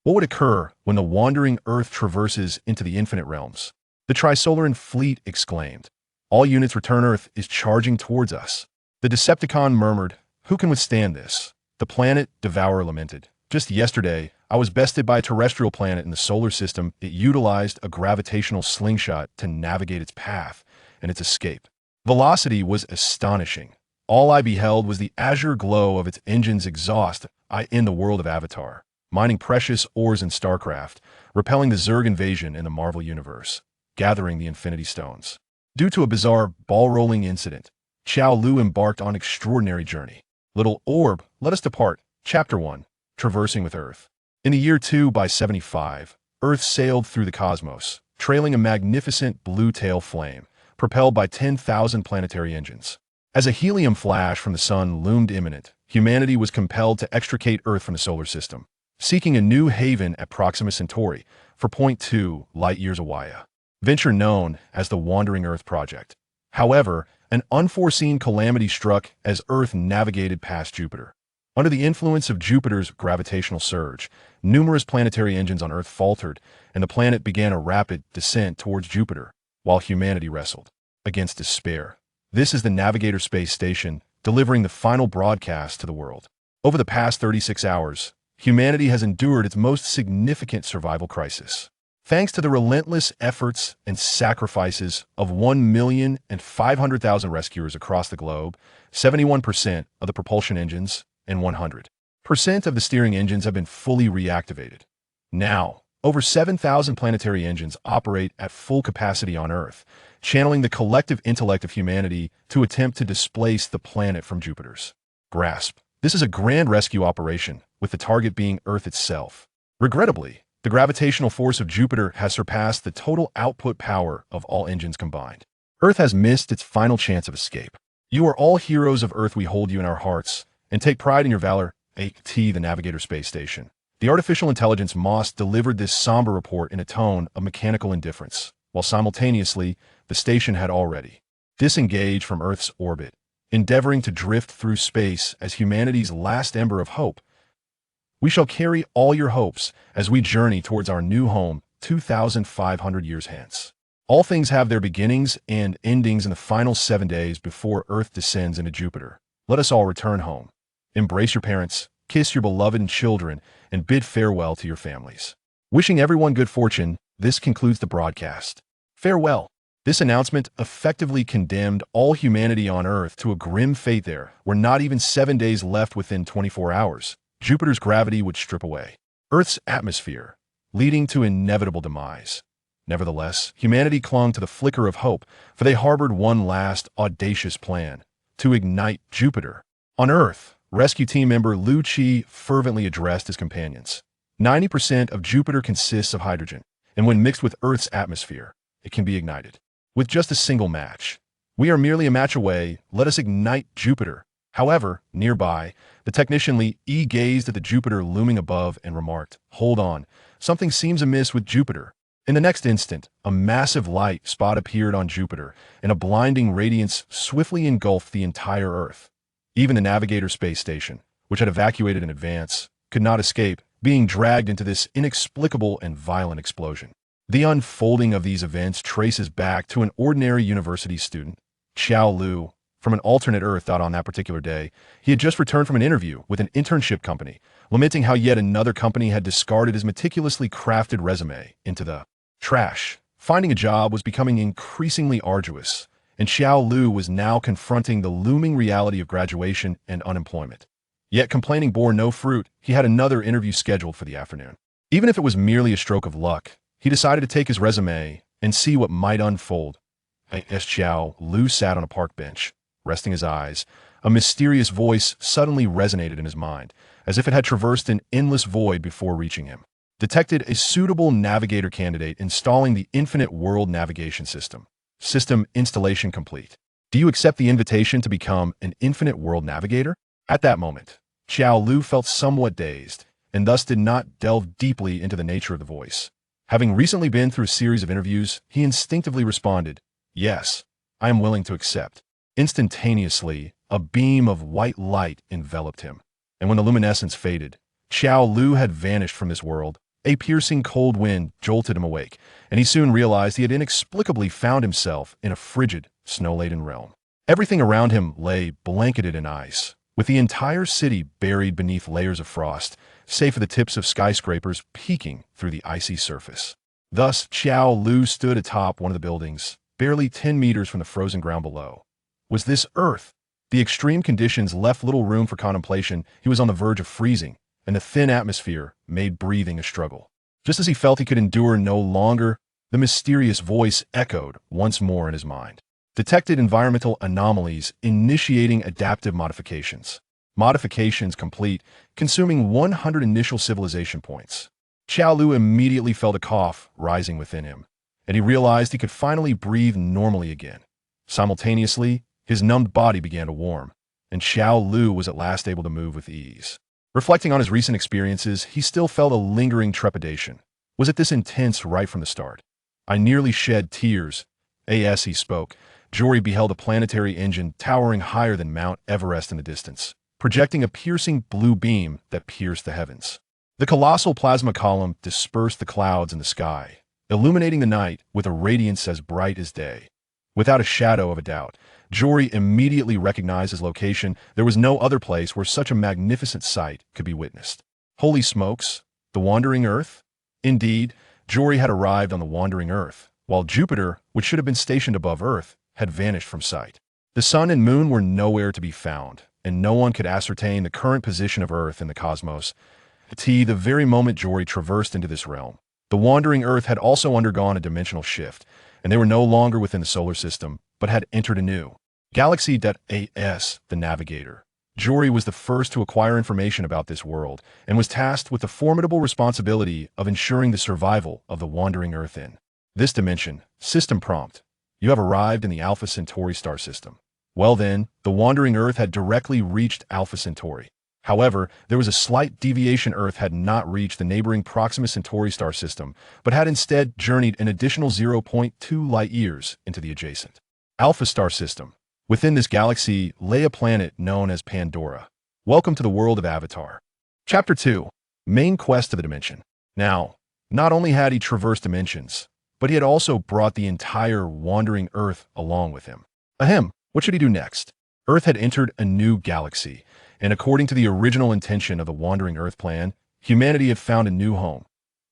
What would occur when the wandering Earth traverses into the infinite realms? The Trisolaran fleet exclaimed. All units return. Earth is charging towards us. The Decepticon murmured, who can withstand this? The planet Devourer lamented. Just yesterday, I was bested by a terrestrial planet in the solar system. It utilized a gravitational slingshot to navigate its path and its escape. Velocity was astonishing. All I beheld was the azure glow of its engine's exhaust. I in the world of Avatar, mining precious ores in StarCraft, repelling the Zerg invasion in the Marvel Universe, gathering the Infinity Stones. Due to a bizarre ball-rolling incident, Xiao Lu embarked on an extraordinary journey. Little Orb, let us depart. Chapter 1. Traversing with Earth. In the year 2 by 75, Earth sailed through the cosmos, trailing a magnificent blue tail flame, propelled by 10,000 planetary engines. As a helium flash from the sun loomed imminent, humanity was compelled to extricate Earth from the solar system, seeking a new haven at Proxima Centauri for 0.2 light-years away. Venture known as the Wandering Earth Project. However, an unforeseen calamity struck as Earth navigated past Jupiter. Under the influence of Jupiter's gravitational surge, numerous planetary engines on Earth faltered, and the planet began a rapid descent towards Jupiter, while humanity wrestled against despair. This is the Navigator Space Station, delivering the final broadcast to the world. Over the past 36 hours, humanity has endured its most significant survival crisis. Thanks to the relentless efforts and sacrifices of 1,500,000 rescuers across the globe, 71% of the propulsion engines and 100% of the steering engines have been fully reactivated. Now, over 7,000 planetary engines operate at full capacity on Earth, channeling the collective intellect of humanity to attempt to displace the planet from Jupiter's grasp. This is a grand rescue operation, with the target being Earth itself. Regrettably, the gravitational force of Jupiter has surpassed the total output power of all engines combined. Earth has missed its final chance of escape. You are all heroes of Earth. We hold you in our hearts and take pride in your valor. A.T. the Navigator Space Station. The artificial intelligence Moss delivered this somber report in a tone of mechanical indifference, while simultaneously, the station had already disengaged from Earth's orbit, endeavoring to drift through space as humanity's last ember of hope. We shall carry all your hopes as we journey towards our new home 2,500 years hence. All things have their beginnings and endings in the final 7 days before Earth descends into Jupiter. Let us all return home. Embrace your parents, kiss your beloved children, and bid farewell to your families. Wishing everyone good fortune, this concludes the broadcast. Farewell. This announcement effectively condemned all humanity on Earth to a grim fate. There were not even 7 days left. Within 24 hours. Jupiter's gravity would strip away Earth's atmosphere, leading to inevitable demise. Nevertheless, humanity clung to the flicker of hope, for they harbored one last audacious plan: to ignite Jupiter. On Earth, rescue team member Lu Chi fervently addressed his companions. 90% of Jupiter consists of hydrogen, and when mixed with Earth's atmosphere, it can be ignited. With just a single match. We are merely a match away. Let us ignite Jupiter. However, nearby, the technician Li Yi gazed at the Jupiter looming above and remarked, "Hold on, something seems amiss with Jupiter." In the next instant, a massive light spot appeared on Jupiter, and a blinding radiance swiftly engulfed the entire Earth. Even the Navigator Space Station, which had evacuated in advance, could not escape being dragged into this inexplicable and violent explosion. The unfolding of these events traces back to an ordinary university student, Xiao Lu, from an alternate Earth. On that particular day, he had just returned from an interview with an internship company, lamenting how yet another company had discarded his meticulously crafted resume into the trash. Finding a job was becoming increasingly arduous, and Xiao Lu was now confronting the looming reality of graduation and unemployment. Yet complaining bore no fruit. He had another interview scheduled for the afternoon. Even if it was merely a stroke of luck, he decided to take his resume and see what might unfold. As Xiao Lu sat on a park bench, resting his eyes, a mysterious voice suddenly resonated in his mind, as if it had traversed an endless void before reaching him. Detected a suitable navigator candidate installing the Infinite World Navigation System. System installation complete. Do you accept the invitation to become an Infinite World Navigator? At that moment, Xiao Lu felt somewhat dazed, and thus did not delve deeply into the nature of the voice. Having recently been through a series of interviews, he instinctively responded, "Yes, I am willing to accept." Instantaneously, a beam of white light enveloped him, and when the luminescence faded, Xiao Lu had vanished from this world, A piercing cold wind jolted him awake, and he soon realized he had inexplicably found himself in a frigid, snow-laden realm. Everything around him lay blanketed in ice, with the entire city buried beneath layers of frost, save for the tips of skyscrapers peeking through the icy surface. Thus, Jolaw stood atop one of the buildings, barely 10 meters from the frozen ground below. Was this Earth? The extreme conditions left little room for contemplation. He was on the verge of freezing, and the thin atmosphere made breathing a struggle. Just as he felt he could endure no longer, the mysterious voice echoed once more in his mind. Detected environmental anomalies, initiating adaptive modifications. Modifications complete, consuming 100 initial civilization points. Jolaw immediately felt a cough rising within him, and he realized he could finally breathe normally again. Simultaneously, his numbed body began to warm, and Jolaw was at last able to move with ease. Reflecting on his recent experiences, he still felt a lingering trepidation. Was it this intense right from the start? I nearly shed tears. As he spoke, Jory beheld a planetary engine towering higher than Mount Everest in the distance, projecting a piercing blue beam that pierced the heavens. The colossal plasma column dispersed the clouds in the sky, illuminating the night with a radiance as bright as day. Without a shadow of a doubt, Jory immediately recognized his location. There was no other place where such a magnificent sight could be witnessed. Holy smokes, the wandering Earth? Indeed, Jory had arrived on the wandering Earth, while Jupiter, which should have been stationed above Earth, had vanished from sight. The sun and moon were nowhere to be found, and no one could ascertain the current position of Earth in the cosmos. The very moment Jory traversed into this realm, the wandering Earth had also undergone a dimensional shift, and they were no longer within the solar system, but had entered a new galaxy. As the navigator, Jory was the first to acquire information about this world, and was tasked with the formidable responsibility of ensuring the survival of the wandering Earth in this dimension. System prompt: you have arrived in the Alpha Centauri star system. Well then, the wandering Earth had directly reached Alpha Centauri. However, there was a slight deviation. Earth had not reached the neighboring Proxima Centauri star system, but had instead journeyed an additional 0.2 light-years into the adjacent Alpha star system. Within this galaxy lay a planet known as Pandora. Welcome to the world of Avatar. Chapter 2. Main Quest of the Dimension. Now, not only had he traversed dimensions, but he had also brought the entire wandering Earth along with him. What should he do next? Earth had entered a new galaxy, and according to the original intention of the Wandering Earth plan, humanity had found a new home.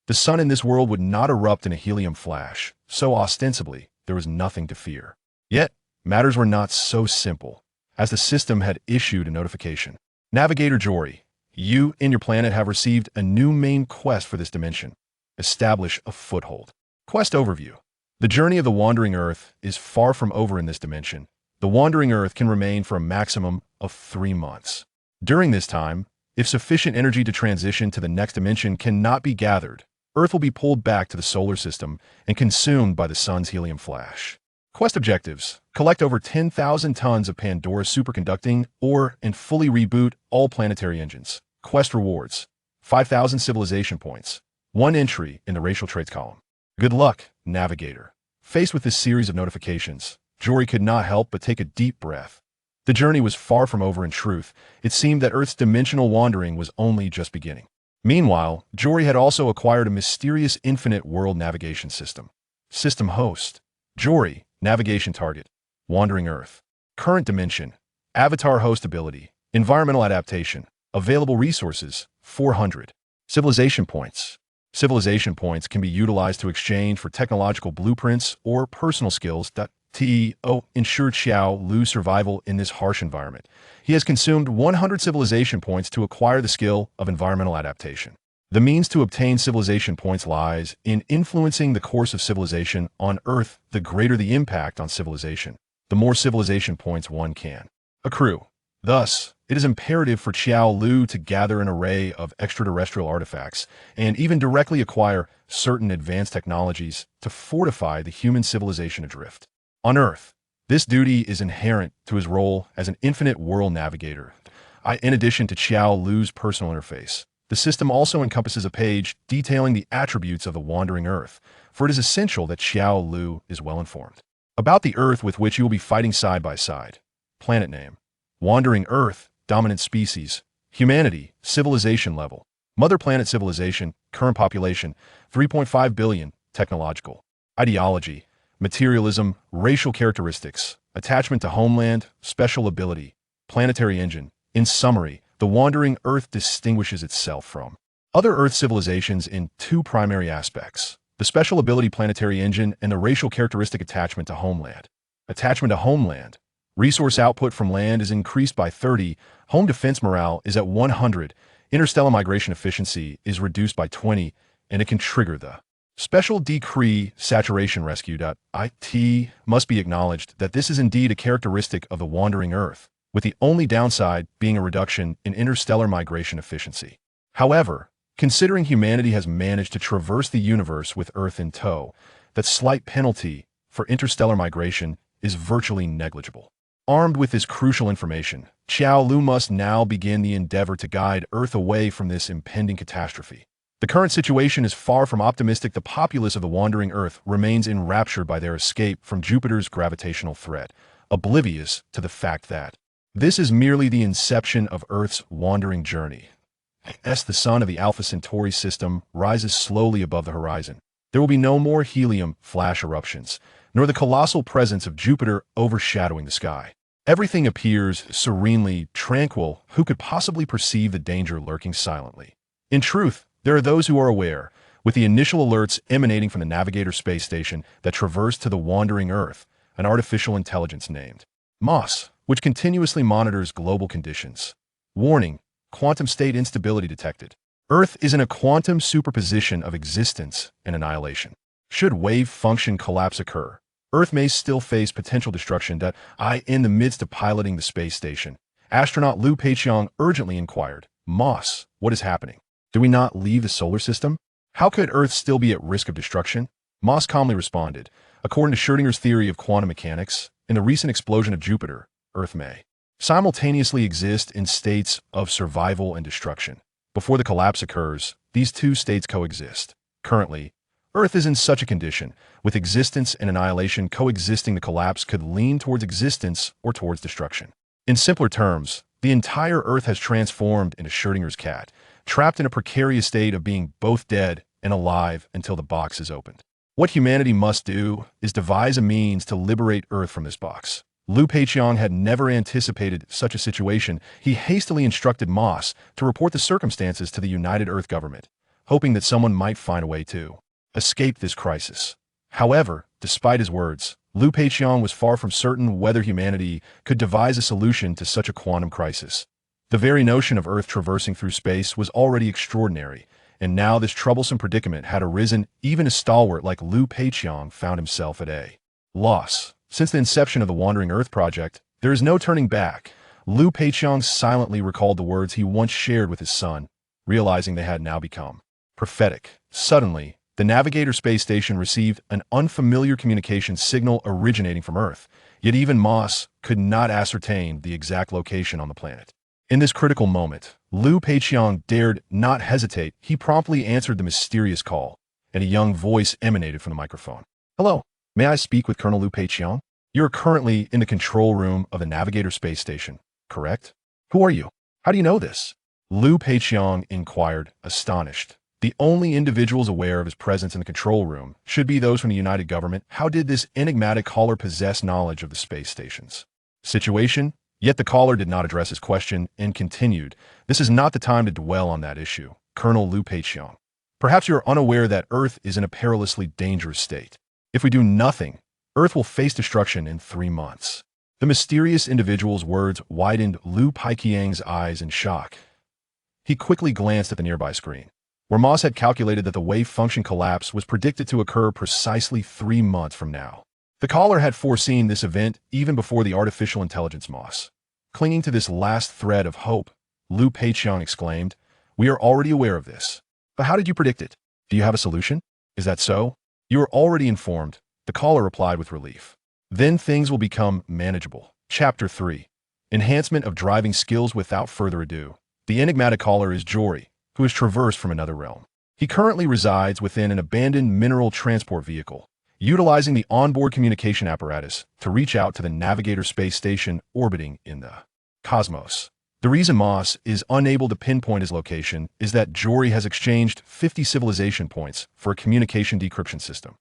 The sun in this world would not erupt in a helium flash, so ostensibly there was nothing to fear. Yet, matters were not so simple, as the system had issued a notification. Navigator Jory, you and your planet have received a new main quest for this dimension. Establish a foothold. Quest overview. The journey of the Wandering Earth is far from over in this dimension. The Wandering Earth can remain for a maximum of 3 months. During this time, if sufficient energy to transition to the next dimension cannot be gathered, Earth will be pulled back to the solar system and consumed by the sun's helium flash. Quest objectives: collect over 10,000 tons of Pandora superconducting ore and fully reboot all planetary engines. Quest rewards: 5,000 civilization points. 1 entry in the racial traits column. Good luck, Navigator. Faced with this series of notifications, Jory could not help but take a deep breath. The journey was far from over. In truth, it seemed that Earth's dimensional wandering was only just beginning. Meanwhile, Jory had also acquired a mysterious infinite world navigation system. System host: Jory, navigation target: Wandering Earth. Current dimension: Avatar host ability, environmental adaptation. Available resources: 400. Civilization points. Civilization points can be utilized to exchange for technological blueprints or personal skills. Ensure Jolaw's survival in this harsh environment. He has consumed 100 civilization points to acquire the skill of environmental adaptation. The means to obtain civilization points lies in influencing the course of civilization on Earth. The greater the impact on civilization, the more civilization points one can accrue. Thus, it is imperative for Jolaw to gather an array of extraterrestrial artifacts and even directly acquire certain advanced technologies to fortify the human civilization adrift on Earth. This duty is inherent to his role as an infinite world navigator. In addition to Jolaw's personal interface, the system also encompasses a page detailing the attributes of the Wandering Earth, for it is essential that Jolaw is well informed about the Earth with which you will be fighting side by side. Planet name: Wandering Earth. Dominant species: humanity. Civilization level: Mother planet civilization, current population, 3.5 billion, technological. Ideology, materialism, racial characteristics, attachment to homeland, special ability, planetary engine. In summary, the wandering Earth distinguishes itself from other Earth civilizations in two primary aspects: the special ability planetary engine and the racial characteristic attachment to homeland. Attachment to homeland. Resource output from land is increased by 30, home defense morale is at 100, interstellar migration efficiency is reduced by 20, and it can trigger the special decree saturation rescue. It must be acknowledged that this is indeed a characteristic of the wandering Earth, with the only downside being a reduction in interstellar migration efficiency. However, considering humanity has managed to traverse the universe with Earth in tow, that slight penalty for interstellar migration is virtually negligible. Armed with this crucial information, Lu must now begin the endeavor to guide Earth away from this impending catastrophe. The current situation is far from optimistic. The populace of the wandering Earth remains enraptured by their escape from Jupiter's gravitational threat, oblivious to the fact that this is merely the inception of Earth's wandering journey. As the sun of the Alpha Centauri system rises slowly above the horizon, there will be no more helium flash eruptions, nor the colossal presence of Jupiter overshadowing the sky. Everything appears serenely tranquil. Who could possibly perceive the danger lurking silently? In truth, there are those who are aware, with the initial alerts emanating from the Navigator space station that traversed to the wandering Earth, an artificial intelligence named MOS, which continuously monitors global conditions. Warning: quantum state instability detected. Earth is in a quantum superposition of existence and annihilation. Should wave function collapse occur, Earth may still face potential destruction. In the midst of piloting the space station, astronaut Lu Peiqiang urgently inquired, "Moss, what is happening? Do we not leave the solar system? How could Earth still be at risk of destruction?" Moss calmly responded, "According to Schrödinger's theory of quantum mechanics, in the recent explosion of Jupiter, Earth may simultaneously exist in states of survival and destruction. Before the collapse occurs, these two states coexist. Currently, Earth is in such a condition, with existence and annihilation coexisting. The collapse could lean towards existence or towards destruction. In simpler terms, the entire Earth has transformed into Schrödinger's cat, trapped in a precarious state of being both dead and alive until the box is opened. What humanity must do is devise a means to liberate Earth from this box." Lu Peiqiang had never anticipated such a situation. He hastily instructed Moss to report the circumstances to the United Earth government, hoping that someone might find a way to escape this crisis. However, despite his words, Lu Peiqiang was far from certain whether humanity could devise a solution to such a quantum crisis. The very notion of Earth traversing through space was already extraordinary, and now this troublesome predicament had arisen. Even a stalwart like Lu Peiqiang found himself at a loss. Since the inception of the Wandering Earth project, there is no turning back. Lu Peiqiang silently recalled the words he once shared with his son, realizing they had now become prophetic. Suddenly, the Navigator space station received an unfamiliar communication signal originating from Earth, yet even Moss could not ascertain the exact location on the planet. In this critical moment, Lu Peiqiang dared not hesitate. He promptly answered the mysterious call, and a young voice emanated from the microphone. "Hello, may I speak with Colonel Lu Peiqiang? You are currently in the control room of the Navigator space station, correct? Who are you? How do you know this?" Lu Peiqiang inquired, astonished. The only individuals aware of his presence in the control room should be those from the United Government. How did this enigmatic caller possess knowledge of the space station's situation? Yet the caller did not address his question and continued, "This is not the time to dwell on that issue, Colonel Lu Peiqiang. Perhaps you are unaware that Earth is in a perilously dangerous state. If we do nothing, Earth will face destruction in 3 months." The mysterious individual's words widened Lu Peiqiang's eyes in shock. He quickly glanced at the nearby screen, where Moss had calculated that the wave function collapse was predicted to occur precisely 3 months from now. The caller had foreseen this event even before the artificial intelligence Moss. Clinging to this last thread of hope, Lu Peiqiang exclaimed, "We are already aware of this. But how did you predict it? Do you have a solution? Is that so?" "You are already informed," the caller replied with relief. "Then things will become manageable." Chapter 3. Enhancement of driving skills. Without further ado, the enigmatic caller is Jory, who has traversed from another realm. He currently resides within an abandoned mineral transport vehicle, utilizing the onboard communication apparatus to reach out to the Navigator space station orbiting in the cosmos. The reason Moss is unable to pinpoint his location is that Jory has exchanged 50 civilization points for a communication decryption system.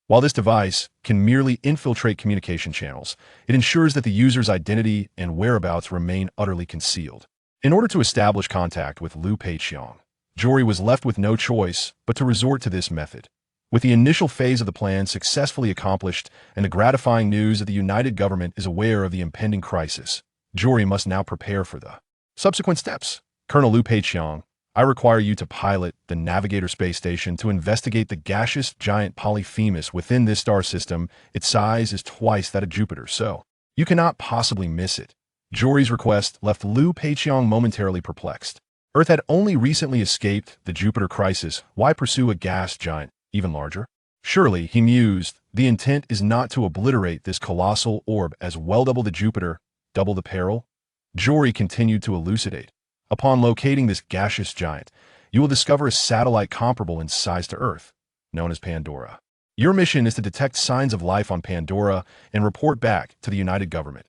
While this device can merely infiltrate communication channels, it ensures that the user's identity and whereabouts remain utterly concealed. In order to establish contact with Liu Peiqiang, Jory was left with no choice but to resort to this method. With the initial phase of the plan successfully accomplished and the gratifying news that the United Government is aware of the impending crisis, Jory must now prepare for the subsequent steps. Colonel Liu Peiqiang, I require you to pilot the Navigator space station to investigate the gaseous giant Polyphemus within this star system. Its size is twice that of Jupiter, so you cannot possibly miss it. Jory's request left Liu Peiqiang momentarily perplexed. Earth had only recently escaped the Jupiter crisis. Why pursue a gas giant even larger? Surely, he mused, the intent is not to obliterate this colossal orb as well. Double the Jupiter, double the peril? Jory continued to elucidate. Upon locating this gaseous giant, you will discover a satellite comparable in size to Earth, known as Pandora. Your mission is to detect signs of life on Pandora and report back to the United Government.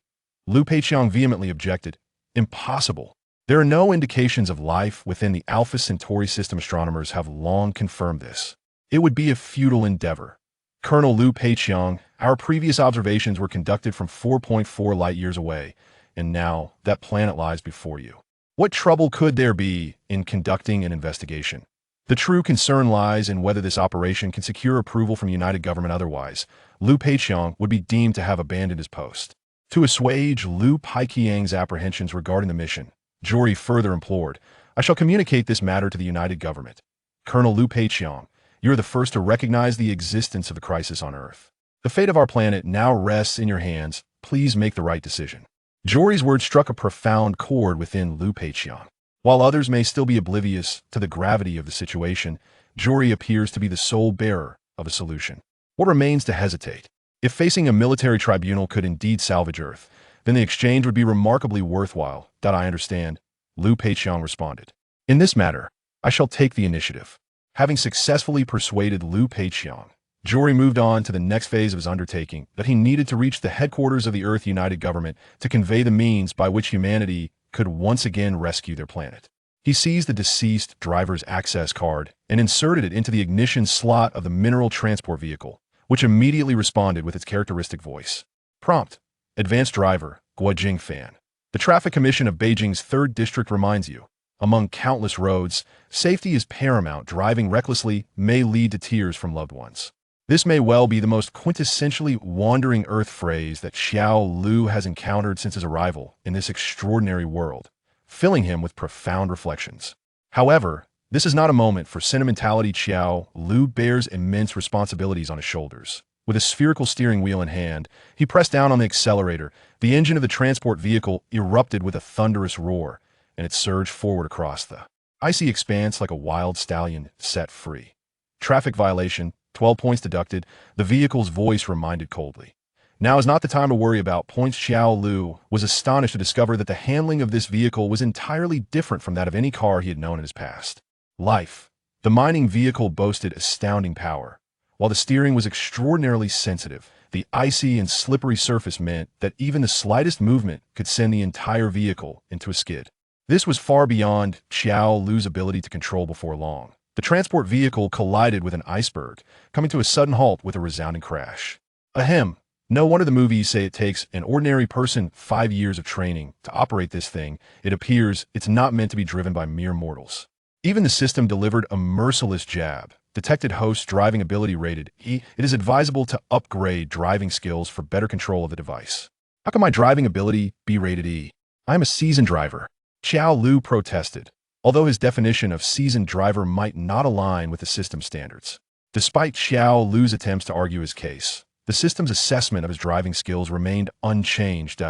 Liu Peiqiang vehemently objected. Impossible. There are no indications of life within the Alpha Centauri system. Astronomers have long confirmed this. It would be a futile endeavor. Colonel Liu Peiqiang, our previous observations were conducted from 4.4 light years away, and now that planet lies before you. What trouble could there be in conducting an investigation? The true concern lies in whether this operation can secure approval from United Government. Otherwise, Liu Peiqiang would be deemed to have abandoned his post. To assuage Liu Peiqiang's apprehensions regarding the mission, Jory further implored, I shall communicate this matter to the United Government. Colonel Liu Peiqiang, you are the first to recognize the existence of the crisis on Earth. The fate of our planet now rests in your hands. Please make the right decision. Jory's words struck a profound chord within Liu Peiqiang. While others may still be oblivious to the gravity of the situation, Jory appears to be the sole bearer of a solution. What remains to hesitate? If facing a military tribunal could indeed salvage Earth, then the exchange would be remarkably worthwhile. I understand, Liu Peiqiang responded. In this matter, I shall take the initiative. Having successfully persuaded Liu Peiqiang, Jory moved on to the next phase of his undertaking, that he needed to reach the headquarters of the Earth United Government to convey the means by which humanity could once again rescue their planet. He seized the deceased driver's access card and inserted it into the ignition slot of the mineral transport vehicle, which immediately responded with its characteristic voice. Prompt. Advanced driver, Guojing Fan. The Traffic Commission of Beijing's 3rd District reminds you, among countless roads, safety is paramount. Driving recklessly may lead to tears from loved ones. This may well be the most quintessentially wandering Earth phrase that Xiao Lu has encountered since his arrival in this extraordinary world, filling him with profound reflections. However, this is not a moment for sentimentality. Xiao Lu bears immense responsibilities on his shoulders. With a spherical steering wheel in hand, he pressed down on the accelerator. The engine of the transport vehicle erupted with a thunderous roar, and it surged forward across the icy expanse like a wild stallion set free. Traffic violation, 12 points deducted, the vehicle's voice reminded coldly. Now is not the time to worry about points. Xiao Lu was astonished to discover that the handling of this vehicle was entirely different from that of any car he had known in his past life. The mining vehicle boasted astounding power. While the steering was extraordinarily sensitive, the icy and slippery surface meant that even the slightest movement could send the entire vehicle into a skid. This was far beyond Xiao Lu's ability to control. Before long, the transport vehicle collided with an iceberg, coming to a sudden halt with a resounding crash. Ahem. No wonder the movies say it takes an ordinary person 5 years of training to operate this thing. It appears it's not meant to be driven by mere mortals. Even the system delivered a merciless jab. Detected host driving ability rated E. It is advisable to upgrade driving skills for better control of the device. How can my driving ability be rated E? I am a seasoned driver. Xiao Lu protested, although his definition of seasoned driver might not align with the system standards. Despite Xiao Lu's attempts to argue his case, the system's assessment of his driving skills remained unchanged.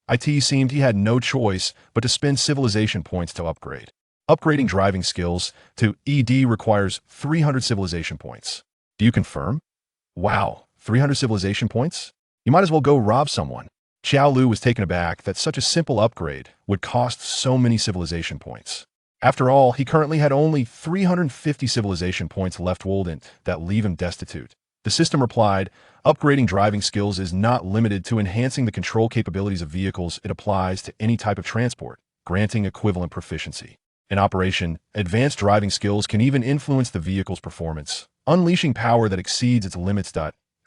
It seemed he had no choice but to spend civilization points to upgrade. Upgrading driving skills to ED requires 300 civilization points. Do you confirm? Wow, 300 civilization points? You might as well go rob someone. Xiao Lu was taken aback that such a simple upgrade would cost so many civilization points. After all, he currently had only 350 civilization points left that leave him destitute. The system replied, upgrading driving skills is not limited to enhancing the control capabilities of vehicles. It applies to any type of transport, granting equivalent proficiency. In operation, advanced driving skills can even influence the vehicle's performance, unleashing power that exceeds its limits.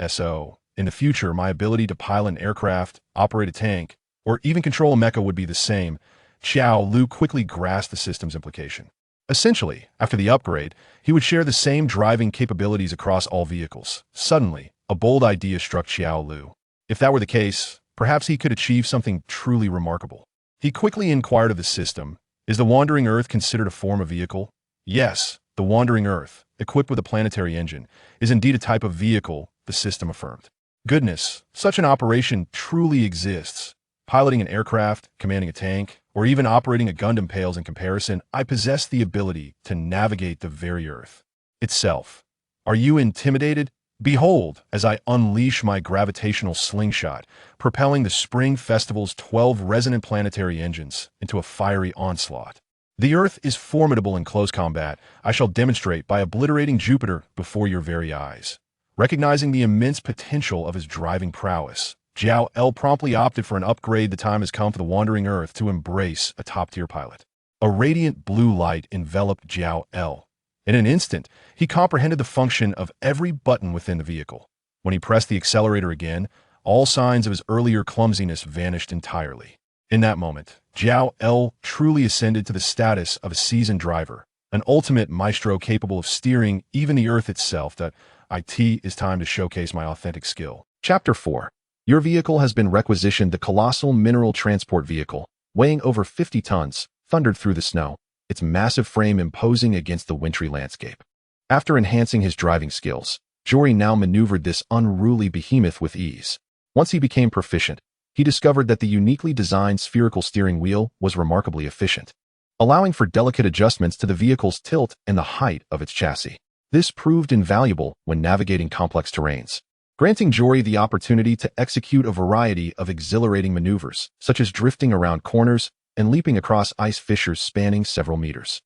So, in the future, my ability to pilot an aircraft, operate a tank, or even control a mecha would be the same. Xiao Lu quickly grasped the system's implication. Essentially, after the upgrade, he would share the same driving capabilities across all vehicles. Suddenly, a bold idea struck Xiao Lu. If that were the case, perhaps he could achieve something truly remarkable. He quickly inquired of the system, "Is the Wandering Earth considered a form of vehicle?" "Yes, the Wandering Earth, equipped with a planetary engine, is indeed a type of vehicle," the system affirmed. "Goodness, such an operation truly exists. Piloting an aircraft, commanding a tank, or even operating a Gundam pales in comparison. I possess the ability to navigate the very Earth itself. Are you intimidated? Behold, as I unleash my gravitational slingshot, propelling the Spring Festival's 12 resonant planetary engines into a fiery onslaught. The Earth is formidable in close combat. I shall demonstrate by obliterating Jupiter before your very eyes." Recognizing the immense potential of his driving prowess, Zhao L promptly opted for an upgrade. The time has come for the Wandering Earth to embrace a top-tier pilot. A radiant blue light enveloped Zhao L. In an instant, he comprehended the function of every button within the vehicle. When he pressed the accelerator again, all signs of his earlier clumsiness vanished entirely. In that moment, Zhao L truly ascended to the status of a seasoned driver, an ultimate maestro capable of steering even the Earth itself. That it is time to showcase my authentic skill. Chapter 4. Your vehicle has been requisitioned. The colossal mineral transport vehicle, weighing over 50 tons, thundered through the snow, its massive frame imposing against the wintry landscape. After enhancing his driving skills, Jory now maneuvered this unruly behemoth with ease. Once he became proficient, he discovered that the uniquely designed spherical steering wheel was remarkably efficient, allowing for delicate adjustments to the vehicle's tilt and the height of its chassis. This proved invaluable when navigating complex terrains, granting Jory the opportunity to execute a variety of exhilarating maneuvers, such as drifting around corners and leaping across ice fissures spanning several meters.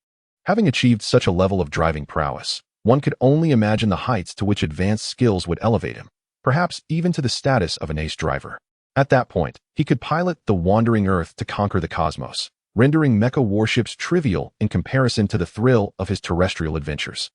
Having achieved such a level of driving prowess, one could only imagine the heights to which advanced skills would elevate him, perhaps even to the status of an ace driver. At that point, he could pilot the Wandering Earth to conquer the cosmos, rendering mecha warships trivial in comparison to the thrill of his terrestrial adventures.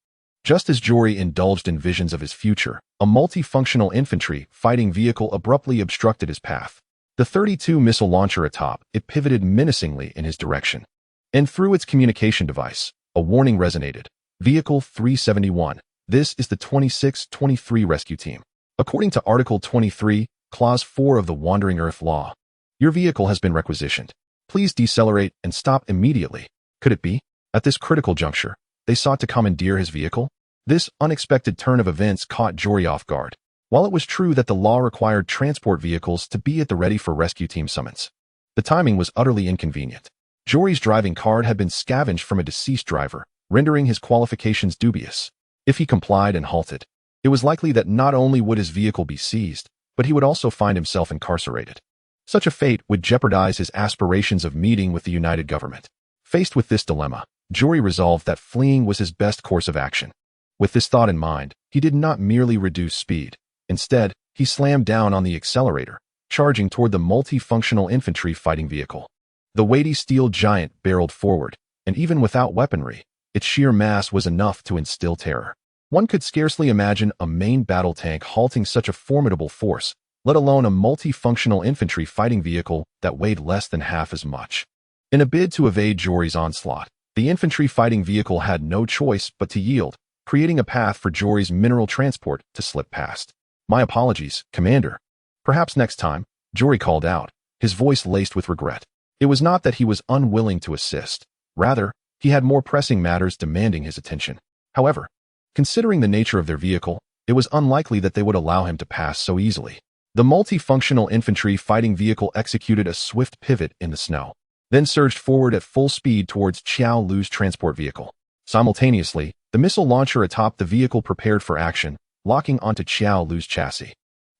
Just as Jory indulged in visions of his future, a multifunctional infantry fighting vehicle abruptly obstructed his path. The 32 missile launcher atop it pivoted menacingly in his direction, and through its communication device, a warning resonated. Vehicle 371, this is the 2623 rescue team. According to Article 23, Clause 4 of the Wandering Earth Law, your vehicle has been requisitioned. Please decelerate and stop immediately. Could it be? At this critical juncture, they sought to commandeer his vehicle? This unexpected turn of events caught Jory off guard. While it was true that the law required transport vehicles to be at the ready for rescue team summons, the timing was utterly inconvenient. Jory's driving card had been scavenged from a deceased driver, rendering his qualifications dubious. If he complied and halted, it was likely that not only would his vehicle be seized, but he would also find himself incarcerated. Such a fate would jeopardize his aspirations of meeting with the United Government. Faced with this dilemma, Jory resolved that fleeing was his best course of action. With this thought in mind, he did not merely reduce speed. Instead, he slammed down on the accelerator, charging toward the multifunctional infantry fighting vehicle. The weighty steel giant barreled forward, and even without weaponry, its sheer mass was enough to instill terror. One could scarcely imagine a main battle tank halting such a formidable force, let alone a multifunctional infantry fighting vehicle that weighed less than half as much. In a bid to evade Jory's onslaught, the infantry fighting vehicle had no choice but to yield, creating a path for Jory's mineral transport to slip past. "My apologies, Commander." "Perhaps next time," Jory called out, his voice laced with regret. It was not that he was unwilling to assist. Rather, he had more pressing matters demanding his attention. However, considering the nature of their vehicle, it was unlikely that they would allow him to pass so easily. The multifunctional infantry fighting vehicle executed a swift pivot in the snow, then surged forward at full speed towards Xiao Lu's transport vehicle. Simultaneously, the missile launcher atop the vehicle prepared for action, locking onto Xiao Lu's chassis.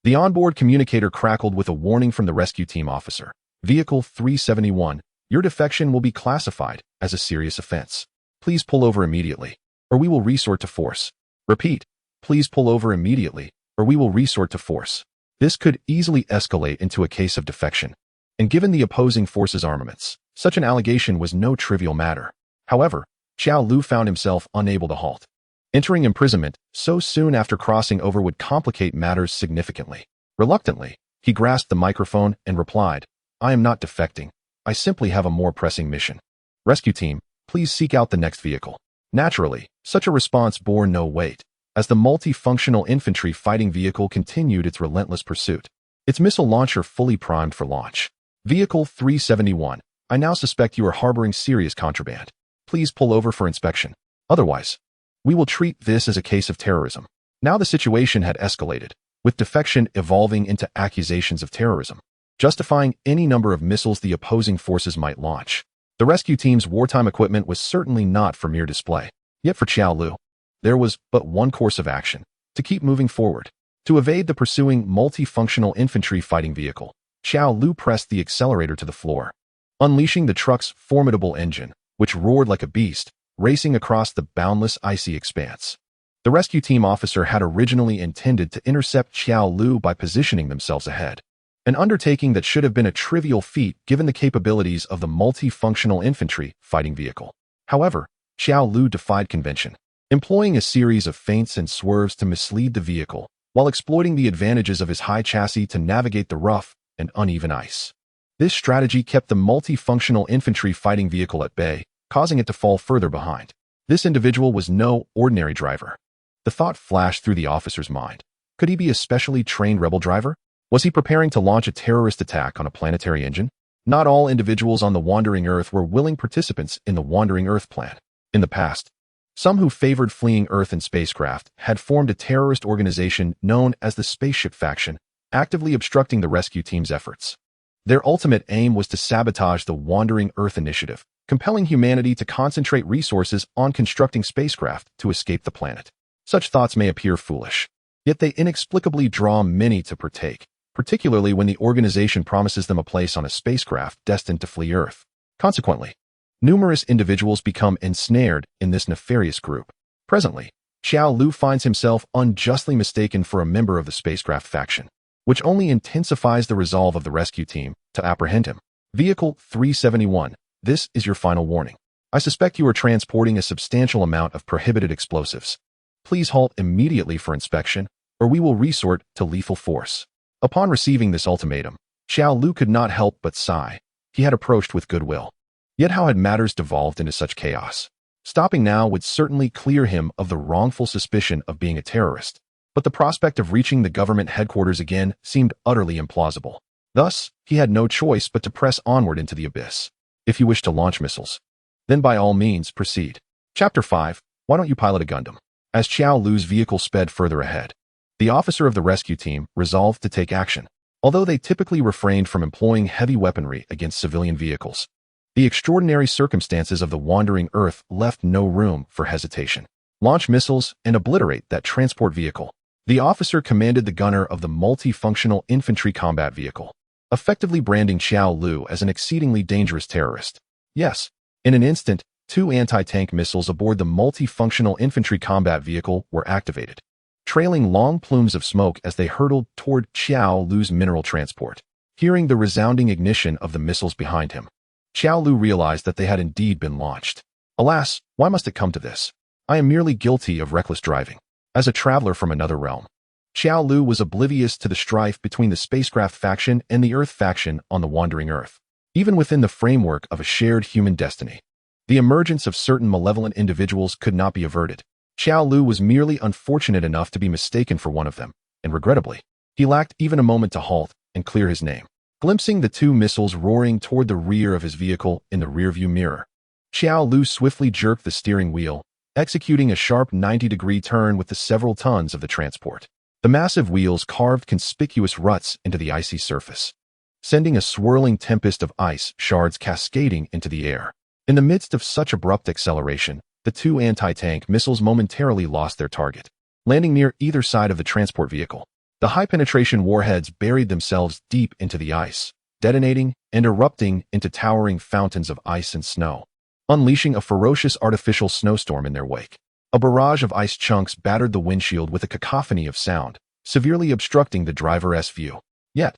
The onboard communicator crackled with a warning from the rescue team officer. "Vehicle 371, your defection will be classified as a serious offense. Please pull over immediately, or we will resort to force. Repeat, please pull over immediately, or we will resort to force." This could easily escalate into a case of defection, and given the opposing forces' armaments, Such an allegation was no trivial matter. However, Xiao Lu found himself unable to halt. Entering imprisonment so soon after crossing over would complicate matters significantly. Reluctantly, he grasped the microphone and replied, "I am not defecting. I simply have a more pressing mission. Rescue team, please seek out the next vehicle." Naturally, such a response bore no weight, as the multifunctional infantry fighting vehicle continued its relentless pursuit, its missile launcher fully primed for launch. Vehicle 371, I now suspect you are harboring serious contraband. Please pull over for inspection. Otherwise, we will treat this as a case of terrorism. Now the situation had escalated, with defection evolving into accusations of terrorism, justifying any number of missiles the opposing forces might launch. The rescue team's wartime equipment was certainly not for mere display. Yet for Xiao Lu, there was but one course of action: to keep moving forward. To evade the pursuing multifunctional infantry fighting vehicle, Xiao Lu pressed the accelerator to the floor, unleashing the truck's formidable engine, which roared like a beast, racing across the boundless icy expanse. The rescue team officer had originally intended to intercept Xiao Lu by positioning themselves ahead, an undertaking that should have been a trivial feat given the capabilities of the multifunctional infantry fighting vehicle. However, Xiao Lu defied convention, employing a series of feints and swerves to mislead the vehicle, while exploiting the advantages of his high chassis to navigate the rough and uneven ice. This strategy kept the multifunctional infantry fighting vehicle at bay, causing it to fall further behind. This individual was no ordinary driver. The thought flashed through the officer's mind. Could he be a specially trained rebel driver? Was he preparing to launch a terrorist attack on a planetary engine? Not all individuals on the Wandering Earth were willing participants in the Wandering Earth plan. In the past, some who favored fleeing Earth in spacecraft had formed a terrorist organization known as the Spaceship Faction, actively obstructing the rescue team's efforts. Their ultimate aim was to sabotage the Wandering Earth initiative, compelling humanity to concentrate resources on constructing spacecraft to escape the planet. Such thoughts may appear foolish, yet they inexplicably draw many to partake, particularly when the organization promises them a place on a spacecraft destined to flee Earth. Consequently, numerous individuals become ensnared in this nefarious group. Presently, Xiao Lu finds himself unjustly mistaken for a member of the spacecraft faction, which only intensifies the resolve of the rescue team to apprehend him. Vehicle 371, this is your final warning. I suspect you are transporting a substantial amount of prohibited explosives. Please halt immediately for inspection, or we will resort to lethal force. Upon receiving this ultimatum, Xiao Lu could not help but sigh. He had approached with goodwill. Yet how had matters devolved into such chaos? Stopping now would certainly clear him of the wrongful suspicion of being a terrorist, but the prospect of reaching the government headquarters again seemed utterly implausible. Thus, he had no choice but to press onward into the abyss. If you wish to launch missiles, then by all means proceed. Chapter 5, Why Don't You Pilot a Gundam? As Xiao Lu's vehicle sped further ahead, the officer of the rescue team resolved to take action. Although they typically refrained from employing heavy weaponry against civilian vehicles, the extraordinary circumstances of the Wandering Earth left no room for hesitation. Launch missiles and obliterate that transport vehicle. The officer commanded the gunner of the multifunctional infantry combat vehicle, effectively branding Xiao Lu as an exceedingly dangerous terrorist. Yes, in an instant, 2 anti-tank missiles aboard the multifunctional infantry combat vehicle were activated, trailing long plumes of smoke as they hurtled toward Xiao Lu's mineral transport. Hearing the resounding ignition of the missiles behind him, Xiao Lu realized that they had indeed been launched. Alas, why must it come to this? I am merely guilty of reckless driving. As a traveler from another realm, Xiao Lu was oblivious to the strife between the spacecraft faction and the Earth faction on the Wandering Earth. Even within the framework of a shared human destiny, the emergence of certain malevolent individuals could not be averted. Xiao Lu was merely unfortunate enough to be mistaken for one of them, and regrettably, he lacked even a moment to halt and clear his name. Glimpsing the 2 missiles roaring toward the rear of his vehicle in the rearview mirror, Xiao Lu swiftly jerked the steering wheel, executing a sharp 90-degree turn with the several tons of the transport. The massive wheels carved conspicuous ruts into the icy surface, sending a swirling tempest of ice shards cascading into the air. In the midst of such abrupt acceleration, the 2 anti-tank missiles momentarily lost their target, landing near either side of the transport vehicle. The high-penetration warheads buried themselves deep into the ice, detonating and erupting into towering fountains of ice and snow, unleashing a ferocious artificial snowstorm in their wake. A barrage of ice chunks battered the windshield with a cacophony of sound, severely obstructing the driver's view. Yet,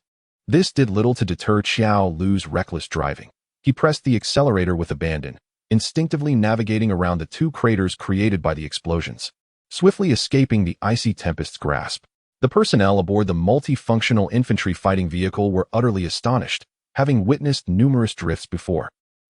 this did little to deter Xiao Lu's reckless driving. He pressed the accelerator with abandon, instinctively navigating around the two craters created by the explosions, swiftly escaping the icy tempest's grasp. The personnel aboard the multifunctional infantry fighting vehicle were utterly astonished, having witnessed numerous drifts before.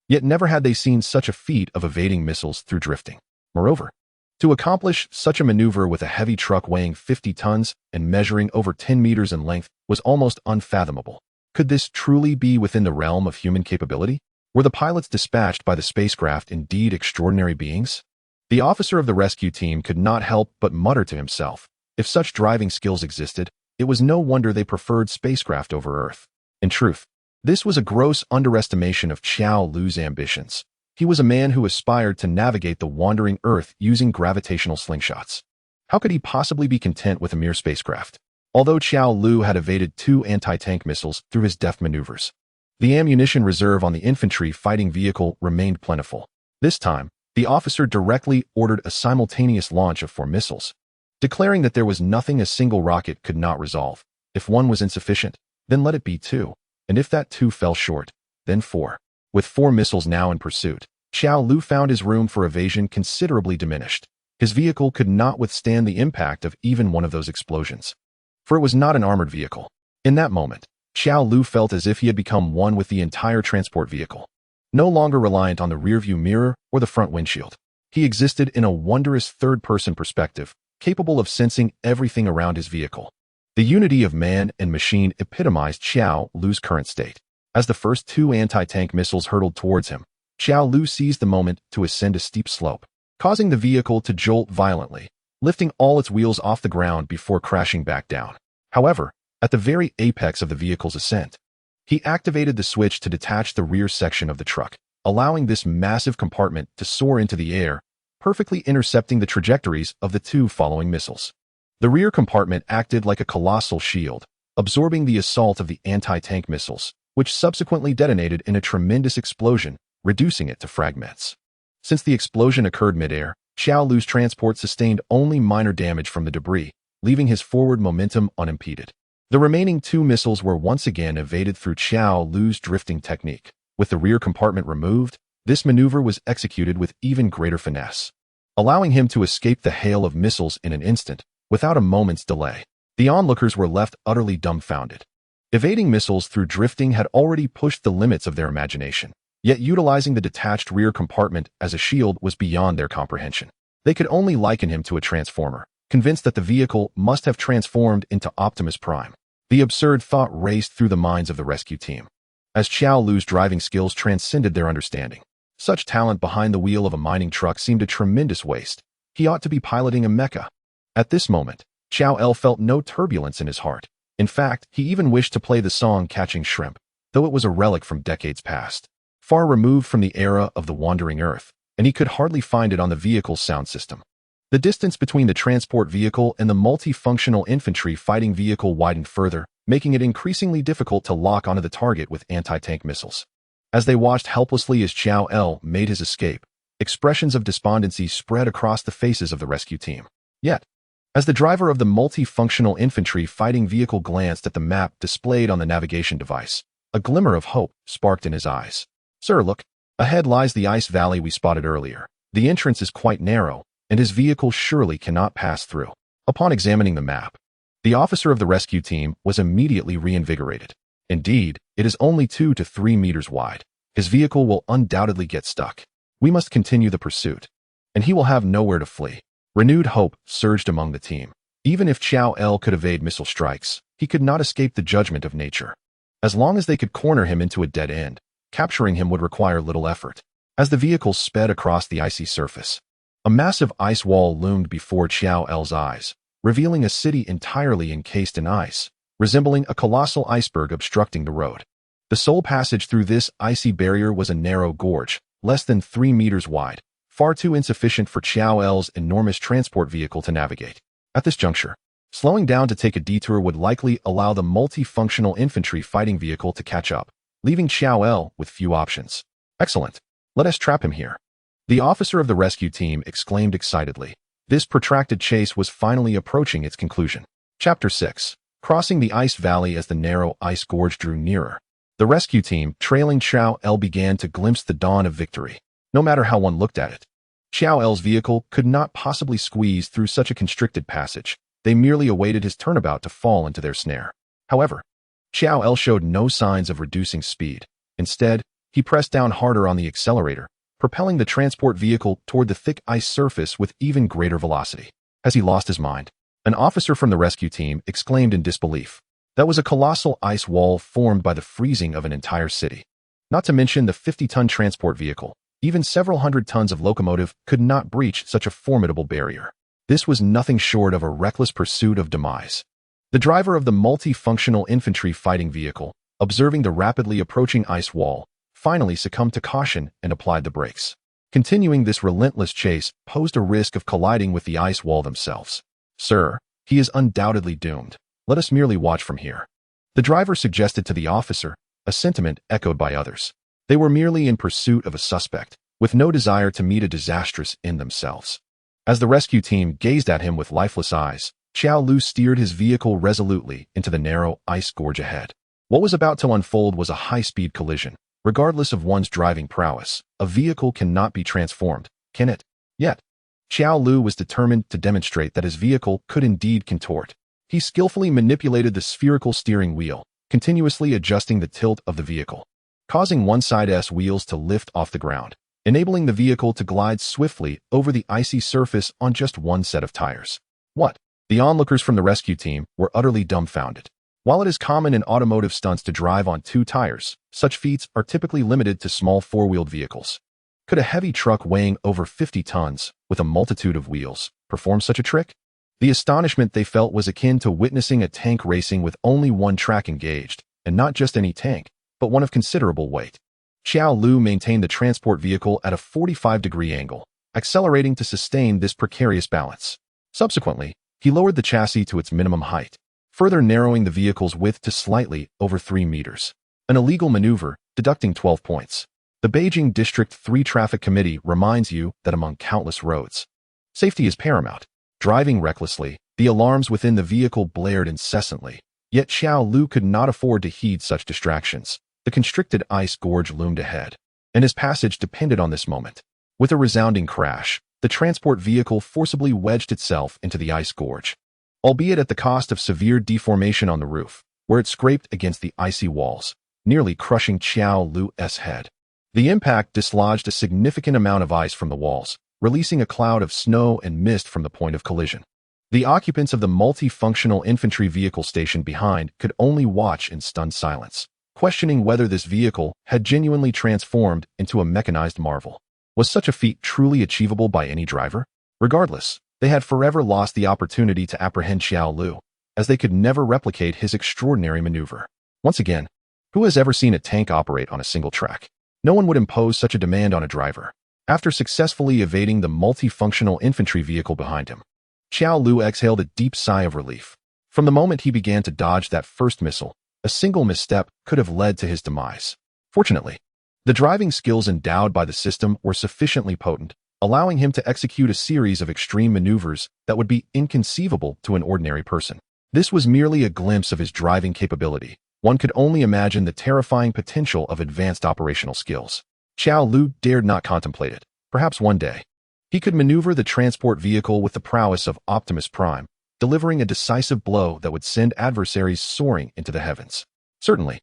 Yet never had they seen such a feat of evading missiles through drifting. Moreover, to accomplish such a maneuver with a heavy truck weighing 50 tons and measuring over 10 meters in length was almost unfathomable. Could this truly be within the realm of human capability? Were the pilots dispatched by the spacecraft indeed extraordinary beings? The officer of the rescue team could not help but mutter to himself, if such driving skills existed, it was no wonder they preferred spacecraft over Earth. In truth, this was a gross underestimation of Xiao Lu's ambitions. He was a man who aspired to navigate the wandering Earth using gravitational slingshots. How could he possibly be content with a mere spacecraft? Although Xiao Lu had evaded 2 anti-tank missiles through his deft maneuvers, the ammunition reserve on the infantry fighting vehicle remained plentiful. This time, the officer directly ordered a simultaneous launch of 4 missiles, declaring that there was nothing a single rocket could not resolve. If 1 was insufficient, then let it be 2, and if that 2 fell short, then 4. With 4 missiles now in pursuit, Xiao Lu found his room for evasion considerably diminished. His vehicle could not withstand the impact of even one of those explosions, for it was not an armored vehicle. In that moment, Xiao Lu felt as if he had become one with the entire transport vehicle, no longer reliant on the rearview mirror or the front windshield. He existed in a wondrous third-person perspective, capable of sensing everything around his vehicle. The unity of man and machine epitomized Xiao Lu's current state. As the first 2 anti-tank missiles hurtled towards him, Xiao Lu seized the moment to ascend a steep slope, causing the vehicle to jolt violently, lifting all its wheels off the ground before crashing back down. However, at the very apex of the vehicle's ascent, he activated the switch to detach the rear section of the truck, allowing this massive compartment to soar into the air, perfectly intercepting the trajectories of the 2 following missiles. The rear compartment acted like a colossal shield, absorbing the assault of the anti-tank missiles, which subsequently detonated in a tremendous explosion, reducing it to fragments. Since the explosion occurred mid-air, Xiao Lu's transport sustained only minor damage from the debris, leaving his forward momentum unimpeded. The remaining 2 missiles were once again evaded through Xiao Lu's drifting technique. With the rear compartment removed, this maneuver was executed with even greater finesse, allowing him to escape the hail of missiles in an instant, without a moment's delay. The onlookers were left utterly dumbfounded. Evading missiles through drifting had already pushed the limits of their imagination, yet utilizing the detached rear compartment as a shield was beyond their comprehension. They could only liken him to a transformer, convinced that the vehicle must have transformed into Optimus Prime. The absurd thought raced through the minds of the rescue team, as Xiao Lu's driving skills transcended their understanding. Such talent behind the wheel of a mining truck seemed a tremendous waste. He ought to be piloting a mecha. At this moment, Xiao L felt no turbulence in his heart. In fact, he even wished to play the song Catching Shrimp, though it was a relic from decades past, far removed from the era of the wandering Earth, and he could hardly find it on the vehicle's sound system. The distance between the transport vehicle and the multifunctional infantry fighting vehicle widened further, making it increasingly difficult to lock onto the target with anti-tank missiles. As they watched helplessly as Xiao L made his escape, expressions of despondency spread across the faces of the rescue team. Yet, as the driver of the multifunctional infantry fighting vehicle glanced at the map displayed on the navigation device, a glimmer of hope sparked in his eyes. "Sir, look, ahead lies the ice valley we spotted earlier. The entrance is quite narrow, and his vehicle surely cannot pass through." Upon examining the map, the officer of the rescue team was immediately reinvigorated. Indeed, it is only 2 to 3 meters wide. His vehicle will undoubtedly get stuck. We must continue the pursuit, and he will have nowhere to flee. Renewed hope surged among the team. Even if Xiao L could evade missile strikes, he could not escape the judgment of nature. As long as they could corner him into a dead end, capturing him would require little effort. As the vehicle sped across the icy surface, a massive ice wall loomed before Xiao L's eyes, revealing a city entirely encased in ice, resembling a colossal iceberg obstructing the road. The sole passage through this icy barrier was a narrow gorge, less than 3 meters wide, far too insufficient for Xiao L's enormous transport vehicle to navigate. At this juncture, slowing down to take a detour would likely allow the multifunctional infantry fighting vehicle to catch up, leaving Xiao L with few options. "Excellent. Let us trap him here," the officer of the rescue team exclaimed excitedly. This protracted chase was finally approaching its conclusion. Chapter 6. Crossing the ice valley. As the narrow ice gorge drew nearer, The rescue team, trailing Xiao began to glimpse the dawn of victory, no matter how one looked at it. Xiao's vehicle could not possibly squeeze through such a constricted passage. They merely awaited his turnabout to fall into their snare. However, Xiao showed no signs of reducing speed. Instead, he pressed down harder on the accelerator, propelling the transport vehicle toward the thick ice surface with even greater velocity. Has he lost his mind? An officer from the rescue team exclaimed in disbelief. That was a colossal ice wall formed by the freezing of an entire city. Not to mention the 50-ton transport vehicle. Even several hundred tons of locomotive could not breach such a formidable barrier. This was nothing short of a reckless pursuit of demise. The driver of the multi-functional infantry fighting vehicle, observing the rapidly approaching ice wall, finally succumbed to caution and applied the brakes. Continuing this relentless chase posed a risk of colliding with the ice wall themselves. Sir, he is undoubtedly doomed. Let us merely watch from here. The driver suggested to the officer, a sentiment echoed by others. They were merely in pursuit of a suspect, with no desire to meet a disastrous end themselves. As the rescue team gazed at him with lifeless eyes, Xiao Lu steered his vehicle resolutely into the narrow ice gorge ahead. What was about to unfold was a high-speed collision. Regardless of one's driving prowess, a vehicle cannot be transformed, can it? Yet, Xiao Lu was determined to demonstrate that his vehicle could indeed contort. He skillfully manipulated the spherical steering wheel, continuously adjusting the tilt of the vehicle, causing one side's wheels to lift off the ground, enabling the vehicle to glide swiftly over the icy surface on just one set of tires. What? The onlookers from the rescue team were utterly dumbfounded. While it is common in automotive stunts to drive on 2 tires, such feats are typically limited to small 4-wheeled vehicles. Could a heavy truck weighing over 50 tons, with a multitude of wheels, perform such a trick? The astonishment they felt was akin to witnessing a tank racing with only one track engaged, and not just any tank, but one of considerable weight. Xiao Lu maintained the transport vehicle at a 45-degree angle, accelerating to sustain this precarious balance. Subsequently, he lowered the chassis to its minimum height, further narrowing the vehicle's width to slightly over 3 meters. An illegal maneuver, deducting 12 points. The Beijing District 3 Traffic Committee reminds you that among countless roads, safety is paramount. Driving recklessly, the alarms within the vehicle blared incessantly. Yet Xiao Lu could not afford to heed such distractions. The constricted ice gorge loomed ahead, and his passage depended on this moment. With a resounding crash, the transport vehicle forcibly wedged itself into the ice gorge, albeit at the cost of severe deformation on the roof, where it scraped against the icy walls, nearly crushing Xiao Lu's head. The impact dislodged a significant amount of ice from the walls, releasing a cloud of snow and mist from the point of collision. The occupants of the multifunctional infantry vehicle stationed behind could only watch in stunned silence, questioning whether this vehicle had genuinely transformed into a mechanized marvel. Was such a feat truly achievable by any driver? Regardless, they had forever lost the opportunity to apprehend Xiao Lu, as they could never replicate his extraordinary maneuver. Once again, who has ever seen a tank operate on a single track? No one would impose such a demand on a driver. After successfully evading the multifunctional infantry vehicle behind him, Xiao Lu exhaled a deep sigh of relief. From the moment he began to dodge that first missile, a single misstep could have led to his demise. Fortunately, the driving skills endowed by the system were sufficiently potent, allowing him to execute a series of extreme maneuvers that would be inconceivable to an ordinary person. This was merely a glimpse of his driving capability. One could only imagine the terrifying potential of advanced operational skills. Xiao Lu dared not contemplate it. Perhaps one day, he could maneuver the transport vehicle with the prowess of Optimus Prime, delivering a decisive blow that would send adversaries soaring into the heavens. Certainly,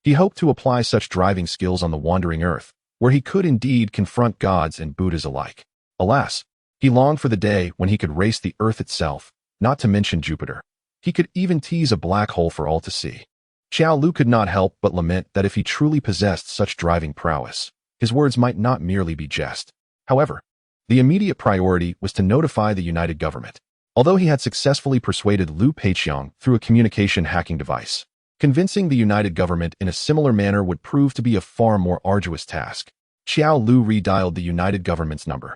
he hoped to apply such driving skills on the wandering Earth, where he could indeed confront gods and Buddhas alike. Alas, he longed for the day when he could race the Earth itself, not to mention Jupiter. He could even tease a black hole for all to see. Xiao Lu could not help but lament that if he truly possessed such driving prowess, his words might not merely be jest. However, the immediate priority was to notify the United Government. Although he had successfully persuaded Lu Peiqiang through a communication hacking device, convincing the United Government in a similar manner would prove to be a far more arduous task. Xiao Lu redialed the United Government's number,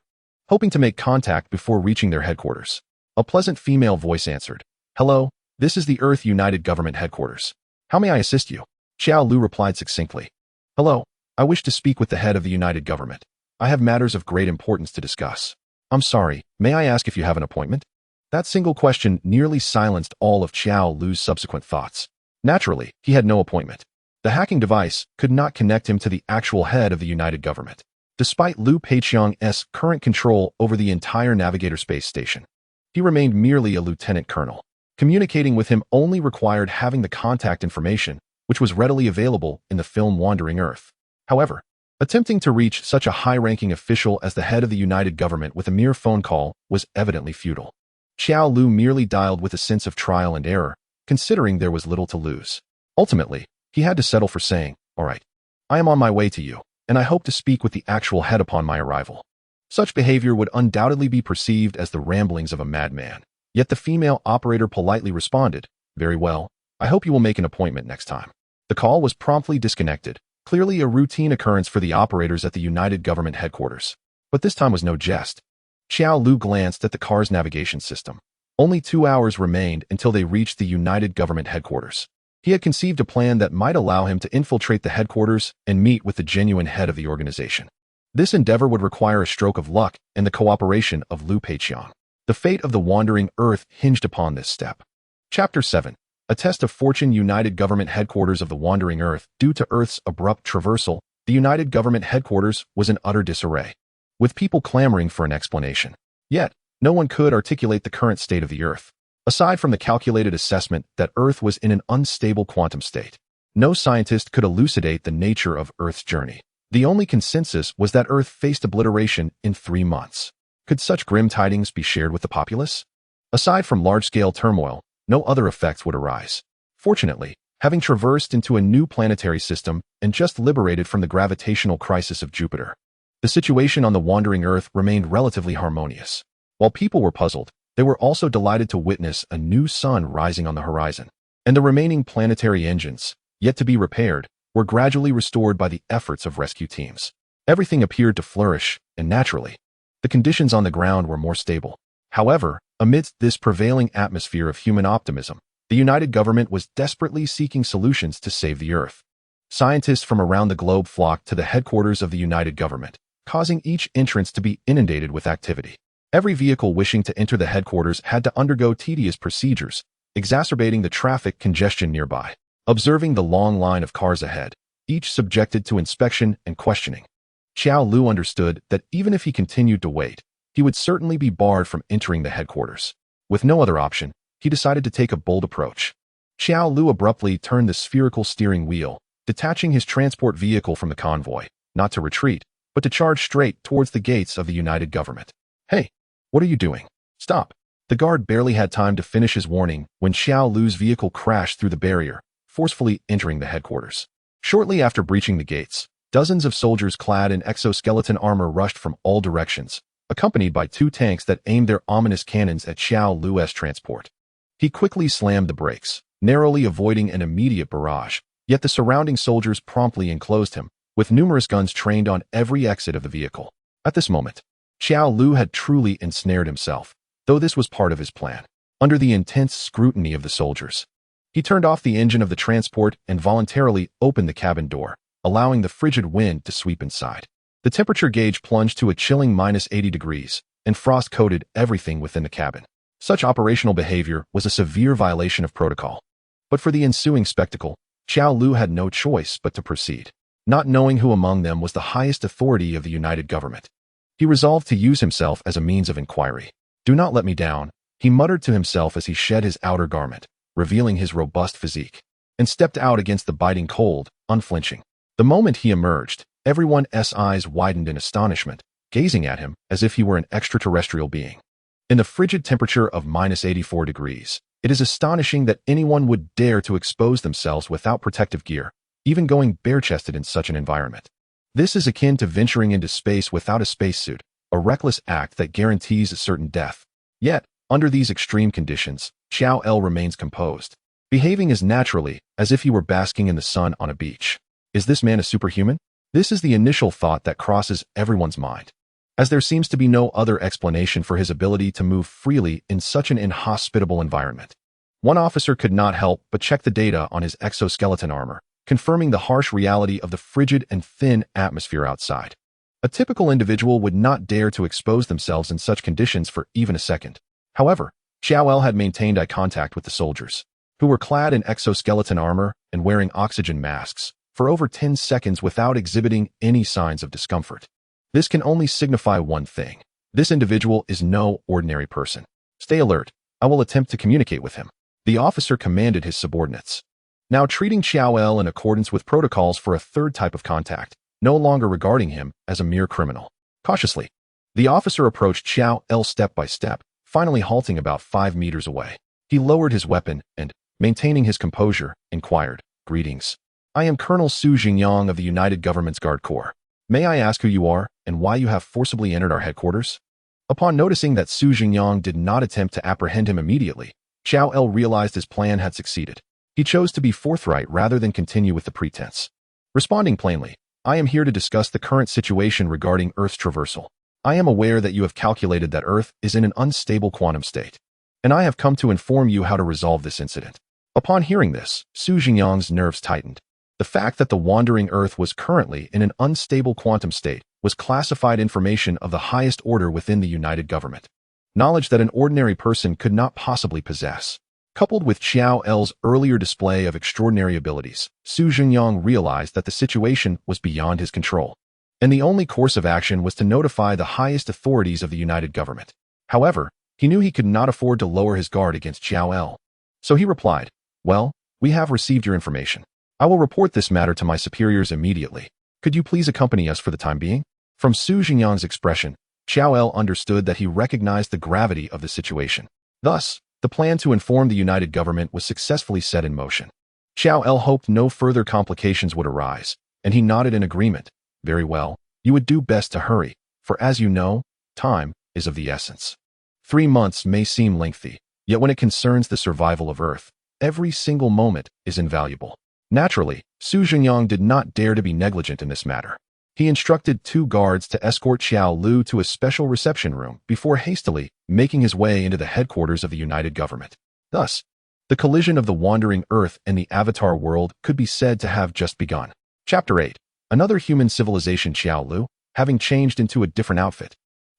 hoping to make contact before reaching their headquarters. A pleasant female voice answered, "Hello, this is the Earth United Government headquarters. How may I assist you?" Xiao Lu replied succinctly, "Hello, I wish to speak with the head of the United Government. I have matters of great importance to discuss. I'm sorry, may I ask if you have an appointment?" That single question nearly silenced all of Xiao Lu's subsequent thoughts. Naturally, he had no appointment. The hacking device could not connect him to the actual head of the United Government, despite Liu Peiqiang's current control over the entire Navigator space station. He remained merely a lieutenant colonel. Communicating with him only required having the contact information, which was readily available in the film Wandering Earth. However, attempting to reach such a high-ranking official as the head of the United Government with a mere phone call was evidently futile. Xiao Lu merely dialed with a sense of trial and error, considering there was little to lose. Ultimately, he had to settle for saying, "All right, I am on my way to you, and I hope to speak with the actual head upon my arrival." Such behavior would undoubtedly be perceived as the ramblings of a madman. Yet the female operator politely responded, "Very well, I hope you will make an appointment next time." The call was promptly disconnected, clearly a routine occurrence for the operators at the United Government headquarters. But this time was no jest. Xiao Lu glanced at the car's navigation system. Only 2 hours remained until they reached the United Government headquarters. He had conceived a plan that might allow him to infiltrate the headquarters and meet with the genuine head of the organization. This endeavor would require a stroke of luck and the cooperation of Liu Peiqiang. The fate of the Wandering Earth hinged upon this step. Chapter 7. A test of fortune. United Government headquarters of the Wandering Earth. Due to Earth's abrupt traversal, the United Government headquarters was in utter disarray, with people clamoring for an explanation. Yet, no one could articulate the current state of the Earth. Aside from the calculated assessment that Earth was in an unstable quantum state, no scientist could elucidate the nature of Earth's journey. The only consensus was that Earth faced obliteration in 3 months. Could such grim tidings be shared with the populace? Aside from large-scale turmoil, no other effects would arise. Fortunately, having traversed into a new planetary system and just liberated from the gravitational crisis of Jupiter, the situation on the Wandering Earth remained relatively harmonious. While people were puzzled, they were also delighted to witness a new sun rising on the horizon, and the remaining planetary engines, yet to be repaired, were gradually restored by the efforts of rescue teams. Everything appeared to flourish, and naturally, the conditions on the ground were more stable. However, amidst this prevailing atmosphere of human optimism, the United Government was desperately seeking solutions to save the Earth. Scientists from around the globe flocked to the headquarters of the United Government, causing each entrance to be inundated with activity. Every vehicle wishing to enter the headquarters had to undergo tedious procedures, exacerbating the traffic congestion nearby. Observing the long line of cars ahead, each subjected to inspection and questioning, Xiao Lu understood that even if he continued to wait, he would certainly be barred from entering the headquarters. With no other option, he decided to take a bold approach. Xiao Lu abruptly turned the spherical steering wheel, detaching his transport vehicle from the convoy, not to retreat, but to charge straight towards the gates of the United Government. "Hey, what are you doing? Stop!" The guard barely had time to finish his warning when Xiao Lu's vehicle crashed through the barrier, forcefully entering the headquarters. Shortly after breaching the gates, dozens of soldiers clad in exoskeleton armor rushed from all directions, accompanied by 2 tanks that aimed their ominous cannons at Xiao Lu's transport. He quickly slammed the brakes, narrowly avoiding an immediate barrage, yet the surrounding soldiers promptly enclosed him, with numerous guns trained on every exit of the vehicle. At this moment, Xiao Lu had truly ensnared himself, though this was part of his plan. Under the intense scrutiny of the soldiers, he turned off the engine of the transport and voluntarily opened the cabin door, allowing the frigid wind to sweep inside. The temperature gauge plunged to a chilling -80 degrees, and frost coated everything within the cabin. Such operational behavior was a severe violation of protocol. But for the ensuing spectacle, Xiao Lu had no choice but to proceed. Not knowing who among them was the highest authority of the United Government, he resolved to use himself as a means of inquiry. "Do not let me down," he muttered to himself as he shed his outer garment, revealing his robust physique, and stepped out against the biting cold, unflinching. The moment he emerged, everyone's eyes widened in astonishment, gazing at him as if he were an extraterrestrial being. In the frigid temperature of -84 degrees, it is astonishing that anyone would dare to expose themselves without protective gear, even going bare-chested in such an environment. This is akin to venturing into space without a spacesuit, a reckless act that guarantees a certain death. Yet, under these extreme conditions, Xiao L remains composed, behaving as naturally as if he were basking in the sun on a beach. Is this man a superhuman? This is the initial thought that crosses everyone's mind, as there seems to be no other explanation for his ability to move freely in such an inhospitable environment. One officer could not help but check the data on his exoskeleton armor, confirming the harsh reality of the frigid and thin atmosphere outside. A typical individual would not dare to expose themselves in such conditions for even a second. However, Xiao L had maintained eye contact with the soldiers. who were clad in exoskeleton armor and wearing oxygen masks for over 10 seconds without exhibiting any signs of discomfort. This can only signify one thing. This individual is no ordinary person. Stay alert. I will attempt to communicate with him. The officer commanded his subordinates. Now treating Xiao El in accordance with protocols for a third type of contact, no longer regarding him as a mere criminal. Cautiously, the officer approached Xiao El step by step, finally halting about 5 meters away. He lowered his weapon and, maintaining his composure, inquired, "Greetings. I am Colonel Su Jingyang of the United Government's Guard Corps. May I ask who you are and why you have forcibly entered our headquarters?" Upon noticing that Su Jingyang did not attempt to apprehend him immediately, Xiao El realized his plan had succeeded. He chose to be forthright rather than continue with the pretense. Responding plainly, "I am here to discuss the current situation regarding Earth's traversal. I am aware that you have calculated that Earth is in an unstable quantum state, and I have come to inform you how to resolve this incident." Upon hearing this, Su Jingyang's nerves tightened. The fact that the wandering Earth was currently in an unstable quantum state was classified information of the highest order within the United Government. Knowledge that an ordinary person could not possibly possess. Coupled with Xiao El's earlier display of extraordinary abilities, Su Jingyang realized that the situation was beyond his control, and the only course of action was to notify the highest authorities of the United Government. However, he knew he could not afford to lower his guard against Xiao El. So he replied, "Well, we have received your information. I will report this matter to my superiors immediately. Could you please accompany us for the time being?" From Su Jingyang's expression, Xiao El understood that he recognized the gravity of the situation. Thus, the plan to inform the United Government was successfully set in motion. Xiao El hoped no further complications would arise, and he nodded in agreement. "Very well, you would do best to hurry, for as you know, time is of the essence. 3 months may seem lengthy, yet when it concerns the survival of Earth, every single moment is invaluable." Naturally, Su Jingyang did not dare to be negligent in this matter. He instructed 2 guards to escort Xiao Lu to a special reception room before hastily making his way into the headquarters of the United Government. Thus, the collision of the wandering Earth and the Avatar world could be said to have just begun. Chapter 8. Another human civilization, Xiao Lu, having changed into a different outfit,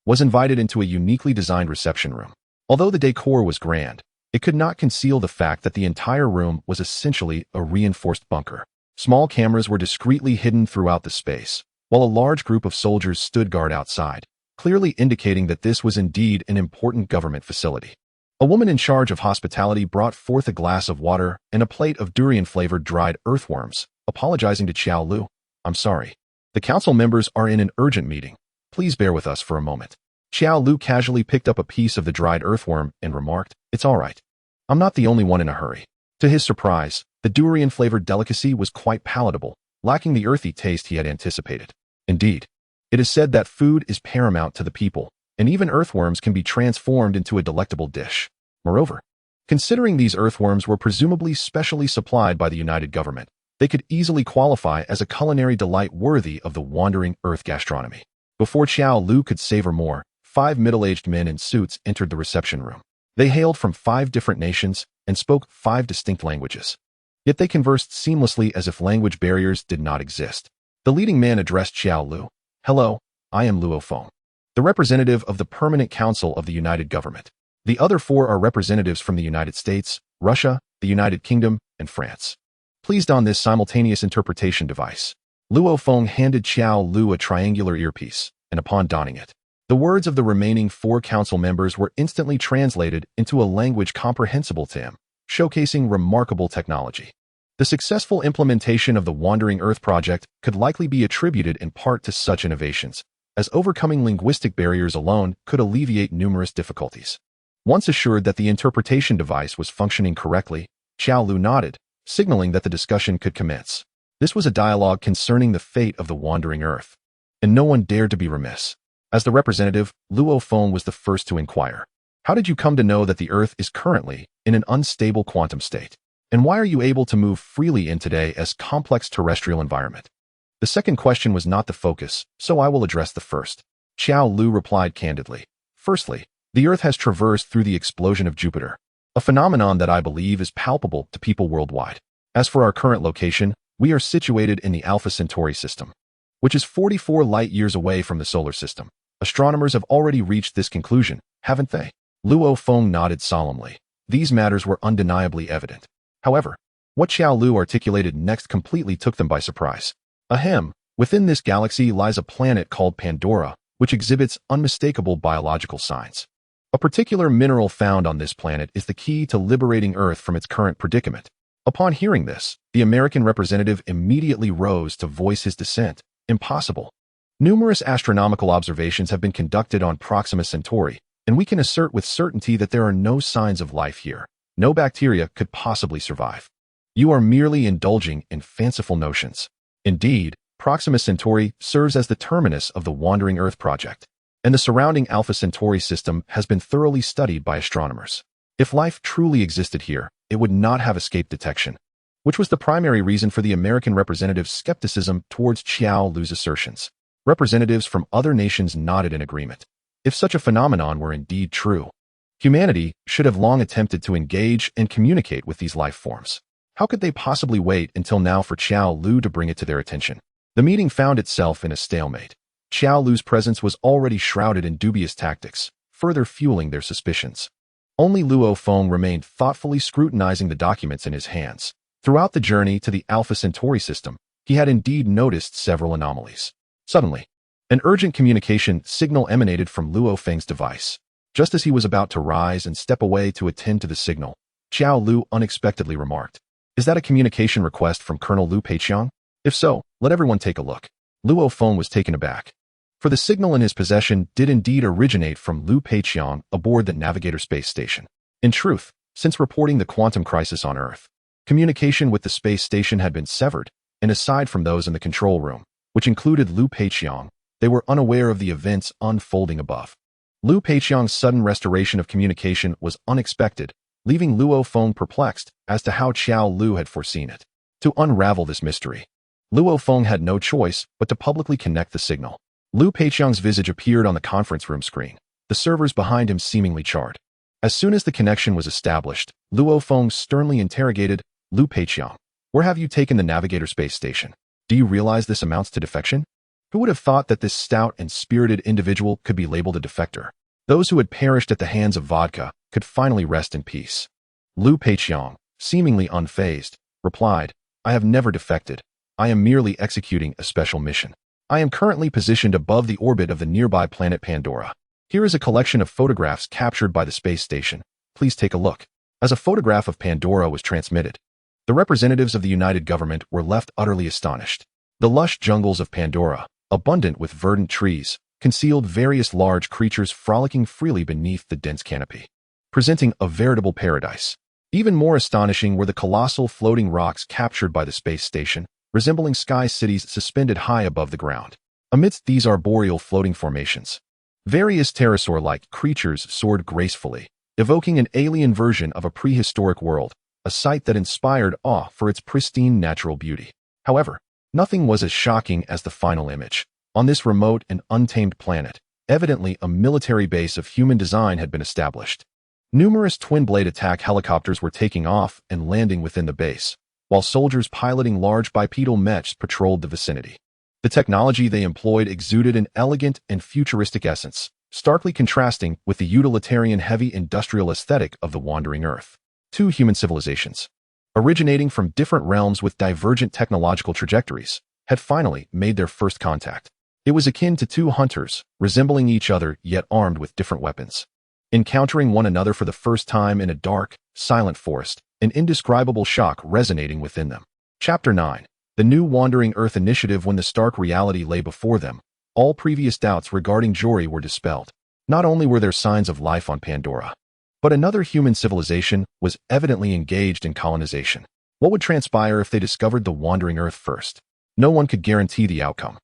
was invited into a uniquely designed reception room. Although the decor was grand, it could not conceal the fact that the entire room was essentially a reinforced bunker. Small cameras were discreetly hidden throughout the space, while a large group of soldiers stood guard outside, clearly indicating that this was indeed an important government facility. A woman in charge of hospitality brought forth a glass of water and a plate of durian-flavored dried earthworms, apologizing to Xiao Lu. "I'm sorry. The council members are in an urgent meeting. Please bear with us for a moment." Xiao Lu casually picked up a piece of the dried earthworm and remarked, "It's all right. I'm not the only one in a hurry." To his surprise, the durian-flavored delicacy was quite palatable, lacking the earthy taste he had anticipated. Indeed, it is said that food is paramount to the people, and even earthworms can be transformed into a delectable dish. Moreover, considering these earthworms were presumably specially supplied by the United Government, they could easily qualify as a culinary delight worthy of the wandering Earth gastronomy. Before Xiao Lu could savor more, 5 middle-aged men in suits entered the reception room. They hailed from 5 different nations and spoke 5 distinct languages. Yet they conversed seamlessly as if language barriers did not exist. The leading man addressed Xiao Lu. "Hello, I am Luo Feng, the representative of the Permanent Council of the United Government. The other 4 are representatives from the United States, Russia, the United Kingdom, and France. Please don this simultaneous interpretation device." Luo Feng handed Xiao Lu a triangular earpiece, and upon donning it, the words of the remaining 4 council members were instantly translated into a language comprehensible to him, showcasing remarkable technology. The successful implementation of the Wandering Earth project could likely be attributed in part to such innovations, as overcoming linguistic barriers alone could alleviate numerous difficulties. Once assured that the interpretation device was functioning correctly, Xiao Lu nodded, signaling that the discussion could commence. This was a dialogue concerning the fate of the Wandering Earth, and no one dared to be remiss. As the representative, Luo Feng was the first to inquire. "How did you come to know that the Earth is currently in an unstable quantum state? And why are you able to move freely in today's complex terrestrial environment?" The second question was not the focus, so I will address the first. Xiao Lu replied candidly. "Firstly, the Earth has traversed through the explosion of Jupiter, a phenomenon that I believe is palpable to people worldwide. As for our current location, we are situated in the Alpha Centauri system, which is 44 light-years away from the solar system. Astronomers have already reached this conclusion, haven't they?" Luo Feng nodded solemnly. These matters were undeniably evident. However, what Xiao Lu articulated next completely took them by surprise. Ahem, within this galaxy lies a planet called Pandora, which exhibits unmistakable biological signs. A particular mineral found on this planet is the key to liberating Earth from its current predicament. Upon hearing this, the American representative immediately rose to voice his dissent. Impossible. Numerous astronomical observations have been conducted on Proxima Centauri, and we can assert with certainty that there are no signs of life here. No bacteria could possibly survive. You are merely indulging in fanciful notions. Indeed, Proxima Centauri serves as the terminus of the Wandering Earth project, and the surrounding Alpha Centauri system has been thoroughly studied by astronomers. If life truly existed here, it would not have escaped detection, which was the primary reason for the American representative's skepticism towards Xiao Lu's assertions. Representatives from other nations nodded in agreement. If such a phenomenon were indeed true, humanity should have long attempted to engage and communicate with these life forms. How could they possibly wait until now for Xiao Lu to bring it to their attention? The meeting found itself in a stalemate. Xiao Lu's presence was already shrouded in dubious tactics, further fueling their suspicions. Only Luo Feng remained thoughtfully scrutinizing the documents in his hands. Throughout the journey to the Alpha Centauri system, he had indeed noticed several anomalies. Suddenly, an urgent communication signal emanated from Luo Feng's device. Just as he was about to rise and step away to attend to the signal, Xiao Lu unexpectedly remarked, "Is that a communication request from Colonel Lu Peiqiang? If so, let everyone take a look." Luo Feng was taken aback, for the signal in his possession did indeed originate from Lu Peiqiang aboard the Navigator space station. In truth, since reporting the quantum crisis on Earth, communication with the space station had been severed, and aside from those in the control room, which included Lu Peiqiang, they were unaware of the events unfolding above. Lu Peiqiang's sudden restoration of communication was unexpected, leaving Luo Feng perplexed as to how Xiao Lu had foreseen it. To unravel this mystery, Luo Feng had no choice but to publicly connect the signal. Lu Peiqiang's visage appeared on the conference room screen, the servers behind him seemingly charred. As soon as the connection was established, Luo Feng sternly interrogated, "Lu Peiqiang, where have you taken the Navigator space station? Do you realize this amounts to defection?" Who would have thought that this stout and spirited individual could be labeled a defector? Those who had perished at the hands of vodka could finally rest in peace. Lu Peiqiang, seemingly unfazed, replied, "I have never defected. I am merely executing a special mission. I am currently positioned above the orbit of the nearby planet Pandora. Here is a collection of photographs captured by the space station. Please take a look." As a photograph of Pandora was transmitted, the representatives of the United Government were left utterly astonished. The lush jungles of Pandora, abundant with verdant trees, concealed various large creatures frolicking freely beneath the dense canopy, presenting a veritable paradise. Even more astonishing were the colossal floating rocks captured by the space station, resembling sky cities suspended high above the ground. Amidst these arboreal floating formations, various pterosaur-like creatures soared gracefully, evoking an alien version of a prehistoric world, a sight that inspired awe for its pristine natural beauty. However, nothing was as shocking as the final image. On this remote and untamed planet, evidently a military base of human design had been established. Numerous twin-blade attack helicopters were taking off and landing within the base, while soldiers piloting large bipedal mechs patrolled the vicinity. The technology they employed exuded an elegant and futuristic essence, starkly contrasting with the utilitarian heavy industrial aesthetic of the Wandering Earth. Two human civilizations, originating from different realms with divergent technological trajectories, had finally made their first contact. It was akin to two hunters, resembling each other yet armed with different weapons, encountering one another for the first time in a dark, silent forest, an indescribable shock resonating within them. Chapter 9. The New Wandering Earth Initiative. When the stark reality lay before them, all previous doubts regarding Jory were dispelled. Not only were there signs of life on Pandora, but another human civilization was evidently engaged in colonization. What would transpire if they discovered the Wandering Earth first? No one could guarantee the outcome.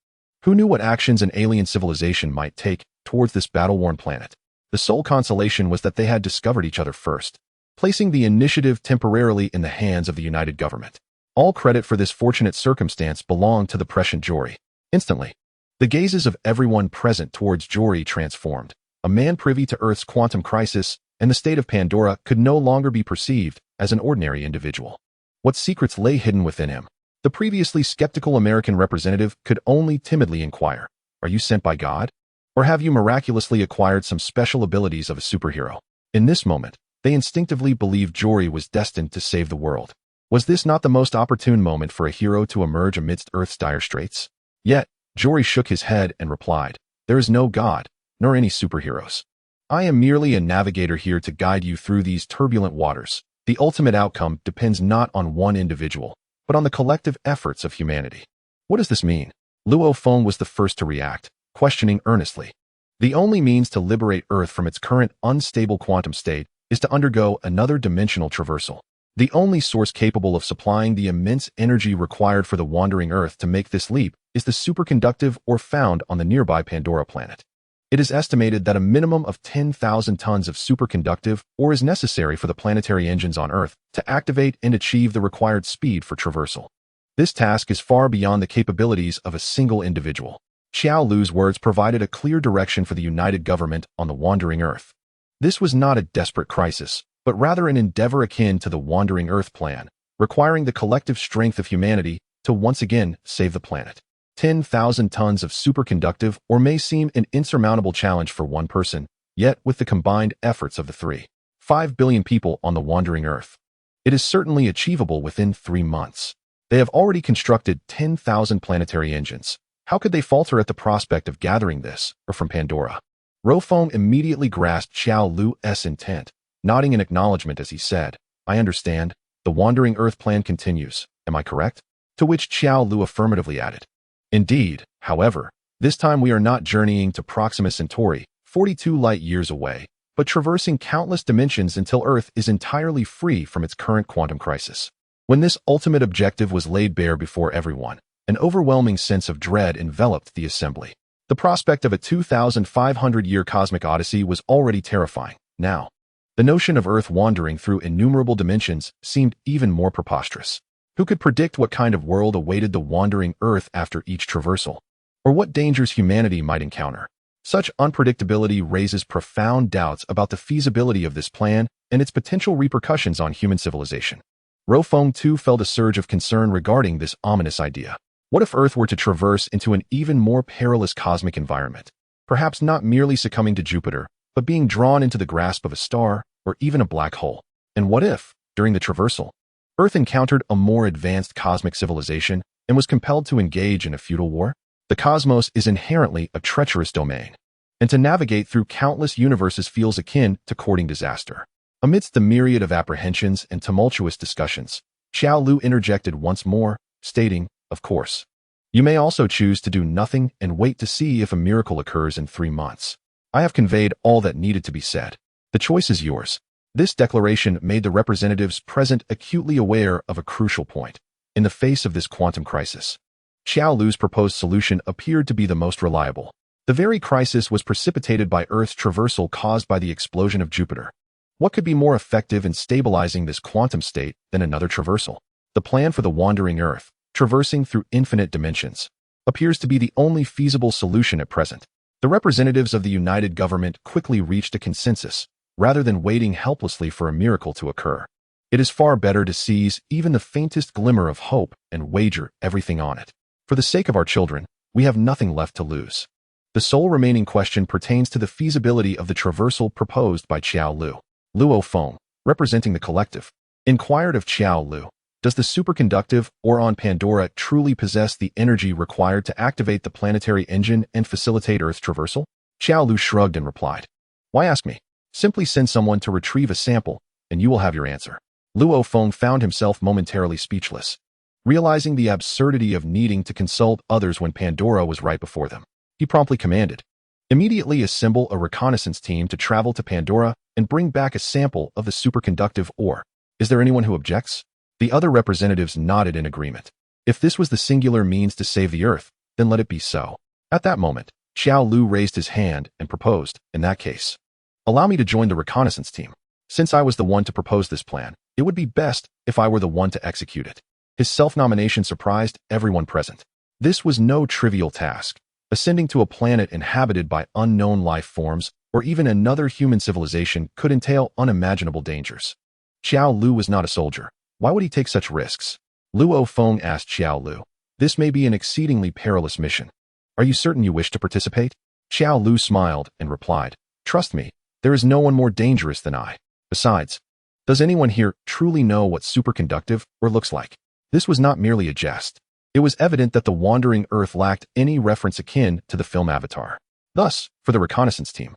Who knew what actions an alien civilization might take towards this battle-worn planet? The sole consolation was that they had discovered each other first, placing the initiative temporarily in the hands of the United Government. All credit for this fortunate circumstance belonged to the prescient Jory. Instantly, the gazes of everyone present towards Jory transformed. A man privy to Earth's quantum crisis and the state of Pandora could no longer be perceived as an ordinary individual. What secrets lay hidden within him? The previously skeptical American representative could only timidly inquire, "Are you sent by God? Or have you miraculously acquired some special abilities of a superhero?" In this moment, they instinctively believed Jory was destined to save the world. Was this not the most opportune moment for a hero to emerge amidst Earth's dire straits? Yet, Jory shook his head and replied, "There is no god, nor any superheroes. I am merely a navigator here to guide you through these turbulent waters. The ultimate outcome depends not on one individual, but on the collective efforts of humanity." What does this mean? Luo Feng was the first to react, questioning earnestly. The only means to liberate Earth from its current unstable quantum state is to undergo another dimensional traversal. The only source capable of supplying the immense energy required for the wandering Earth to make this leap is the superconductive ore found on the nearby Pandora planet. It is estimated that a minimum of 10,000 tons of superconductive ore is necessary for the planetary engines on Earth to activate and achieve the required speed for traversal. This task is far beyond the capabilities of a single individual. Xiao Lu's words provided a clear direction for the united government on the wandering Earth. This was not a desperate crisis, but rather an endeavor akin to the Wandering Earth plan, requiring the collective strength of humanity to once again save the planet. 10,000 tons of superconductive ore may seem an insurmountable challenge for one person, yet with the combined efforts of the 3.5 billion people on the Wandering Earth, it is certainly achievable within 3 months. They have already constructed 10,000 planetary engines. How could they falter at the prospect of gathering this, or from Pandora? Rofeng immediately grasped Xiao Lu's intent, nodding in acknowledgement as he said, "I understand. The Wandering Earth plan continues, am I correct?" To which Xiao Lu affirmatively added, "Indeed, however, this time we are not journeying to Proxima Centauri, 42 light-years away, but traversing countless dimensions until Earth is entirely free from its current quantum crisis." When this ultimate objective was laid bare before everyone, an overwhelming sense of dread enveloped the assembly. The prospect of a 2,500-year cosmic odyssey was already terrifying. Now, the notion of Earth wandering through innumerable dimensions seemed even more preposterous. Who could predict what kind of world awaited the wandering Earth after each traversal? Or what dangers humanity might encounter? Such unpredictability raises profound doubts about the feasibility of this plan and its potential repercussions on human civilization. Rofeng too felt a surge of concern regarding this ominous idea. What if Earth were to traverse into an even more perilous cosmic environment? Perhaps not merely succumbing to Jupiter, but being drawn into the grasp of a star or even a black hole. And what if, during the traversal, Earth encountered a more advanced cosmic civilization and was compelled to engage in a feudal war? The cosmos is inherently a treacherous domain, and to navigate through countless universes feels akin to courting disaster. Amidst the myriad of apprehensions and tumultuous discussions, Xiao Lu interjected once more, stating, "Of course, you may also choose to do nothing and wait to see if a miracle occurs in 3 months. I have conveyed all that needed to be said. The choice is yours." This declaration made the representatives present acutely aware of a crucial point. In the face of this quantum crisis, Xiao Lu's proposed solution appeared to be the most reliable. The very crisis was precipitated by Earth's traversal caused by the explosion of Jupiter. What could be more effective in stabilizing this quantum state than another traversal? The plan for the wandering Earth, traversing through infinite dimensions, appears to be the only feasible solution at present. The representatives of the united government quickly reached a consensus, rather than waiting helplessly for a miracle to occur. It is far better to seize even the faintest glimmer of hope and wager everything on it. For the sake of our children, we have nothing left to lose. The sole remaining question pertains to the feasibility of the traversal proposed by Xiao Lu. Luo Feng, representing the collective, inquired of Xiao Lu, "Does the superconductive ore on Pandora truly possess the energy required to activate the planetary engine and facilitate Earth's traversal?" Xiao Lu shrugged and replied, "Why ask me? Simply send someone to retrieve a sample, and you will have your answer." Luo Feng found himself momentarily speechless, realizing the absurdity of needing to consult others when Pandora was right before them. He promptly commanded, "Immediately assemble a reconnaissance team to travel to Pandora and bring back a sample of the superconductive ore. Is there anyone who objects?" The other representatives nodded in agreement. If this was the singular means to save the Earth, then let it be so. At that moment, Xiao Lu raised his hand and proposed, "In that case, allow me to join the reconnaissance team. Since I was the one to propose this plan, it would be best if I were the one to execute it." His self-nomination surprised everyone present. This was no trivial task. Ascending to a planet inhabited by unknown life forms, or even another human civilization, could entail unimaginable dangers. Xiao Lu was not a soldier. Why would he take such risks? Luo Feng asked Xiao Lu, "This may be an exceedingly perilous mission. Are you certain you wish to participate?" Xiao Lu smiled and replied, "Trust me, there is no one more dangerous than I. Besides, Does anyone here truly know what superconductive or looks like? This was not merely a jest. It was evident that the wandering Earth lacked any reference akin to the film Avatar. Thus, for the reconnaissance team,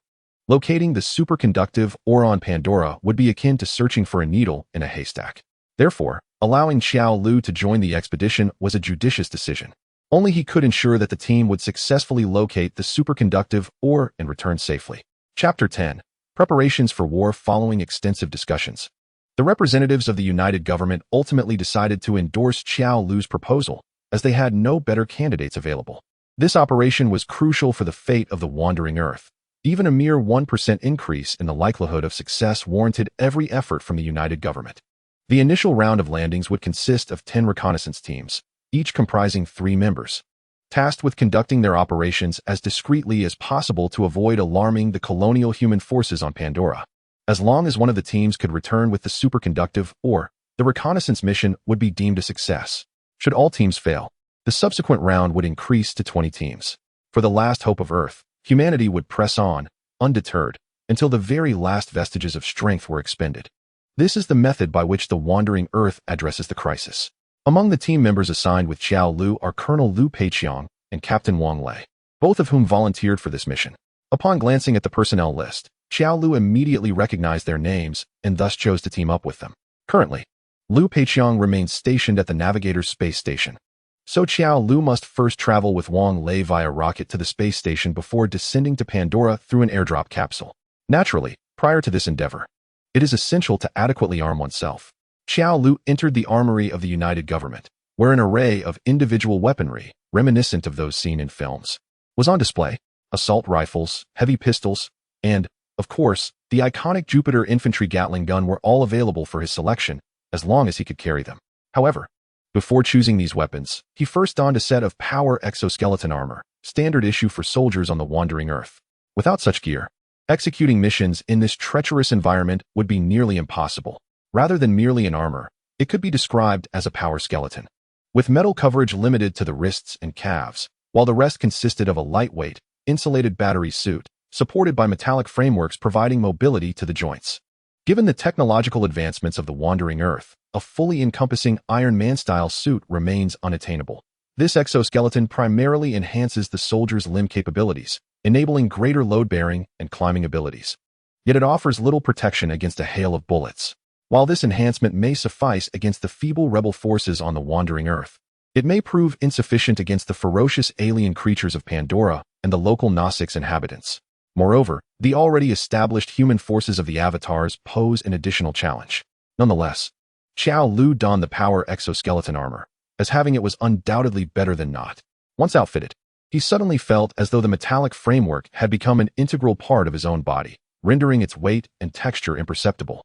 locating the superconductive ore on Pandora would be akin to searching for a needle in a haystack. Therefore, allowing Xiao Lu to join the expedition was a judicious decision. Only he could ensure that the team would successfully locate the superconductive ore and return safely. Chapter 10. Preparations for War. Following extensive discussions, the representatives of the United Government ultimately decided to endorse Xiao Lu's proposal, as they had no better candidates available. This operation was crucial for the fate of the wandering Earth. Even a mere 1% increase in the likelihood of success warranted every effort from the United Government. The initial round of landings would consist of 10 reconnaissance teams, each comprising 3 members, tasked with conducting their operations as discreetly as possible to avoid alarming the colonial human forces on Pandora. As long as one of the teams could return with the superconductive ore, the reconnaissance mission would be deemed a success. Should all teams fail, the subsequent round would increase to 20 teams. For the last hope of Earth, humanity would press on, undeterred, until the very last vestiges of strength were expended. This is the method by which the wandering Earth addresses the crisis. Among the team members assigned with Xiao Lu are Colonel Lu Peiqiang and Captain Wang Lei, both of whom volunteered for this mission. Upon glancing at the personnel list, Xiao Lu immediately recognized their names and thus chose to team up with them. Currently, Lu Peiqiang remains stationed at the Navigator's space station. So Xiao Lu must first travel with Wang Lei via rocket to the space station before descending to Pandora through an airdrop capsule. Naturally, prior to this endeavor, it is essential to adequately arm oneself. Xiao Lu entered the armory of the United Government, where an array of individual weaponry, reminiscent of those seen in films, was on display. Assault rifles, heavy pistols, and, of course, the iconic Jupiter infantry Gatling gun were all available for his selection, as long as he could carry them. However, before choosing these weapons, he first donned a set of power exoskeleton armor, standard issue for soldiers on the wandering Earth. Without such gear, executing missions in this treacherous environment would be nearly impossible. Rather than merely an armor, it could be described as a power skeleton, with metal coverage limited to the wrists and calves, while the rest consisted of a lightweight, insulated battery suit, supported by metallic frameworks providing mobility to the joints. Given the technological advancements of the wandering Earth, a fully encompassing Iron Man-style suit remains unattainable. This exoskeleton primarily enhances the soldier's limb capabilities, enabling greater load-bearing and climbing abilities. Yet it offers little protection against a hail of bullets. While this enhancement may suffice against the feeble rebel forces on the wandering Earth, it may prove insufficient against the ferocious alien creatures of Pandora and the local Gnostics inhabitants. Moreover, the already established human forces of the Avatars pose an additional challenge. Nonetheless, Xiao Lu donned the power exoskeleton armor, as having it was undoubtedly better than not. Once outfitted, he suddenly felt as though the metallic framework had become an integral part of his own body, rendering its weight and texture imperceptible.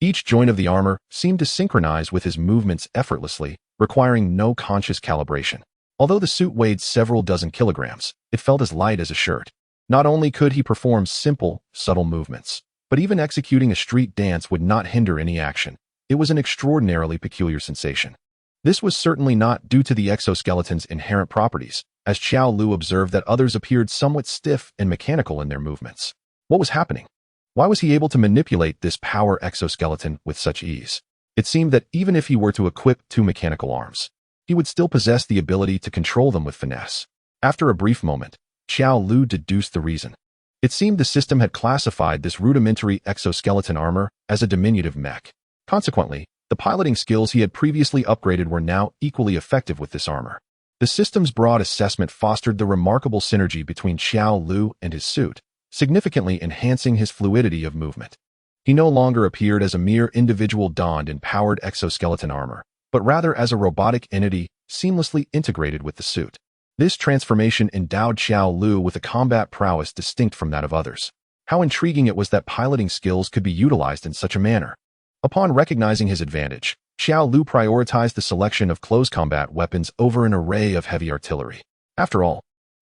Each joint of the armor seemed to synchronize with his movements effortlessly, requiring no conscious calibration. Although the suit weighed several dozen kilograms, it felt as light as a shirt. Not only could he perform simple, subtle movements, but even executing a street dance would not hinder any action. It was an extraordinarily peculiar sensation. This was certainly not due to the exoskeleton's inherent properties, as Xiao Lu observed that others appeared somewhat stiff and mechanical in their movements. What was happening? Why was he able to manipulate this power exoskeleton with such ease? It seemed that even if he were to equip 2 mechanical arms, he would still possess the ability to control them with finesse. After a brief moment, Xiao Lu deduced the reason. It seemed the system had classified this rudimentary exoskeleton armor as a diminutive mech. Consequently, the piloting skills he had previously upgraded were now equally effective with this armor. The system's broad assessment fostered the remarkable synergy between Xiao Lu and his suit, significantly enhancing his fluidity of movement. He no longer appeared as a mere individual donned in powered exoskeleton armor, but rather as a robotic entity seamlessly integrated with the suit. This transformation endowed Xiao Lu with a combat prowess distinct from that of others. How intriguing it was that piloting skills could be utilized in such a manner. Upon recognizing his advantage, Xiao Lu prioritized the selection of close combat weapons over an array of heavy artillery. After all,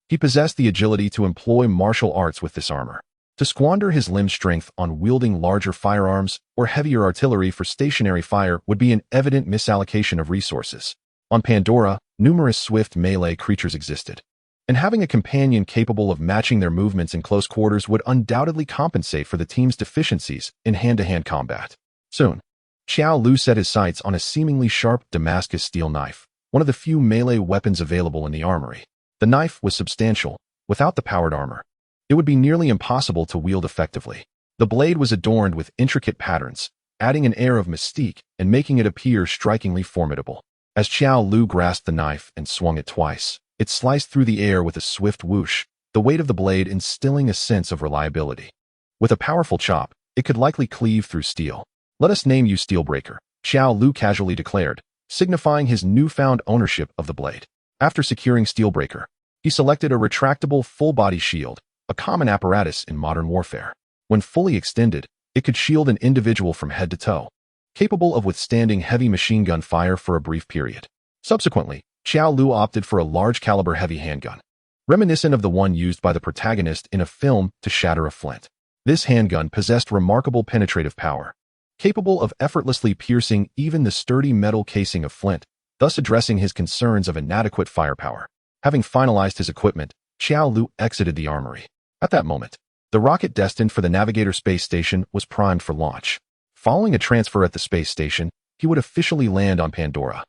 he possessed the agility to employ martial arts with this armor. To squander his limb strength on wielding larger firearms or heavier artillery for stationary fire would be an evident misallocation of resources. On Pandora, numerous swift melee creatures existed, and having a companion capable of matching their movements in close quarters would undoubtedly compensate for the team's deficiencies in hand-to-hand combat. Soon, Xiao Lu set his sights on a seemingly sharp Damascus steel knife, one of the few melee weapons available in the armory. The knife was substantial. Without the powered armor, it would be nearly impossible to wield effectively. The blade was adorned with intricate patterns, adding an air of mystique and making it appear strikingly formidable. As Xiao Lu grasped the knife and swung it twice, it sliced through the air with a swift whoosh, the weight of the blade instilling a sense of reliability. With a powerful chop, it could likely cleave through steel. "Let us name you Steelbreaker," Xiao Lu casually declared, signifying his newfound ownership of the blade. After securing Steelbreaker, he selected a retractable full-body shield, a common apparatus in modern warfare. When fully extended, it could shield an individual from head to toe, capable of withstanding heavy machine gun fire for a brief period. Subsequently, Xiao Lu opted for a large-caliber heavy handgun, reminiscent of the one used by the protagonist in a film to shatter a flint. This handgun possessed remarkable penetrative power, capable of effortlessly piercing even the sturdy metal casing of flint, thus addressing his concerns of inadequate firepower. Having finalized his equipment, Xiao Lu exited the armory. At that moment, the rocket destined for the Navigator space station was primed for launch. Following a transfer at the space station, he would officially land on Pandora.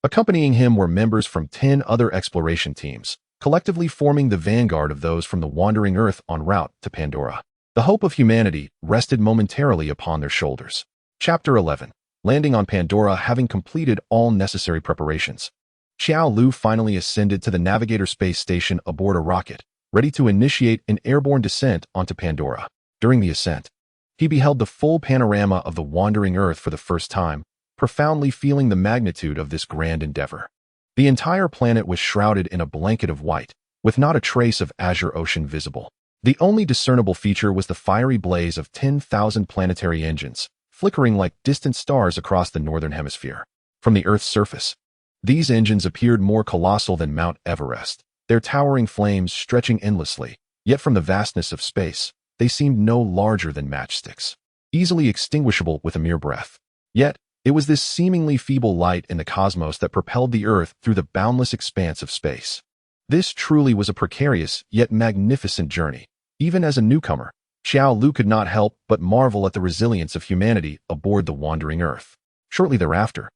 Accompanying him were members from 10 other exploration teams, collectively forming the vanguard of those from the wandering Earth en route to Pandora. The hope of humanity rested momentarily upon their shoulders. Chapter 11. Landing on Pandora. Having completed all necessary preparations, Xiao Lu finally ascended to the Navigator space station aboard a rocket, ready to initiate an airborne descent onto Pandora. During the ascent, he beheld the full panorama of the wandering Earth for the first time, profoundly feeling the magnitude of this grand endeavor. The entire planet was shrouded in a blanket of white, with not a trace of azure ocean visible. The only discernible feature was the fiery blaze of 10,000 planetary engines, flickering like distant stars across the northern hemisphere. From the Earth's surface, these engines appeared more colossal than Mount Everest, their towering flames stretching endlessly, yet from the vastness of space, they seemed no larger than matchsticks, easily extinguishable with a mere breath. Yet, it was this seemingly feeble light in the cosmos that propelled the Earth through the boundless expanse of space. This truly was a precarious yet magnificent journey. Even as a newcomer, Xiao Lu could not help but marvel at the resilience of humanity aboard the wandering Earth. Shortly thereafter,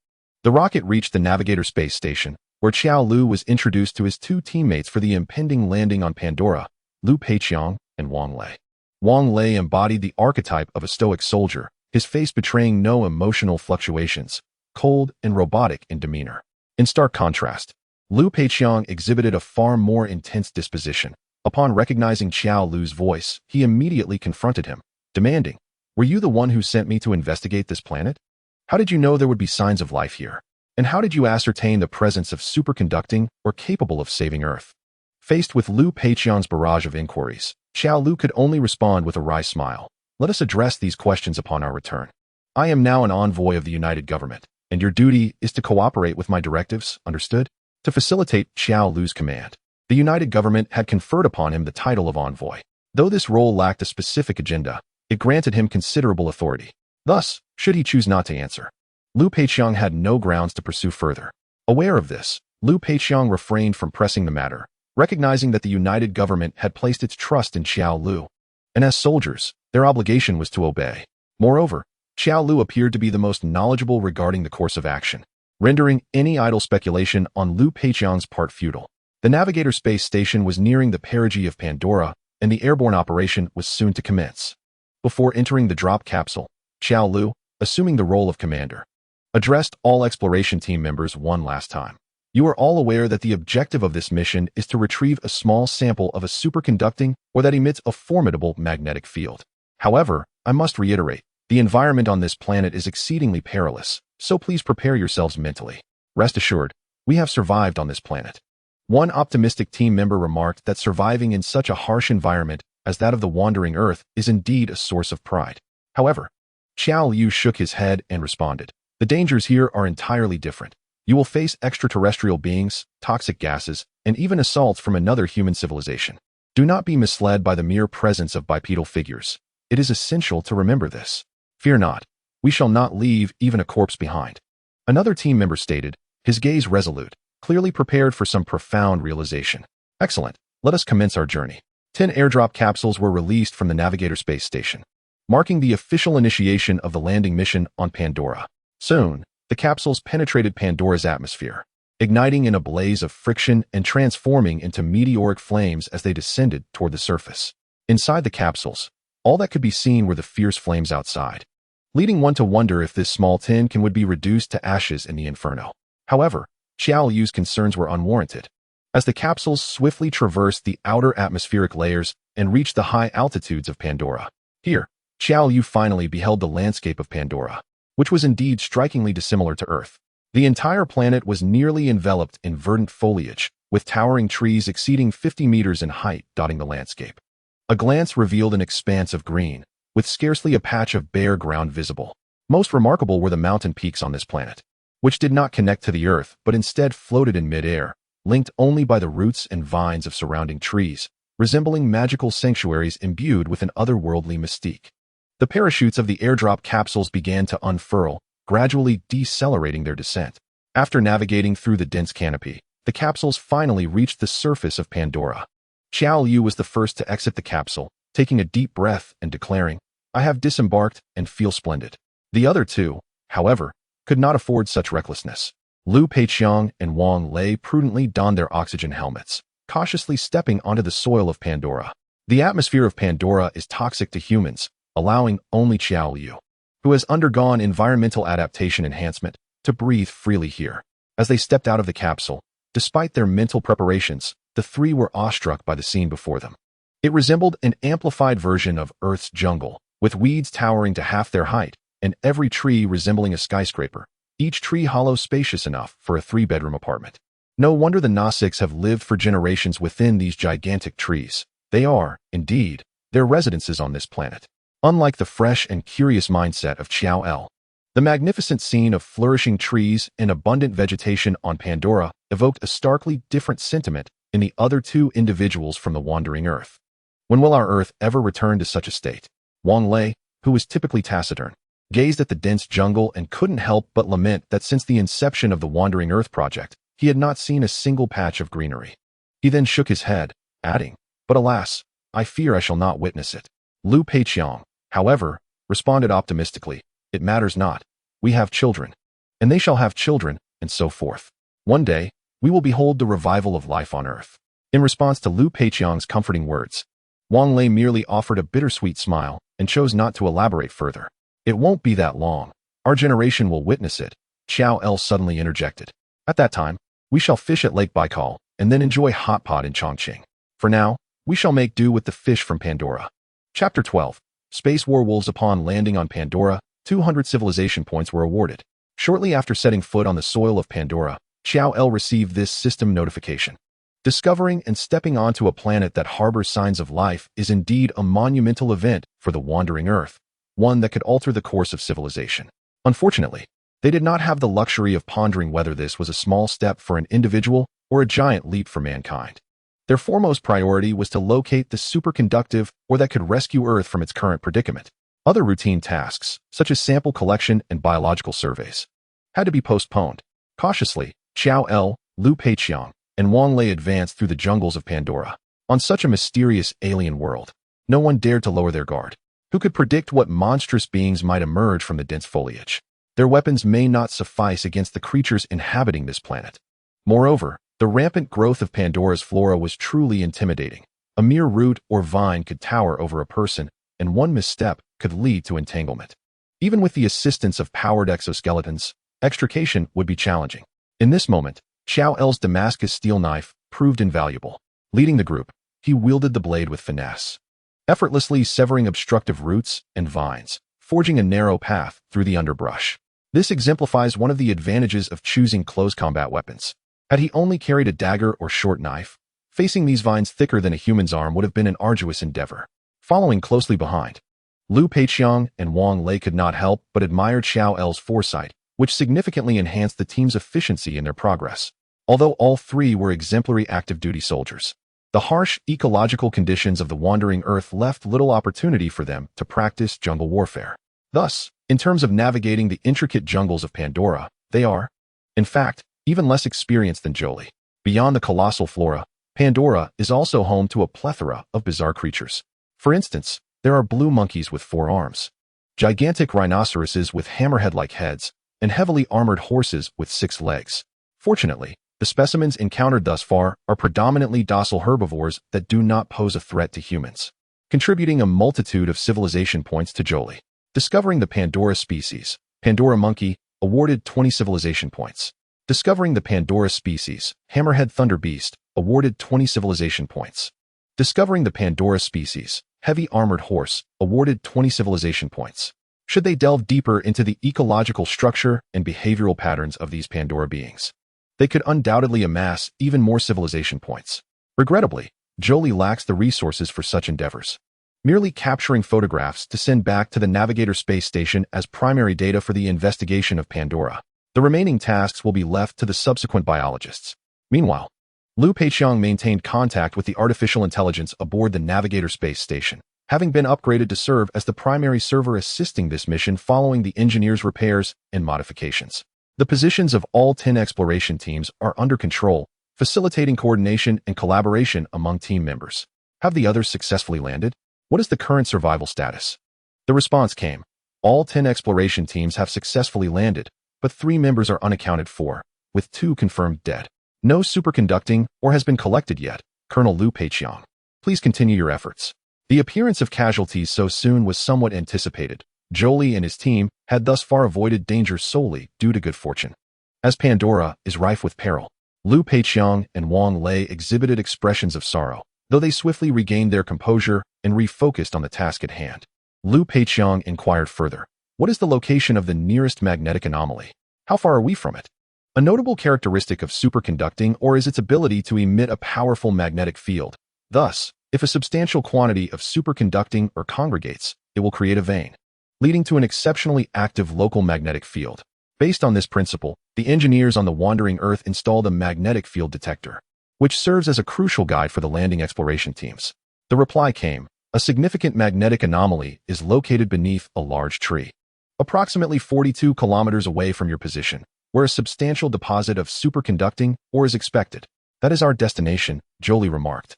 the rocket reached the Navigator space station, where Xiao Lu was introduced to his two teammates for the impending landing on Pandora, Lu Peiqiang and Wang Lei. Wang Lei embodied the archetype of a stoic soldier, his face betraying no emotional fluctuations, cold and robotic in demeanor. In stark contrast, Lu Peiqiang exhibited a far more intense disposition. Upon recognizing Xiao Lu's voice, he immediately confronted him, demanding, "Were you the one who sent me to investigate this planet? How did you know there would be signs of life here? And how did you ascertain the presence of superconducting or capable of saving Earth?" Faced with Lu Peiqiang's barrage of inquiries, Xiao Lu could only respond with a wry smile. "Let us address these questions upon our return. I am now an envoy of the United Government, and your duty is to cooperate with my directives, understood?" To facilitate Xiao Lu's command, the United Government had conferred upon him the title of envoy. Though this role lacked a specific agenda, it granted him considerable authority. Thus, should he choose not to answer, Lu Peiqiang had no grounds to pursue further. Aware of this, Lu Peiqiang refrained from pressing the matter, recognizing that the United Government had placed its trust in Xiao Lu, and as soldiers, their obligation was to obey. Moreover, Xiao Lu appeared to be the most knowledgeable regarding the course of action, rendering any idle speculation on Lu Peiqiang's part futile. The Navigator space station was nearing the perigee of Pandora, and the airborne operation was soon to commence. Before entering the drop capsule, Xiao Lu, assuming the role of commander, addressed all exploration team members one last time. "You are all aware that the objective of this mission is to retrieve a small sample of a superconducting or that emits a formidable magnetic field. However, I must reiterate, the environment on this planet is exceedingly perilous, so please prepare yourselves mentally. Rest assured, we have survived on this planet." One optimistic team member remarked that surviving in such a harsh environment as that of the wandering Earth is indeed a source of pride. However, Xiao Lu shook his head and responded, "The dangers here are entirely different. You will face extraterrestrial beings, toxic gases, and even assaults from another human civilization. Do not be misled by the mere presence of bipedal figures. It is essential to remember this. Fear not. We shall not leave even a corpse behind." Another team member stated, his gaze resolute, clearly prepared for some profound realization. "Excellent. Let us commence our journey." 10 airdrop capsules were released from the Navigator space station, marking the official initiation of the landing mission on Pandora. Soon, the capsules penetrated Pandora's atmosphere, igniting in a blaze of friction and transforming into meteoric flames as they descended toward the surface. Inside the capsules, all that could be seen were the fierce flames outside, leading one to wonder if this small tin can would be reduced to ashes in the inferno. However, Xiao Yu's concerns were unwarranted. As the capsules swiftly traversed the outer atmospheric layers and reached the high altitudes of Pandora. Here, Xiao Yu finally beheld the landscape of Pandora, which was indeed strikingly dissimilar to Earth. The entire planet was nearly enveloped in verdant foliage, with towering trees exceeding 50 meters in height dotting the landscape. A glance revealed an expanse of green, with scarcely a patch of bare ground visible. Most remarkable were the mountain peaks on this planet, which did not connect to the Earth but instead floated in mid-air, linked only by the roots and vines of surrounding trees, resembling magical sanctuaries imbued with an otherworldly mystique. The parachutes of the airdrop capsules began to unfurl, gradually decelerating their descent. After navigating through the dense canopy, the capsules finally reached the surface of Pandora. Xiao Yu was the first to exit the capsule, taking a deep breath and declaring, "I have disembarked and feel splendid." The other two, however, could not afford such recklessness. Lu Peiqiang and Wang Lei prudently donned their oxygen helmets, cautiously stepping onto the soil of Pandora. The atmosphere of Pandora is toxic to humans, allowing only Xiao Yu, who has undergone environmental adaptation enhancement, to breathe freely here. As they stepped out of the capsule, despite their mental preparations, the three were awestruck by the scene before them. It resembled an amplified version of Earth's jungle, with weeds towering to half their height, and every tree resembling a skyscraper, each tree hollow spacious enough for a 3-bedroom apartment. No wonder the Nasics have lived for generations within these gigantic trees. They are, indeed, their residences on this planet. Unlike the fresh and curious mindset of Xiao El, the magnificent scene of flourishing trees and abundant vegetation on Pandora evoked a starkly different sentiment in the other two individuals from the wandering Earth. When will our Earth ever return to such a state? Wang Lei, who was typically taciturn, gazed at the dense jungle and couldn't help but lament that since the inception of the Wandering Earth project, he had not seen a single patch of greenery. He then shook his head, adding, "But alas, I fear I shall not witness it." Lu Peiqiang, however, responded optimistically, "It matters not. We have children, and they shall have children, and so forth. One day, we will behold the revival of life on Earth." In response to Lu Peiqiang's comforting words, Wang Lei merely offered a bittersweet smile and chose not to elaborate further. "It won't be that long. Our generation will witness it," Xiao El suddenly interjected. "At that time, we shall fish at Lake Baikal and then enjoy hot pot in Chongqing. For now, we shall make do with the fish from Pandora." Chapter 12. Space Warwolves. Upon landing on Pandora, 200 civilization points were awarded. Shortly after setting foot on the soil of Pandora, Xiao El received this system notification. Discovering and stepping onto a planet that harbors signs of life is indeed a monumental event for the wandering Earth, one that could alter the course of civilization. Unfortunately, they did not have the luxury of pondering whether this was a small step for an individual or a giant leap for mankind. Their foremost priority was to locate the superconductive or that could rescue Earth from its current predicament. Other routine tasks, such as sample collection and biological surveys, had to be postponed. Cautiously, Xiao El, Lu Peiqiang, and Wang Lei advanced through the jungles of Pandora. On such a mysterious alien world, no one dared to lower their guard. Who could predict what monstrous beings might emerge from the dense foliage? Their weapons may not suffice against the creatures inhabiting this planet. Moreover, the rampant growth of Pandora's flora was truly intimidating. A mere root or vine could tower over a person, and one misstep could lead to entanglement. Even with the assistance of powered exoskeletons, extrication would be challenging. In this moment, Xiao El's Damascus steel knife proved invaluable. Leading the group, he wielded the blade with finesse, effortlessly severing obstructive roots and vines, forging a narrow path through the underbrush. This exemplifies one of the advantages of choosing close combat weapons. Had he only carried a dagger or short knife, facing these vines thicker than a human's arm would have been an arduous endeavor. Following closely behind, Lu Peiqiang and Wang Lei could not help but admire Xiao El's foresight, which significantly enhanced the team's efficiency in their progress. Although all three were exemplary active-duty soldiers, the harsh ecological conditions of the wandering Earth left little opportunity for them to practice jungle warfare. Thus, in terms of navigating the intricate jungles of Pandora, they are, in fact, even less experienced than Jolaw. Beyond the colossal flora, Pandora is also home to a plethora of bizarre creatures. For instance, there are blue monkeys with 4 arms, gigantic rhinoceroses with hammerhead-like heads, and heavily armored horses with 6 legs. Fortunately, the specimens encountered thus far are predominantly docile herbivores that do not pose a threat to humans, contributing a multitude of civilization points to Jolaw. Discovering the Pandora species, Pandora monkey, awarded 20 civilization points. Discovering the Pandora species, Hammerhead Thunder Beast, awarded 20 civilization points. Discovering the Pandora species, Heavy Armored Horse, awarded 20 civilization points. Should they delve deeper into the ecological structure and behavioral patterns of these Pandora beings, they could undoubtedly amass even more civilization points. Regrettably, Jolaw lacks the resources for such endeavors. Merely capturing photographs to send back to the Navigator space station as primary data for the investigation of Pandora. The remaining tasks will be left to the subsequent biologists. Meanwhile, Liu Peiqiang maintained contact with the artificial intelligence aboard the Navigator space station, having been upgraded to serve as the primary server assisting this mission following the engineer's repairs and modifications. The positions of all 10 exploration teams are under control, facilitating coordination and collaboration among team members. Have the others successfully landed? What is the current survival status? The response came. All 10 exploration teams have successfully landed, but 3 members are unaccounted for, with 2 confirmed dead. No superconducting or has been collected yet, Colonel Liu Peiqiang. Please continue your efforts. The appearance of casualties so soon was somewhat anticipated. Jolaw and his team had thus far avoided danger solely due to good fortune. As Pandora is rife with peril, Liu Peiqiang and Wang Lei exhibited expressions of sorrow, though they swiftly regained their composure and refocused on the task at hand. Liu Peiqiang inquired further. What is the location of the nearest magnetic anomaly? How far are we from it? A notable characteristic of superconducting or is its ability to emit a powerful magnetic field. Thus, if a substantial quantity of superconducting or congregates, it will create a vein, leading to an exceptionally active local magnetic field. Based on this principle, the engineers on the wandering Earth installed a magnetic field detector, which serves as a crucial guide for the landing exploration teams. The reply came. A significant magnetic anomaly is located beneath a large tree, approximately 42 kilometers away from your position, where a substantial deposit of superconducting ore is expected. That is our destination, Jolaw remarked,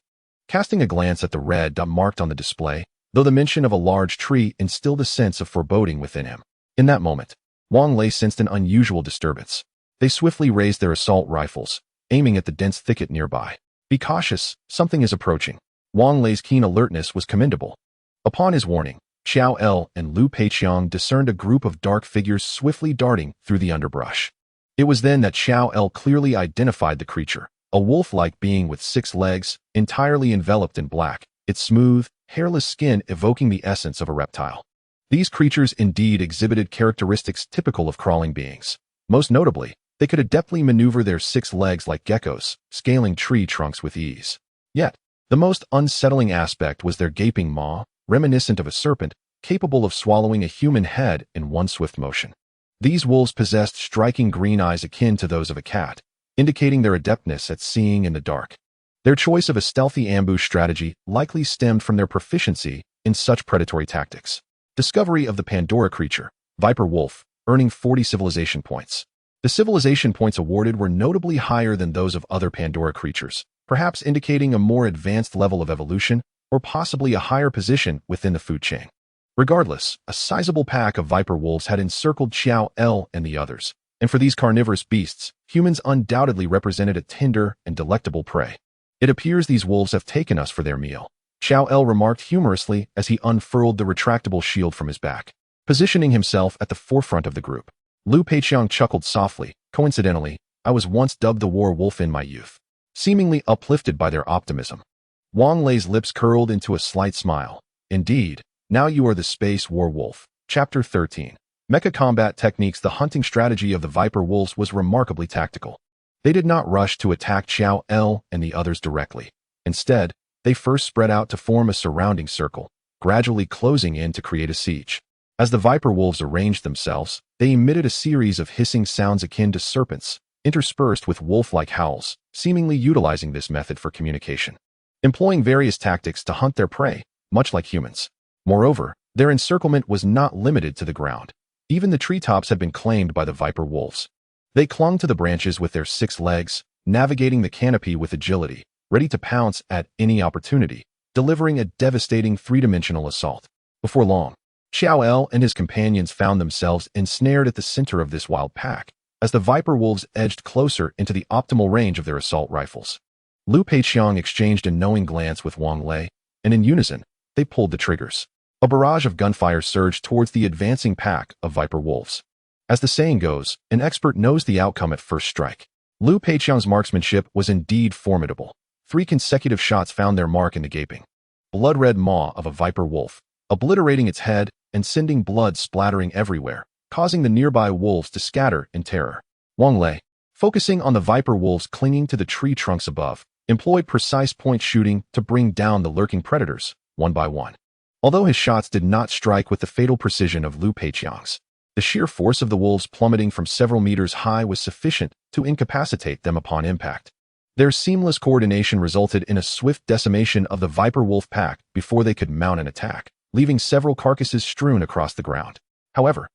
casting a glance at the red dot marked on the display, though the mention of a large tree instilled a sense of foreboding within him. In that moment, Wang Lei sensed an unusual disturbance. They swiftly raised their assault rifles, aiming at the dense thicket nearby. Be cautious, something is approaching. Wang Lei's keen alertness was commendable. Upon his warning, Xiao El and Liu Peiqiang discerned a group of dark figures swiftly darting through the underbrush. It was then that Xiao El clearly identified the creature, a wolf-like being with 6 legs, entirely enveloped in black, its smooth, hairless skin evoking the essence of a reptile. These creatures indeed exhibited characteristics typical of crawling beings. Most notably, they could adeptly maneuver their 6 legs like geckos, scaling tree trunks with ease. Yet, the most unsettling aspect was their gaping maw, reminiscent of a serpent, capable of swallowing a human head in one swift motion. These wolves possessed striking green eyes akin to those of a cat, indicating their adeptness at seeing in the dark. Their choice of a stealthy ambush strategy likely stemmed from their proficiency in such predatory tactics. Discovery of the Pandora creature, Viper Wolf, earning 40 civilization points. The civilization points awarded were notably higher than those of other Pandora creatures, perhaps indicating a more advanced level of evolution or possibly a higher position within the food chain. Regardless, a sizable pack of viper wolves had encircled Xiao El and the others, and for these carnivorous beasts, humans undoubtedly represented a tender and delectable prey. It appears these wolves have taken us for their meal, Xiao El remarked humorously as he unfurled the retractable shield from his back, positioning himself at the forefront of the group. Liu Peiqiang chuckled softly. Coincidentally, I was once dubbed the war wolf in my youth, seemingly uplifted by their optimism. Wang Lei's lips curled into a slight smile. Indeed, now you are the space war wolf. Chapter 13. Mecha combat techniques. The hunting strategy of the Viper Wolves was remarkably tactical. They did not rush to attack Xiao El and the others directly. Instead, they first spread out to form a surrounding circle, gradually closing in to create a siege. As the Viper Wolves arranged themselves, they emitted a series of hissing sounds akin to serpents, interspersed with wolf-like howls, seemingly utilizing this method for communication, employing various tactics to hunt their prey, much like humans. Moreover, their encirclement was not limited to the ground. Even the treetops had been claimed by the Viper Wolves. They clung to the branches with their 6 legs, navigating the canopy with agility, ready to pounce at any opportunity, delivering a devastating 3-dimensional assault. Before long, Xiao and his companions found themselves ensnared at the center of this wild pack, as the Viper Wolves edged closer into the optimal range of their assault rifles. Lu Peiqiang exchanged a knowing glance with Wang Lei, and in unison, they pulled the triggers. A barrage of gunfire surged towards the advancing pack of Viper Wolves. As the saying goes, an expert knows the outcome at first strike. Lu Peiqiang's marksmanship was indeed formidable. 3 consecutive shots found their mark in the gaping, blood-red maw of a Viper Wolf, obliterating its head and sending blood splattering everywhere, causing the nearby wolves to scatter in terror. Wang Lei, focusing on the Viper Wolves clinging to the tree trunks above, employed precise point shooting to bring down the lurking predators, one by one. Although his shots did not strike with the fatal precision of Lu Peiqiang's, the sheer force of the wolves plummeting from several meters high was sufficient to incapacitate them upon impact. Their seamless coordination resulted in a swift decimation of the Viper Wolf pack before they could mount an attack, leaving several carcasses strewn across the ground. However,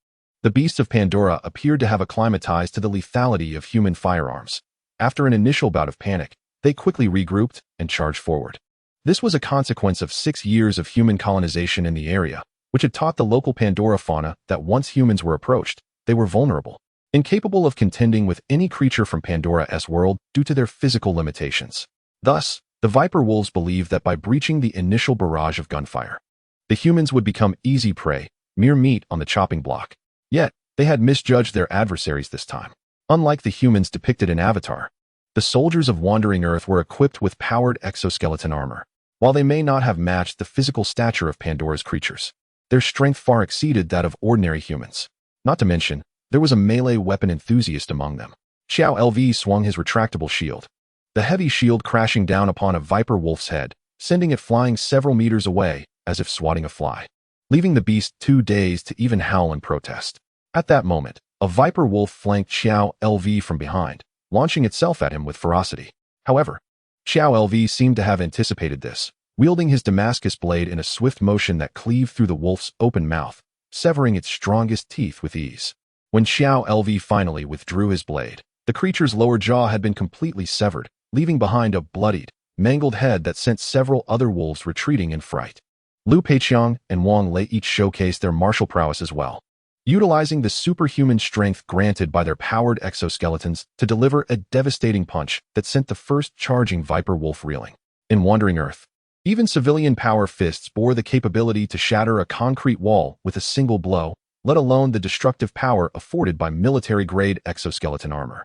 the beasts of Pandora appeared to have acclimatized to the lethality of human firearms. After an initial bout of panic, they quickly regrouped and charged forward. This was a consequence of 6 years of human colonization in the area, which had taught the local Pandora fauna that once humans were approached, they were vulnerable, incapable of contending with any creature from Pandora's world due to their physical limitations. Thus, the Viper Wolves believed that by breaching the initial barrage of gunfire, the humans would become easy prey, mere meat on the chopping block. Yet, they had misjudged their adversaries this time. Unlike the humans depicted in Avatar, the soldiers of Wandering Earth were equipped with powered exoskeleton armor. While they may not have matched the physical stature of Pandora's creatures, their strength far exceeded that of ordinary humans. Not to mention, there was a melee weapon enthusiast among them. Xiao LV swung his retractable shield, the heavy shield crashing down upon a Viper Wolf's head, sending it flying several meters away, as if swatting a fly, leaving the beast too dazed to even howl in protest. At that moment, a Viper Wolf flanked Xiao LV from behind, launching itself at him with ferocity. However, Xiao LV seemed to have anticipated this, wielding his Damascus blade in a swift motion that cleaved through the wolf's open mouth, severing its strongest teeth with ease. When Xiao LV finally withdrew his blade, the creature's lower jaw had been completely severed, leaving behind a bloodied, mangled head that sent several other wolves retreating in fright. Lu Peiqiang and Wang Lei each showcased their martial prowess as well, utilizing the superhuman strength granted by their powered exoskeletons to deliver a devastating punch that sent the first charging Viper Wolf reeling. In Wandering Earth, even civilian power fists bore the capability to shatter a concrete wall with a single blow, let alone the destructive power afforded by military-grade exoskeleton armor.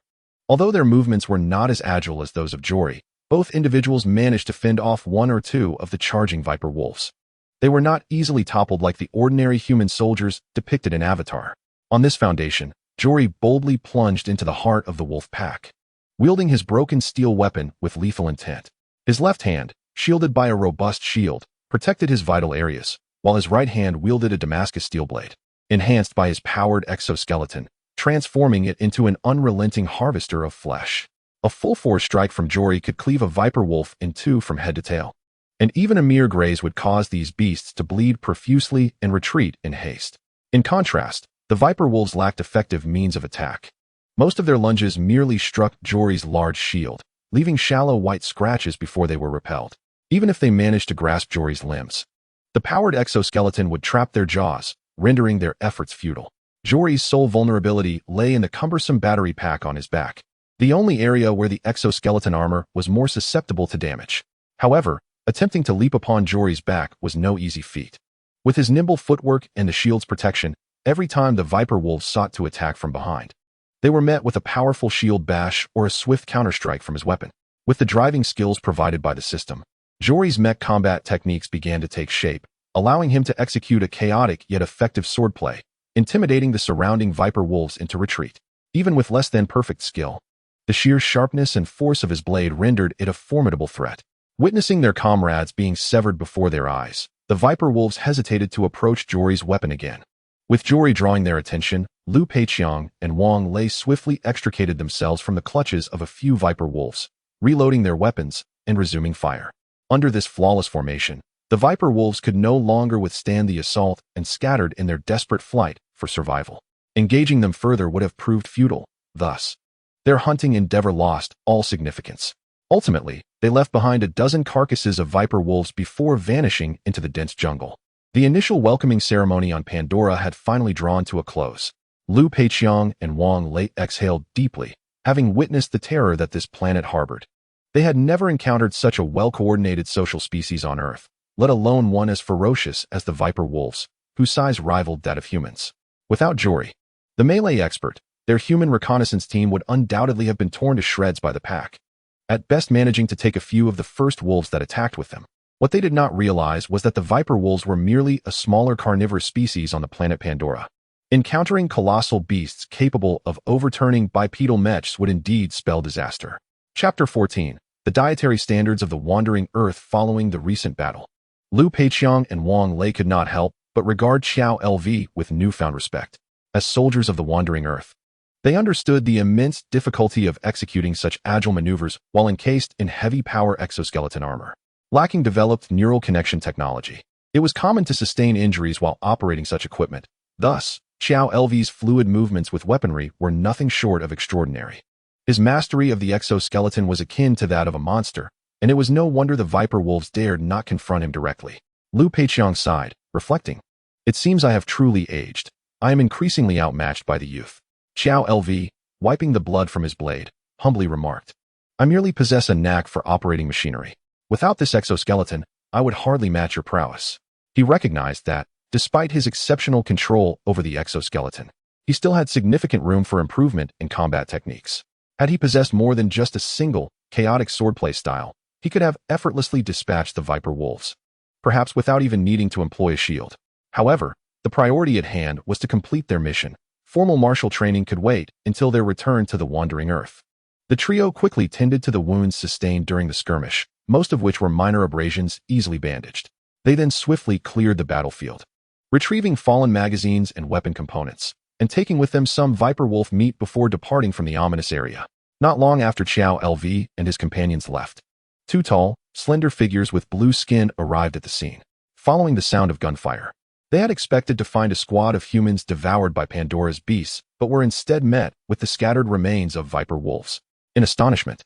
Although their movements were not as agile as those of Jory, both individuals managed to fend off 1 or 2 of the charging Viper Wolves. They were not easily toppled like the ordinary human soldiers depicted in Avatar. On this foundation, Jory boldly plunged into the heart of the wolf pack, wielding his broken steel weapon with lethal intent. His left hand, shielded by a robust shield, protected his vital areas, while his right hand wielded a Damascus steel blade, enhanced by his powered exoskeleton, transforming it into an unrelenting harvester of flesh. A full-force strike from Jory could cleave a Viper Wolf in 2 from head to tail, and even a mere graze would cause these beasts to bleed profusely and retreat in haste. In contrast, the Viper Wolves lacked effective means of attack. Most of their lunges merely struck Jory's large shield, leaving shallow white scratches before they were repelled. Even if they managed to grasp Jory's limbs, the powered exoskeleton would trap their jaws, rendering their efforts futile. Jory's sole vulnerability lay in the cumbersome battery pack on his back, the only area where the exoskeleton armor was more susceptible to damage. However, attempting to leap upon Jory's back was no easy feat. With his nimble footwork and the shield's protection, every time the Viper Wolves sought to attack from behind, they were met with a powerful shield bash or a swift counterstrike from his weapon. With the driving skills provided by the system, Jory's mech combat techniques began to take shape, allowing him to execute a chaotic yet effective swordplay, intimidating the surrounding Viper Wolves into retreat. Even with less than perfect skill, the sheer sharpness and force of his blade rendered it a formidable threat. Witnessing their comrades being severed before their eyes, the Viper Wolves hesitated to approach Jory's weapon again. With Jory drawing their attention, Lu Peiqiang and Wang Lei swiftly extricated themselves from the clutches of a few Viper Wolves, reloading their weapons and resuming fire. Under this flawless formation, the Viper Wolves could no longer withstand the assault and scattered in their desperate flight for survival. Engaging them further would have proved futile. Thus, their hunting endeavor lost all significance. Ultimately, they left behind a dozen carcasses of Viper Wolves before vanishing into the dense jungle. The initial welcoming ceremony on Pandora had finally drawn to a close. Liu Peiqiang and Wang Lei exhaled deeply, having witnessed the terror that this planet harbored. They had never encountered such a well-coordinated social species on Earth, let alone one as ferocious as the Viper wolves, whose size rivaled that of humans. Without Jory, the melee expert, their human reconnaissance team would undoubtedly have been torn to shreds by the pack, at best managing to take a few of the first wolves that attacked with them. What they did not realize was that the Viper wolves were merely a smaller carnivorous species on the planet Pandora. Encountering colossal beasts capable of overturning bipedal mechs would indeed spell disaster. Chapter 14. The Dietary Standards of the Wandering Earth Following the Recent Battle. Liu Peiqiang and Wang Lei could not help but regard Xiao LV with newfound respect. As soldiers of the Wandering Earth, they understood the immense difficulty of executing such agile maneuvers while encased in heavy-power exoskeleton armor. Lacking developed neural connection technology, it was common to sustain injuries while operating such equipment. Thus, Xiao LV's fluid movements with weaponry were nothing short of extraordinary. His mastery of the exoskeleton was akin to that of a monster, and it was no wonder the Viper wolves dared not confront him directly. Liu Peiqiang sighed, reflecting, "It seems I have truly aged. I am increasingly outmatched by the youth." Xiao LV, wiping the blood from his blade, humbly remarked, "I merely possess a knack for operating machinery. Without this exoskeleton, I would hardly match your prowess." He recognized that, despite his exceptional control over the exoskeleton, he still had significant room for improvement in combat techniques. Had he possessed more than just a single, chaotic swordplay style, he could have effortlessly dispatched the Viper wolves, perhaps without even needing to employ a shield. However, the priority at hand was to complete their mission. Formal martial training could wait until their return to the Wandering Earth. The trio quickly tended to the wounds sustained during the skirmish, most of which were minor abrasions easily bandaged. They then swiftly cleared the battlefield, retrieving fallen magazines and weapon components, and taking with them some Viper wolf meat before departing from the ominous area. Not long after Xiao LV and his companions left, two tall, slender figures with blue skin arrived at the scene. Following the sound of gunfire, they had expected to find a squad of humans devoured by Pandora's beasts, but were instead met with the scattered remains of Viper wolves. In astonishment,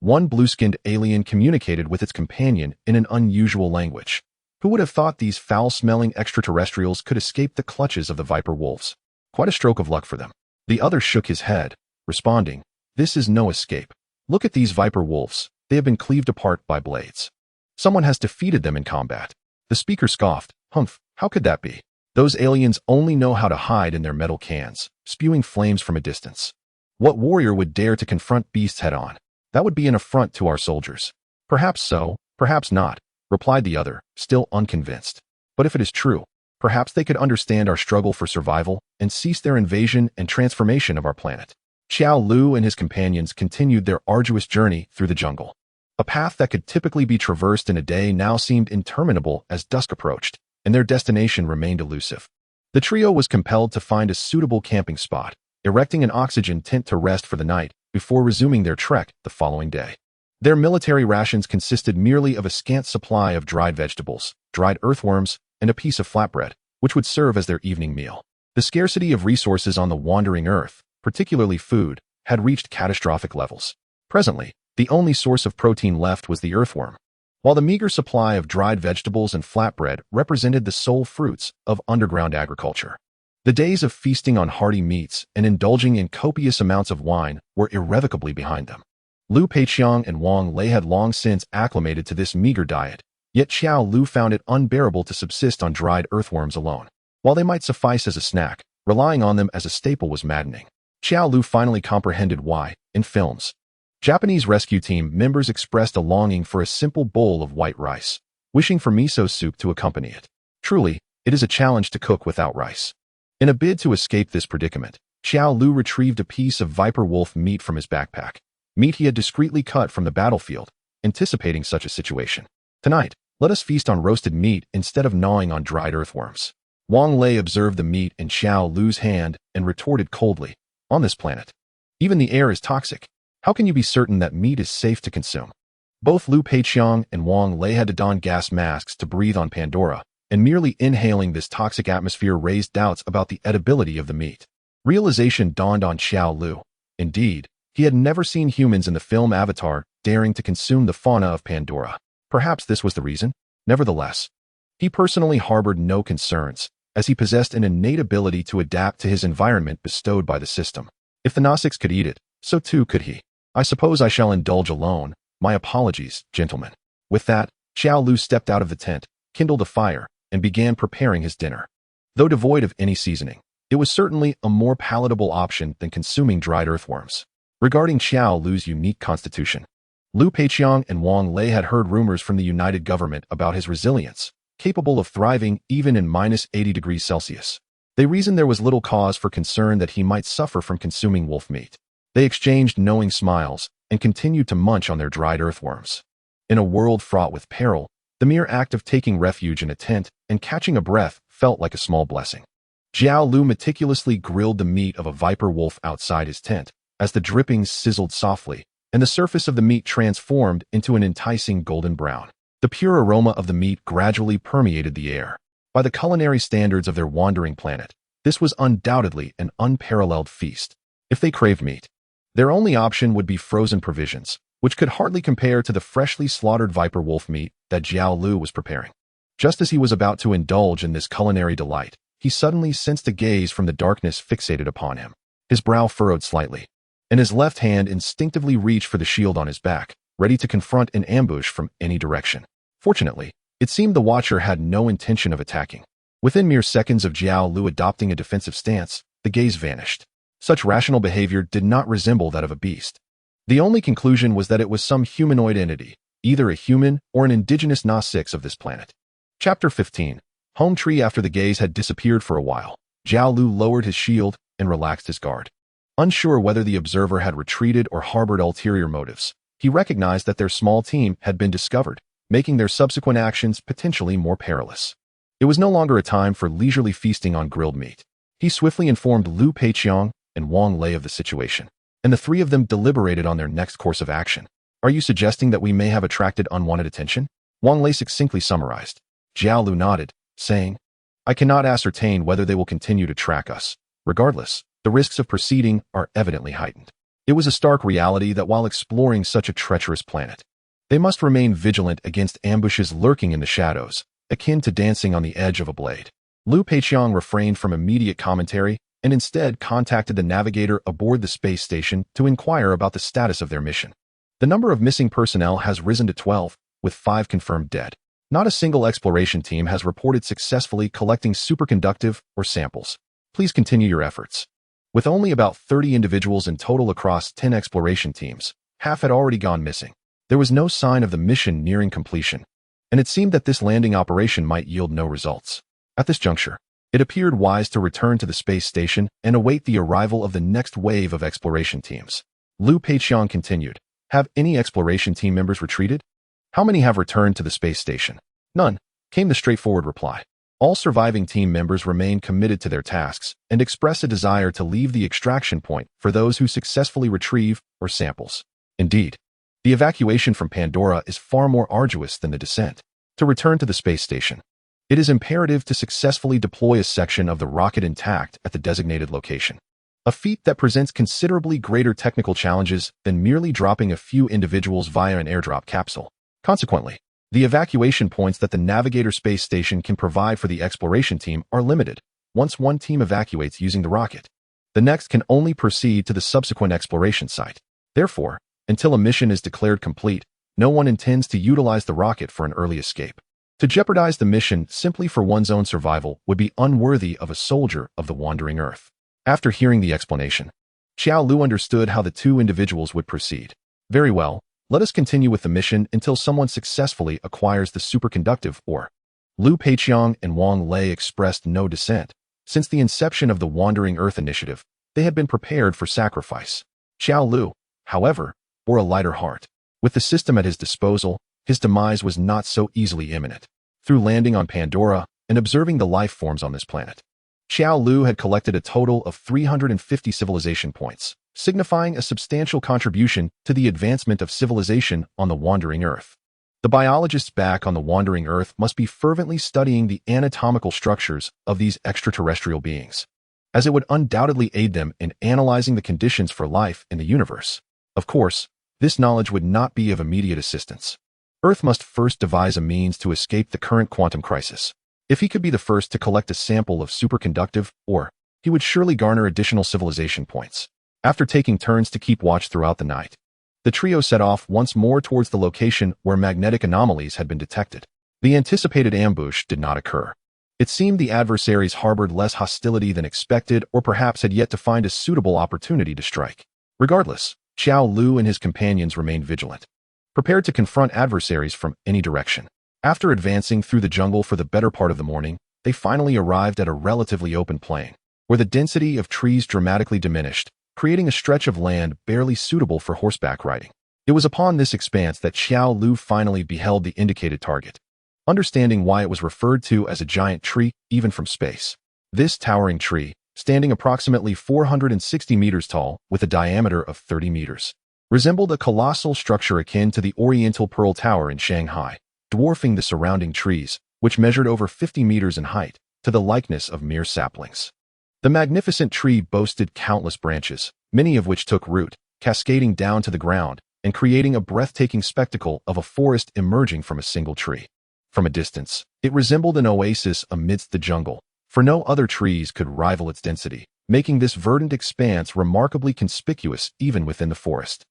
one blue-skinned alien communicated with its companion in an unusual language. Who would have thought these foul-smelling extraterrestrials could escape the clutches of the Viper wolves? Quite a stroke of luck for them. The other shook his head, responding, "This is no escape. Look at these Viper wolves. They have been cleaved apart by blades. Someone has defeated them in combat." The speaker scoffed, "Humph, how could that be? Those aliens only know how to hide in their metal cans, spewing flames from a distance. What warrior would dare to confront beasts head-on? That would be an affront to our soldiers." "Perhaps so, perhaps not," replied the other, still unconvinced. "But if it is true, perhaps they could understand our struggle for survival and cease their invasion and transformation of our planet." Xiao Lu and his companions continued their arduous journey through the jungle. A path that could typically be traversed in a day now seemed interminable as dusk approached, and their destination remained elusive. The trio was compelled to find a suitable camping spot, erecting an oxygen tent to rest for the night before resuming their trek the following day. Their military rations consisted merely of a scant supply of dried vegetables, dried earthworms, and a piece of flatbread, which would serve as their evening meal. The scarcity of resources on the Wandering Earth, particularly food, had reached catastrophic levels. Presently, the only source of protein left was the earthworm, while the meager supply of dried vegetables and flatbread represented the sole fruits of underground agriculture. The days of feasting on hearty meats and indulging in copious amounts of wine were irrevocably behind them. Liu Peiqiang and Wang Lei had long since acclimated to this meager diet, yet Xiao Lu found it unbearable to subsist on dried earthworms alone. While they might suffice as a snack, relying on them as a staple was maddening. Xiao Lu finally comprehended why, in films, Japanese rescue team members expressed a longing for a simple bowl of white rice, wishing for miso soup to accompany it. Truly, it is a challenge to cook without rice. In a bid to escape this predicament, Xiao Lu retrieved a piece of Viper wolf meat from his backpack, meat he had discreetly cut from the battlefield, anticipating such a situation. "Tonight, let us feast on roasted meat instead of gnawing on dried earthworms." Wang Lei observed the meat in Xiao Lu's hand and retorted coldly, "On this planet, even the air is toxic. How can you be certain that meat is safe to consume?" Both Liu Peiqiang and Wang Lei had to don gas masks to breathe on Pandora, and merely inhaling this toxic atmosphere raised doubts about the edibility of the meat. Realization dawned on Xiao Lu. Indeed, he had never seen humans in the film Avatar daring to consume the fauna of Pandora. Perhaps this was the reason. Nevertheless, He personally harbored no concerns, as he possessed an innate ability to adapt to his environment bestowed by the system. If the Gnostics could eat it, so too could he. I suppose I shall indulge alone. My apologies, gentlemen. With that, Xiao Lu stepped out of the tent, kindled a fire, and began preparing his dinner. Though devoid of any seasoning, it was certainly a more palatable option than consuming dried earthworms. Regarding Xiao Lu's unique constitution, Lu Peiqiang and Wang Lei had heard rumors from the United Government about his resilience, capable of thriving even in -80°C. They reasoned there was little cause for concern that he might suffer from consuming wolf meat. They exchanged knowing smiles and continued to munch on their dried earthworms. In a world fraught with peril, the mere act of taking refuge in a tent and catching a breath felt like a small blessing. Xiao Lu meticulously grilled the meat of a viper wolf outside his tent, as the drippings sizzled softly, and the surface of the meat transformed into an enticing golden brown. The pure aroma of the meat gradually permeated the air. By the culinary standards of their wandering planet, this was undoubtedly an unparalleled feast. If they craved meat, their only option would be frozen provisions, which could hardly compare to the freshly slaughtered viper wolf meat that Xiao Lu was preparing. Just as he was about to indulge in this culinary delight, he suddenly sensed a gaze from the darkness fixated upon him. His brow furrowed slightly, and his left hand instinctively reached for the shield on his back, ready to confront an ambush from any direction. Fortunately, it seemed the Watcher had no intention of attacking. Within mere seconds of Xiao Lu adopting a defensive stance, the gaze vanished. Such rational behavior did not resemble that of a beast. The only conclusion was that it was some humanoid entity, either a human or an indigenous Gnostics of this planet. Chapter 15. Home tree. After the gaze had disappeared for a while, Xiao Lu lowered his shield and relaxed his guard. Unsure whether the observer had retreated or harbored ulterior motives, he recognized that their small team had been discovered, making their subsequent actions potentially more perilous. It was no longer a time for leisurely feasting on grilled meat. He swiftly informed Lu Peiqiang and Wang Lei of the situation, and the three of them deliberated on their next course of action. Are you suggesting that we may have attracted unwanted attention? Wang Lei succinctly summarized. Xiao Lu nodded, saying, I cannot ascertain whether they will continue to track us. Regardless, the risks of proceeding are evidently heightened. It was a stark reality that while exploring such a treacherous planet, they must remain vigilant against ambushes lurking in the shadows, akin to dancing on the edge of a blade. Lu Peiqiang refrained from immediate commentary and instead contacted the navigator aboard the space station to inquire about the status of their mission. The number of missing personnel has risen to 12, with 5 confirmed dead. Not a single exploration team has reported successfully collecting superconductive or samples. Please continue your efforts. With only about 30 individuals in total across 10 exploration teams, half had already gone missing. There was no sign of the mission nearing completion, and it seemed that this landing operation might yield no results. At this juncture, it appeared wise to return to the space station and await the arrival of the next wave of exploration teams. Lu Peiqiang continued, Have any exploration team members retreated? How many have returned to the space station? None, came the straightforward reply. All surviving team members remain committed to their tasks and express a desire to leave the extraction point for those who successfully retrieve or samples. Indeed, the evacuation from Pandora is far more arduous than the descent. To return to the space station, it is imperative to successfully deploy a section of the rocket intact at the designated location, a feat that presents considerably greater technical challenges than merely dropping a few individuals via an airdrop capsule. Consequently, the evacuation points that the Navigator space station can provide for the exploration team are limited. Once one team evacuates using the rocket, the next can only proceed to the subsequent exploration site. Therefore, until a mission is declared complete, no one intends to utilize the rocket for an early escape. To jeopardize the mission simply for one's own survival would be unworthy of a soldier of the wandering Earth. After hearing the explanation, Xiao Lu understood how the two individuals would proceed. Very well, let us continue with the mission until someone successfully acquires the superconductive ore. Lu Peiqiang and Wang Lei expressed no dissent. Since the inception of the Wandering Earth initiative, they had been prepared for sacrifice. Xiao Lu, however, bore a lighter heart. With the system at his disposal, his demise was not so easily imminent. Through landing on Pandora and observing the life forms on this planet, Xiao Lu had collected a total of 350 civilization points, signifying a substantial contribution to the advancement of civilization on the Wandering Earth. The biologists back on the Wandering Earth must be fervently studying the anatomical structures of these extraterrestrial beings, as it would undoubtedly aid them in analyzing the conditions for life in the universe. Of course, this knowledge would not be of immediate assistance. Earth must first devise a means to escape the current quantum crisis. If he could be the first to collect a sample of superconductive ore, he would surely garner additional civilization points. After taking turns to keep watch throughout the night, the trio set off once more towards the location where magnetic anomalies had been detected. The anticipated ambush did not occur. It seemed the adversaries harbored less hostility than expected, or perhaps had yet to find a suitable opportunity to strike. Regardless, Xiao Lu and his companions remained vigilant, prepared to confront adversaries from any direction. After advancing through the jungle for the better part of the morning, they finally arrived at a relatively open plain, where the density of trees dramatically diminished, creating a stretch of land barely suitable for horseback riding. It was upon this expanse that Xiao Lu finally beheld the indicated target, understanding why it was referred to as a giant tree, even from space. This towering tree, standing approximately 460 meters tall with a diameter of 30 meters, resembled a colossal structure akin to the Oriental Pearl Tower in Shanghai, dwarfing the surrounding trees, which measured over 50 meters in height, to the likeness of mere saplings. The magnificent tree boasted countless branches, many of which took root, cascading down to the ground and creating a breathtaking spectacle of a forest emerging from a single tree. From a distance, it resembled an oasis amidst the jungle, for no other trees could rival its density, making this verdant expanse remarkably conspicuous even within the forest.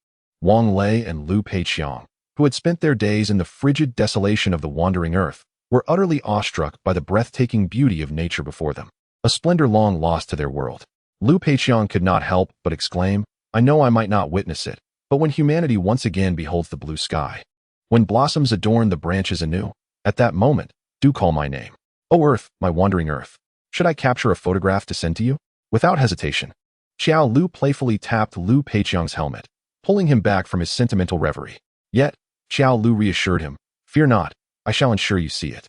Wang Lei and Lu Peiqiang, who had spent their days in the frigid desolation of the wandering earth, were utterly awestruck by the breathtaking beauty of nature before them, a splendor long lost to their world. Lu Peiqiang could not help but exclaim, "I know I might not witness it, but when humanity once again beholds the blue sky, when blossoms adorn the branches anew, at that moment, do call my name. O Earth, my wandering Earth, should I capture a photograph to send to you?" Without hesitation, Xiao Lu playfully tapped Lu Peiqiang's helmet, pulling him back from his sentimental reverie. Yet, Xiao Lu reassured him, "Fear not, I shall ensure you see it."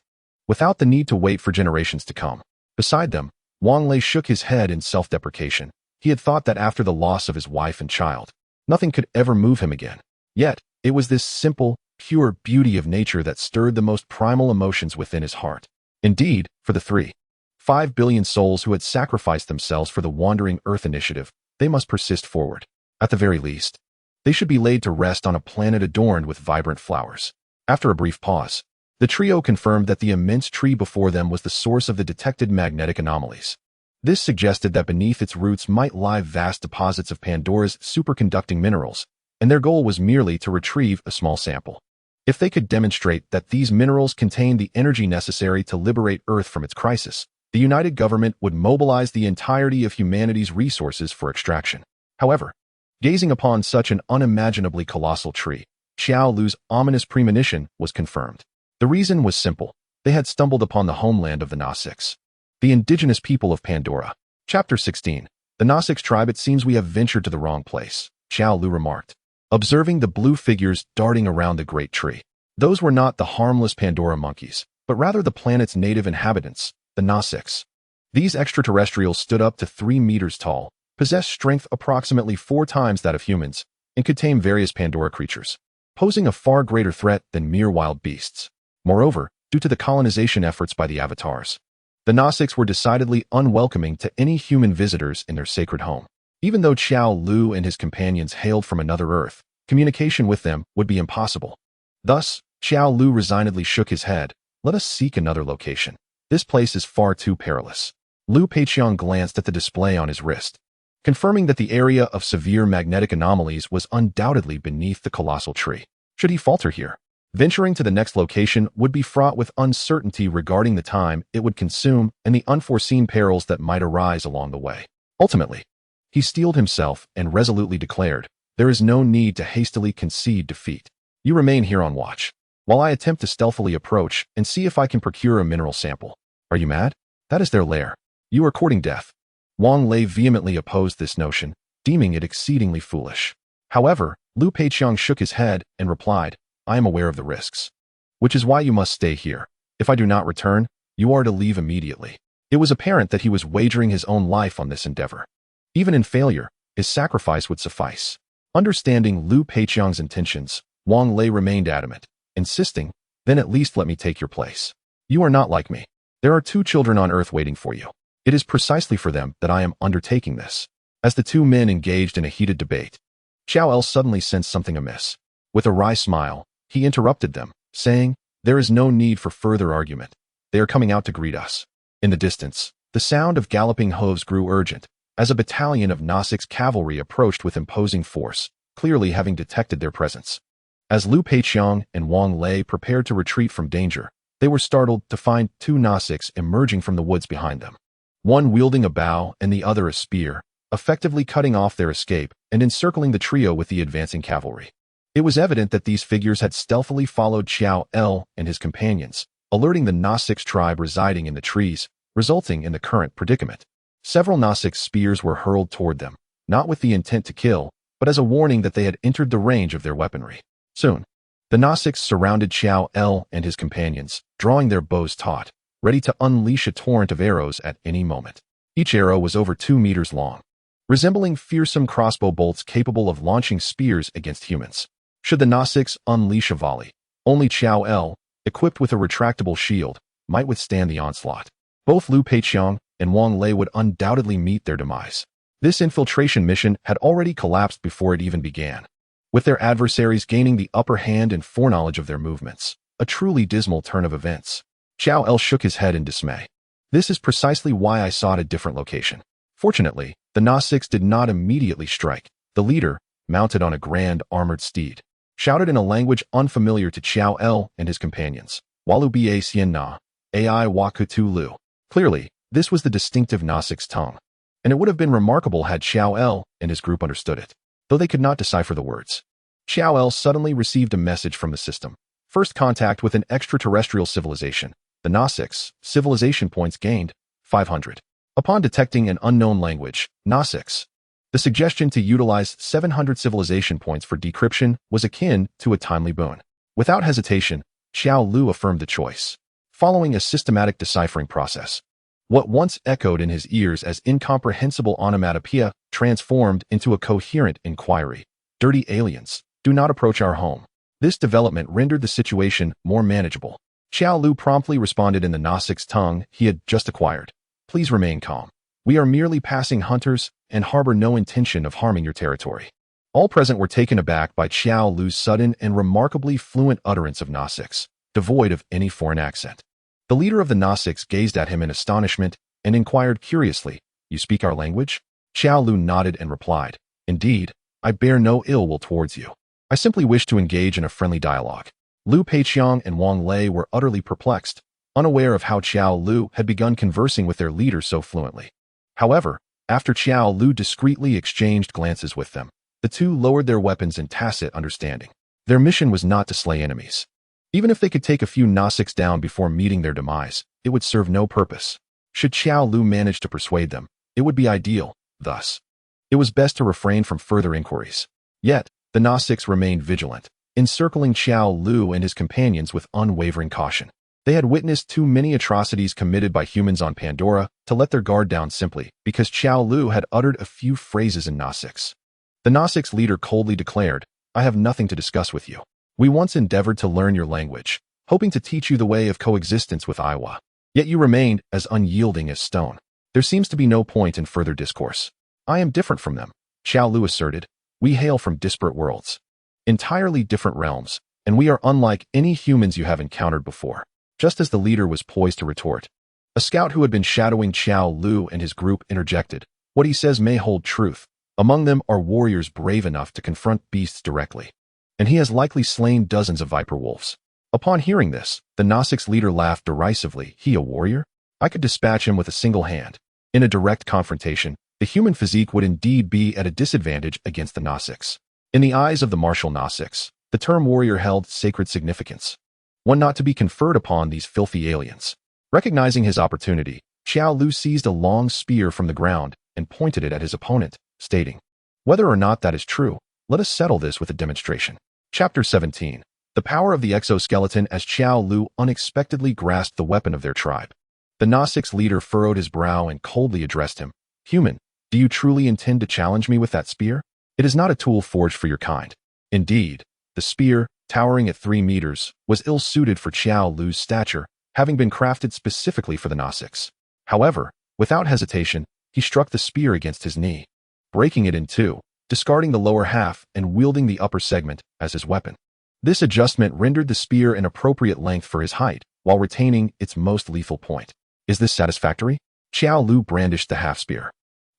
Without the need to wait for generations to come. Beside them, Wang Lei shook his head in self-deprecation. He had thought that after the loss of his wife and child, nothing could ever move him again. Yet, it was this simple, pure beauty of nature that stirred the most primal emotions within his heart. Indeed, for the 3.5 billion souls who had sacrificed themselves for the Wandering Earth initiative, they must persist forward. At the very least, they should be laid to rest on a planet adorned with vibrant flowers. After a brief pause, the trio confirmed that the immense tree before them was the source of the detected magnetic anomalies. This suggested that beneath its roots might lie vast deposits of Pandora's superconducting minerals, and their goal was merely to retrieve a small sample. If they could demonstrate that these minerals contained the energy necessary to liberate Earth from its crisis, the United Government would mobilize the entirety of humanity's resources for extraction. However, gazing upon such an unimaginably colossal tree, Xiao Lu's ominous premonition was confirmed. The reason was simple. They had stumbled upon the homeland of the Nasics, the indigenous people of Pandora. Chapter 16. The Nasics tribe. It seems we have ventured to the wrong place, Xiao Lu remarked, observing the blue figures darting around the great tree. Those were not the harmless Pandora monkeys, but rather the planet's native inhabitants, the Nasics. These extraterrestrials stood up to 3 meters tall, possessed strength approximately 4 times that of humans, and could tame various Pandora creatures, posing a far greater threat than mere wild beasts. Moreover, due to the colonization efforts by the avatars, the Nasics were decidedly unwelcoming to any human visitors in their sacred home. Even though Xiao Lu and his companions hailed from another Earth, communication with them would be impossible. Thus, Xiao Lu resignedly shook his head. "Let us seek another location. This place is far too perilous." Lu Peiqiang glanced at the display on his wrist, confirming that the area of severe magnetic anomalies was undoubtedly beneath the colossal tree. Should he falter here, venturing to the next location would be fraught with uncertainty regarding the time it would consume and the unforeseen perils that might arise along the way. Ultimately, he steeled himself and resolutely declared, "There is no need to hastily concede defeat. You remain here on watch, while I attempt to stealthily approach and see if I can procure a mineral sample." "Are you mad? That is their lair. You are courting death." Wang Lei vehemently opposed this notion, deeming it exceedingly foolish. However, Lu Peiqiang shook his head and replied, "I am aware of the risks, which is why you must stay here. If I do not return, you are to leave immediately." It was apparent that he was wagering his own life on this endeavor. Even in failure, his sacrifice would suffice. Understanding Lu Peiqiang's intentions, Wang Lei remained adamant, insisting, "Then at least let me take your place. You are not like me. There are 2 children on Earth waiting for you. It is precisely for them that I am undertaking this." As the 2 men engaged in a heated debate, Xiao El suddenly sensed something amiss. With a wry smile, he interrupted them, saying, "There is no need for further argument. They are coming out to greet us." In the distance, the sound of galloping hooves grew urgent, as a battalion of Nasik's cavalry approached with imposing force, clearly having detected their presence. As Liu Peiqiang and Wang Lei prepared to retreat from danger, they were startled to find two Nasiks emerging from the woods behind them. One wielding a bow and the other a spear, effectively cutting off their escape and encircling the trio with the advancing cavalry. It was evident that these figures had stealthily followed Xiao El and his companions, alerting the Nasik's tribe residing in the trees, resulting in the current predicament. Several Nasik's spears were hurled toward them, not with the intent to kill, but as a warning that they had entered the range of their weaponry. Soon, the Nasiks surrounded Xiao El and his companions, drawing their bows taut, ready to unleash a torrent of arrows at any moment. Each arrow was over 2 meters long, resembling fearsome crossbow bolts capable of launching spears against humans. Should the Nasiks unleash a volley, only Xiao El, equipped with a retractable shield, might withstand the onslaught. Both Liu Peiqiang and Wang Lei would undoubtedly meet their demise. This infiltration mission had already collapsed before it even began, with their adversaries gaining the upper hand and foreknowledge of their movements. A truly dismal turn of events. Xiao El shook his head in dismay. This is precisely why I sought a different location. Fortunately, the Nasiks did not immediately strike. The leader, mounted on a grand armored steed, shouted in a language unfamiliar to Xiao El and his companions. Walu ba xian na, ai wakutu lu. Clearly, this was the distinctive Nasik's tongue, and it would have been remarkable had Xiao El and his group understood it, though they could not decipher the words. Xiao El suddenly received a message from the system. First contact with an extraterrestrial civilization. The Nasiks, civilization points gained, 500. Upon detecting an unknown language, Nasiks, the suggestion to utilize 700 civilization points for decryption was akin to a timely boon. Without hesitation, Xiao Lu affirmed the choice, following a systematic deciphering process. What once echoed in his ears as incomprehensible onomatopoeia transformed into a coherent inquiry. "Dirty aliens, do not approach our home." This development rendered the situation more manageable. Xiao Lu promptly responded in the Nasik's tongue he had just acquired. "Please remain calm. We are merely passing hunters and harbor no intention of harming your territory." All present were taken aback by Xiao Lu's sudden and remarkably fluent utterance of Nasiks, devoid of any foreign accent. The leader of the Nasiks gazed at him in astonishment and inquired curiously, "You speak our language?" Xiao Lu nodded and replied, "Indeed, I bear no ill will towards you. I simply wish to engage in a friendly dialogue." Liu Peiqiang and Wang Lei were utterly perplexed, unaware of how Xiao Lu had begun conversing with their leader so fluently. However, after Xiao Lu discreetly exchanged glances with them, the two lowered their weapons in tacit understanding. Their mission was not to slay enemies. Even if they could take a few Nasiks down before meeting their demise, it would serve no purpose. Should Xiao Lu manage to persuade them, it would be ideal. Thus, it was best to refrain from further inquiries. Yet, the Nasiks remained vigilant, encircling Xiao Lu and his companions with unwavering caution. They had witnessed too many atrocities committed by humans on Pandora to let their guard down simply because Xiao Lu had uttered a few phrases in Nasiks. The Nasiks' leader coldly declared, "I have nothing to discuss with you. We once endeavored to learn your language, hoping to teach you the way of coexistence with Aiwa. Yet you remained as unyielding as stone. There seems to be no point in further discourse." "I am different from them," Xiao Lu asserted. "We hail from disparate worlds, entirely different realms, and we are unlike any humans you have encountered before." Just as the leader was poised to retort, a scout who had been shadowing Xiao Lu and his group interjected, "What he says may hold truth. Among them are warriors brave enough to confront beasts directly, and he has likely slain dozens of viper wolves." Upon hearing this, the Nasik's leader laughed derisively. "He a warrior? I could dispatch him with a single hand." In a direct confrontation, the human physique would indeed be at a disadvantage against the Nasiks. In the eyes of the martial Nasiks, the term warrior held sacred significance, one not to be conferred upon these filthy aliens. Recognizing his opportunity, Xiao Lu seized a long spear from the ground and pointed it at his opponent, stating, "Whether or not that is true, let us settle this with a demonstration." Chapter 17. The power of the exoskeleton. As Xiao Lu unexpectedly grasped the weapon of their tribe, the Nasik's leader furrowed his brow and coldly addressed him, "Human, do you truly intend to challenge me with that spear? It is not a tool forged for your kind." Indeed, the spear, towering at 3 meters, was ill-suited for Xiao Lu's stature, having been crafted specifically for the Nasiks. However, without hesitation, he struck the spear against his knee, breaking it in two, discarding the lower half and wielding the upper segment as his weapon. This adjustment rendered the spear an appropriate length for his height, while retaining its most lethal point. Is this satisfactory? Xiao Lu brandished the half-spear,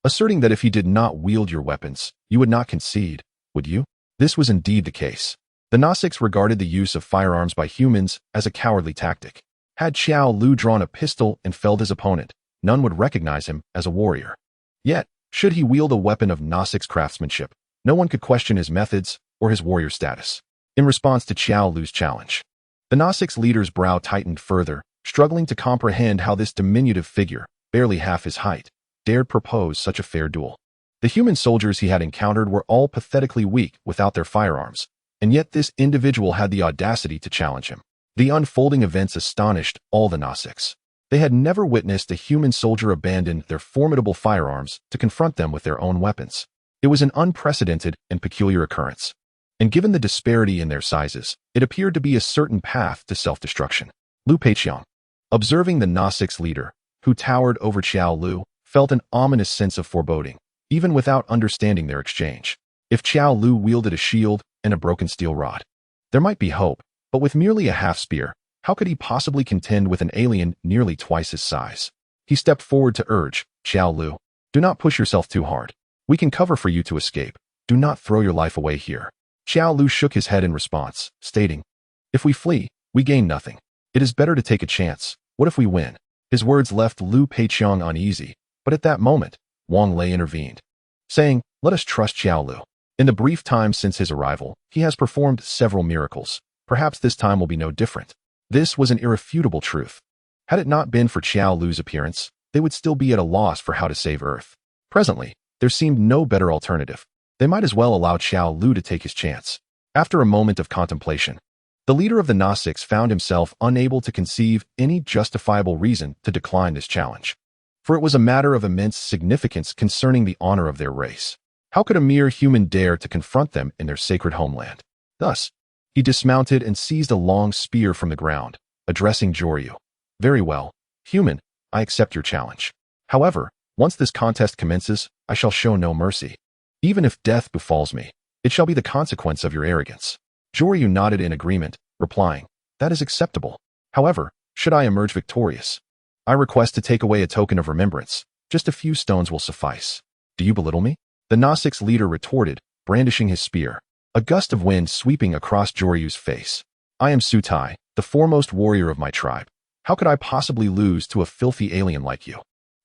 asserting that if he did not wield your weapons, you would not concede, would you? This was indeed the case. The Gnostics regarded the use of firearms by humans as a cowardly tactic. Had Xiao Lu drawn a pistol and felled his opponent, none would recognize him as a warrior. Yet, should he wield a weapon of Gnostics craftsmanship, no one could question his methods or his warrior status. In response to Xiao Lu's challenge, the Gnostics leader's brow tightened further, struggling to comprehend how this diminutive figure, barely half his height, dared propose such a fair duel. The human soldiers he had encountered were all pathetically weak without their firearms, and yet this individual had the audacity to challenge him. The unfolding events astonished all the Gnostics. They had never witnessed a human soldier abandon their formidable firearms to confront them with their own weapons. It was an unprecedented and peculiar occurrence. And given the disparity in their sizes, it appeared to be a certain path to self-destruction. Lu Peiqiang, observing the Gnostics leader, who towered over Xiao Lu, felt an ominous sense of foreboding, even without understanding their exchange. If Xiao Lu wielded a shield and a broken steel rod, there might be hope, but with merely a half-spear, how could he possibly contend with an alien nearly twice his size? He stepped forward to urge, Xiao Lu, do not push yourself too hard. We can cover for you to escape. Do not throw your life away here. Xiao Lu shook his head in response, stating, if we flee, we gain nothing. It is better to take a chance. What if we win? His words left Lu Peiqiang uneasy, but at that moment, Wang Lei intervened, saying, let us trust Xiao Lu. In the brief time since his arrival, he has performed several miracles. Perhaps this time will be no different. This was an irrefutable truth. Had it not been for Xiao Lu's appearance, they would still be at a loss for how to save Earth. Presently, there seemed no better alternative. They might as well allow Xiao Lu to take his chance. After a moment of contemplation, the leader of the Gnostics found himself unable to conceive any justifiable reason to decline this challenge. For it was a matter of immense significance concerning the honor of their race. How could a mere human dare to confront them in their sacred homeland? Thus, he dismounted and seized a long spear from the ground, addressing Jolaw. Very well, human, I accept your challenge. However, once this contest commences, I shall show no mercy. Even if death befalls me, it shall be the consequence of your arrogance. Jolaw nodded in agreement, replying, that is acceptable. However, should I emerge victorious, I request to take away a token of remembrance. Just a few stones will suffice. Do you belittle me? The Gnostics leader retorted, brandishing his spear, a gust of wind sweeping across Jolaw's face. I am Sutai, the foremost warrior of my tribe. How could I possibly lose to a filthy alien like you?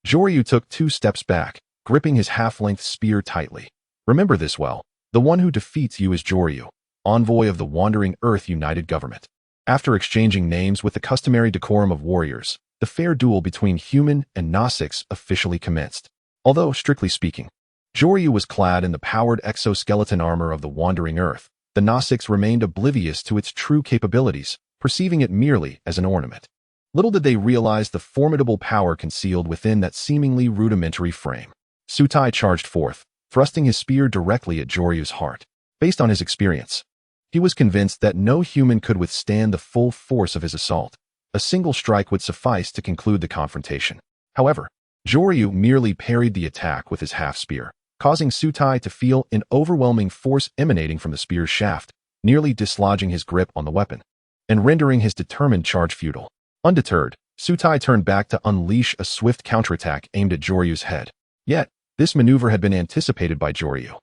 Jolaw took 2 steps back, gripping his half-length spear tightly. Remember this well. The one who defeats you is Jolaw, envoy of the Wandering Earth United Government. After exchanging names with the customary decorum of warriors, the fair duel between human and Gnostics officially commenced. Although, strictly speaking, Jolaw was clad in the powered exoskeleton armor of the Wandering Earth, the Gnostics remained oblivious to its true capabilities, perceiving it merely as an ornament. Little did they realize the formidable power concealed within that seemingly rudimentary frame. Sutai charged forth, thrusting his spear directly at Jolaw's heart. Based on his experience, he was convinced that no human could withstand the full force of his assault. A single strike would suffice to conclude the confrontation. However, Jolaw merely parried the attack with his half-spear, causing Sutai to feel an overwhelming force emanating from the spear's shaft, nearly dislodging his grip on the weapon, and rendering his determined charge futile. Undeterred, Sutai turned back to unleash a swift counterattack aimed at Jolaw's head. Yet, this maneuver had been anticipated by Jolaw,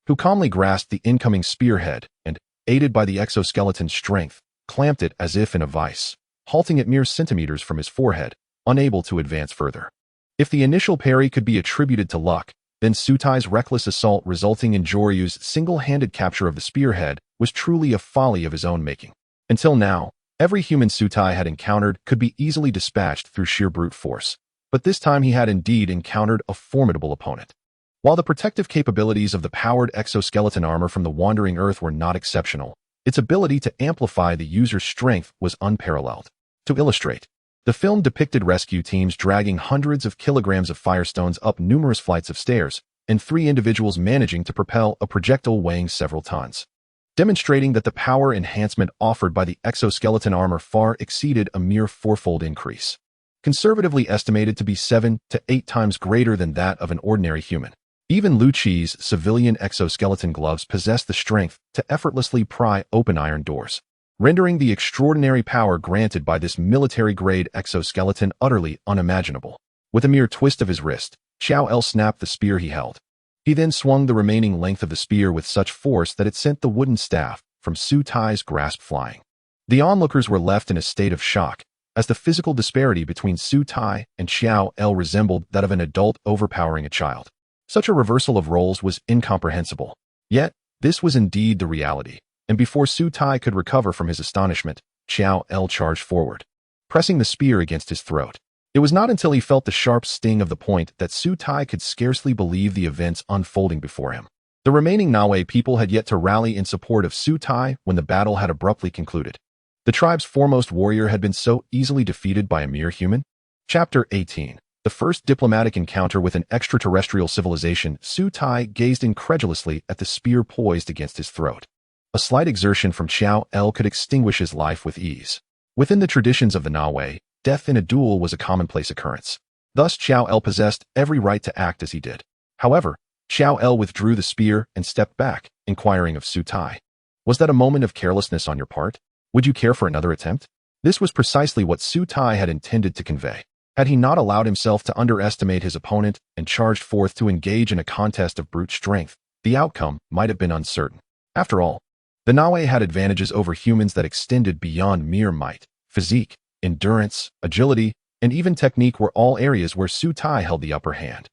who calmly grasped the incoming spearhead and, aided by the exoskeleton's strength, clamped it as if in a vice, halting it mere centimeters from his forehead, unable to advance further. If the initial parry could be attributed to luck, then Sutai's reckless assault resulting in Jolaw's single-handed capture of the spearhead was truly a folly of his own making. Until now, every human Sutai had encountered could be easily dispatched through sheer brute force, but this time he had indeed encountered a formidable opponent. While the protective capabilities of the powered exoskeleton armor from the Wandering Earth were not exceptional, its ability to amplify the user's strength was unparalleled. To illustrate, the film depicted rescue teams dragging hundreds of kilograms of firestones up numerous flights of stairs, and 3 individuals managing to propel a projectile weighing several tons, demonstrating that the power enhancement offered by the exoskeleton armor far exceeded a mere 4-fold increase, conservatively estimated to be 7 to 8 times greater than that of an ordinary human. Even Lu Chi's civilian exoskeleton gloves possessed the strength to effortlessly pry open iron doors, rendering the extraordinary power granted by this military-grade exoskeleton utterly unimaginable. With a mere twist of his wrist, Xiao El snapped the spear he held. He then swung the remaining length of the spear with such force that it sent the wooden staff from Su Tai's grasp flying. The onlookers were left in a state of shock, as the physical disparity between Su Tai and Xiao El resembled that of an adult overpowering a child. Such a reversal of roles was incomprehensible. Yet, this was indeed the reality, and before Su Tai could recover from his astonishment, Xiao El charged forward, pressing the spear against his throat. It was not until he felt the sharp sting of the point that Su Tai could scarcely believe the events unfolding before him. The remaining Naui people had yet to rally in support of Su Tai when the battle had abruptly concluded. The tribe's foremost warrior had been so easily defeated by a mere human? Chapter 18. The first diplomatic encounter with an extraterrestrial civilization. Su Tai gazed incredulously at the spear poised against his throat. A slight exertion from Xiao El could extinguish his life with ease. Within the traditions of the Naui, death in a duel was a commonplace occurrence. Thus Xiao El possessed every right to act as he did. However, Xiao El withdrew the spear and stepped back, inquiring of Su Tai. Was that a moment of carelessness on your part? Would you care for another attempt? This was precisely what Su Tai had intended to convey. Had he not allowed himself to underestimate his opponent and charged forth to engage in a contest of brute strength, the outcome might have been uncertain. After all, the Naui had advantages over humans that extended beyond mere might. Physique, endurance, agility, and even technique were all areas where Su Tai held the upper hand.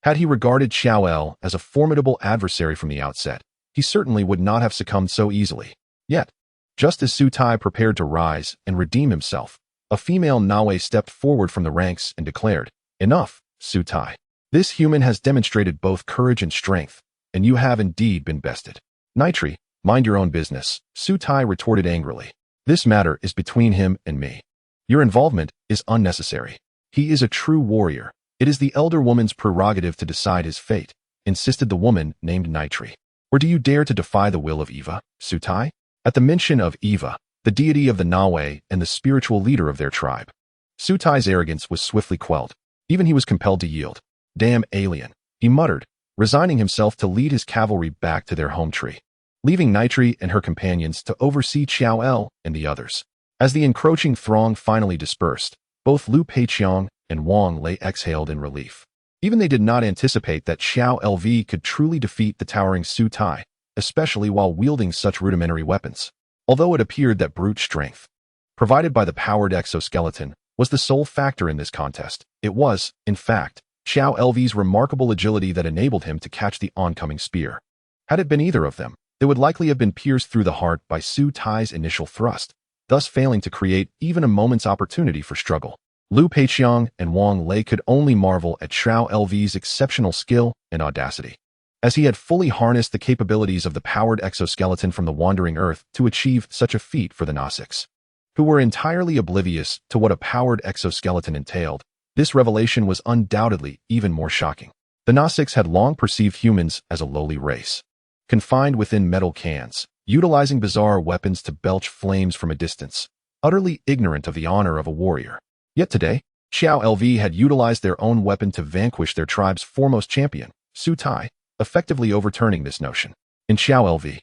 Had he regarded Xiao El as a formidable adversary from the outset, he certainly would not have succumbed so easily. Yet, just as Su Tai prepared to rise and redeem himself, a female Naui stepped forward from the ranks and declared, "Enough, Su Tai. This human has demonstrated both courage and strength, and you have indeed been bested." "Nitri, mind your own business," Su Tai retorted angrily. "This matter is between him and me. Your involvement is unnecessary. He is a true warrior. It is the elder woman's prerogative to decide his fate," insisted the woman named Nitri. "Or do you dare to defy the will of Eva, Su Tai?" At the mention of Eva, the deity of the Naui and the spiritual leader of their tribe, Su Tai's arrogance was swiftly quelled. Even he was compelled to yield. "Damn alien," he muttered, resigning himself to lead his cavalry back to their home tree, leaving Nitri and her companions to oversee Xiao El and the others. As the encroaching throng finally dispersed, both Lu Peiqiang and Wang Lei exhaled in relief. Even they did not anticipate that Xiao LV could truly defeat the towering Su Tai, especially while wielding such rudimentary weapons. Although it appeared that brute strength, provided by the powered exoskeleton, was the sole factor in this contest, it was, in fact, Xiao LV's remarkable agility that enabled him to catch the oncoming spear. Had it been either of them, they would likely have been pierced through the heart by Su Tai's initial thrust, thus failing to create even a moment's opportunity for struggle. Lu Peiqiang and Wang Lei could only marvel at Xiao LV's exceptional skill and audacity, as he had fully harnessed the capabilities of the powered exoskeleton from the wandering Earth to achieve such a feat for the Gnostics, who were entirely oblivious to what a powered exoskeleton entailed. This revelation was undoubtedly even more shocking. The Gnostics had long perceived humans as a lowly race, confined within metal cans, utilizing bizarre weapons to belch flames from a distance, utterly ignorant of the honor of a warrior. Yet today, Xiao LV had utilized their own weapon to vanquish their tribe's foremost champion, Su Tai, effectively overturning this notion. In Xiao LV,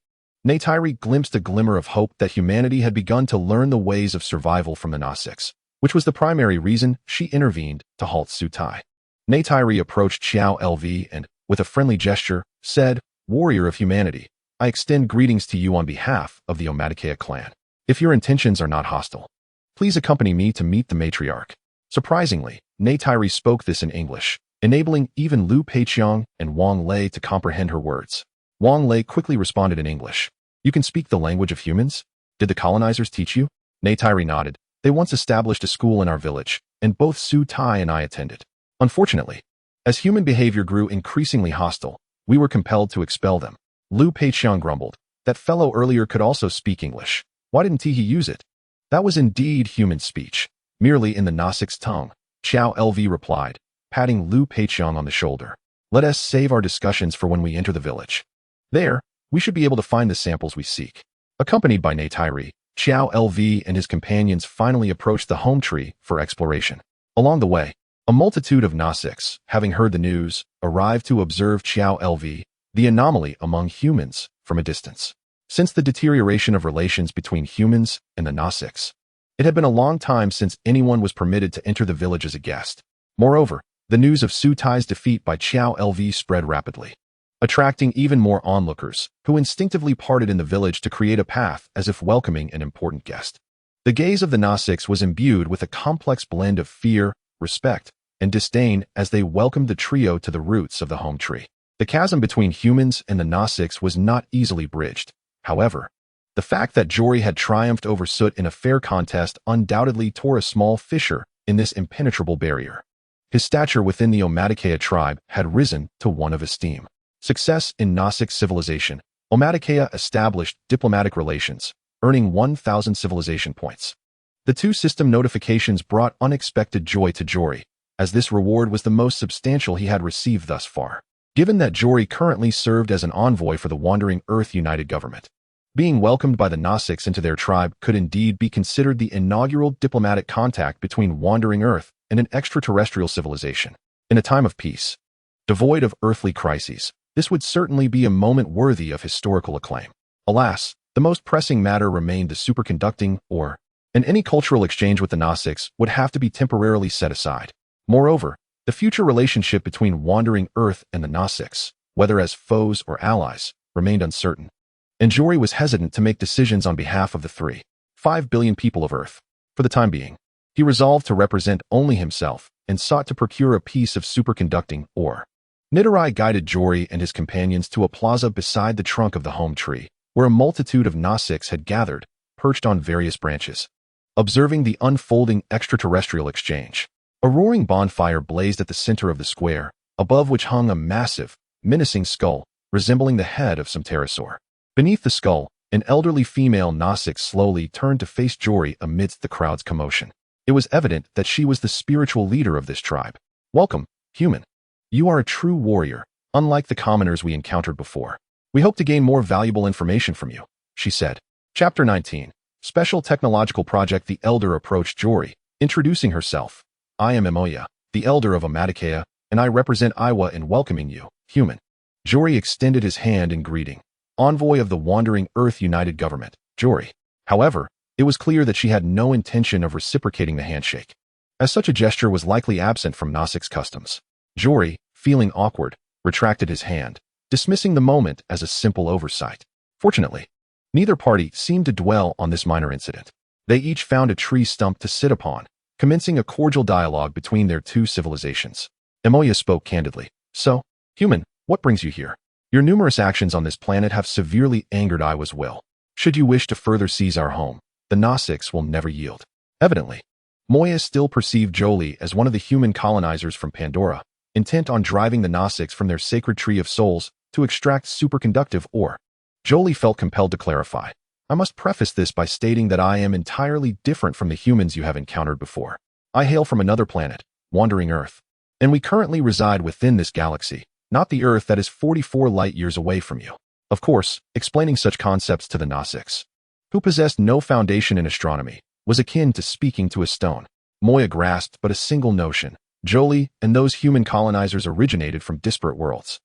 Neytiri glimpsed a glimmer of hope that humanity had begun to learn the ways of survival from the Gnostics, which was the primary reason she intervened to halt Su Tai. Neytiri approached Xiao LV and, with a friendly gesture, said, "Warrior of humanity, I extend greetings to you on behalf of the Omadikea clan. If your intentions are not hostile, please accompany me to meet the matriarch." Surprisingly, Neytiri spoke this in English, enabling even Lu Peiqiang and Wang Lei to comprehend her words. Wang Lei quickly responded in English. "You can speak the language of humans? Did the colonizers teach you?" Neytiri nodded. "They once established a school in our village, and both Su Tai and I attended. Unfortunately, as human behavior grew increasingly hostile, we were compelled to expel them." Lu Peiqiang grumbled. "That fellow earlier could also speak English. Why didn't he use it?" "That was indeed human speech, merely in the Gnostic's tongue," Xiao LV replied, patting Lu Peiqiang on the shoulder. "Let us save our discussions for when we enter the village. There, we should be able to find the samples we seek." Accompanied by Neytiri, Xiao LV and his companions finally approached the home tree for exploration. Along the way, A multitude of Gnostics, having heard the news, arrived to observe Xiao LV, the anomaly among humans, from a distance. Since the deterioration of relations between humans and the Gnostics, it had been a long time since anyone was permitted to enter the village as a guest. Moreover, the news of Su Tai's defeat by Xiao LV spread rapidly, attracting even more onlookers, who instinctively parted in the village to create a path as if welcoming an important guest. The gaze of the Gnostics was imbued with a complex blend of fear, respect, and disdain as they welcomed the trio to the roots of the home tree. The chasm between humans and the Gnostics was not easily bridged. However, the fact that Jory had triumphed over Soot in a fair contest undoubtedly tore a small fissure in this impenetrable barrier. His stature within the Omadikeya tribe had risen to one of esteem. Success in Gnostic civilization, Omadikeya established diplomatic relations, earning 1,000 civilization points. The two system notifications brought unexpected joy to Jory, as this reward was the most substantial he had received thus far. Given that Jory currently served as an envoy for the Wandering Earth United Government, being welcomed by the Gnostics into their tribe could indeed be considered the inaugural diplomatic contact between Wandering Earth and an extraterrestrial civilization. In a time of peace, devoid of earthly crises, this would certainly be a moment worthy of historical acclaim. Alas, the most pressing matter remained the superconducting ore, and any cultural exchange with the Gnostics would have to be temporarily set aside. Moreover, the future relationship between Wandering Earth and the Gnostics, whether as foes or allies, remained uncertain, and Jory was hesitant to make decisions on behalf of the 3.5 billion people of Earth. For the time being, he resolved to represent only himself and sought to procure a piece of superconducting ore. Nidorai guided Jory and his companions to a plaza beside the trunk of the home tree, where a multitude of Gnostics had gathered, perched on various branches, observing the unfolding extraterrestrial exchange. A roaring bonfire blazed at the center of the square, above which hung a massive, menacing skull, resembling the head of some pterosaur. Beneath the skull, an elderly female Gnostic slowly turned to face Jory amidst the crowd's commotion. It was evident that she was the spiritual leader of this tribe. "Welcome, human. You are a true warrior, unlike the commoners we encountered before. We hope to gain more valuable information from you," she said. Chapter 19. Special Technological Project. The elder approached Jory, introducing herself. "I am Emoya, the elder of Omadikeya, and I represent Iwa in welcoming you, human." Jory extended his hand in greeting. Envoy of the Wandering Earth United Government, Jory. However, it was clear that she had no intention of reciprocating the handshake, as such a gesture was likely absent from Gnostic's customs. Jory, feeling awkward, retracted his hand, dismissing the moment as a simple oversight. Fortunately, neither party seemed to dwell on this minor incident. They each found a tree stump to sit upon, commencing a cordial dialogue between their two civilizations. Emoya spoke candidly. "So, human, what brings you here? Your numerous actions on this planet have severely angered Iwa's will. Should you wish to further seize our home, the Gnostics will never yield." Evidently, Moya still perceived Jolie as one of the human colonizers from Pandora, intent on driving the Gnostics from their sacred tree of souls to extract superconductive ore. Jolie felt compelled to clarify. "I must preface this by stating that I am entirely different from the humans you have encountered before. I hail from another planet, Wandering Earth, and we currently reside within this galaxy, not the Earth that is 44 light-years away from you." Of course, explaining such concepts to the Gnostics, who possessed no foundation in astronomy, was akin to speaking to a stone. Moya grasped but a single notion. Jolie and those human colonizers originated from disparate worlds.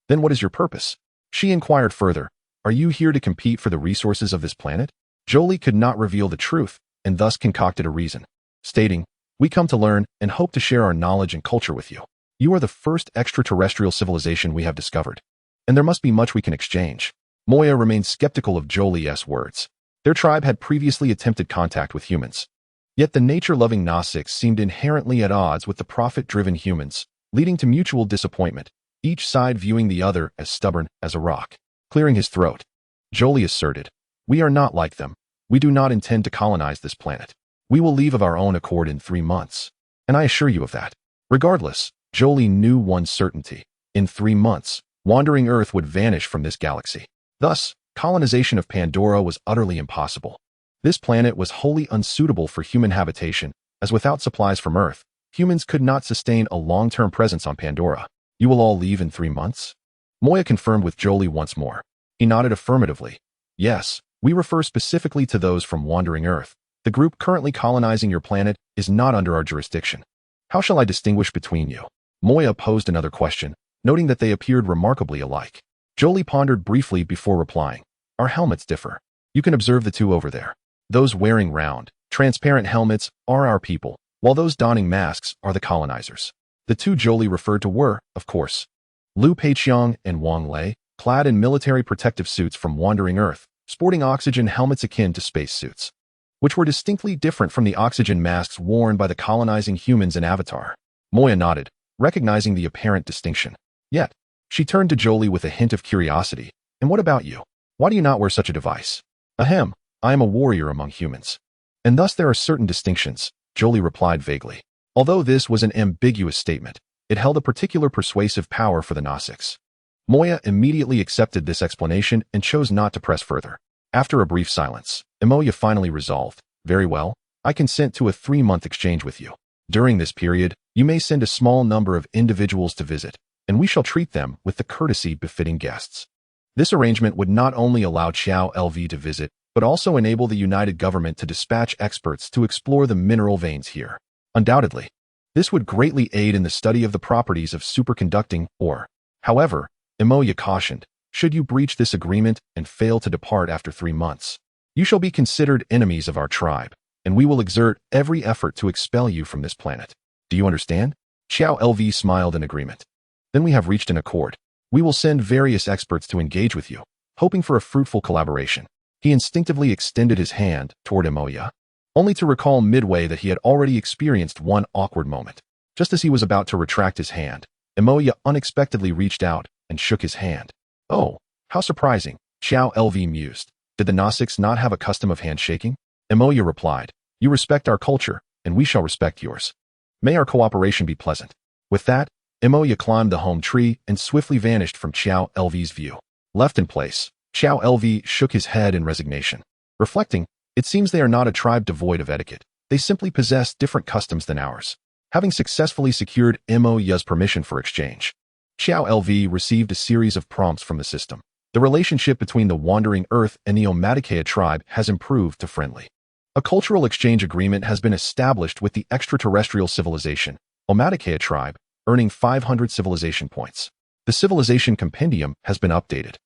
"Then what is your purpose?" she inquired further. "Are you here to compete for the resources of this planet?" Jolie could not reveal the truth, and thus concocted a reason, stating, "We come to learn and hope to share our knowledge and culture with you. You are the first extraterrestrial civilization we have discovered, and there must be much we can exchange." Moya remained skeptical of Jolie's words. Their tribe had previously attempted contact with humans. Yet the nature-loving Gnostics seemed inherently at odds with the profit-driven humans, leading to mutual disappointment, each side viewing the other as stubborn as a rock. Clearing his throat, Jolie asserted, "We are not like them. We do not intend to colonize this planet. We will leave of our own accord in 3 months, and I assure you of that." Regardless, Jolie knew one certainty. In 3 months, Wandering Earth would vanish from this galaxy. Thus, colonization of Pandora was utterly impossible. This planet was wholly unsuitable for human habitation, as without supplies from Earth, humans could not sustain a long-term presence on Pandora. "You will all leave in 3 months?" Moya confirmed with Jolie once more. He nodded affirmatively. "Yes, we refer specifically to those from Wandering Earth. The group currently colonizing your planet is not under our jurisdiction. How shall I distinguish between you? Moya posed another question, noting that they appeared remarkably alike. Jolie pondered briefly before replying. Our helmets differ. You can observe the two over there. Those wearing round, transparent helmets are our people, while those donning masks are the colonizers. The two Jolie referred to were, of course, Liu Peiqiang and Wang Lei, clad in military protective suits from Wandering Earth, sporting oxygen helmets akin to spacesuits, which were distinctly different from the oxygen masks worn by the colonizing humans in Avatar. Moya nodded, recognizing the apparent distinction. Yet, she turned to Jolie with a hint of curiosity. And what about you? Why do you not wear such a device? Ahem, I am a warrior among humans. And thus there are certain distinctions, Jolie replied vaguely. Although this was an ambiguous statement, it held a particular persuasive power for the Gnostics. Moya immediately accepted this explanation and chose not to press further. After a brief silence, Moya finally resolved, very well, I consent to a 3-month exchange with you. During this period, you may send a small number of individuals to visit, and we shall treat them with the courtesy befitting guests. This arrangement would not only allow Qiao LV to visit, but also enable the United Government to dispatch experts to explore the mineral veins here. Undoubtedly, this would greatly aid in the study of the properties of superconducting ore. However, Moya cautioned, should you breach this agreement and fail to depart after 3 months, you shall be considered enemies of our tribe, and we will exert every effort to expel you from this planet. Do you understand? Qiao LV smiled in agreement. Then we have reached an accord. We will send various experts to engage with you, hoping for a fruitful collaboration. He instinctively extended his hand toward Moya, only to recall midway that he had already experienced one awkward moment. Just as he was about to retract his hand, Moya unexpectedly reached out and shook his hand. Oh, how surprising, Qiao LV mused. Did the Gnostics not have a custom of handshaking? Moya replied, you respect our culture, and we shall respect yours. May our cooperation be pleasant. With that, Moya climbed the home tree and swiftly vanished from Qiao LV's view. Left in place, Qiao LV shook his head in resignation. Reflecting, it seems they are not a tribe devoid of etiquette. They simply possess different customs than ours. Having successfully secured Moya's permission for exchange, Qiao LV received a series of prompts from the system. The relationship between the Wandering Earth and the Omaticea tribe has improved to friendly. A cultural exchange agreement has been established with the extraterrestrial civilization, Omaticea tribe, earning 500 civilization points. The civilization compendium has been updated.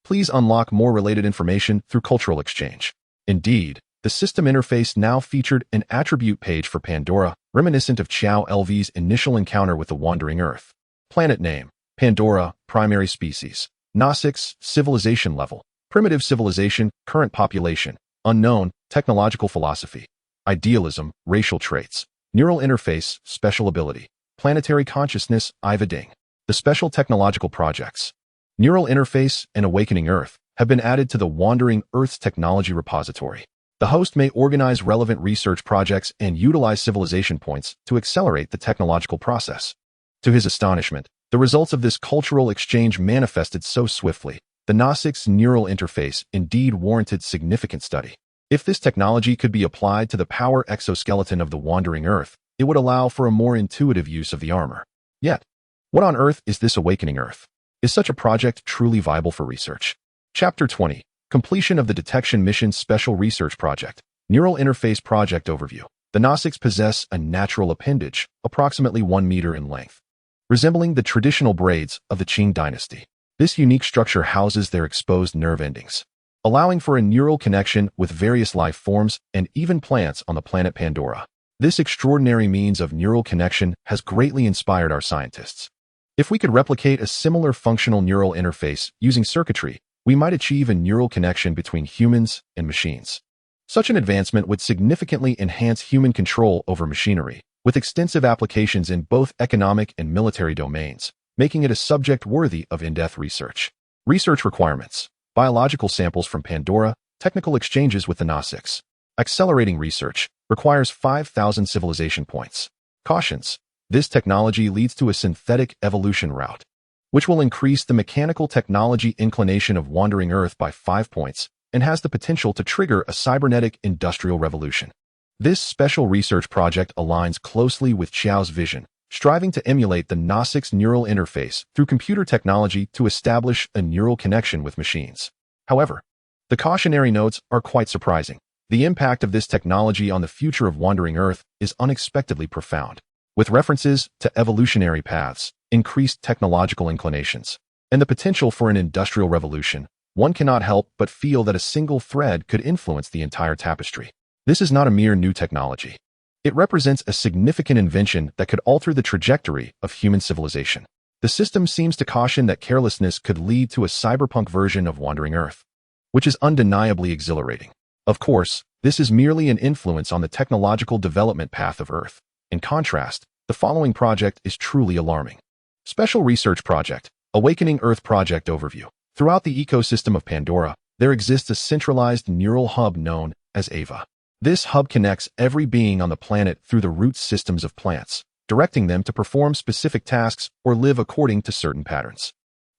Please unlock more related information through cultural exchange. Indeed, the system interface now featured an attribute page for Pandora, reminiscent of Qiao LV's initial encounter with the Wandering Earth. Planet name, Pandora, primary species. Gnostics, civilization level. Primitive civilization, current population. Unknown, technological philosophy. Idealism, racial traits. Neural interface, special ability. Planetary consciousness, Iva Ding. The special technological projects. Neural interface and Awakening Earth have been added to the Wandering Earth's technology repository. The host may organize relevant research projects and utilize civilization points to accelerate the technological process. To his astonishment, the results of this cultural exchange manifested so swiftly. The Gnostics' neural interface indeed warranted significant study. If this technology could be applied to the power exoskeleton of the Wandering Earth, it would allow for a more intuitive use of the armor. Yet, what on earth is this Awakening Earth? Is such a project truly viable for research? Chapter 20. Completion of the Detection Mission Special Research Project. Neural Interface Project Overview. The Gnostics possess a natural appendage, approximately 1 meter in length, resembling the traditional braids of the Qing dynasty. This unique structure houses their exposed nerve endings, allowing for a neural connection with various life forms and even plants on the planet Pandora. This extraordinary means of neural connection has greatly inspired our scientists. If we could replicate a similar functional neural interface using circuitry, we might achieve a neural connection between humans and machines. Such an advancement would significantly enhance human control over machinery, with extensive applications in both economic and military domains, making it a subject worthy of in-depth research. Research requirements: biological samples from Pandora, technical exchanges with the Gnostics. Accelerating research requires 5,000 civilization points. Cautions: this technology leads to a synthetic evolution route, which will increase the mechanical technology inclination of Wandering Earth by 5 points and has the potential to trigger a cybernetic industrial revolution. This special research project aligns closely with Qiao's vision, striving to emulate the Gnostics' neural interface through computer technology to establish a neural connection with machines. However, the cautionary notes are quite surprising. The impact of this technology on the future of Wandering Earth is unexpectedly profound. with references to evolutionary paths, increased technological inclinations, and the potential for an industrial revolution, one cannot help but feel that a single thread could influence the entire tapestry. This is not a mere new technology. It represents a significant invention that could alter the trajectory of human civilization. The system seems to caution that carelessness could lead to a cyberpunk version of wandering Earth, which is undeniably exhilarating. Of course, this is merely an influence on the technological development path of Earth. In contrast, the following project is truly alarming. Special Research Project, Awakening Earth Project Overview. Throughout the ecosystem of Pandora, there exists a centralized neural hub known as AVA. This hub connects every being on the planet through the root systems of plants, directing them to perform specific tasks or live according to certain patterns.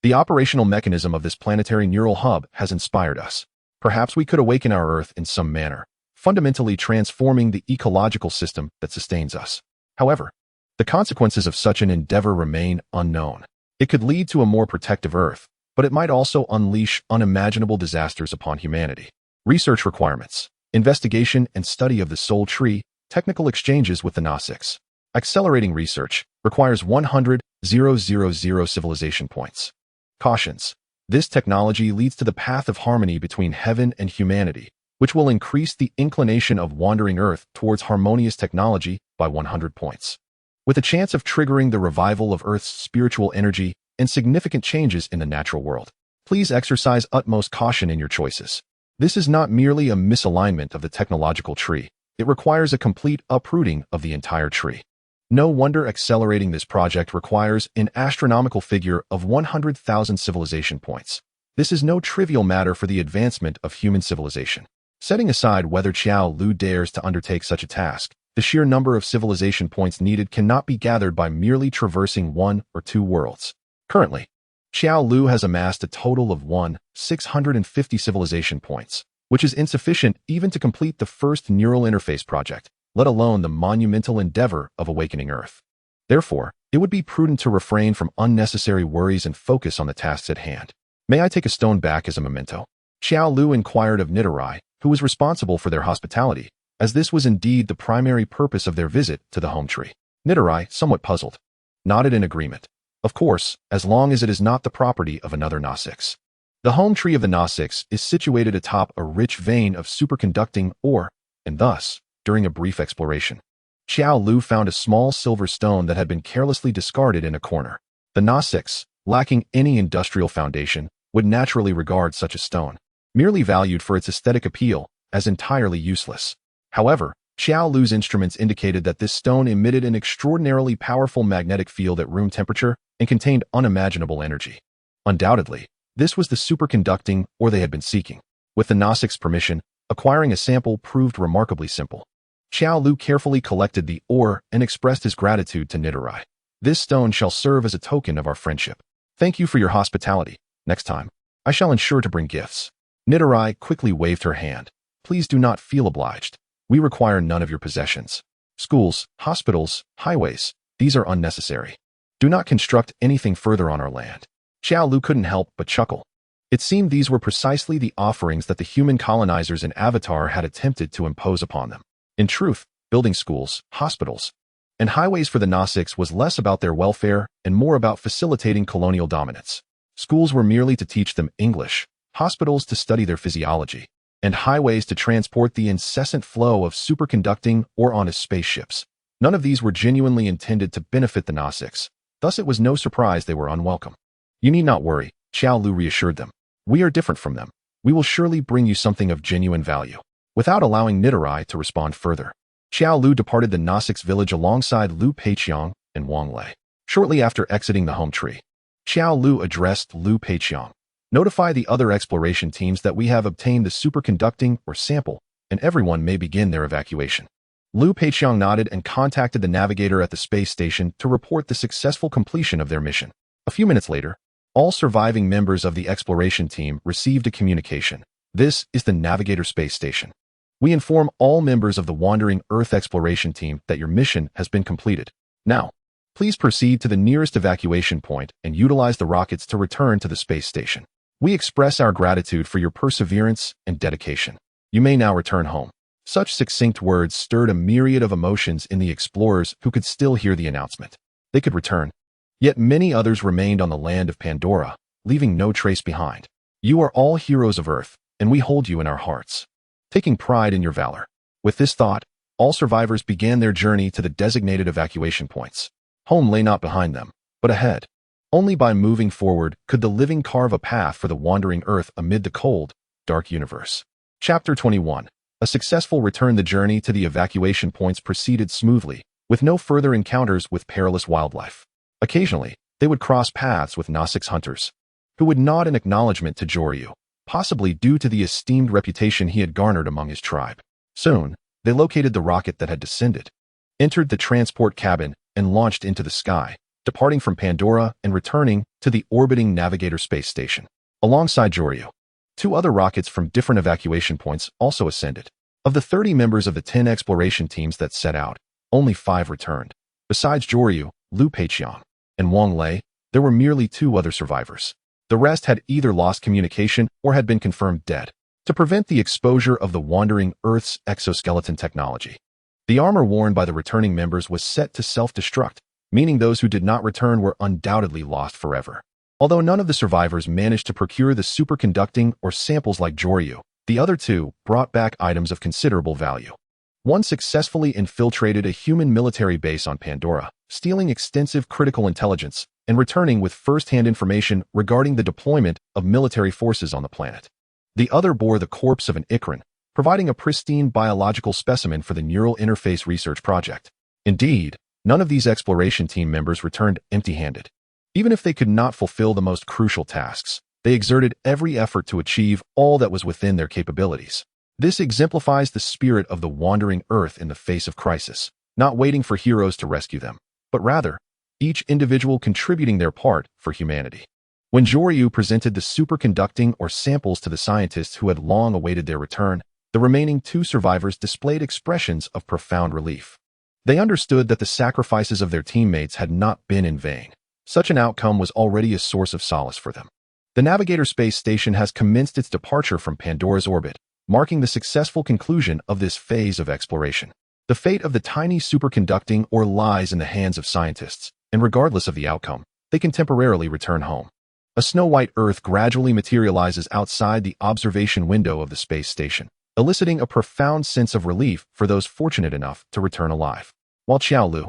The operational mechanism of this planetary neural hub has inspired us. Perhaps we could awaken our Earth in some manner, fundamentally transforming the ecological system that sustains us. However, the consequences of such an endeavor remain unknown. It could lead to a more protective Earth, but it might also unleash unimaginable disasters upon humanity. Research requirements: investigation and study of the Soul Tree, technical exchanges with the Gnostics. Accelerating research requires 100,000 civilization points. Cautions: this technology leads to the path of harmony between heaven and humanity, which will increase the inclination of wandering Earth towards harmonious technology by 100 points, with a chance of triggering the revival of Earth's spiritual energy and significant changes in the natural world. Please exercise utmost caution in your choices. This is not merely a misalignment of the technological tree. It requires a complete uprooting of the entire tree. No wonder accelerating this project requires an astronomical figure of 100,000 civilization points. This is no trivial matter for the advancement of human civilization. Setting aside whether Xiao Lu dares to undertake such a task, the sheer number of civilization points needed cannot be gathered by merely traversing 1 or 2 worlds. Currently, Xiao Lu has amassed a total of 650 civilization points, which is insufficient even to complete the first neural interface project, let alone the monumental endeavor of awakening Earth. Therefore, it would be prudent to refrain from unnecessary worries and focus on the tasks at hand. May I take a stone back as a memento? Xiao Lu inquired of Nidorai, who was responsible for their hospitality, as this was indeed the primary purpose of their visit to the home tree. Nidorai, somewhat puzzled, nodded in agreement. Of course, as long as it is not the property of another Gnostics. The home tree of the Gnostics is situated atop a rich vein of superconducting ore, and thus, during a brief exploration, Xiao Lu found a small silver stone that had been carelessly discarded in a corner. The Gnostics, lacking any industrial foundation, would naturally regard such a stone, merely valued for its aesthetic appeal, as entirely useless. However, Xiao Lu's instruments indicated that this stone emitted an extraordinarily powerful magnetic field at room temperature and contained unimaginable energy. Undoubtedly, this was the superconducting ore they had been seeking. With the Gnostic's permission, acquiring a sample proved remarkably simple. Xiao Lu carefully collected the ore and expressed his gratitude to Nidorai. This stone shall serve as a token of our friendship. Thank you for your hospitality. Next time, I shall ensure to bring gifts. Nidorai quickly waved her hand. Please do not feel obliged. We require none of your possessions. Schools, hospitals, highways, these are unnecessary. Do not construct anything further on our land. Xiao Lu couldn't help but chuckle. It seemed these were precisely the offerings that the human colonizers in Avatar had attempted to impose upon them. In truth, building schools, hospitals, and highways for the Gnostics was less about their welfare and more about facilitating colonial dominance. Schools were merely to teach them English, hospitals to study their physiology, and highways to transport the incessant flow of superconducting or on spaceships. None of these were genuinely intended to benefit the Gnostics, thus it was no surprise they were unwelcome. You need not worry, Xiao Lu reassured them. We are different from them. We will surely bring you something of genuine value. Without allowing Nidorai to respond further, Xiao Lu departed the Gnostics village alongside Lu Peiqiang and Wang Lei. Shortly after exiting the home tree, Xiao Lu addressed Lu Peiqiang. Notify the other exploration teams that we have obtained the superconducting or sample, and everyone may begin their evacuation. Lu Peiqiang nodded and contacted the navigator at the space station to report the successful completion of their mission. A few minutes later, all surviving members of the exploration team received a communication. This is the Navigator Space Station. We inform all members of the Wandering Earth Exploration Team that your mission has been completed. Now, please proceed to the nearest evacuation point and utilize the rockets to return to the space station. We express our gratitude for your perseverance and dedication. You may now return home. Such succinct words stirred a myriad of emotions in the explorers who could still hear the announcement. They could return. Yet many others remained on the land of Pandora, leaving no trace behind. You are all heroes of Earth, and we hold you in our hearts, taking pride in your valor. With this thought, all survivors began their journey to the designated evacuation points. Home lay not behind them, but ahead. Only by moving forward could the living carve a path for the wandering Earth amid the cold, dark universe. Chapter 21. A successful return. The journey to the evacuation points proceeded smoothly, with no further encounters with perilous wildlife. Occasionally, they would cross paths with Nasik's hunters, who would nod in acknowledgement to Jolaw, possibly due to the esteemed reputation he had garnered among his tribe. Soon, they located the rocket that had descended, entered the transport cabin, and launched into the sky, departing from Pandora and returning to the orbiting Navigator space station. Alongside Jolaw, 2 other rockets from different evacuation points also ascended. Of the 30 members of the 10 exploration teams that set out, only 5 returned. Besides Jolaw, Liu Peiqiang, and Wang Lei, there were merely 2 other survivors. The rest had either lost communication or had been confirmed dead. To prevent the exposure of the wandering Earth's exoskeleton technology, the armor worn by the returning members was set to self-destruct, meaning those who did not return were undoubtedly lost forever. Although none of the survivors managed to procure the superconducting or samples like Jolaw, the other 2 brought back items of considerable value. One successfully infiltrated a human military base on Pandora, stealing extensive critical intelligence and returning with first-hand information regarding the deployment of military forces on the planet. The other bore the corpse of an Ikran, providing a pristine biological specimen for the neural interface research project. Indeed, none of these exploration team members returned empty-handed. Even if they could not fulfill the most crucial tasks, they exerted every effort to achieve all that was within their capabilities. This exemplifies the spirit of the wandering Earth in the face of crisis, not waiting for heroes to rescue them, but rather, each individual contributing their part for humanity. When Jolaw presented the superconducting or samples to the scientists who had long awaited their return, the remaining 2 survivors displayed expressions of profound relief. They understood that the sacrifices of their teammates had not been in vain. Such an outcome was already a source of solace for them. The Navigator space station has commenced its departure from Pandora's orbit, marking the successful conclusion of this phase of exploration. The fate of the tiny superconducting ore lies in the hands of scientists, and regardless of the outcome, they can temporarily return home. A snow-white Earth gradually materializes outside the observation window of the space station, eliciting a profound sense of relief for those fortunate enough to return alive. While Xiao Lu,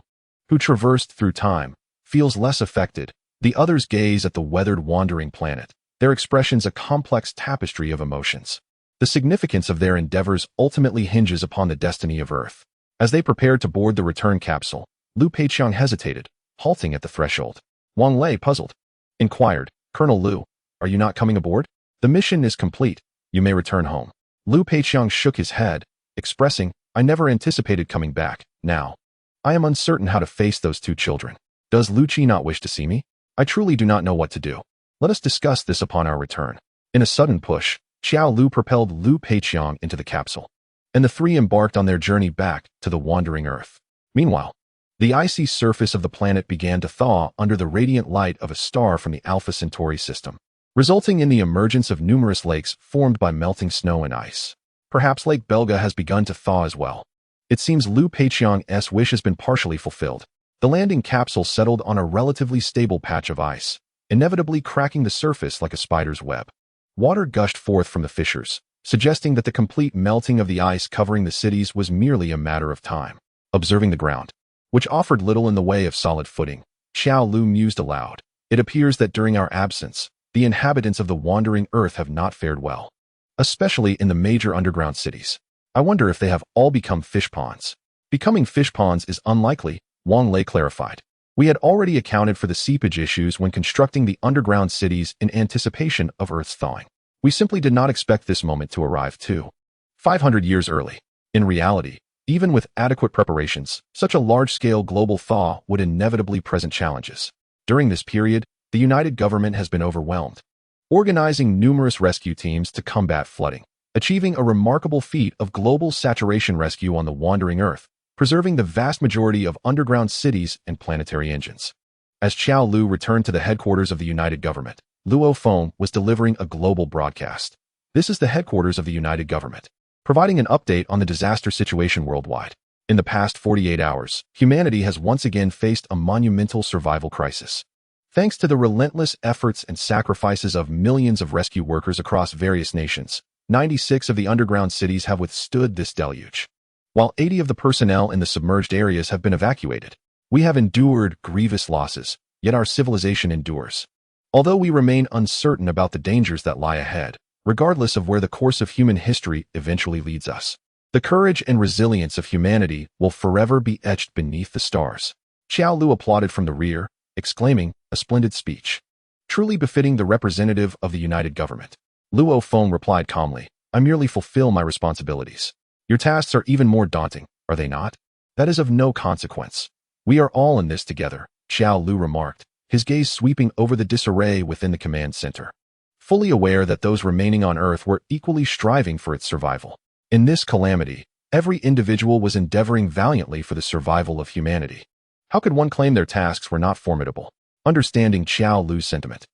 who traversed through time, feels less affected, the others gaze at the weathered wandering planet, their expressions a complex tapestry of emotions. The significance of their endeavors ultimately hinges upon the destiny of Earth. As they prepared to board the return capsule, Liu Peiqiang hesitated, halting at the threshold. Wang Lei, puzzled, inquired, "Colonel Liu, are you not coming aboard? The mission is complete. You may return home." Liu Peiqiang shook his head, expressing, "I never anticipated coming back. Now, I am uncertain how to face those 2 children. Does Lu Qi not wish to see me? I truly do not know what to do. Let us discuss this upon our return." In a sudden push, Xiao Lu propelled Liu Peiqiang into the capsule, and the 3 embarked on their journey back to the wandering Earth. Meanwhile, the icy surface of the planet began to thaw under the radiant light of a star from the Alpha Centauri system, resulting in the emergence of numerous lakes formed by melting snow and ice. Perhaps Lake Belga has begun to thaw as well. It seems Liu Peiqiang's wish has been partially fulfilled. The landing capsule settled on a relatively stable patch of ice, inevitably cracking the surface like a spider's web. Water gushed forth from the fissures, suggesting that the complete melting of the ice covering the cities was merely a matter of time. Observing the ground, which offered little in the way of solid footing, Xiao Lu mused aloud. It appears that during our absence, the inhabitants of the wandering Earth have not fared well, especially in the major underground cities. I wonder if they have all become fish ponds. Becoming fish ponds is unlikely, Wang Lei clarified. We had already accounted for the seepage issues when constructing the underground cities in anticipation of Earth's thawing. We simply did not expect this moment to arrive too 500 years early. In reality, even with adequate preparations, such a large-scale global thaw would inevitably present challenges. During this period, the United Government has been overwhelmed, organizing numerous rescue teams to combat flooding, achieving a remarkable feat of global saturation rescue on the wandering Earth, preserving the vast majority of underground cities and planetary engines. As Xiao Lu returned to the headquarters of the United Government, Luo Feng was delivering a global broadcast. This is the headquarters of the United Government. providing an update on the disaster situation worldwide. In the past 48 hours, humanity has once again faced a monumental survival crisis. Thanks to the relentless efforts and sacrifices of millions of rescue workers across various nations, 96 of the underground cities have withstood this deluge. While 80 of the personnel in the submerged areas have been evacuated, we have endured grievous losses, yet our civilization endures. Although we remain uncertain about the dangers that lie ahead, regardless of where the course of human history eventually leads us, the courage and resilience of humanity will forever be etched beneath the stars. Xiao Lu applauded from the rear, exclaiming, "A splendid speech. Truly befitting the representative of the united government." Luo Feng replied calmly, "I merely fulfill my responsibilities. Your tasks are even more daunting, are they not? That is of no consequence. We are all in this together," Xiao Lu remarked, his gaze sweeping over the disarray within the command center. Fully aware that those remaining on Earth were equally striving for its survival. In this calamity, every individual was endeavoring valiantly for the survival of humanity. How could one claim their tasks were not formidable? Understanding Xiao Lu's sentiment,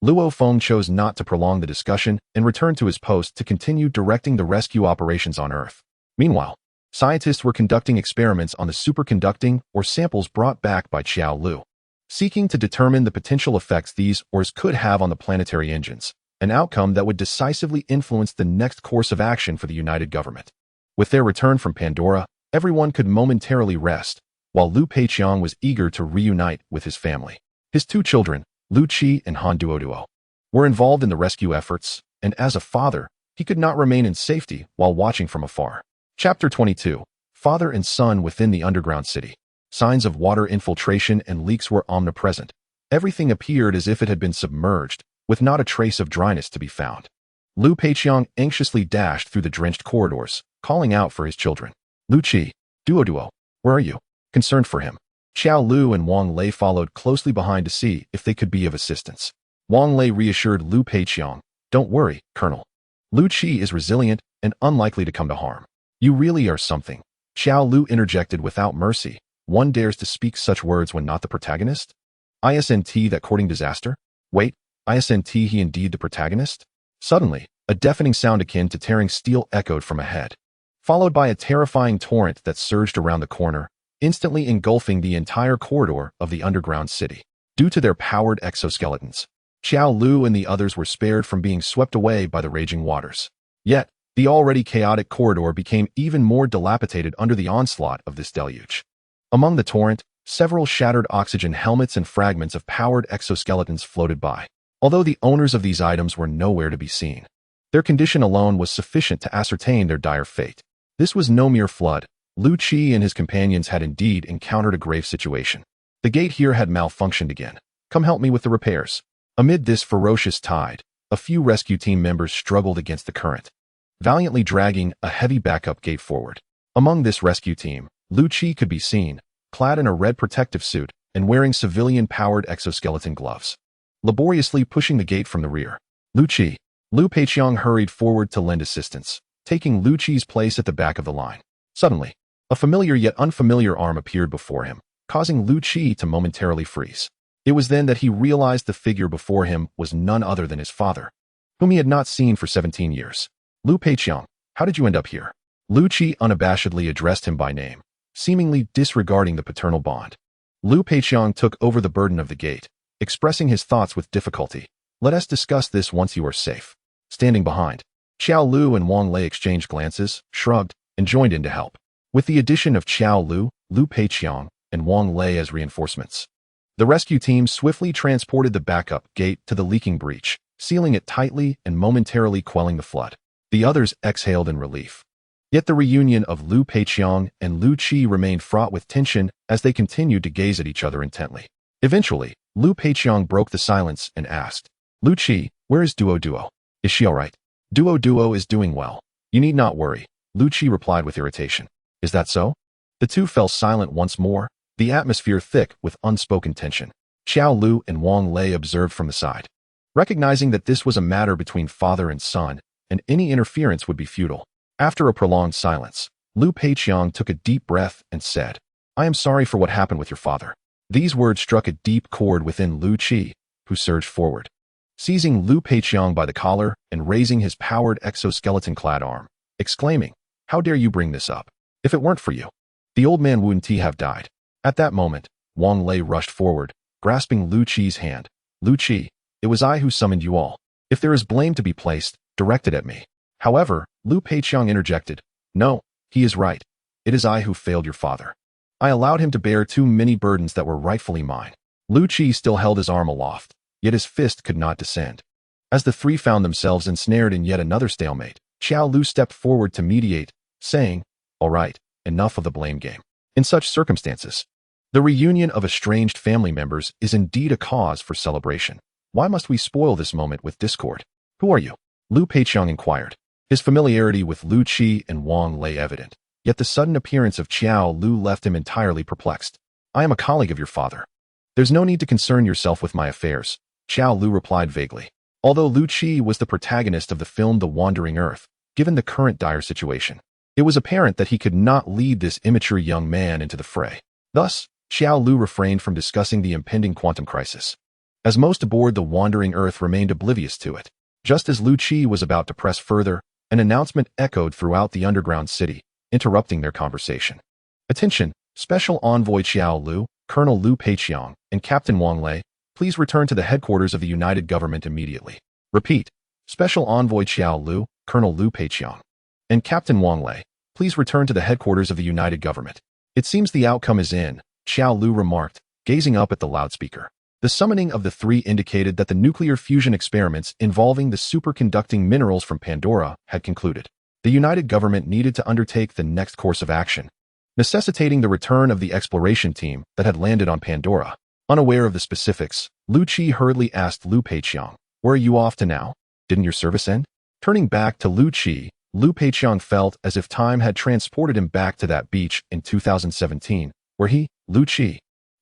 Luo Feng chose not to prolong the discussion and returned to his post to continue directing the rescue operations on Earth. Meanwhile, scientists were conducting experiments on the superconducting or samples brought back by Xiao Lu, seeking to determine the potential effects these ores could have on the planetary engines, an outcome that would decisively influence the next course of action for the united government. With their return from Pandora, everyone could momentarily rest, while Lu Peiqiang was eager to reunite with his family. His two children, Lu Qi and Han Duoduo, were involved in the rescue efforts, and as a father, he could not remain in safety while watching from afar. Chapter 22. Father and Son Within the Underground City. Signs of water infiltration and leaks were omnipresent. Everything appeared as if it had been submerged, with not a trace of dryness to be found. Lu Peiqiang anxiously dashed through the drenched corridors, calling out for his children. "Lu Qi, Duoduo, where are you?" Concerned for him, Xiao Lu and Wang Lei followed closely behind to see if they could be of assistance. Wang Lei reassured Lu Peiqiang, "Don't worry, Colonel. Lu Qi is resilient and unlikely to come to harm." "You really are something," Xiao Lu interjected without mercy. "One dares to speak such words when not the protagonist? Isn't that courting disaster? Wait, isn't he indeed the protagonist?" Suddenly, a deafening sound akin to tearing steel echoed from ahead, followed by a terrifying torrent that surged around the corner, instantly engulfing the entire corridor of the underground city. Due to their powered exoskeletons, Xiao Lu and the others were spared from being swept away by the raging waters. Yet, the already chaotic corridor became even more dilapidated under the onslaught of this deluge. Among the torrent, several shattered oxygen helmets and fragments of powered exoskeletons floated by. Although the owners of these items were nowhere to be seen, their condition alone was sufficient to ascertain their dire fate. This was no mere flood. Lu Qi and his companions had indeed encountered a grave situation. The gate here had malfunctioned again. "Come help me with the repairs." Amid this ferocious tide, a few rescue team members struggled against the current, valiantly dragging a heavy backup gate forward. Among this rescue team, Lu Qi could be seen, clad in a red protective suit and wearing civilian-powered exoskeleton gloves, laboriously pushing the gate from the rear. Lu Peiqiang hurried forward to lend assistance, taking Lu Qi's place at the back of the line. Suddenly, a familiar yet unfamiliar arm appeared before him, causing Lu Qi to momentarily freeze. It was then that he realized the figure before him was none other than his father, whom he had not seen for 17 years. "Lu Peiqiang, how did you end up here?" Lu Qi unabashedly addressed him by name, seemingly disregarding the paternal bond. Lu Peiqiang took over the burden of the gate, expressing his thoughts with difficulty. "Let us discuss this once you are safe." Standing behind, Xiao Lu and Wang Lei exchanged glances, shrugged, and joined in to help. With the addition of Xiao Lu, Lu Peiqiang, and Wang Lei as reinforcements, the rescue team swiftly transported the backup gate to the leaking breach, sealing it tightly and momentarily quelling the flood. The others exhaled in relief. Yet the reunion of Lu Peiqiang and Lu Qi remained fraught with tension as they continued to gaze at each other intently. Eventually, Lu Peiqiang broke the silence and asked, "Lu Qi, where is Duo? Is she all right?" "Duo is doing well. You need not worry," Lu Qi replied with irritation. "Is that so?" The two fell silent once more, the atmosphere thick with unspoken tension. Xiao Lu and Wang Lei observed from the side, recognizing that this was a matter between father and son, and any interference would be futile. After a prolonged silence, Lu Peiqiang took a deep breath and said, "I am sorry for what happened with your father." These words struck a deep chord within Lu Qi, who surged forward, seizing Lu Peiqiang by the collar and raising his powered exoskeleton-clad arm, exclaiming, How dare you bring this up? If it weren't for you, the old man wouldn't have died. At that moment, Wang Lei rushed forward, grasping Lu Qi's hand. Lu Qi, it was I who summoned you all. If there is blame to be placed, direct it at me. However, Lu Peiqiang interjected. No, he is right. It is I who failed your father. I allowed him to bear too many burdens that were rightfully mine. Lu Qi still held his arm aloft, yet his fist could not descend. As the three found themselves ensnared in yet another stalemate, Xiao Lu stepped forward to mediate, saying, All right, enough of the blame game. In such circumstances, the reunion of estranged family members is indeed a cause for celebration. Why must we spoil this moment with discord? Who are you? Lu Peiqiang inquired. His familiarity with Lu Qi and Wang lay evident, yet the sudden appearance of Xiao Lu left him entirely perplexed. I am a colleague of your father. There's no need to concern yourself with my affairs, Xiao Lu replied vaguely. Although Lu Qi was the protagonist of the film The Wandering Earth, given the current dire situation, it was apparent that he could not lead this immature young man into the fray. Thus, Xiao Lu refrained from discussing the impending quantum crisis, as most aboard the Wandering Earth remained oblivious to it. Just as Lu Qi was about to press further, an announcement echoed throughout the underground city, interrupting their conversation. Attention, Special Envoy Xiao Lu, Colonel Lu Peiqiang, and Captain Wang Lei, please return to the headquarters of the United Government immediately. Repeat, Special Envoy Xiao Lu, Colonel Lu Peiqiang, and Captain Wang Lei, please return to the headquarters of the United Government. It seems the outcome is in, Xiao Lu remarked, gazing up at the loudspeaker. The summoning of the three indicated that the nuclear fusion experiments involving the superconducting minerals from Pandora had concluded. The United Government needed to undertake the next course of action, necessitating the return of the exploration team that had landed on Pandora. Unaware of the specifics, Lu Qi hurriedly asked Lu Peiqiang, Where are you off to now? Didn't your service end? Turning back to Lu Qi, Lu Peiqiang felt as if time had transported him back to that beach in 2017, where he, Lu Qi,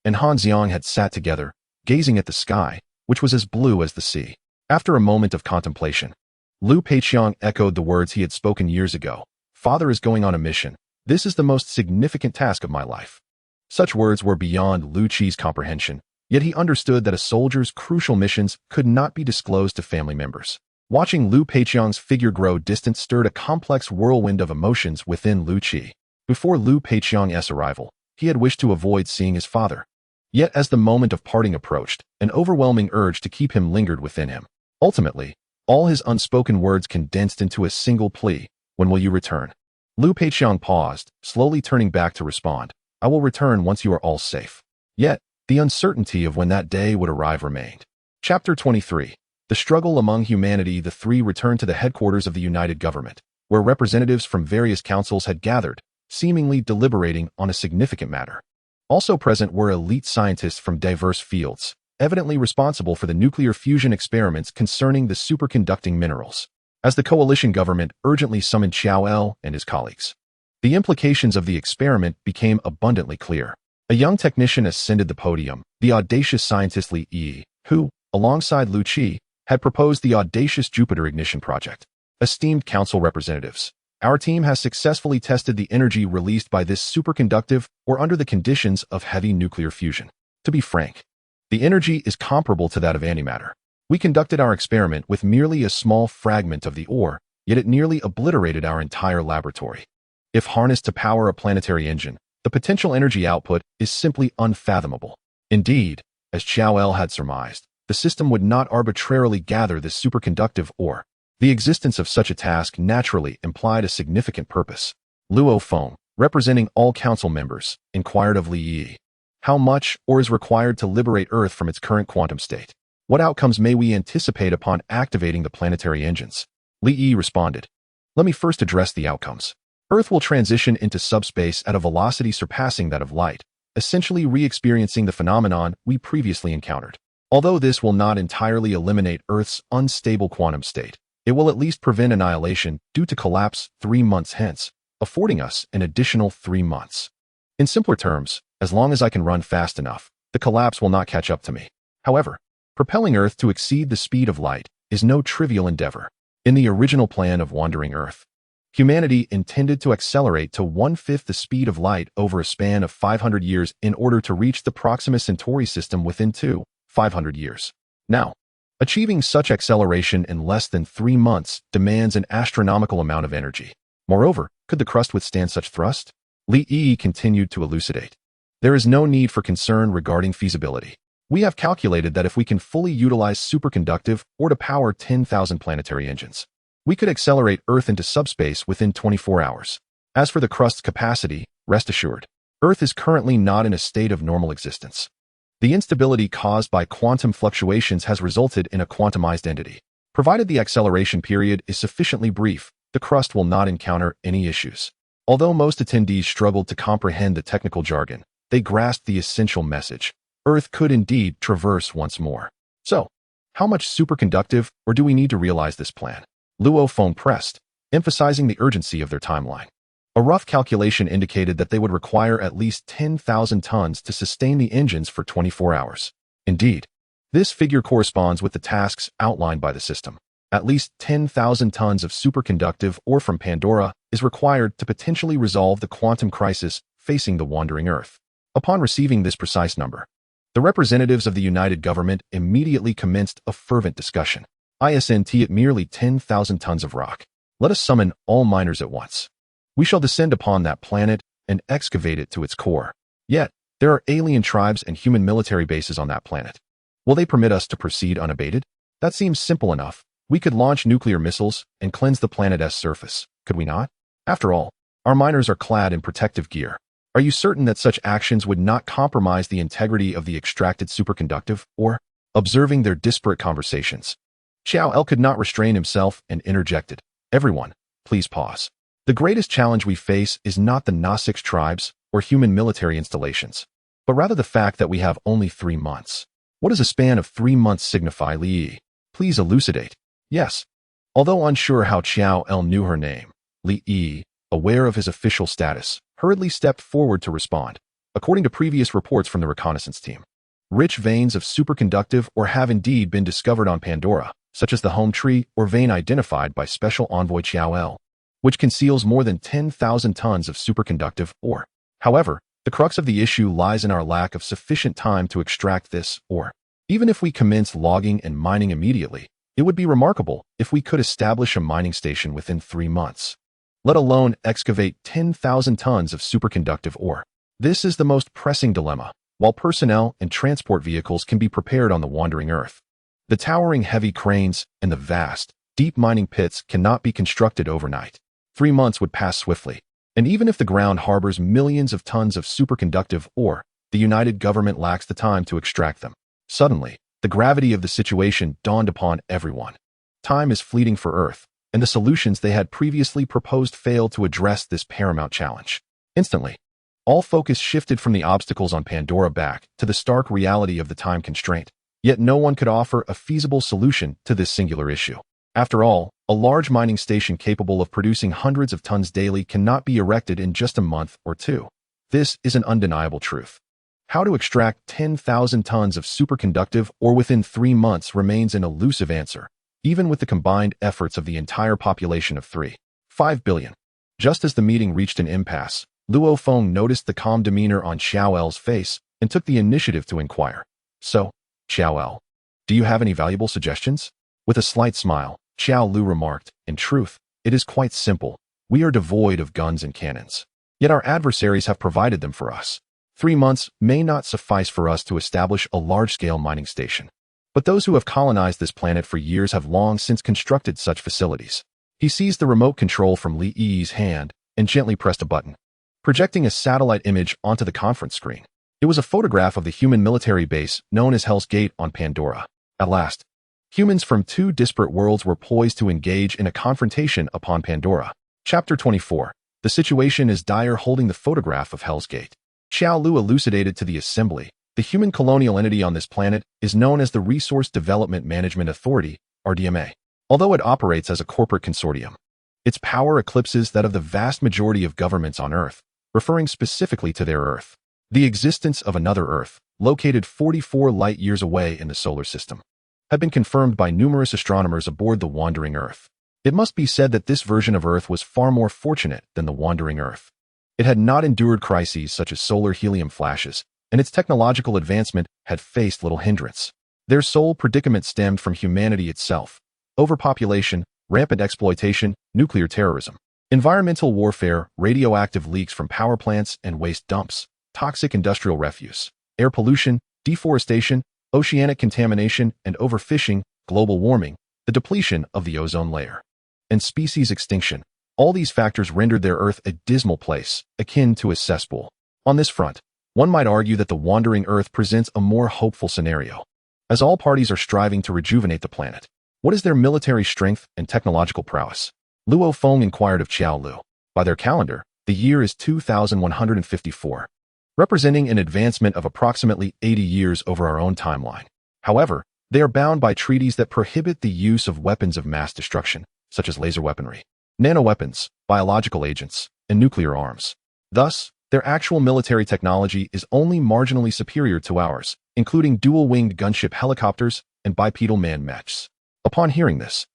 and Han Xiang had sat together, gazing at the sky, which was as blue as the sea. After a moment of contemplation, Lu Peiqiang echoed the words he had spoken years ago. Father is going on a mission. This is the most significant task of my life. Such words were beyond Lu Qi's comprehension, yet he understood that a soldier's crucial missions could not be disclosed to family members. Watching Lu Peiqiang's figure grow distant stirred a complex whirlwind of emotions within Lu Qi. Before Lu Peiqiang's arrival, he had wished to avoid seeing his father. Yet as the moment of parting approached, an overwhelming urge to keep him lingered within him. Ultimately, all his unspoken words condensed into a single plea. When will you return? Lu Peiqiang paused, slowly turning back to respond. I will return once you are all safe. Yet, the uncertainty of when that day would arrive remained. Chapter 23. The struggle among humanity. The three returned to the headquarters of the United Government, where representatives from various councils had gathered, seemingly deliberating on a significant matter. Also present were elite scientists from diverse fields, evidently responsible for the nuclear fusion experiments concerning the superconducting minerals. As the coalition government urgently summoned Xiao El and his colleagues, the implications of the experiment became abundantly clear. A young technician ascended the podium, the audacious scientist Li Yi, who, alongside Lu Qi, had proposed the audacious Jupiter Ignition Project. Esteemed council representatives, our team has successfully tested the energy released by this superconductive or under the conditions of heavy nuclear fusion. To be frank, the energy is comparable to that of antimatter. We conducted our experiment with merely a small fragment of the ore, yet it nearly obliterated our entire laboratory. If harnessed to power a planetary engine, the potential energy output is simply unfathomable. Indeed, as Xiao El had surmised, the system would not arbitrarily gather this superconductive ore. The existence of such a task naturally implied a significant purpose. Luo Feng, representing all council members, inquired of Li Yi. How much ore is required to liberate Earth from its current quantum state? What outcomes may we anticipate upon activating the planetary engines? Li Yi responded. Let me first address the outcomes. Earth will transition into subspace at a velocity surpassing that of light, essentially re-experiencing the phenomenon we previously encountered. Although this will not entirely eliminate Earth's unstable quantum state, it will at least prevent annihilation due to collapse 3 months hence, affording us an additional 3 months. In simpler terms, as long as I can run fast enough, the collapse will not catch up to me. However, propelling Earth to exceed the speed of light is no trivial endeavor. In the original plan of Wandering Earth, humanity intended to accelerate to 1/5 the speed of light over a span of 500 years in order to reach the Proxima Centauri system within 500 years. Now, achieving such acceleration in less than 3 months demands an astronomical amount of energy. Moreover, Could the crust withstand such thrust? Li Yi continued to elucidate. There is no need for concern regarding feasibility. We have calculated that if we can fully utilize superconductive or to power 10,000 planetary engines, we could accelerate Earth into subspace within 24 hours. As for the crust's capacity, rest assured, Earth is currently not in a state of normal existence. The instability caused by quantum fluctuations has resulted in a quantumized entity. Provided the acceleration period is sufficiently brief, the crust will not encounter any issues. Although most attendees struggled to comprehend the technical jargon, they grasped the essential message. Earth could indeed traverse once more. So, how much superconductive, or do we need to realize this plan? Luo Feng pressed, emphasizing the urgency of their timeline. A rough calculation indicated that they would require at least 10,000 tons to sustain the engines for 24 hours. Indeed, this figure corresponds with the tasks outlined by the system. At least 10,000 tons of superconductive ore from Pandora is required to potentially resolve the quantum crisis facing the wandering Earth. Upon receiving this precise number, the representatives of the United Government immediately commenced a fervent discussion. ISNT at merely 10,000 tons of rock. Let us summon all miners at once. We shall descend upon that planet and excavate it to its core. Yet, there are alien tribes and human military bases on that planet. Will they permit us to proceed unabated? That seems simple enough. We could launch nuclear missiles and cleanse the planet's surface, could we not? After all, our miners are clad in protective gear. Are you certain that such actions would not compromise the integrity of the extracted superconductive, or, observing their disparate conversations, Xiao El could not restrain himself and interjected, "Everyone, please pause. The greatest challenge we face is not the Gnostic tribes or human military installations, but rather the fact that we have only 3 months. What does a span of 3 months signify, Li Yi? Please elucidate." Yes. Although unsure how Xiao El knew her name, Li Yi, aware of his official status, hurriedly stepped forward to respond. According to previous reports from the reconnaissance team, rich veins of superconductive ore have indeed been discovered on Pandora, such as the home tree or vein identified by Special Envoy Xiao El, which conceals more than 10,000 tons of superconductive ore. However, the crux of the issue lies in our lack of sufficient time to extract this ore. Even if we commence logging and mining immediately, it would be remarkable if we could establish a mining station within 3 months, let alone excavate 10,000 tons of superconductive ore. This is the most pressing dilemma. While personnel and transport vehicles can be prepared on the wandering Earth, the towering heavy cranes and the vast, deep mining pits cannot be constructed overnight. 3 months would pass swiftly, and even if the ground harbors millions of tons of superconductive ore, the United Government lacks the time to extract them. Suddenly, the gravity of the situation dawned upon everyone. Time is fleeting for Earth, and the solutions they had previously proposed failed to address this paramount challenge. Instantly, all focus shifted from the obstacles on Pandora back to the stark reality of the time constraint. Yet no one could offer a feasible solution to this singular issue. After all, a large mining station capable of producing hundreds of tons daily cannot be erected in just a month or 2. This is an undeniable truth. How to extract 10,000 tons of superconductive ore within 3 months remains an elusive answer, even with the combined efforts of the entire population of 3.5 billion. Just as the meeting reached an impasse, Luo Feng noticed the calm demeanor on Xiao El's face and took the initiative to inquire. "So, Xiao El, do you have any valuable suggestions?" With a slight smile, Xiao Lu remarked, "In truth, it is quite simple. We are devoid of guns and cannons. Yet our adversaries have provided them for us. 3 months may not suffice for us to establish a large-scale mining station. But those who have colonized this planet for years have long since constructed such facilities." He seized the remote control from Li Yi's hand and gently pressed a button, projecting a satellite image onto the conference screen. It was a photograph of the human military base known as Hell's Gate on Pandora. At last, humans from 2 disparate worlds were poised to engage in a confrontation upon Pandora. Chapter 24. The situation is dire. Holding the photograph of Hell's Gate, Xiao Lu elucidated to the assembly. The human colonial entity on this planet is known as the Resource Development Management Authority, RDMA. Although it operates as a corporate consortium, its power eclipses that of the vast majority of governments on Earth, referring specifically to their Earth. The existence of another Earth, located 44 light-years away in the solar system, had been confirmed by numerous astronomers aboard the wandering Earth. It must be said that this version of Earth was far more fortunate than the wandering Earth. It had not endured crises such as solar helium flashes, and its technological advancement had faced little hindrance. Their sole predicament stemmed from humanity itself: overpopulation, rampant exploitation, nuclear terrorism. Environmental warfare, radioactive leaks from power plants and waste dumps, toxic industrial refuse, air pollution, deforestation, oceanic contamination and overfishing, global warming, the depletion of the ozone layer, and species extinction. All these factors rendered their Earth a dismal place, akin to a cesspool. On this front, one might argue that the wandering Earth presents a more hopeful scenario, as all parties are striving to rejuvenate the planet. What is their military strength and technological prowess? Luo Feng inquired of Qiao Lu. By their calendar, the year is 2154, representing an advancement of approximately 80 years over our own timeline. However, they are bound by treaties that prohibit the use of weapons of mass destruction, such as laser weaponry, nanoweapons, biological agents, and nuclear arms. Thus, their actual military technology is only marginally superior to ours, including dual-winged gunship helicopters and bipedal manned mechs. Upon hearing this,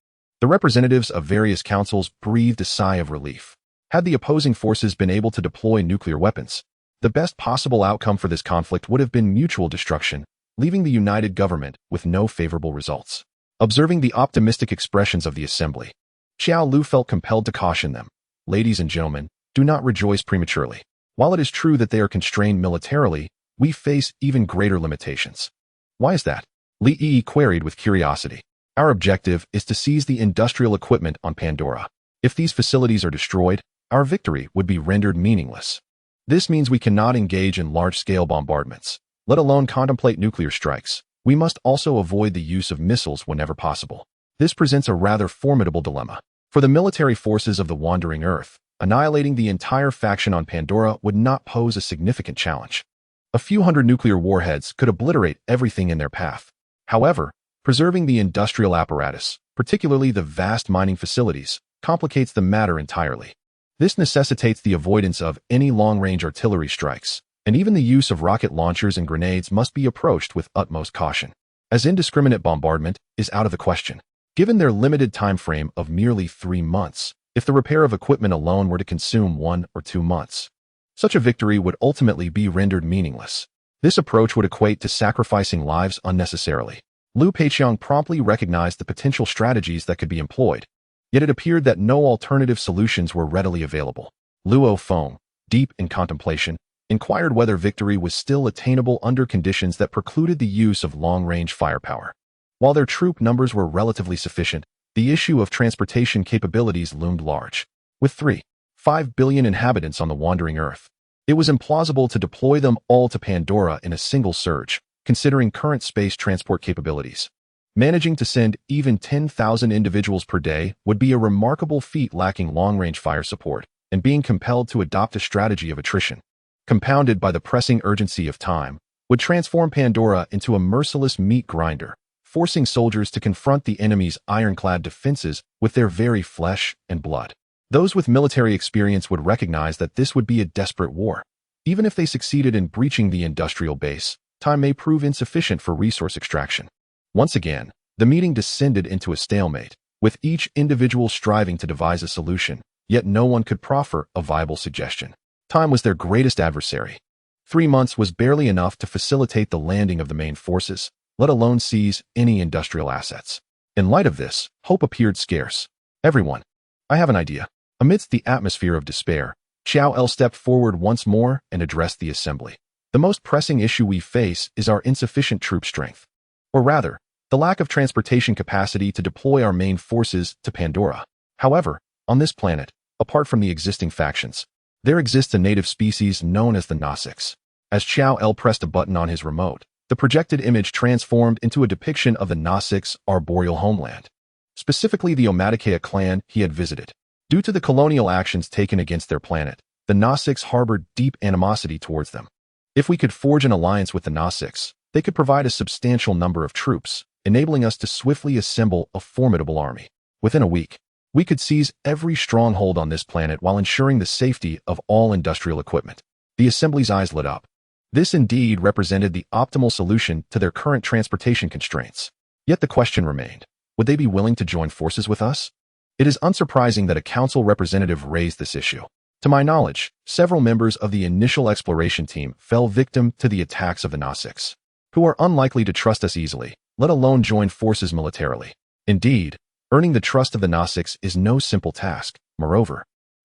the representatives of various councils breathed a sigh of relief. Had the opposing forces been able to deploy nuclear weapons, the best possible outcome for this conflict would have been mutual destruction, leaving the united government with no favorable results. Observing the optimistic expressions of the assembly, Qiao Lu felt compelled to caution them. Ladies and gentlemen, do not rejoice prematurely. While it is true that they are constrained militarily, we face even greater limitations. Why is that? Li Yi queried with curiosity. Our objective is to seize the industrial equipment on Pandora. If these facilities are destroyed, our victory would be rendered meaningless. This means we cannot engage in large-scale bombardments, let alone contemplate nuclear strikes. We must also avoid the use of missiles whenever possible. This presents a rather formidable dilemma. For the military forces of the wandering Earth, annihilating the entire faction on Pandora would not pose a significant challenge. A few hundred nuclear warheads could obliterate everything in their path. However, preserving the industrial apparatus, particularly the vast mining facilities, complicates the matter entirely. This necessitates the avoidance of any long-range artillery strikes, and even the use of rocket launchers and grenades must be approached with utmost caution, as indiscriminate bombardment is out of the question. Given their limited time frame of merely 3 months, if the repair of equipment alone were to consume 1 or 2 months, such a victory would ultimately be rendered meaningless. This approach would equate to sacrificing lives unnecessarily. Liu Peiqiang promptly recognized the potential strategies that could be employed, yet it appeared that no alternative solutions were readily available. Luo Feng, deep in contemplation, inquired whether victory was still attainable under conditions that precluded the use of long-range firepower. While their troop numbers were relatively sufficient, the issue of transportation capabilities loomed large. With 3.5 billion inhabitants on the wandering Earth, it was implausible to deploy them all to Pandora in a single surge, considering current space transport capabilities. Managing to send even 10,000 individuals per day would be a remarkable feat lacking long-range fire support, and being compelled to adopt a strategy of attrition, compounded by the pressing urgency of time, would transform Pandora into a merciless meat grinder, forcing soldiers to confront the enemy's ironclad defenses with their very flesh and blood. Those with military experience would recognize that this would be a desperate war. Even if they succeeded in breaching the industrial base, time may prove insufficient for resource extraction. Once again, the meeting descended into a stalemate, with each individual striving to devise a solution, yet no one could proffer a viable suggestion. Time was their greatest adversary. 3 months was barely enough to facilitate the landing of the main forces, let alone seize any industrial assets. In light of this, hope appeared scarce. Everyone, I have an idea. Amidst the atmosphere of despair, Qiao El stepped forward once more and addressed the assembly. The most pressing issue we face is our insufficient troop strength. Or rather, the lack of transportation capacity to deploy our main forces to Pandora. However, on this planet, apart from the existing factions, there exists a native species known as the Nasics. As Qiao El pressed a button on his remote, the projected image transformed into a depiction of the Nasics' arboreal homeland, specifically the Omaticea clan he had visited. Due to the colonial actions taken against their planet, the Nasics harbored deep animosity towards them. If we could forge an alliance with the Nasics, they could provide a substantial number of troops, enabling us to swiftly assemble a formidable army. Within a week, we could seize every stronghold on this planet while ensuring the safety of all industrial equipment. The assembly's eyes lit up. This indeed represented the optimal solution to their current transportation constraints. Yet the question remained, would they be willing to join forces with us? It is unsurprising that a council representative raised this issue. To my knowledge, several members of the initial exploration team fell victim to the attacks of the Nasics, who are unlikely to trust us easily, let alone join forces militarily. Indeed, earning the trust of the Nasics is no simple task. Moreover,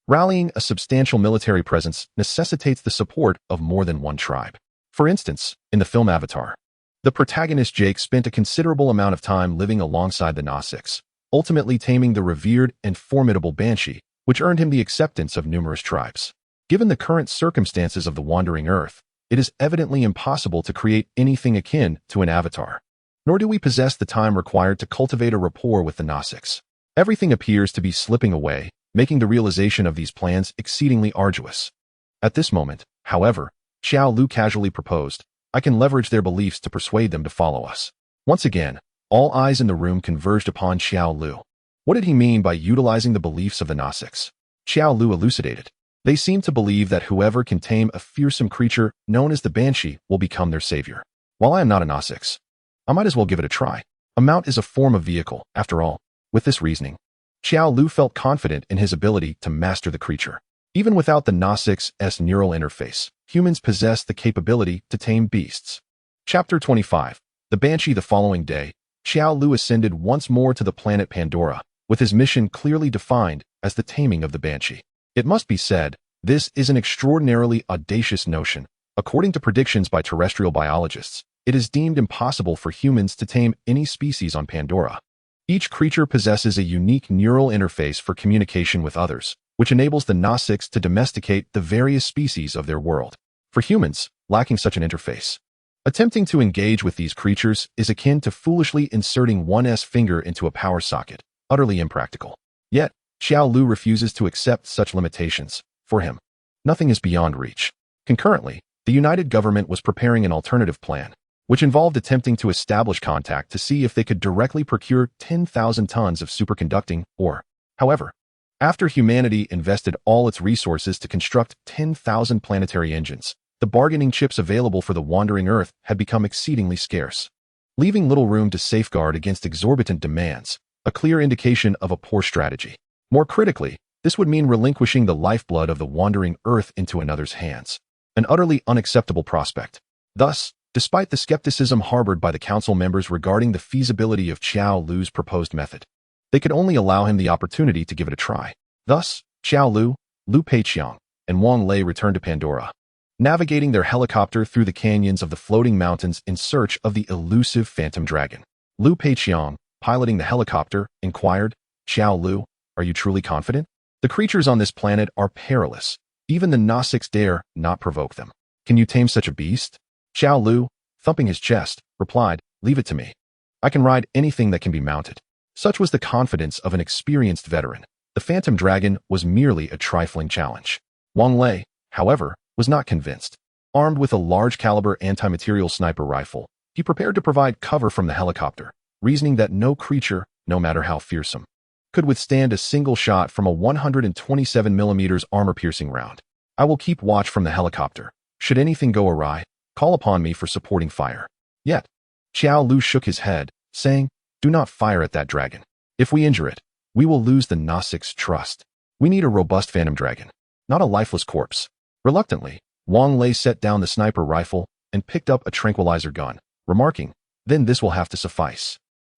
Rallying a substantial military presence necessitates the support of more than one tribe. For instance, in the film Avatar, the protagonist Jake spent a considerable amount of time living alongside the Nausicaa, ultimately taming the revered and formidable Banshee, which earned him the acceptance of numerous tribes. Given the current circumstances of the wandering Earth, it is evidently impossible to create anything akin to an avatar. Nor do we possess the time required to cultivate a rapport with the Nausicaa. Everything appears to be slipping away, making the realization of these plans exceedingly arduous. At this moment, however, Xiao Lu casually proposed, I can leverage their beliefs to persuade them to follow us. Once again, all eyes in the room converged upon Xiao Lu. What did he mean by utilizing the beliefs of the Nausicaa? Xiao Lu elucidated. They seem to believe that whoever can tame a fearsome creature known as the Banshee will become their savior. While I am not a Nausicaa, I might as well give it a try. A mount is a form of vehicle, after all. With this reasoning, Xiao Lu felt confident in his ability to master the creature. Even without the Nausicaa's neural interface, humans possess the capability to tame beasts. Chapter 25. The Banshee. The following day, Xiao Lu ascended once more to the planet Pandora, with his mission clearly defined as the taming of the Banshee. It must be said, this is an extraordinarily audacious notion. According to predictions by terrestrial biologists, it is deemed impossible for humans to tame any species on Pandora. Each creature possesses a unique neural interface for communication with others, which enables the Nausicaa to domesticate the various species of their world. For humans, lacking such an interface, attempting to engage with these creatures is akin to foolishly inserting one's finger into a power socket, utterly impractical. Yet, Xiao Lu refuses to accept such limitations. For him, nothing is beyond reach. Concurrently, the United Government was preparing an alternative plan, which involved attempting to establish contact to see if they could directly procure 10,000 tons of superconducting ore. However, after humanity invested all its resources to construct 10,000 planetary engines, the bargaining chips available for the wandering Earth had become exceedingly scarce, leaving little room to safeguard against exorbitant demands, a clear indication of a poor strategy. More critically, this would mean relinquishing the lifeblood of the wandering Earth into another's hands, an utterly unacceptable prospect. Thus, despite the skepticism harbored by the council members regarding the feasibility of Xiao Lu's proposed method, they could only allow him the opportunity to give it a try. Thus, Xiao Lu, Lu Peiqiang, and Wang Lei returned to Pandora, navigating their helicopter through the canyons of the floating mountains in search of the elusive phantom dragon. Lu Peiqiang, piloting the helicopter, inquired, Xiao Lu, are you truly confident? The creatures on this planet are perilous. Even the Nausicaa dare not provoke them. Can you tame such a beast? Xiao Lu, thumping his chest, replied, leave it to me. I can ride anything that can be mounted. Such was the confidence of an experienced veteran. The phantom dragon was merely a trifling challenge. Wang Lei, however, was not convinced. Armed with a large-caliber anti-material sniper rifle, he prepared to provide cover from the helicopter, reasoning that no creature, no matter how fearsome, could withstand a single shot from a 127mm armor-piercing round. I will keep watch from the helicopter. Should anything go awry, call upon me for supporting fire. Yet, Xiao Lu shook his head, saying, do not fire at that dragon. If we injure it, we will lose the Nausicaa's trust. We need a robust phantom dragon, not a lifeless corpse. Reluctantly, Wang Lei set down the sniper rifle and picked up a tranquilizer gun, remarking, then this will have to suffice.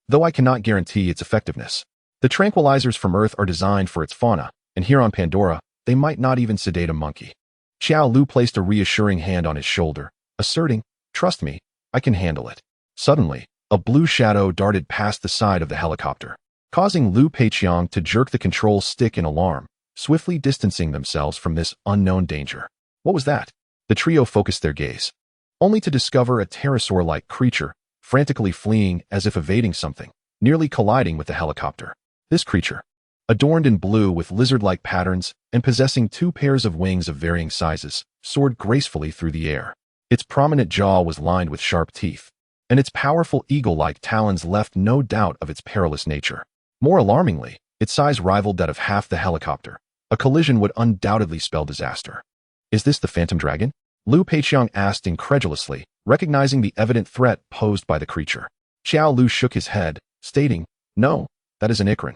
Though I cannot guarantee its effectiveness. The tranquilizers from Earth are designed for its fauna, and here on Pandora, they might not even sedate a monkey. Xiao Lu placed a reassuring hand on his shoulder, asserting, trust me, I can handle it. Suddenly, a blue shadow darted past the side of the helicopter, causing Lu Peiqiang to jerk the control stick in alarm, swiftly distancing themselves from this unknown danger. What was that? The trio focused their gaze, only to discover a pterosaur-like creature, frantically fleeing as if evading something, nearly colliding with the helicopter. This creature, adorned in blue with lizard-like patterns and possessing 2 pairs of wings of varying sizes, soared gracefully through the air. Its prominent jaw was lined with sharp teeth, and its powerful eagle-like talons left no doubt of its perilous nature. More alarmingly, its size rivaled that of half the helicopter. A collision would undoubtedly spell disaster. Is this the phantom dragon? Lu Peiqiang asked incredulously, recognizing the evident threat posed by the creature. Xiao Lu shook his head, stating, no, that is an Ikran.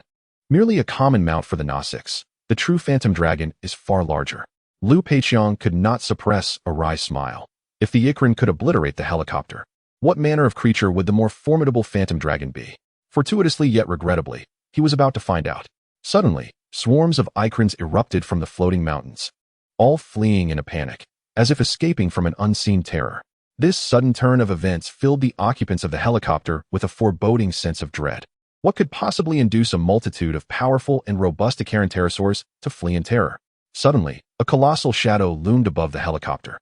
Merely a common mount for the Nausicaa. The true phantom dragon is far larger. Lu Peiqiang could not suppress a wry smile. If the Ikran could obliterate the helicopter, what manner of creature would the more formidable phantom dragon be? Fortuitously yet regrettably, he was about to find out. Suddenly, Swarms of Ikrans erupted from the floating mountains, all fleeing in a panic, as if escaping from an unseen terror. This sudden turn of events filled the occupants of the helicopter with a foreboding sense of dread. What could possibly induce a multitude of powerful and robust Icaran pterosaurs to flee in terror? Suddenly, a colossal shadow loomed above the helicopter,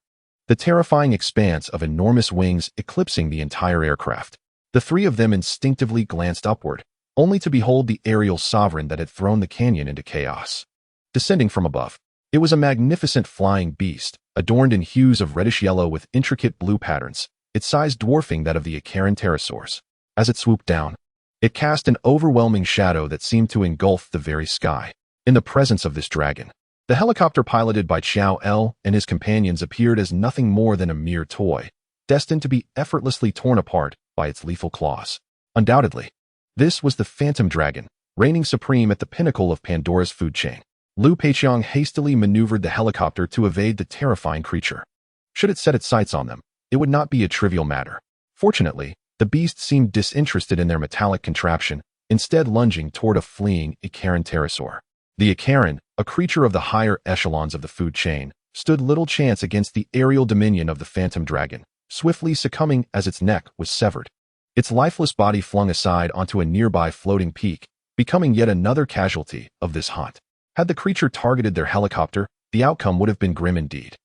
the terrifying expanse of enormous wings eclipsing the entire aircraft. The three of them instinctively glanced upward, only to behold the aerial sovereign that had thrown the canyon into chaos. Descending from above, it was a magnificent flying beast, adorned in hues of reddish-yellow with intricate blue patterns, its size dwarfing that of the Icaran pterosaurs. As it swooped down, it cast an overwhelming shadow that seemed to engulf the very sky. In the presence of this dragon, the helicopter piloted by Jolaw and his companions appeared as nothing more than a mere toy, destined to be effortlessly torn apart by its lethal claws. Undoubtedly, this was the Phantom Dragon, reigning supreme at the pinnacle of Pandora's food chain. Liu Peiqiang hastily maneuvered the helicopter to evade the terrifying creature. Should it set its sights on them, it would not be a trivial matter. Fortunately, the beast seemed disinterested in their metallic contraption, instead lunging toward a fleeing Icaran pterosaur. The Icaran, a creature of the higher echelons of the food chain, stood little chance against the aerial dominion of the Phantom Dragon, swiftly succumbing as its neck was severed. Its lifeless body flung aside onto a nearby floating peak, becoming yet another casualty of this hunt. Had the creature targeted their helicopter, the outcome would have been grim indeed.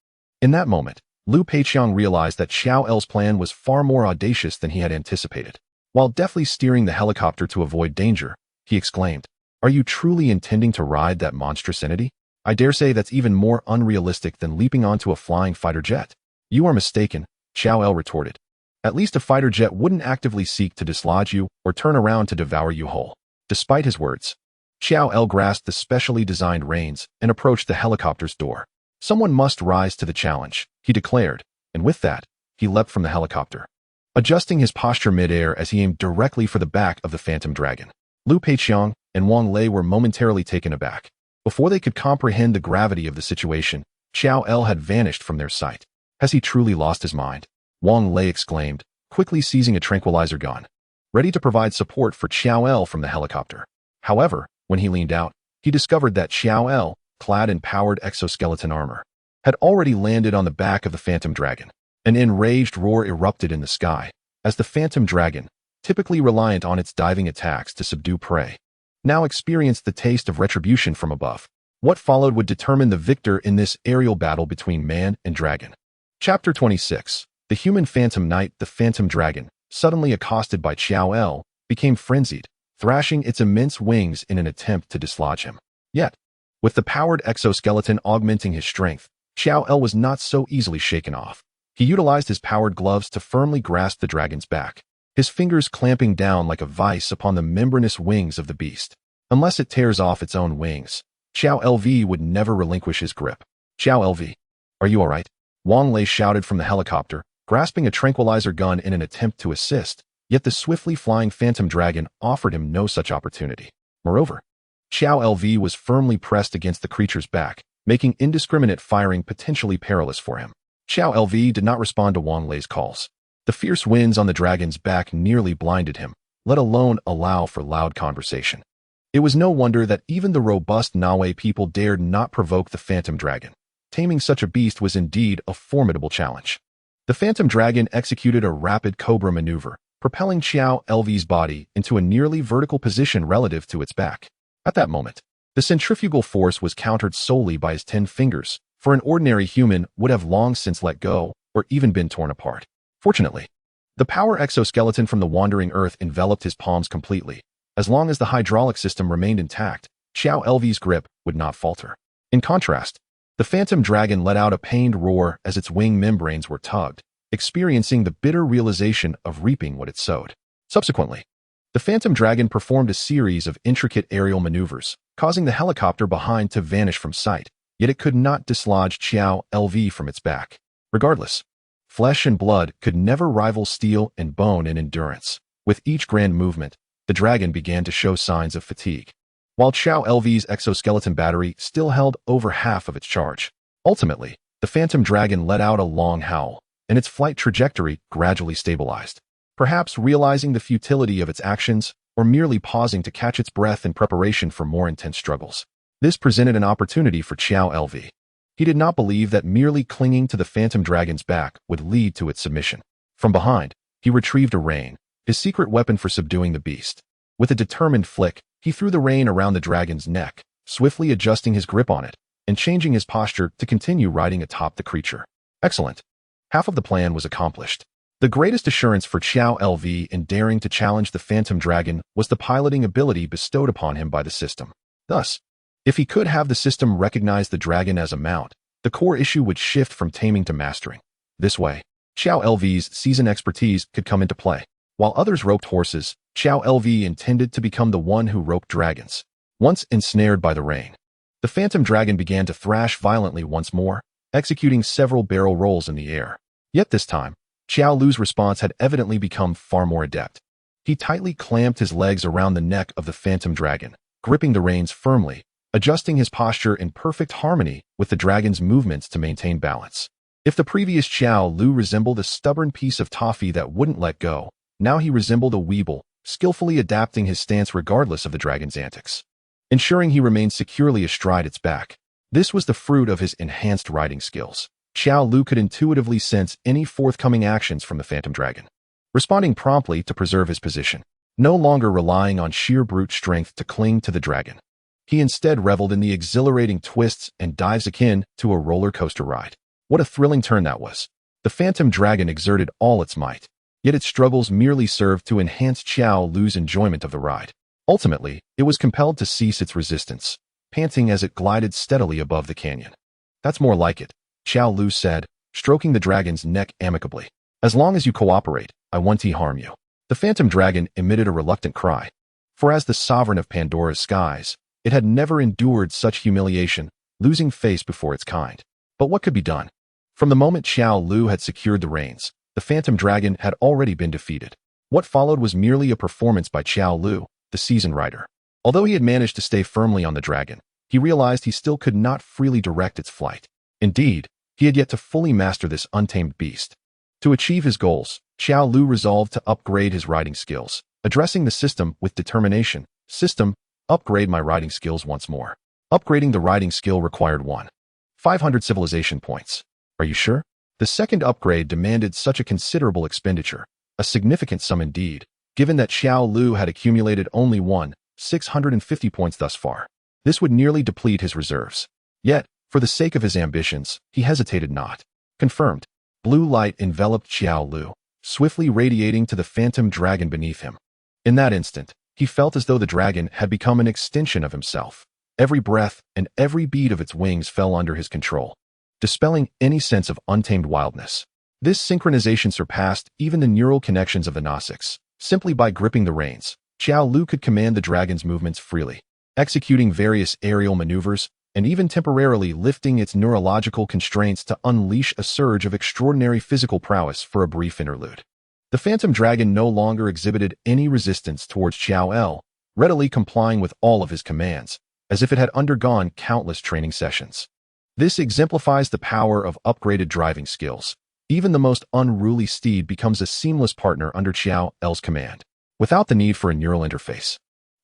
In that moment, Liu Peiqiang realized that Jolaw's plan was far more audacious than he had anticipated. While deftly steering the helicopter to avoid danger, he exclaimed, "Are you truly intending to ride that monstrous entity? I dare say that's even more unrealistic than leaping onto a flying fighter jet." "You are mistaken," Jolaw retorted. "At least a fighter jet wouldn't actively seek to dislodge you or turn around to devour you whole." Despite his words, Jolaw grasped the specially designed reins and approached the helicopter's door. "Someone must rise to the challenge," he declared, and with that, he leapt from the helicopter, adjusting his posture mid-air as he aimed directly for the back of the Phantom Dragon. Liu Peiqiang and Wang Lei were momentarily taken aback. Before they could comprehend the gravity of the situation, Jolaw had vanished from their sight. "Has he truly lost his mind?" Wang Lei exclaimed, quickly seizing a tranquilizer gun, ready to provide support for Jolaw from the helicopter. However, when he leaned out, he discovered that Jolaw, clad in powered exoskeleton armor, had already landed on the back of the Phantom Dragon. An enraged roar erupted in the sky, as the Phantom Dragon, typically reliant on its diving attacks to subdue prey, now experienced the taste of retribution from above. What followed would determine the victor in this aerial battle between man and dragon. Chapter 26. The human Phantom Knight, the Phantom Dragon, suddenly accosted by Jolaw, became frenzied, thrashing its immense wings in an attempt to dislodge him. Yet, with the powered exoskeleton augmenting his strength, Jolaw was not so easily shaken off. He utilized his powered gloves to firmly grasp the dragon's back, his fingers clamping down like a vice upon the membranous wings of the beast. Unless it tears off its own wings, Jolaw would never relinquish his grip. "Jolaw, are you all right?" Wang Lei shouted from the helicopter, grasping a tranquilizer gun in an attempt to assist. Yet the swiftly flying Phantom Dragon offered him no such opportunity. Moreover, Jolaw was firmly pressed against the creature's back, making indiscriminate firing potentially perilous for him. Jolaw did not respond to Wang Lei's calls. The fierce winds on the dragon's back nearly blinded him, let alone allow for loud conversation. It was no wonder that even the robust Nawe people dared not provoke the Phantom Dragon. Taming such a beast was indeed a formidable challenge. The Phantom Dragon executed a rapid cobra maneuver, propelling Jolaw's body into a nearly vertical position relative to its back. At that moment, the centrifugal force was countered solely by his 10 fingers, for an ordinary human would have long since let go, or even been torn apart. Fortunately, the power exoskeleton from the wandering Earth enveloped his palms completely. As long as the hydraulic system remained intact, Jolaw's grip would not falter. In contrast, the Phantom Dragon let out a pained roar as its wing membranes were tugged, experiencing the bitter realization of reaping what it sowed. Subsequently, the Phantom Dragon performed a series of intricate aerial maneuvers, causing the helicopter behind to vanish from sight, yet it could not dislodge Jolaw from its back. Regardless, flesh and blood could never rival steel and bone in endurance. With each grand movement, the dragon began to show signs of fatigue, while Jolaw's exoskeleton battery still held over half of its charge. Ultimately, the Phantom Dragon let out a long howl, and its flight trajectory gradually stabilized. Perhaps realizing the futility of its actions, or merely pausing to catch its breath in preparation for more intense struggles. This presented an opportunity for Chow LV. He did not believe that merely clinging to the Phantom Dragon's back would lead to its submission. From behind, he retrieved a rein, his secret weapon for subduing the beast. With a determined flick, he threw the rein around the dragon's neck, swiftly adjusting his grip on it, and changing his posture to continue riding atop the creature. Excellent. Half of the plan was accomplished. The greatest assurance for Chow LV in daring to challenge the Phantom Dragon was the piloting ability bestowed upon him by the system. Thus, if he could have the system recognize the dragon as a mount, the core issue would shift from taming to mastering. This way, Chow LV's seasoned expertise could come into play. While others roped horses, Chow LV intended to become the one who roped dragons. Once ensnared by the rein, the Phantom Dragon began to thrash violently once more, executing several barrel rolls in the air. Yet this time, Chow Lu's response had evidently become far more adept. He tightly clamped his legs around the neck of the Phantom Dragon, gripping the reins firmly, adjusting his posture in perfect harmony with the dragon's movements to maintain balance. If the previous Chow Lu resembled a stubborn piece of toffee that wouldn't let go, now he resembled a weeble, skillfully adapting his stance regardless of the dragon's antics, ensuring he remained securely astride its back. This was the fruit of his enhanced riding skills. Chow Lu could intuitively sense any forthcoming actions from the Phantom Dragon, responding promptly to preserve his position, no longer relying on sheer brute strength to cling to the dragon. He instead reveled in the exhilarating twists and dives akin to a roller coaster ride. What a thrilling turn that was. The Phantom Dragon exerted all its might, yet its struggles merely served to enhance Chow Lu's enjoyment of the ride. Ultimately, it was compelled to cease its resistance, panting as it glided steadily above the canyon. That's more like it, Chow Lu said, stroking the dragon's neck amicably. As long as you cooperate, I won't harm you. The Phantom Dragon emitted a reluctant cry, for as the sovereign of Pandora's skies, it had never endured such humiliation, losing face before its kind. But what could be done? From the moment Chow Lu had secured the reins, the Phantom Dragon had already been defeated. What followed was merely a performance by Chow Lu, the seasoned rider. Although he had managed to stay firmly on the dragon, he realized he still could not freely direct its flight. Indeed, he had yet to fully master this untamed beast. To achieve his goals, Chow Lu resolved to upgrade his riding skills, addressing the system with determination. System, upgrade my riding skills once more. Upgrading the riding skill required 500 civilization points. Are you sure? The second upgrade demanded such a considerable expenditure, a significant sum indeed, given that Chow Lu had accumulated only 650 points thus far. This would nearly deplete his reserves. Yet, for the sake of his ambitions, he hesitated not. Confirmed. Blue light enveloped Chow Lu, swiftly radiating to the Phantom Dragon beneath him. In that instant, he felt as though the dragon had become an extension of himself. Every breath and every beat of its wings fell under his control, dispelling any sense of untamed wildness. This synchronization surpassed even the neural connections of the Gnostics. Simply by gripping the reins, Chow Lu could command the dragon's movements freely, executing various aerial maneuvers, and even temporarily lifting its neurological constraints to unleash a surge of extraordinary physical prowess for a brief interlude. The Phantom Dragon no longer exhibited any resistance towards Chow L, readily complying with all of his commands, as if it had undergone countless training sessions. This exemplifies the power of upgraded driving skills. Even the most unruly steed becomes a seamless partner under Chow L's command, without the need for a neural interface.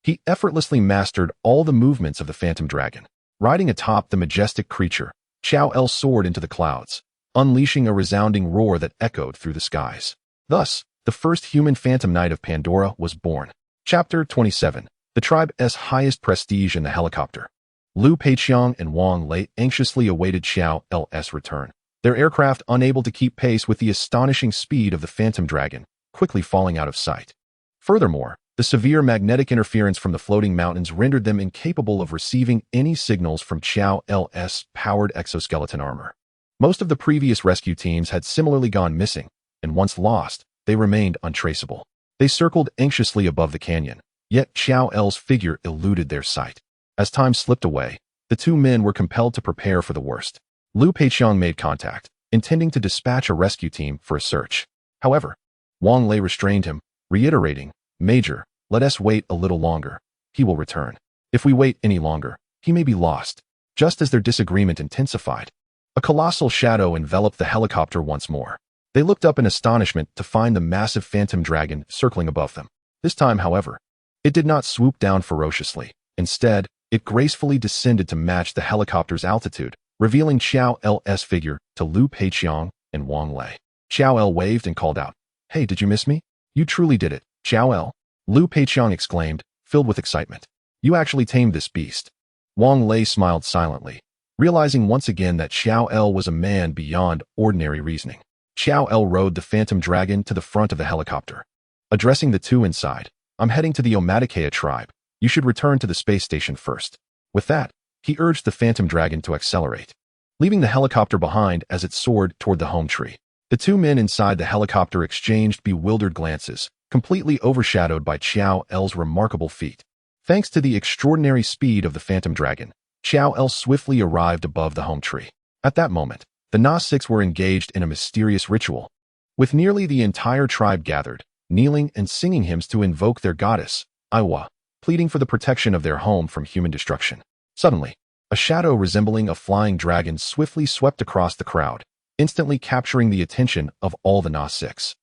He effortlessly mastered all the movements of the Phantom Dragon. Riding atop the majestic creature, Chow L soared into the clouds, unleashing a resounding roar that echoed through the skies. Thus, the first human Phantom Knight of Pandora was born. Chapter 27. The tribe's highest prestige in the helicopter. Liu Peiqiang and Wang Lei anxiously awaited Chow L's return, their aircraft unable to keep pace with the astonishing speed of the Phantom Dragon, quickly falling out of sight. Furthermore, the severe magnetic interference from the floating mountains rendered them incapable of receiving any signals from Chow L's powered exoskeleton armor. Most of the previous rescue teams had similarly gone missing, and once lost, they remained untraceable. They circled anxiously above the canyon, yet Chow L's figure eluded their sight. As time slipped away, the two men were compelled to prepare for the worst. Liu Peiqiang made contact, intending to dispatch a rescue team for a search. However, Wang Lei restrained him, reiterating, "Major, let us wait a little longer. He will return. If we wait any longer, he may be lost." Just as their disagreement intensified, a colossal shadow enveloped the helicopter once more. They looked up in astonishment to find the massive Phantom Dragon circling above them. This time, however, it did not swoop down ferociously. Instead, It gracefully descended to match the helicopter's altitude, revealing Xiao L's figure to Lu Peiqiang and Wang Lei. Xiao L waved and called out, "Hey, did you miss me? You truly did it, Xiao L." Lu Peiqiang exclaimed, filled with excitement. "You actually tamed this beast." Wang Lei smiled silently, realizing once again that Xiao L was a man beyond ordinary reasoning. Xiao L rode the Phantom Dragon to the front of the helicopter. Addressing the two inside, "I'm heading to the Omaticaya tribe. You should return to the space station first." With that, he urged the Phantom Dragon to accelerate, leaving the helicopter behind as it soared toward the home tree. The two men inside the helicopter exchanged bewildered glances, completely overshadowed by Xiao L's remarkable feat. Thanks to the extraordinary speed of the Phantom Dragon, Xiao L swiftly arrived above the home tree. At that moment, the Na-6 were engaged in a mysterious ritual, with nearly the entire tribe gathered, kneeling and singing hymns to invoke their goddess, Iwa, pleading for the protection of their home from human destruction. Suddenly, a shadow resembling a flying dragon swiftly swept across the crowd, instantly capturing the attention of all the Na-6.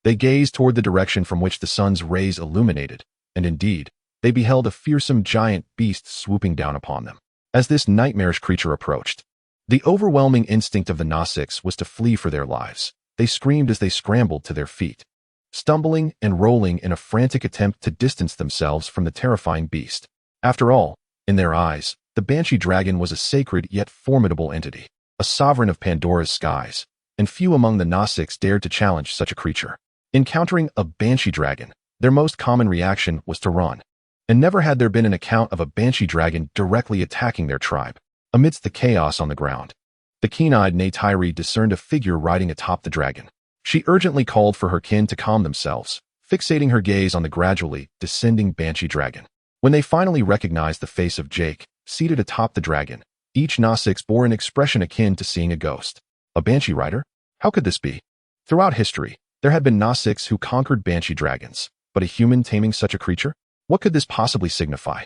They gazed toward the direction from which the sun's rays illuminated, and indeed, they beheld a fearsome giant beast swooping down upon them. As this nightmarish creature approached, the overwhelming instinct of the Na-6 was to flee for their lives. They screamed as they scrambled to their feet, stumbling and rolling in a frantic attempt to distance themselves from the terrifying beast. After all, in their eyes, the Banshee Dragon was a sacred yet formidable entity, a sovereign of Pandora's skies, and few among the Na-6 dared to challenge such a creature. Encountering a Banshee Dragon, their most common reaction was to run, and never had there been an account of a Banshee Dragon directly attacking their tribe. Amidst the chaos on the ground, the keen-eyed Neytiri discerned a figure riding atop the dragon. She urgently called for her kin to calm themselves, fixating her gaze on the gradually descending Banshee Dragon. When they finally recognized the face of Jake, seated atop the dragon, each Na-6 bore an expression akin to seeing a ghost. A Banshee rider? How could this be? Throughout history, there had been Na-6 who conquered Banshee Dragons, but a human taming such a creature? What could this possibly signify?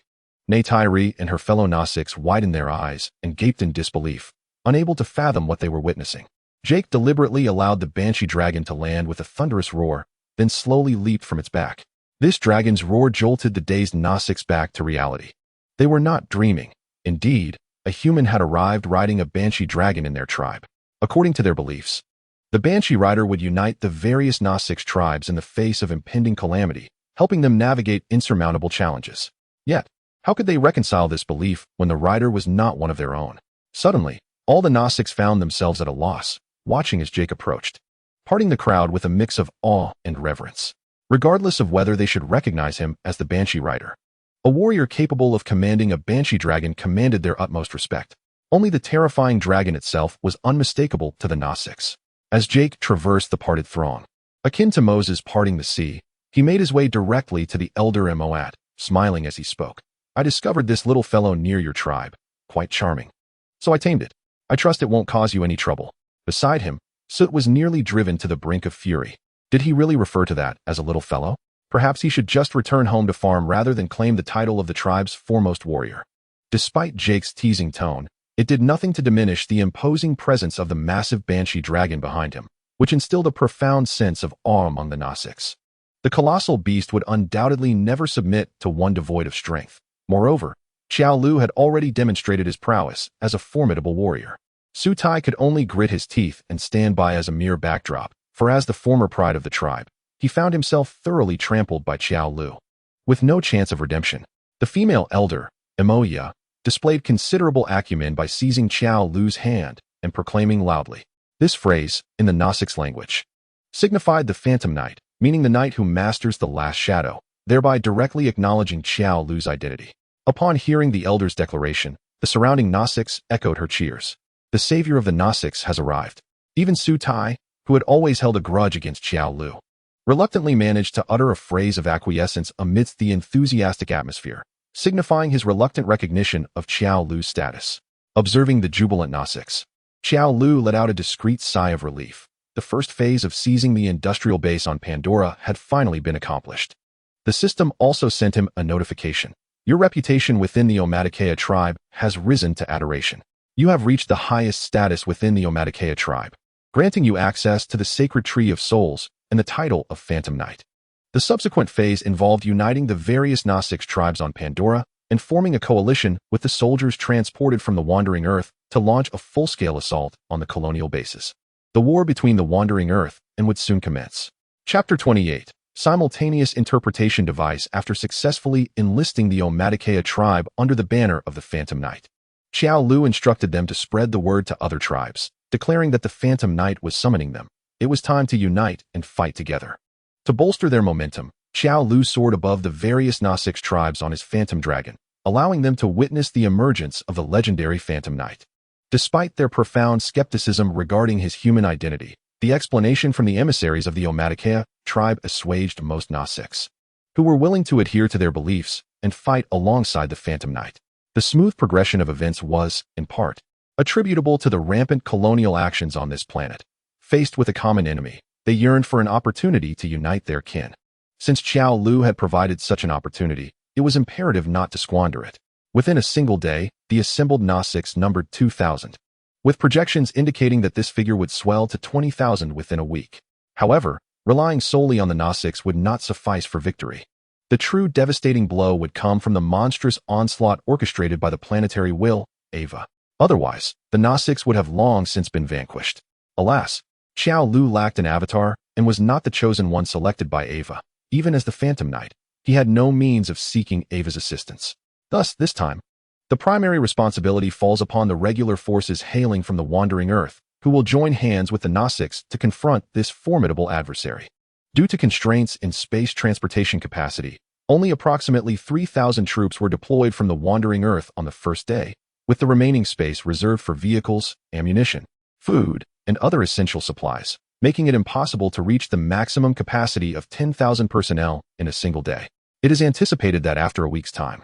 Neytiri and her fellow Na-6 widened their eyes and gaped in disbelief, unable to fathom what they were witnessing. Jake deliberately allowed the Banshee Dragon to land with a thunderous roar, then slowly leaped from its back. This dragon's roar jolted the dazed Na-6 back to reality. They were not dreaming. Indeed, a human had arrived riding a Banshee Dragon in their tribe. According to their beliefs, the Banshee Rider would unite the various Na-6 tribes in the face of impending calamity, helping them navigate insurmountable challenges. Yet, how could they reconcile this belief when the rider was not one of their own? Suddenly, all the Na-6 found themselves at a loss, watching as Jake approached, parting the crowd with a mix of awe and reverence, regardless of whether they should recognize him as the Banshee Rider. A warrior capable of commanding a Banshee Dragon commanded their utmost respect. Only the terrifying dragon itself was unmistakable to the Na-6. As Jake traversed the parted throng, akin to Moses parting the sea, he made his way directly to the elder Moat, smiling as he spoke. "I discovered this little fellow near your tribe. Quite charming. So I tamed it. I trust it won't cause you any trouble." Beside him, Soot was nearly driven to the brink of fury. Did he really refer to that as a little fellow? Perhaps he should just return home to farm rather than claim the title of the tribe's foremost warrior. Despite Jake's teasing tone, it did nothing to diminish the imposing presence of the massive Banshee Dragon behind him, which instilled a profound sense of awe among the Na-6. The colossal beast would undoubtedly never submit to one devoid of strength. Moreover, Xiao Lu had already demonstrated his prowess as a formidable warrior. Su Tai could only grit his teeth and stand by as a mere backdrop, for as the former pride of the tribe, he found himself thoroughly trampled by Xiao Lu. With no chance of redemption, the female elder, Emoya, displayed considerable acumen by seizing Xiao Lu's hand and proclaiming loudly. This phrase, in the Na-6 language, signified the Phantom Knight, meaning the knight who masters the last shadow, thereby directly acknowledging Xiao Lu's identity. Upon hearing the elder's declaration, the surrounding Na-6 echoed her cheers. The savior of the Na-6 has arrived. Even Su Tai, who had always held a grudge against Xiao Lu, reluctantly managed to utter a phrase of acquiescence amidst the enthusiastic atmosphere, signifying his reluctant recognition of Xiao Lu's status. Observing the jubilant Na-6, Xiao Lu let out a discreet sigh of relief. The first phase of seizing the industrial base on Pandora had finally been accomplished. The system also sent him a notification. Your reputation within the Omaticaya tribe has risen to adoration. You have reached the highest status within the Omaticaya tribe, granting you access to the sacred tree of souls and the title of Phantom Knight. The subsequent phase involved uniting the various Na-6 tribes on Pandora, and forming a coalition with the soldiers transported from the Wandering Earth to launch a full-scale assault on the colonial bases. The war between the Wandering Earth and would soon commence. Chapter 28. Simultaneous Interpretation Device. After successfully enlisting the Omaticea tribe under the banner of the Phantom Knight, Xiao Lu instructed them to spread the word to other tribes, declaring that the Phantom Knight was summoning them. It was time to unite and fight together. To bolster their momentum, Xiao Lu soared above the various Na-6 tribes on his Phantom Dragon, allowing them to witness the emergence of the legendary Phantom Knight. Despite their profound skepticism regarding his human identity, the explanation from the emissaries of the Omaticea tribe assuaged most Na-6, who were willing to adhere to their beliefs and fight alongside the Phantom Knight. The smooth progression of events was, in part, attributable to the rampant colonial actions on this planet. Faced with a common enemy, they yearned for an opportunity to unite their kin. Since Xiao Lu had provided such an opportunity, it was imperative not to squander it. Within a single day, the assembled Na-6 numbered 2,000, with projections indicating that this figure would swell to 20,000 within a week. However, relying solely on the Na-6 would not suffice for victory. The true devastating blow would come from the monstrous onslaught orchestrated by the planetary will, Ava. Otherwise, the Na-6 would have long since been vanquished. Alas, Xiao Lu lacked an avatar and was not the chosen one selected by Ava. Even as the Phantom Knight, he had no means of seeking Ava's assistance. Thus, this time, the primary responsibility falls upon the regular forces hailing from the Wandering Earth, who will join hands with the Na-6 to confront this formidable adversary. Due to constraints in space transportation capacity, only approximately 3,000 troops were deployed from the Wandering Earth on the first day, with the remaining space reserved for vehicles, ammunition, food, and other essential supplies, making it impossible to reach the maximum capacity of 10,000 personnel in a single day. It is anticipated that after a week's time,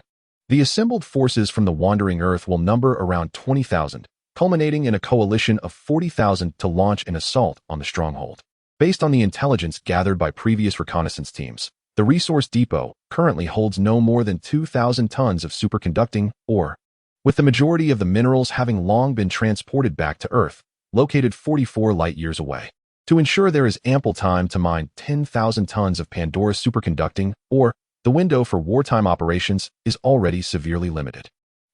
the assembled forces from the Wandering Earth will number around 20,000, culminating in a coalition of 40,000 to launch an assault on the stronghold. Based on the intelligence gathered by previous reconnaissance teams, the resource depot currently holds no more than 2,000 tons of superconducting ore, with the majority of the minerals having long been transported back to Earth, located 44 light-years away. To ensure there is ample time to mine 10,000 tons of Pandora superconducting ore, the window for wartime operations is already severely limited.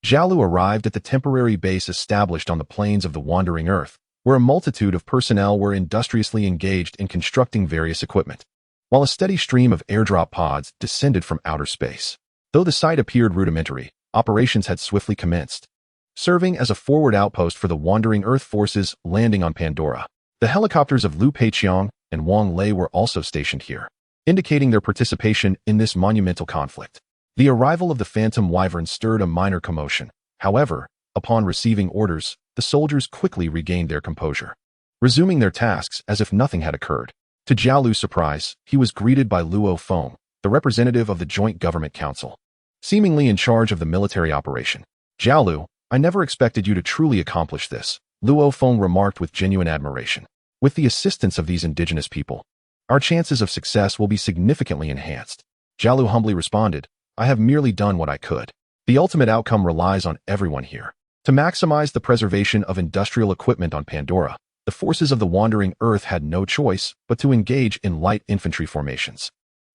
Xiao Lu arrived at the temporary base established on the plains of the Wandering Earth, where a multitude of personnel were industriously engaged in constructing various equipment, while a steady stream of airdrop pods descended from outer space. Though the site appeared rudimentary, operations had swiftly commenced, serving as a forward outpost for the Wandering Earth forces landing on Pandora. The helicopters of Lu Peiqiang and Wang Lei were also stationed here, indicating their participation in this monumental conflict. The arrival of the Phantom Wyvern stirred a minor commotion. However, upon receiving orders, the soldiers quickly regained their composure, resuming their tasks as if nothing had occurred. To Xiao Lu's surprise, he was greeted by Luo Feng, the representative of the Joint Government Council, seemingly in charge of the military operation. "Xiao Lu, I never expected you to truly accomplish this," Luo Feng remarked with genuine admiration. "With the assistance of these indigenous people, our chances of success will be significantly enhanced." Xiao Lu humbly responded, "I have merely done what I could. The ultimate outcome relies on everyone here." To maximize the preservation of industrial equipment on Pandora, the forces of the Wandering Earth had no choice but to engage in light infantry formations.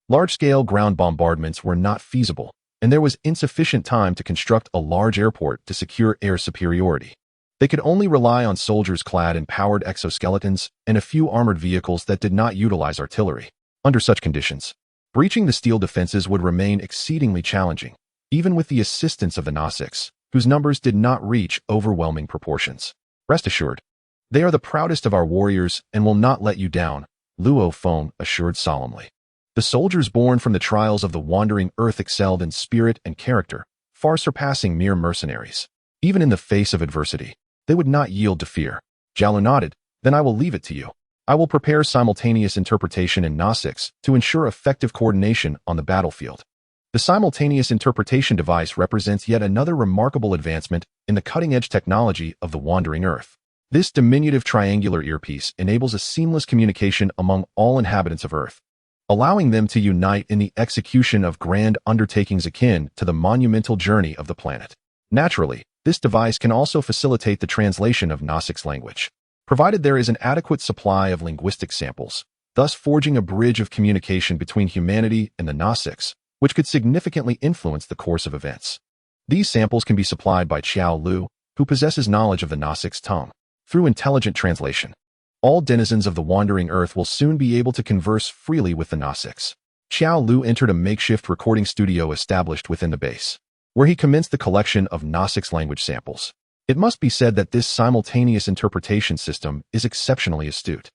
Large-scale ground bombardments were not feasible, and there was insufficient time to construct a large airport to secure air superiority. They could only rely on soldiers clad in powered exoskeletons and a few armored vehicles that did not utilize artillery. Under such conditions, breaching the steel defenses would remain exceedingly challenging, even with the assistance of the Na-6, whose numbers did not reach overwhelming proportions. "Rest assured, they are the proudest of our warriors and will not let you down," Luo Feng assured solemnly. The soldiers born from the trials of the Wandering Earth excelled in spirit and character, far surpassing mere mercenaries. Even in the face of adversity, they would not yield to fear. Xiao Lu nodded, "Then I will leave it to you. I will prepare simultaneous interpretation in Na-6 to ensure effective coordination on the battlefield." The simultaneous interpretation device represents yet another remarkable advancement in the cutting-edge technology of the Wandering Earth. This diminutive triangular earpiece enables a seamless communication among all inhabitants of Earth, allowing them to unite in the execution of grand undertakings akin to the monumental journey of the planet. Naturally, this device can also facilitate the translation of Na-6 language, provided there is an adequate supply of linguistic samples, thus forging a bridge of communication between humanity and the Na-6, which could significantly influence the course of events. These samples can be supplied by Xiao Lu, who possesses knowledge of the Gnostic's tongue. Through intelligent translation, all denizens of the wandering earth will soon be able to converse freely with the Gnostics. Xiao Lu entered a makeshift recording studio established within the base, where he commenced the collection of Gnostics language samples. It must be said that this simultaneous interpretation system is exceptionally astute.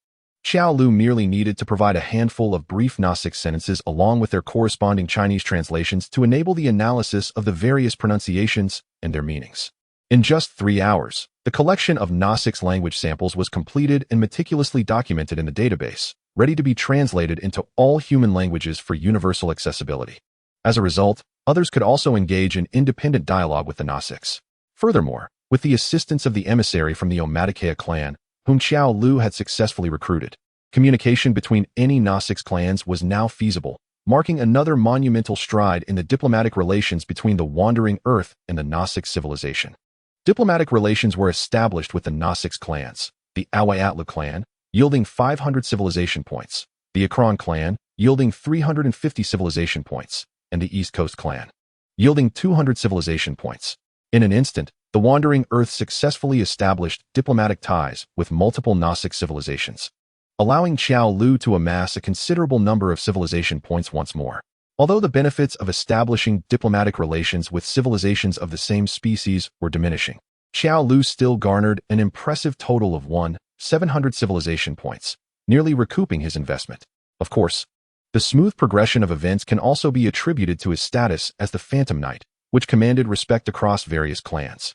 Xiao Lu merely needed to provide a handful of brief Gnostic sentences along with their corresponding Chinese translations to enable the analysis of the various pronunciations and their meanings. In just 3 hours, the collection of Gnostics language samples was completed and meticulously documented in the database, ready to be translated into all human languages for universal accessibility. As a result, others could also engage in independent dialogue with the Gnostics. Furthermore, with the assistance of the emissary from the Omaticea clan, whom Xiao Lu had successfully recruited, communication between any Gnostics clans was now feasible, marking another monumental stride in the diplomatic relations between the wandering earth and the Gnostic civilization. Diplomatic relations were established with the Gnostics clans, the Awayatlu clan, yielding 500 civilization points, the Akron clan, yielding 350 civilization points, and the East Coast clan, yielding 200 civilization points. In an instant, the wandering earth successfully established diplomatic ties with multiple Gnostic civilizations, allowing Xiao Lu to amass a considerable number of civilization points once more. Although the benefits of establishing diplomatic relations with civilizations of the same species were diminishing, Xiao Lu still garnered an impressive total of 700 civilization points, nearly recouping his investment. Of course, the smooth progression of events can also be attributed to his status as the Phantom Knight, which commanded respect across various clans.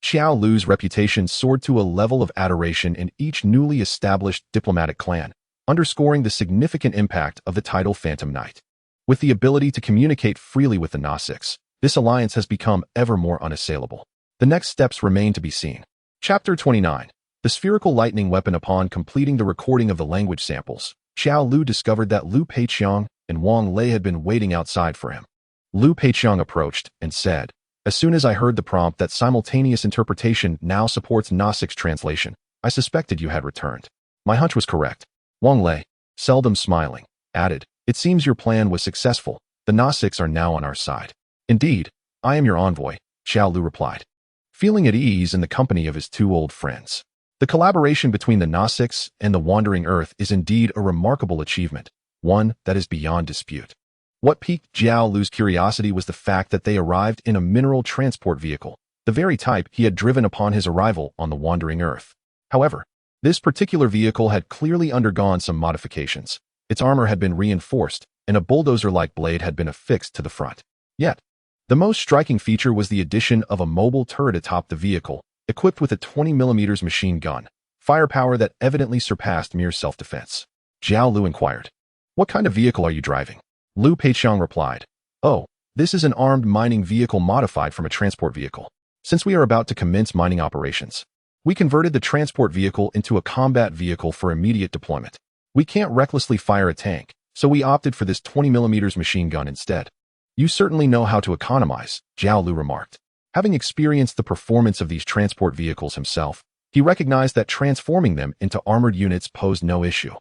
Xiao Lu's reputation soared to a level of adoration in each newly established diplomatic clan, underscoring the significant impact of the title Phantom Knight. With the ability to communicate freely with the Gnostics, this alliance has become ever more unassailable. The next steps remain to be seen. Chapter 29. The spherical lightning weapon. Upon completing the recording of the language samples, Xiao Lu discovered that Lu Peiqiang and Wang Lei had been waiting outside for him. Lu Peiqiang approached and said, "As soon as I heard the prompt that simultaneous interpretation now supports Gnostics translation, I suspected you had returned. My hunch was correct." Wang Lei, seldom smiling, added, "It seems your plan was successful. The Gnostics are now on our side." "Indeed, I am your envoy," Xiao Lu replied, feeling at ease in the company of his two old friends. The collaboration between the Gnostics and the Wandering Earth is indeed a remarkable achievement, one that is beyond dispute. What piqued Xiao Lu's curiosity was the fact that they arrived in a mineral transport vehicle, the very type he had driven upon his arrival on the Wandering Earth. However, this particular vehicle had clearly undergone some modifications. Its armor had been reinforced, and a bulldozer-like blade had been affixed to the front. Yet, the most striking feature was the addition of a mobile turret atop the vehicle, equipped with a 20mm machine gun, firepower that evidently surpassed mere self-defense. Xiao Lu inquired, "What kind of vehicle are you driving?" Lu Peiqiang replied, "Oh, this is an armed mining vehicle modified from a transport vehicle. Since we are about to commence mining operations, we converted the transport vehicle into a combat vehicle for immediate deployment. We can't recklessly fire a tank, so we opted for this 20mm machine gun instead." "You certainly know how to economize," Xiao Lu remarked. Having experienced the performance of these transport vehicles himself, he recognized that transforming them into armored units posed no issue.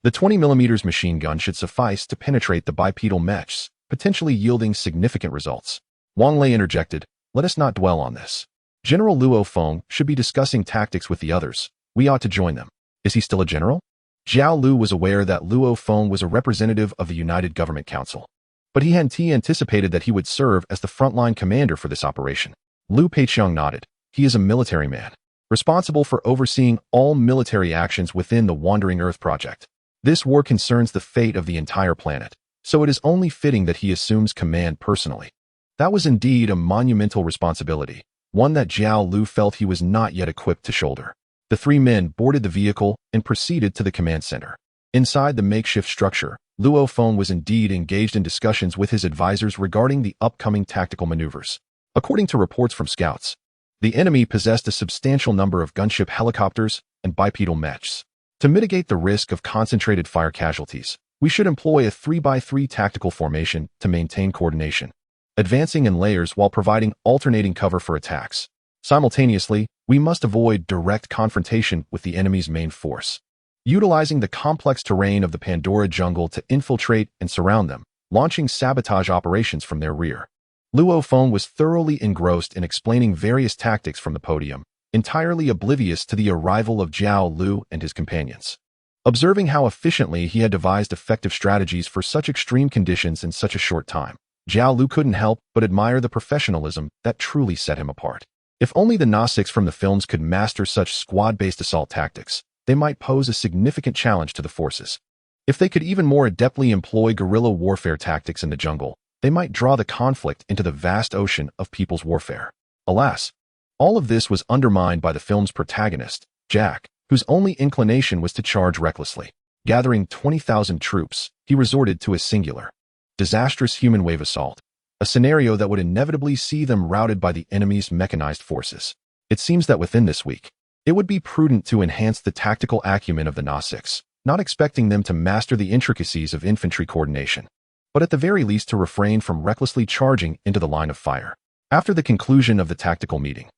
The 20mm machine gun should suffice to penetrate the bipedal meshes, potentially yielding significant results. Wang Lei interjected, "Let us not dwell on this. General Luo Feng should be discussing tactics with the others. We ought to join them." "Is he still a general?" Xiao Lu was aware that Luo Feng was a representative of the United Government Council, but he anticipated that he would serve as the frontline commander for this operation. Lu Peiqiang nodded. "He is a military man, responsible for overseeing all military actions within the Wandering Earth project. This war concerns the fate of the entire planet, so it is only fitting that he assumes command personally." That was indeed a monumental responsibility, one that Xiao Lu felt he was not yet equipped to shoulder. The three men boarded the vehicle and proceeded to the command center. Inside the makeshift structure, Luo Feng was indeed engaged in discussions with his advisors regarding the upcoming tactical maneuvers. According to reports from scouts, the enemy possessed a substantial number of gunship helicopters and bipedal meshes. To mitigate the risk of concentrated fire casualties, we should employ a 3x3 tactical formation to maintain coordination, advancing in layers while providing alternating cover for attacks. Simultaneously, we must avoid direct confrontation with the enemy's main force, utilizing the complex terrain of the Pandora jungle to infiltrate and surround them, launching sabotage operations from their rear. Luo Feng was thoroughly engrossed in explaining various tactics from the podium, entirely oblivious to the arrival of Zhao Lu and his companions. Observing how efficiently he had devised effective strategies for such extreme conditions in such a short time, Zhao Lu couldn't help but admire the professionalism that truly set him apart. If only the Gnostics from the films could master such squad-based assault tactics, they might pose a significant challenge to the forces. If they could even more adeptly employ guerrilla warfare tactics in the jungle, they might draw the conflict into the vast ocean of people's warfare. Alas, all of this was undermined by the film's protagonist, Jack, whose only inclination was to charge recklessly. Gathering 20,000 troops, he resorted to a singular, disastrous human wave assault, a scenario that would inevitably see them routed by the enemy's mechanized forces. It seems that within this week, it would be prudent to enhance the tactical acumen of the Gnostics, not expecting them to master the intricacies of infantry coordination, but at the very least to refrain from recklessly charging into the line of fire. After the conclusion of the tactical meeting,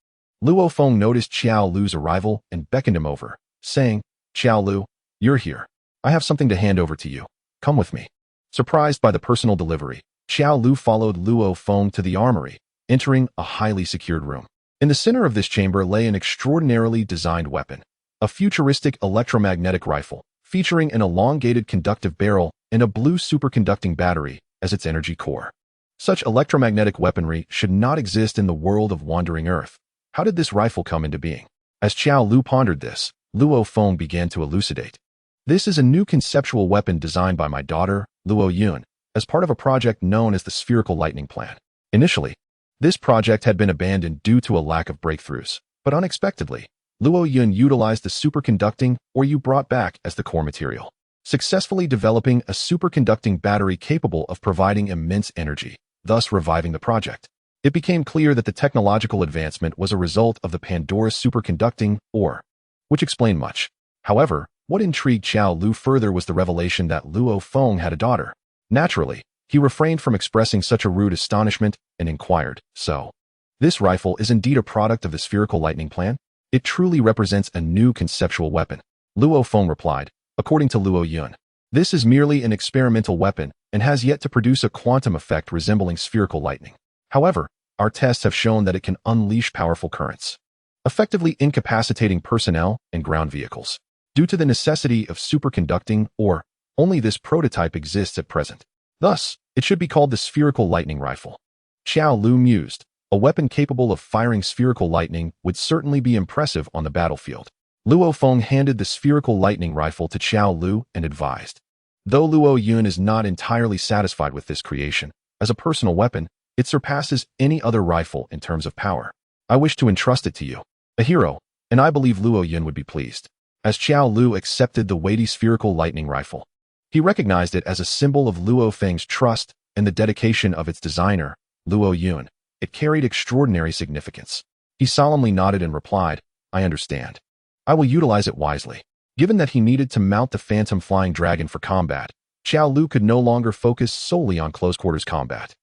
Luo Feng noticed Xiao Lu's arrival and beckoned him over, saying, "Xiao Lu, you're here. I have something to hand over to you. Come with me." Surprised by the personal delivery, Xiao Lu followed Luo Feng to the armory, entering a highly secured room. In the center of this chamber lay an extraordinarily designed weapon, a futuristic electromagnetic rifle, featuring an elongated conductive barrel and a blue superconducting battery as its energy core. Such electromagnetic weaponry should not exist in the world of wandering Earth. How did this rifle come into being? As Xiao Lu pondered this, Luo Feng began to elucidate. This is a new conceptual weapon designed by my daughter, Luo Yun, as part of a project known as the Spherical Lightning Plan. Initially, this project had been abandoned due to a lack of breakthroughs, but unexpectedly, Luo Yun utilized the superconducting or U brought back as the core material, successfully developing a superconducting battery capable of providing immense energy, thus reviving the project. It became clear that the technological advancement was a result of the Pandora superconducting ore, which explained much. However, what intrigued Xiao Lu further was the revelation that Luo Feng had a daughter. Naturally, he refrained from expressing such a rude astonishment and inquired, "So, this rifle is indeed a product of the Spherical Lightning Plan? It truly represents a new conceptual weapon." Luo Feng replied, "According to Luo Yun, this is merely an experimental weapon and has yet to produce a quantum effect resembling spherical lightning. However, our tests have shown that it can unleash powerful currents, effectively incapacitating personnel and ground vehicles. Due to the necessity of superconducting ore, only this prototype exists at present. Thus, it should be called the Spherical Lightning Rifle." Xiao Lu mused. A weapon capable of firing spherical lightning would certainly be impressive on the battlefield. Luo Feng handed the Spherical Lightning Rifle to Xiao Lu and advised, "Though Luo Yun is not entirely satisfied with this creation, as a personal weapon, it surpasses any other rifle in terms of power. I wish to entrust it to you, a hero, and I believe Luo Yun would be pleased." As Xiao Lu accepted the weighty Spherical Lightning Rifle, he recognized it as a symbol of Luo Feng's trust and the dedication of its designer, Luo Yun. It carried extraordinary significance. He solemnly nodded and replied, "I understand. I will utilize it wisely." Given that he needed to mount the Phantom Flying Dragon for combat, Xiao Lu could no longer focus solely on close-quarters combat.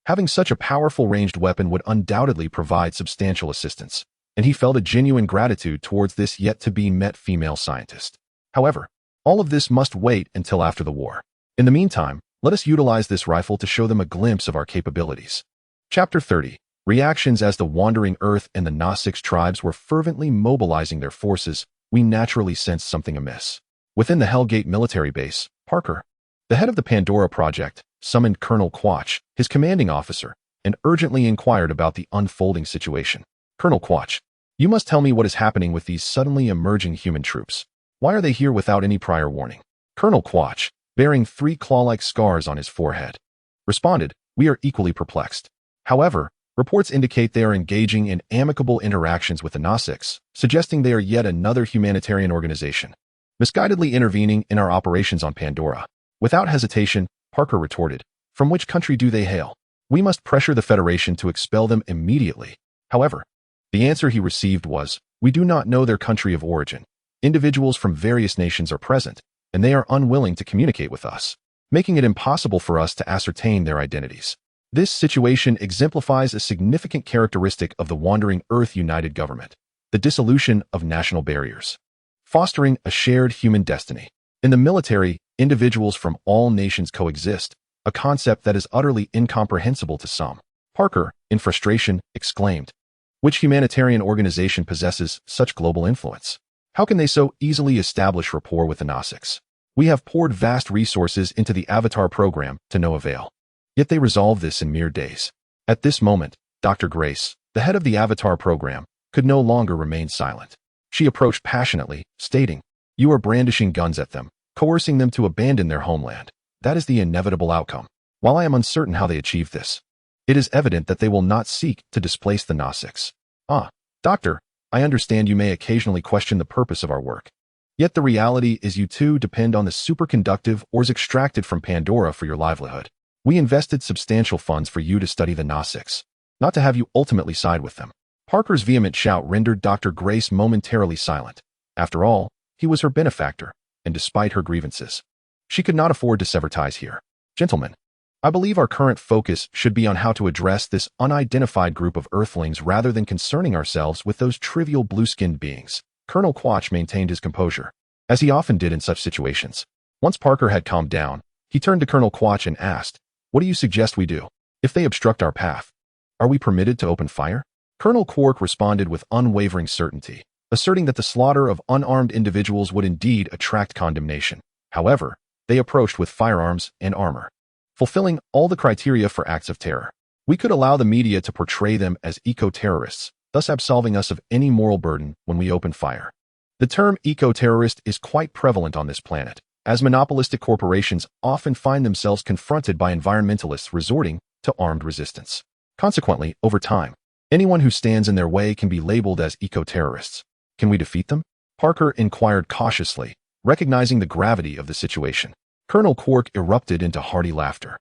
Having such a powerful ranged weapon would undoubtedly provide substantial assistance, and he felt a genuine gratitude towards this yet-to-be-met female scientist. However, all of this must wait until after the war. In the meantime, let us utilize this rifle to show them a glimpse of our capabilities. Chapter 30. Reactions. As the Wandering Earth and the Gnostics tribes were fervently mobilizing their forces, we naturally sensed something amiss. Within the Hellgate military base, Parker, the head of the Pandora project, summoned Colonel Quach, his commanding officer, and urgently inquired about the unfolding situation. "Colonel Quach, you must tell me what is happening with these suddenly emerging human troops. Why are they here without any prior warning?" Colonel Quach, bearing 3 claw-like scars on his forehead, responded, "We are equally perplexed. However, reports indicate they are engaging in amicable interactions with the Gnostics, suggesting they are yet another humanitarian organization, misguidedly intervening in our operations on Pandora." Without hesitation, Parker retorted, "From which country do they hail? We must pressure the Federation to expel them immediately." However, the answer he received was, "We do not know their country of origin. Individuals from various nations are present, and they are unwilling to communicate with us, making it impossible for us to ascertain their identities." This situation exemplifies a significant characteristic of the Wandering Earth United Government, the dissolution of national barriers, fostering a shared human destiny. In the military, individuals from all nations coexist, a concept that is utterly incomprehensible to some. Parker, in frustration, exclaimed. Which humanitarian organization possesses such global influence? How can they so easily establish rapport with the Gnostics? We have poured vast resources into the Avatar program to no avail. Yet they resolve this in mere days. At this moment, Dr. Grace, the head of the Avatar program, could no longer remain silent. She approached passionately, stating, "You are brandishing guns at them, coercing them to abandon their homeland. That is the inevitable outcome. While I am uncertain how they achieve this, it is evident that they will not seek to displace the Gnostics." Doctor, I understand you may occasionally question the purpose of our work. Yet the reality is you too depend on the superconductive ores extracted from Pandora for your livelihood. We invested substantial funds for you to study the Gnostics, not to have you ultimately side with them. Parker's vehement shout rendered Dr. Grace momentarily silent. After all, he was her benefactor, and despite her grievances, she could not afford to sever ties here. Gentlemen, I believe our current focus should be on how to address this unidentified group of Earthlings rather than concerning ourselves with those trivial blue-skinned beings. Colonel Quach maintained his composure, as he often did in such situations. Once Parker had calmed down, he turned to Colonel Quach and asked, "What do you suggest we do? If they obstruct our path, are we permitted to open fire?" Colonel Quark responded with unwavering certainty, asserting that the slaughter of unarmed individuals would indeed attract condemnation. However, they approached with firearms and armor, fulfilling all the criteria for acts of terror. We could allow the media to portray them as eco-terrorists, thus absolving us of any moral burden when we open fire. The term eco-terrorist is quite prevalent on this planet, as monopolistic corporations often find themselves confronted by environmentalists resorting to armed resistance. Consequently, over time, anyone who stands in their way can be labeled as eco-terrorists. Can we defeat them? Parker inquired cautiously, recognizing the gravity of the situation. Colonel Quark erupted into hearty laughter.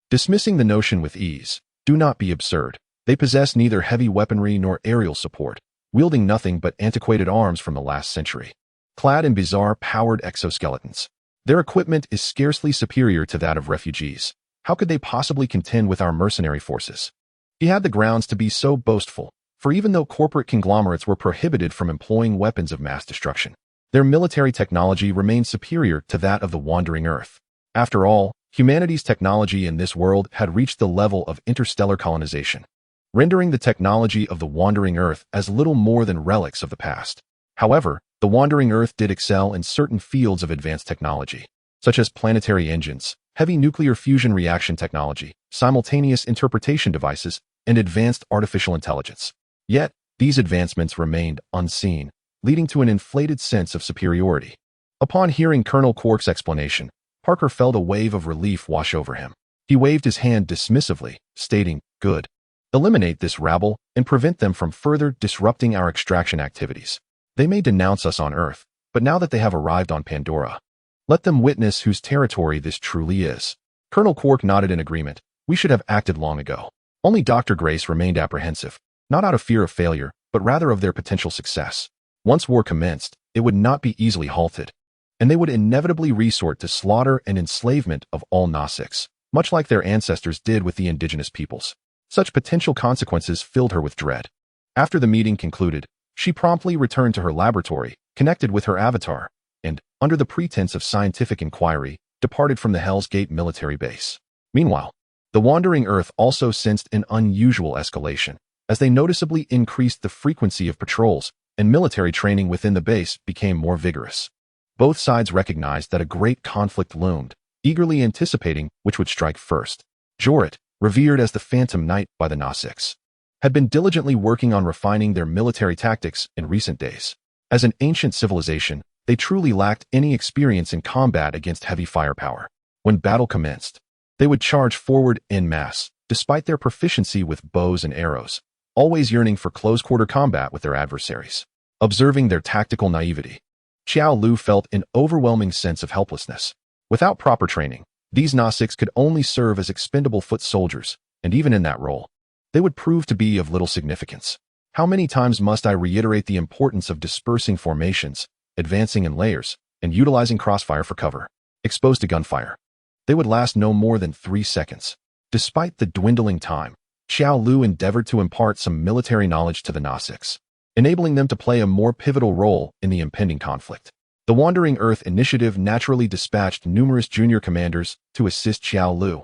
Dismissing the notion with ease, do not be absurd. They possess neither heavy weaponry nor aerial support, wielding nothing but antiquated arms from the last century, clad in bizarre powered exoskeletons. Their equipment is scarcely superior to that of refugees. How could they possibly contend with our mercenary forces? He had the grounds to be so boastful, for even though corporate conglomerates were prohibited from employing weapons of mass destruction, their military technology remained superior to that of the wandering Earth. After all, humanity's technology in this world had reached the level of interstellar colonization, rendering the technology of the wandering Earth as little more than relics of the past. However, the wandering Earth did excel in certain fields of advanced technology, such as planetary engines, heavy nuclear fusion reaction technology, simultaneous interpretation devices, and advanced artificial intelligence. Yet, these advancements remained unseen, leading to an inflated sense of superiority. Upon hearing Colonel Quark's explanation, Parker felt a wave of relief wash over him. He waved his hand dismissively, stating, "Good. Eliminate this rabble and prevent them from further disrupting our extraction activities. They may denounce us on Earth, but now that they have arrived on Pandora, let them witness whose territory this truly is." Colonel Quark nodded in agreement. We should have acted long ago. Only Dr. Grace remained apprehensive, not out of fear of failure, but rather of their potential success. Once war commenced, it would not be easily halted, and they would inevitably resort to slaughter and enslavement of all Gnostics, much like their ancestors did with the indigenous peoples. Such potential consequences filled her with dread. After the meeting concluded, she promptly returned to her laboratory, connected with her avatar, and, under the pretense of scientific inquiry, departed from the Hell's Gate military base. Meanwhile, the wandering Earth also sensed an unusual escalation, as they noticeably increased the frequency of patrols, and military training within the base became more vigorous. Both sides recognized that a great conflict loomed, eagerly anticipating which would strike first. Jorit, revered as the Phantom Knight by the Gnostics, had been diligently working on refining their military tactics in recent days. As an ancient civilization, they truly lacked any experience in combat against heavy firepower. When battle commenced, they would charge forward en masse, despite their proficiency with bows and arrows, always yearning for close-quarter combat with their adversaries. Observing their tactical naivety, Xiao Lu felt an overwhelming sense of helplessness. Without proper training, these Gnostics could only serve as expendable foot soldiers, and even in that role, they would prove to be of little significance. How many times must I reiterate the importance of dispersing formations, advancing in layers, and utilizing crossfire for cover? Exposed to gunfire, they would last no more than 3 seconds. Despite the dwindling time, Xiao Lu endeavored to impart some military knowledge to the Gnostics, enabling them to play a more pivotal role in the impending conflict. The Wandering Earth Initiative naturally dispatched numerous junior commanders to assist Xiao Lu.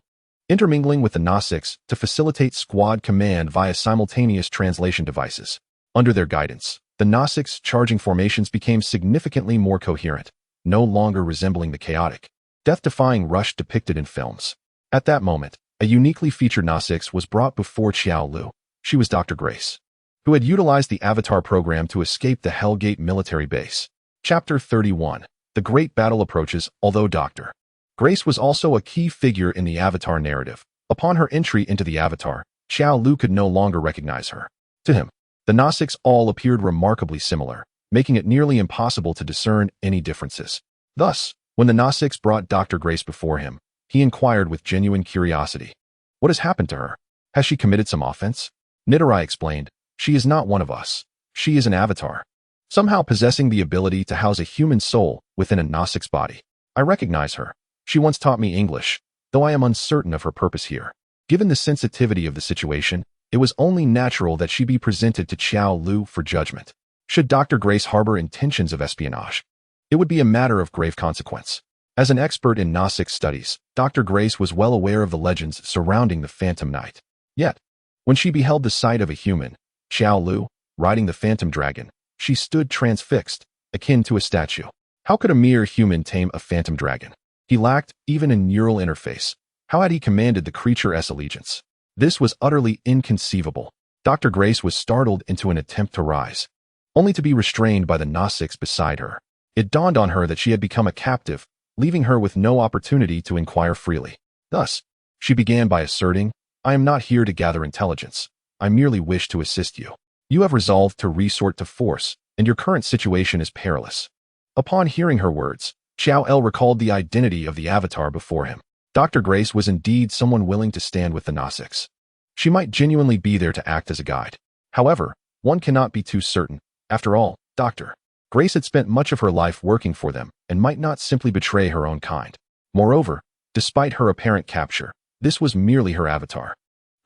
intermingling with the Gnostics to facilitate squad command via simultaneous translation devices. Under their guidance, the Gnostics' charging formations became significantly more coherent, no longer resembling the chaotic, death-defying rush depicted in films. At that moment, a uniquely featured Gnostics was brought before Jolaw. She was Dr. Grace, who had utilized the Avatar program to escape the Hellgate military base. Chapter 31. The Great Battle approaches. Although Dr. Grace was also a key figure in the Avatar narrative, upon her entry into the Avatar, Jolaw could no longer recognize her. To him, the Gnostics all appeared remarkably similar, making it nearly impossible to discern any differences. Thus, when the Gnostics brought Dr. Grace before him, he inquired with genuine curiosity. What has happened to her? Has she committed some offense? Nidorai explained, she is not one of us. She is an avatar, somehow possessing the ability to house a human soul within a Gnostic's body. I recognize her. She once taught me English, though I am uncertain of her purpose here. Given the sensitivity of the situation, it was only natural that she be presented to Jolaw for judgment. Should Dr. Grace harbor intentions of espionage, it would be a matter of grave consequence. As an expert in Gnostic studies, Dr. Grace was well aware of the legends surrounding the Phantom Knight. Yet, when she beheld the sight of a human, Jolaw, riding the Phantom Dragon, she stood transfixed, akin to a statue. How could a mere human tame a Phantom Dragon? He lacked even a neural interface. How had he commanded the creature's allegiance? This was utterly inconceivable. Dr. Grace was startled into an attempt to rise, only to be restrained by the Gnostics beside her. It dawned on her that she had become a captive, leaving her with no opportunity to inquire freely. Thus, she began by asserting, I am not here to gather intelligence. I merely wish to assist you. You have resolved to resort to force, and your current situation is perilous. Upon hearing her words, Jolaw recalled the identity of the Avatar before him. Dr. Grace was indeed someone willing to stand with the Gnostics. She might genuinely be there to act as a guide. However, one cannot be too certain. After all, Dr. Grace had spent much of her life working for them and might not simply betray her own kind. Moreover, despite her apparent capture, this was merely her avatar.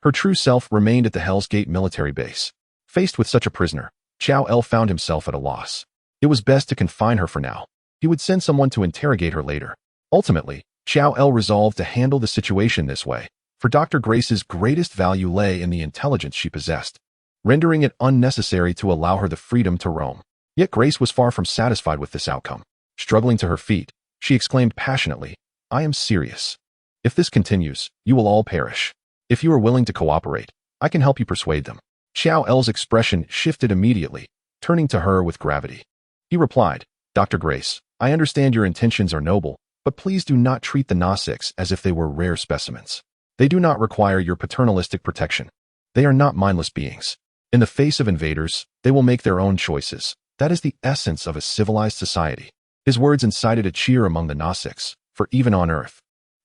Her true self remained at the Hell's Gate military base. Faced with such a prisoner, Jolaw found himself at a loss. It was best to confine her for now. He would send someone to interrogate her later. Ultimately, Jolaw resolved to handle the situation this way, for Dr. Grace's greatest value lay in the intelligence she possessed, rendering it unnecessary to allow her the freedom to roam. Yet Grace was far from satisfied with this outcome. Struggling to her feet, she exclaimed passionately, I am serious. If this continues, you will all perish. If you are willing to cooperate, I can help you persuade them. Jolaw's expression shifted immediately, turning to her with gravity. He replied, Dr. Grace, I understand your intentions are noble, but please do not treat the Gnostics as if they were rare specimens. They do not require your paternalistic protection. They are not mindless beings. In the face of invaders, they will make their own choices. That is the essence of a civilized society. His words incited a cheer among the Gnostics, for even on Earth,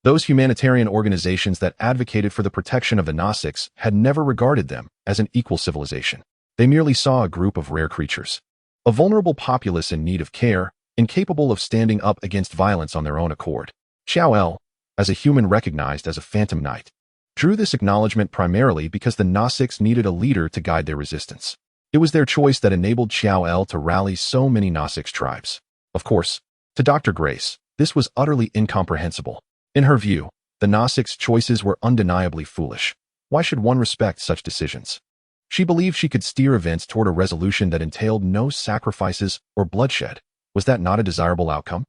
those humanitarian organizations that advocated for the protection of the Gnostics had never regarded them as an equal civilization. They merely saw a group of rare creatures, a vulnerable populace in need of care, incapable of standing up against violence on their own accord. Jolaw, as a human recognized as a Phantom Knight, drew this acknowledgement primarily because the Gnostics needed a leader to guide their resistance. It was their choice that enabled Jolaw to rally so many Gnostics tribes. Of course, to Dr. Grace, this was utterly incomprehensible. In her view, the Gnostics' choices were undeniably foolish. Why should one respect such decisions? She believed she could steer events toward a resolution that entailed no sacrifices or bloodshed. Was that not a desirable outcome?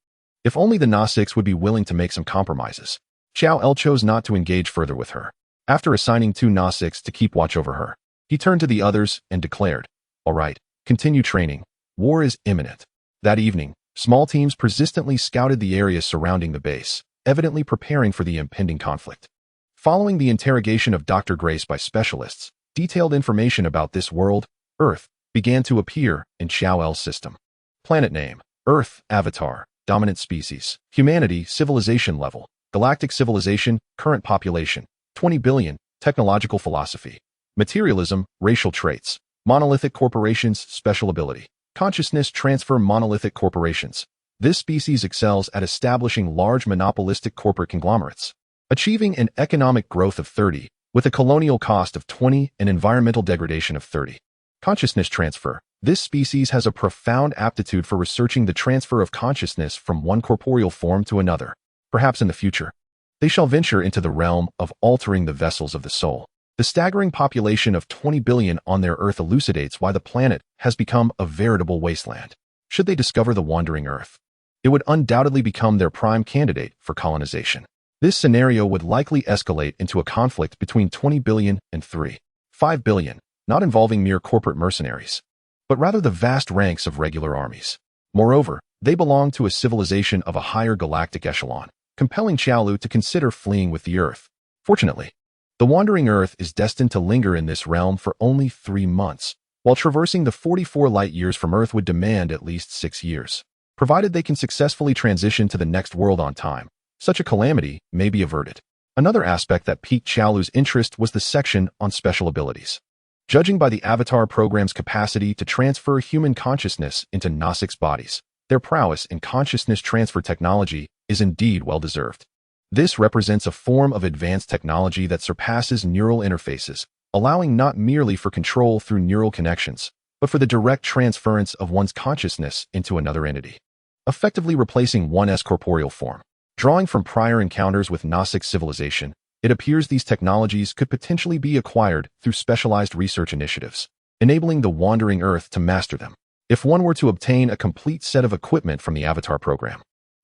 If only the Gnostics would be willing to make some compromises. Jolaw chose not to engage further with her. After assigning 2 Gnostics to keep watch over her, he turned to the others and declared, All right, continue training. War is imminent. That evening, small teams persistently scouted the area surrounding the base, evidently preparing for the impending conflict. Following the interrogation of Dr. Grace by specialists, detailed information about this world, Earth, began to appear in Jolaw's system. Planet name, Earth, Avatar, dominant species, humanity, civilization level, galactic civilization, current population, 20 billion, technological philosophy, materialism, racial traits, monolithic corporations, special ability, consciousness transfer, monolithic corporations. This species excels at establishing large monopolistic corporate conglomerates, achieving an economic growth of 30, with a colonial cost of 20 and environmental degradation of 30. Consciousness transfer. This species has a profound aptitude for researching the transfer of consciousness from one corporeal form to another. Perhaps in the future, They shall venture into the realm of altering the vessels of the soul. The staggering population of 20 billion on their Earth elucidates why the planet has become a veritable wasteland. Should they discover the wandering Earth, it would undoubtedly become their prime candidate for colonization. This scenario would likely escalate into a conflict between 20 billion and 5 billion, not involving mere corporate mercenaries, but rather the vast ranks of regular armies. Moreover, they belong to a civilization of a higher galactic echelon, compelling Jolaw to consider fleeing with the Earth. Fortunately, the wandering Earth is destined to linger in this realm for only 3 months, while traversing the 44 light-years from Earth would demand at least 6 years. Provided they can successfully transition to the next world on time, such a calamity may be averted. Another aspect that piqued Jolaw's interest was the section on special abilities. Judging by the Avatar program's capacity to transfer human consciousness into Gnostics' bodies, their prowess in consciousness transfer technology is indeed well-deserved. This represents a form of advanced technology that surpasses neural interfaces, allowing not merely for control through neural connections, but for the direct transference of one's consciousness into another entity, effectively replacing one's corporeal form. Drawing from prior encounters with Gnostic civilization, it appears these technologies could potentially be acquired through specialized research initiatives, enabling the wandering Earth to master them. If one were to obtain a complete set of equipment from the Avatar program,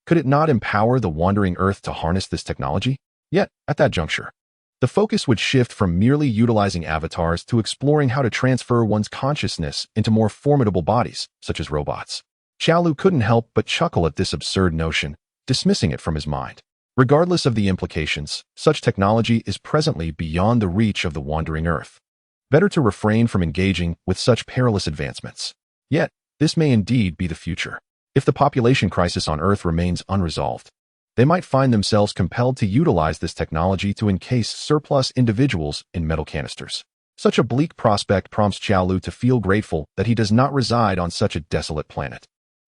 could it not empower the wandering Earth to harness this technology? Yet, at that juncture, the focus would shift from merely utilizing avatars to exploring how to transfer one's consciousness into more formidable bodies, such as robots. Jolaw couldn't help but chuckle at this absurd notion, dismissing it from his mind. Regardless of the implications, such technology is presently beyond the reach of the wandering Earth. Better to refrain from engaging with such perilous advancements. Yet, this may indeed be the future. If the population crisis on Earth remains unresolved, they might find themselves compelled to utilize this technology to encase surplus individuals in metal canisters. Such a bleak prospect prompts Jolaw to feel grateful that he does not reside on such a desolate planet.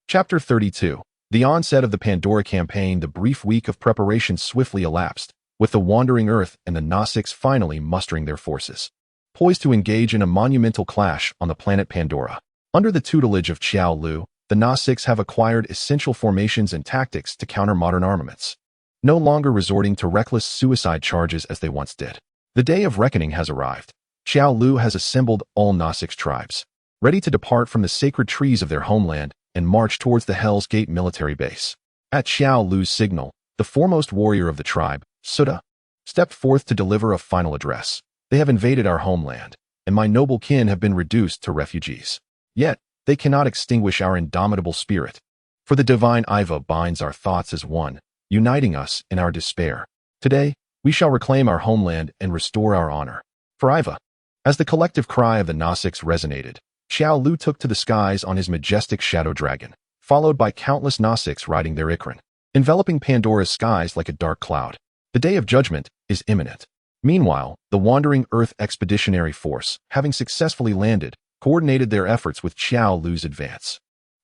Chapter 32. The onset of the Pandora campaign. The brief week of preparation swiftly elapsed, with the wandering Earth and the Gnostics finally mustering their forces, poised to engage in a monumental clash on the planet Pandora. Under the tutelage of Jolaw, the Gnostics have acquired essential formations and tactics to counter modern armaments, no longer resorting to reckless suicide charges as they once did. The day of reckoning has arrived. Jolaw has assembled all Gnostics tribes, ready to depart from the sacred trees of their homeland and march towards the Hell's Gate military base. At Jolaw's signal, the foremost warrior of the tribe, Sutta, stepped forth to deliver a final address. They have invaded our homeland, and my noble kin have been reduced to refugees. Yet, they cannot extinguish our indomitable spirit. For the divine Iva binds our thoughts as one, uniting us in our despair. Today, we shall reclaim our homeland and restore our honor. For Iva. As the collective cry of the Gnostics resonated, Jolaw took to the skies on his majestic shadow dragon, followed by countless Gnostics riding their Ikran, enveloping Pandora's skies like a dark cloud. The day of judgment is imminent. Meanwhile, the wandering Earth Expeditionary Force, having successfully landed, coordinated their efforts with Jolaw's advance.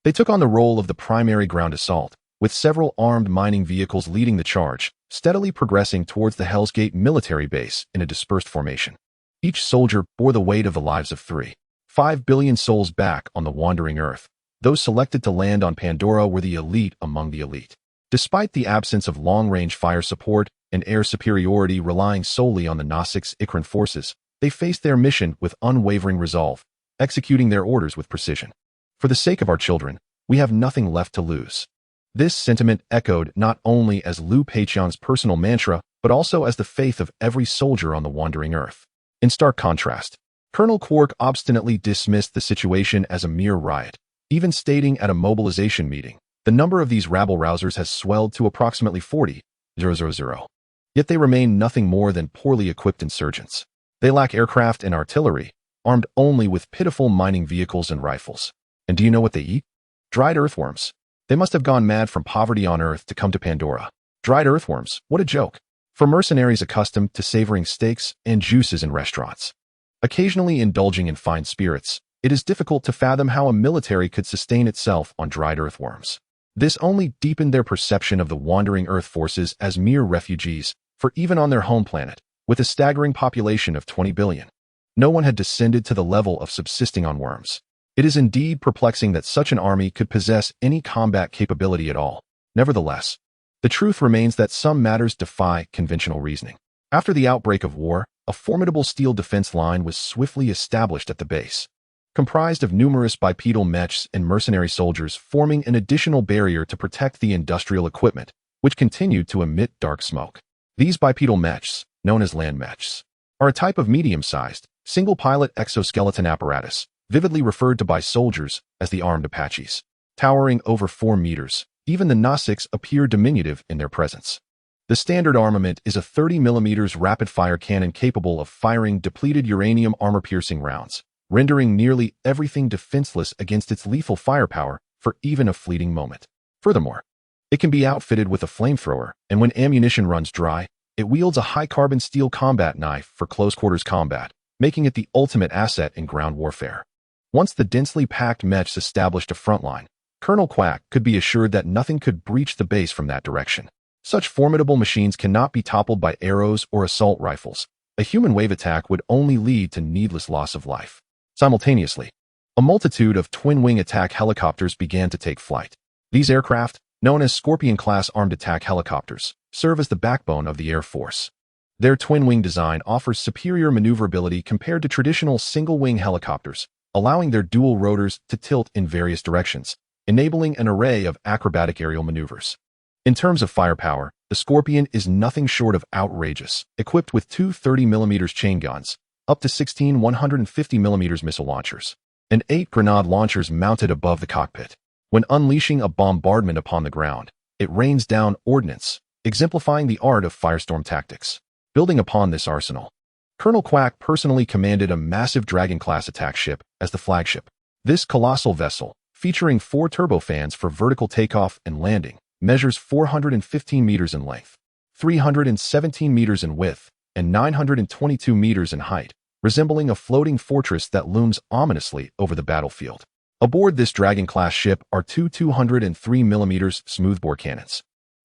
They took on the role of the primary ground assault, with several armed mining vehicles leading the charge, steadily progressing towards the Hell's Gate military base in a dispersed formation. Each soldier bore the weight of the lives of 5 billion souls back on the wandering Earth. Those selected to land on Pandora were the elite among the elite. Despite the absence of long-range fire support and air superiority relying solely on the Gnostics' Ikran forces, they faced their mission with unwavering resolve, executing their orders with precision. For the sake of our children, we have nothing left to lose. This sentiment echoed not only as Liu Peiqiang's personal mantra, but also as the faith of every soldier on the wandering Earth. In stark contrast, Colonel Quark obstinately dismissed the situation as a mere riot, even stating at a mobilization meeting, the number of these rabble-rousers has swelled to approximately 40,000. Yet they remain nothing more than poorly equipped insurgents. They lack aircraft and artillery, armed only with pitiful mining vehicles and rifles. And do you know what they eat? Dried earthworms. They must have gone mad from poverty on Earth to come to Pandora. Dried earthworms, what a joke. For mercenaries accustomed to savoring steaks and juices in restaurants, occasionally indulging in fine spirits, it is difficult to fathom how a military could sustain itself on dried earthworms. This only deepened their perception of the wandering Earth forces as mere refugees, for even on their home planet, with a staggering population of 20 billion, no one had descended to the level of subsisting on worms. It is indeed perplexing that such an army could possess any combat capability at all. Nevertheless, The truth remains that some matters defy conventional reasoning. After the outbreak of war, a formidable steel defense line was swiftly established at the base, comprised of numerous bipedal mechs and mercenary soldiers, forming an additional barrier to protect the industrial equipment, which continued to emit dark smoke. These bipedal mechs, known as land mechs, are a type of medium-sized, single-pilot exoskeleton apparatus, vividly referred to by soldiers as the armed Apaches. Towering over 4 meters, even the Nasics appear diminutive in their presence. The standard armament is a 30mm rapid-fire cannon capable of firing depleted uranium armor-piercing rounds, rendering nearly everything defenseless against its lethal firepower for even a fleeting moment. Furthermore, it can be outfitted with a flamethrower, and when ammunition runs dry, it wields a high-carbon steel combat knife for close-quarters combat, making it the ultimate asset in ground warfare. Once the densely packed mechs established a front line, Colonel Quack could be assured that nothing could breach the base from that direction. Such formidable machines cannot be toppled by arrows or assault rifles. A human wave attack would only lead to needless loss of life. Simultaneously, a multitude of twin-wing attack helicopters began to take flight. These aircraft, known as Scorpion-class armed attack helicopters, serve as the backbone of the Air Force. Their twin-wing design offers superior maneuverability compared to traditional single-wing helicopters, allowing their dual rotors to tilt in various directions, enabling an array of acrobatic aerial maneuvers. In terms of firepower, the Scorpion is nothing short of outrageous, equipped with two 30mm chain guns, up to 16 150mm missile launchers, and 8 grenade launchers mounted above the cockpit. When unleashing a bombardment upon the ground, it rains down ordnance, exemplifying the art of firestorm tactics. Building upon this arsenal, Colonel Quack personally commanded a massive Dragon-class attack ship as the flagship. This colossal vessel, featuring 4 turbofans for vertical takeoff and landing, measures 415 meters in length, 317 meters in width, and 922 meters in height, resembling a floating fortress that looms ominously over the battlefield. Aboard this Dragon-class ship are two 203mm smoothbore cannons,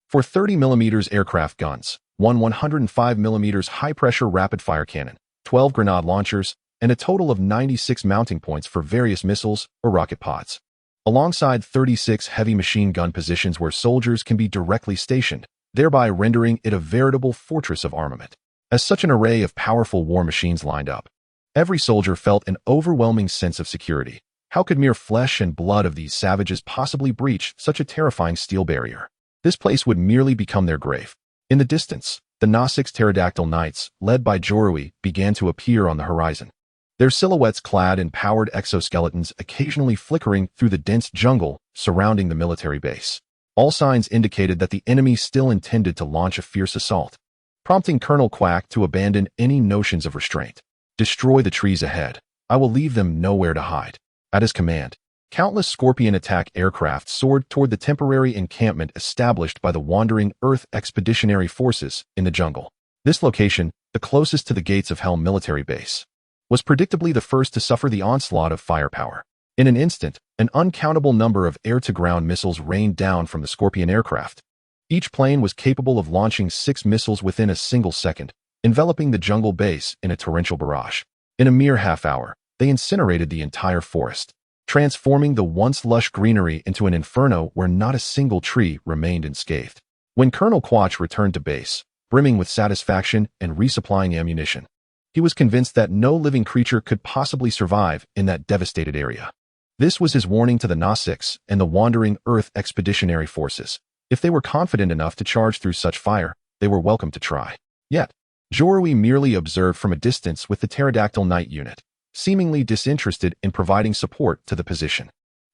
4 30mm aircraft guns, one 105mm high-pressure rapid-fire cannon, 12 grenade launchers, and a total of 96 mounting points for various missiles or rocket pods, alongside 36 heavy machine gun positions where soldiers can be directly stationed, thereby rendering it a veritable fortress of armament. As such an array of powerful war machines lined up, every soldier felt an overwhelming sense of security. How could mere flesh and blood of these savages possibly breach such a terrifying steel barrier? This place would merely become their grave. In the distance, the Nasics pterodactyl knights, led by Jolaw, began to appear on the horizon, their silhouettes clad in powered exoskeletons occasionally flickering through the dense jungle surrounding the military base. All signs indicated that the enemy still intended to launch a fierce assault, prompting Colonel Quack to abandon any notions of restraint. Destroy the trees ahead. I will leave them nowhere to hide. At his command, countless Scorpion attack aircraft soared toward the temporary encampment established by the Wandering Earth Expeditionary Forces in the jungle. This location, the closest to the Gates of Hell military base, was predictably the first to suffer the onslaught of firepower. In an instant, an uncountable number of air-to-ground missiles rained down from the Scorpion aircraft. Each plane was capable of launching 6 missiles within a single second, enveloping the jungle base in a torrential barrage. In a mere half hour, they incinerated the entire forest, transforming the once lush greenery into an inferno where not a single tree remained unscathed. When Colonel Quach returned to base, brimming with satisfaction and resupplying ammunition, he was convinced that no living creature could possibly survive in that devastated area. This was his warning to the Nasics and the Wandering Earth Expeditionary Forces. If they were confident enough to charge through such fire, they were welcome to try. Yet, Jolaw merely observed from a distance with the pterodactyl knight unit, seemingly disinterested in providing support to the position.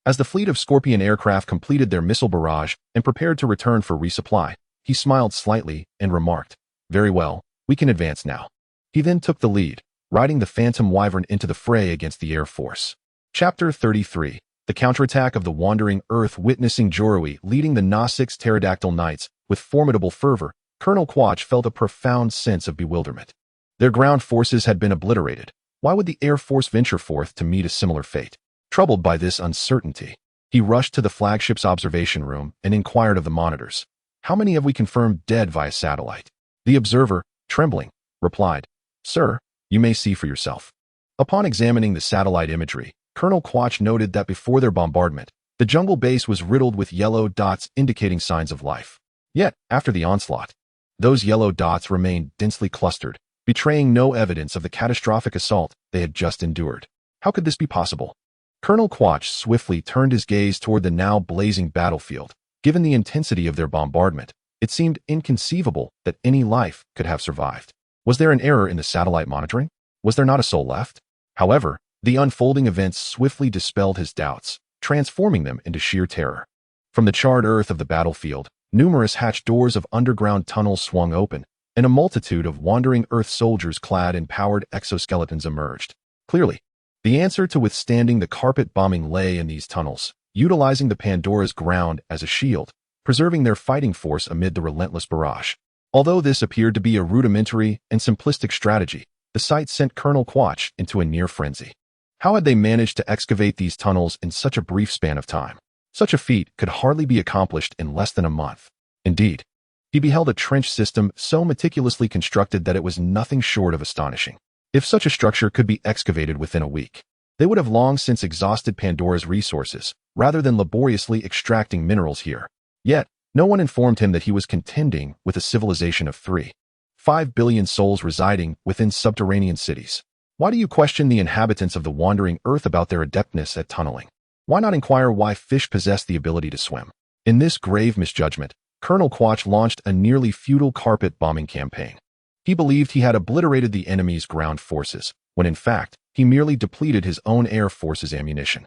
As the fleet of Scorpion aircraft completed their missile barrage and prepared to return for resupply, he smiled slightly and remarked, "Very well, we can advance now." He then took the lead, riding the Phantom Wyvern into the fray against the Air Force. Chapter 33. The counterattack of the Wandering Earth. Witnessing Jolaw leading the Nasics pterodactyl knights with formidable fervor, Colonel Quach felt a profound sense of bewilderment. Their ground forces had been obliterated. Why would the Air Force venture forth to meet a similar fate? Troubled by this uncertainty, he rushed to the flagship's observation room and inquired of the monitors, "How many have we confirmed dead via satellite?" The observer, trembling, replied, "Sir, you may see for yourself." Upon examining the satellite imagery, Colonel Quach noted that before their bombardment, the jungle base was riddled with yellow dots indicating signs of life. Yet, after the onslaught, those yellow dots remained densely clustered, betraying no evidence of the catastrophic assault they had just endured. How could this be possible? Colonel Quach swiftly turned his gaze toward the now blazing battlefield. Given the intensity of their bombardment, it seemed inconceivable that any life could have survived. Was there an error in the satellite monitoring? Was there not a soul left? However, the unfolding events swiftly dispelled his doubts, transforming them into sheer terror. From the charred earth of the battlefield, numerous hatch doors of underground tunnels swung open, and a multitude of wandering Earth soldiers clad in powered exoskeletons emerged. Clearly, the answer to withstanding the carpet bombing lay in these tunnels, utilizing the Pandora's ground as a shield, preserving their fighting force amid the relentless barrage. Although this appeared to be a rudimentary and simplistic strategy, the sight sent Colonel Quach into a near frenzy. How had they managed to excavate these tunnels in such a brief span of time? Such a feat could hardly be accomplished in less than a month. Indeed, he beheld a trench system so meticulously constructed that it was nothing short of astonishing. If such a structure could be excavated within a week, they would have long since exhausted Pandora's resources, rather than laboriously extracting minerals here. Yet, no one informed him that he was contending with a civilization of 3.5 billion souls residing within subterranean cities. Why do you question the inhabitants of the wandering Earth about their adeptness at tunneling? Why not inquire why fish possess the ability to swim? In this grave misjudgment, Colonel Quach launched a nearly futile carpet bombing campaign. He believed he had obliterated the enemy's ground forces, when in fact, he merely depleted his own air force's ammunition.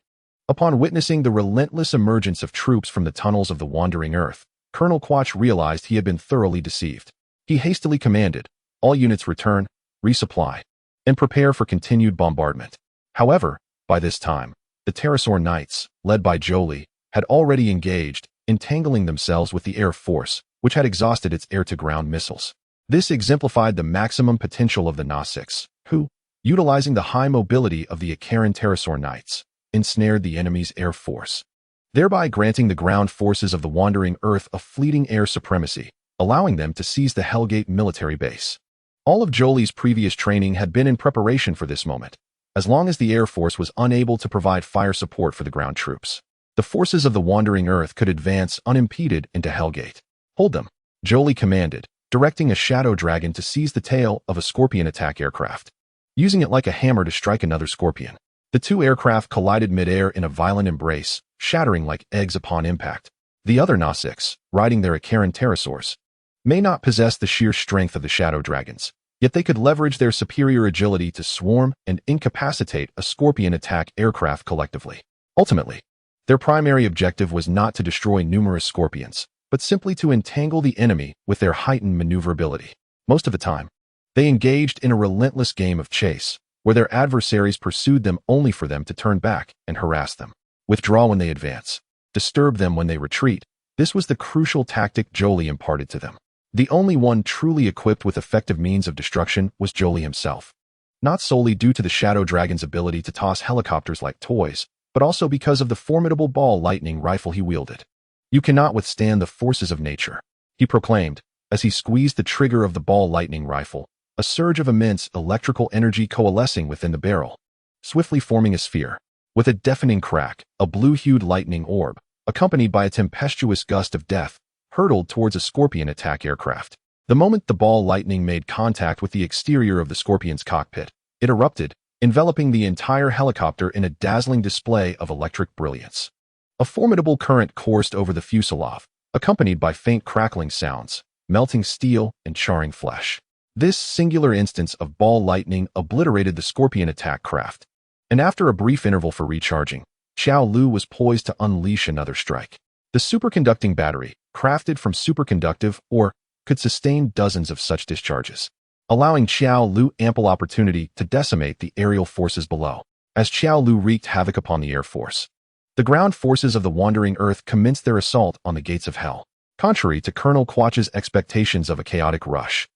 Upon witnessing the relentless emergence of troops from the tunnels of the wandering Earth, Colonel Quach realized he had been thoroughly deceived. He hastily commanded, "All units return, resupply, and prepare for continued bombardment." However, by this time, the Pterosaur Knights, led by Jolaw, had already engaged, entangling themselves with the Air Force, which had exhausted its air-to-ground missiles. This exemplified the maximum potential of the Gnostics, who, utilizing the high mobility of the Acheran Pterosaur Knights, ensnared the enemy's air force, thereby granting the ground forces of the wandering Earth a fleeting air supremacy, allowing them to seize the Hellgate military base. All of Jolaw's previous training had been in preparation for this moment. As long as the Air Force was unable to provide fire support for the ground troops, the forces of the wandering Earth could advance unimpeded into Hellgate. "Hold them," Jolaw commanded, directing a shadow dragon to seize the tail of a Scorpion attack aircraft. Using it like a hammer to strike another Scorpion, the two aircraft collided midair in a violent embrace, shattering like eggs upon impact. The other Gnostics, riding their Acheran pterosaurs, may not possess the sheer strength of the shadow dragons, yet they could leverage their superior agility to swarm and incapacitate a Scorpion attack aircraft collectively. Ultimately, their primary objective was not to destroy numerous Scorpions, but simply to entangle the enemy with their heightened maneuverability. Most of the time, they engaged in a relentless game of chase, where their adversaries pursued them only for them to turn back and harass them, withdraw when they advance, disturb them when they retreat. This was the crucial tactic Jolaw imparted to them. The only one truly equipped with effective means of destruction was Jolaw himself, not solely due to the Shadow Dragon's ability to toss helicopters like toys, but also because of the formidable ball lightning rifle he wielded. "You cannot withstand the forces of nature," he proclaimed, as he squeezed the trigger of the ball lightning rifle, a surge of immense electrical energy coalescing within the barrel, swiftly forming a sphere. With a deafening crack, a blue-hued lightning orb, accompanied by a tempestuous gust of death, hurtled towards a Scorpion attack aircraft. The moment the ball lightning made contact with the exterior of the Scorpion's cockpit, it erupted, enveloping the entire helicopter in a dazzling display of electric brilliance. A formidable current coursed over the fuselage, accompanied by faint crackling sounds, melting steel and charring flesh. This singular instance of ball lightning obliterated the Scorpion attack craft, and after a brief interval for recharging, Xiao Lu was poised to unleash another strike. The superconducting battery, crafted from superconductive ore, could sustain dozens of such discharges, allowing Xiao Lu ample opportunity to decimate the aerial forces below. As Xiao Lu wreaked havoc upon the air force, the ground forces of the wandering Earth commenced their assault on the gates of hell. Contrary to Colonel Quach's expectations of a chaotic rush,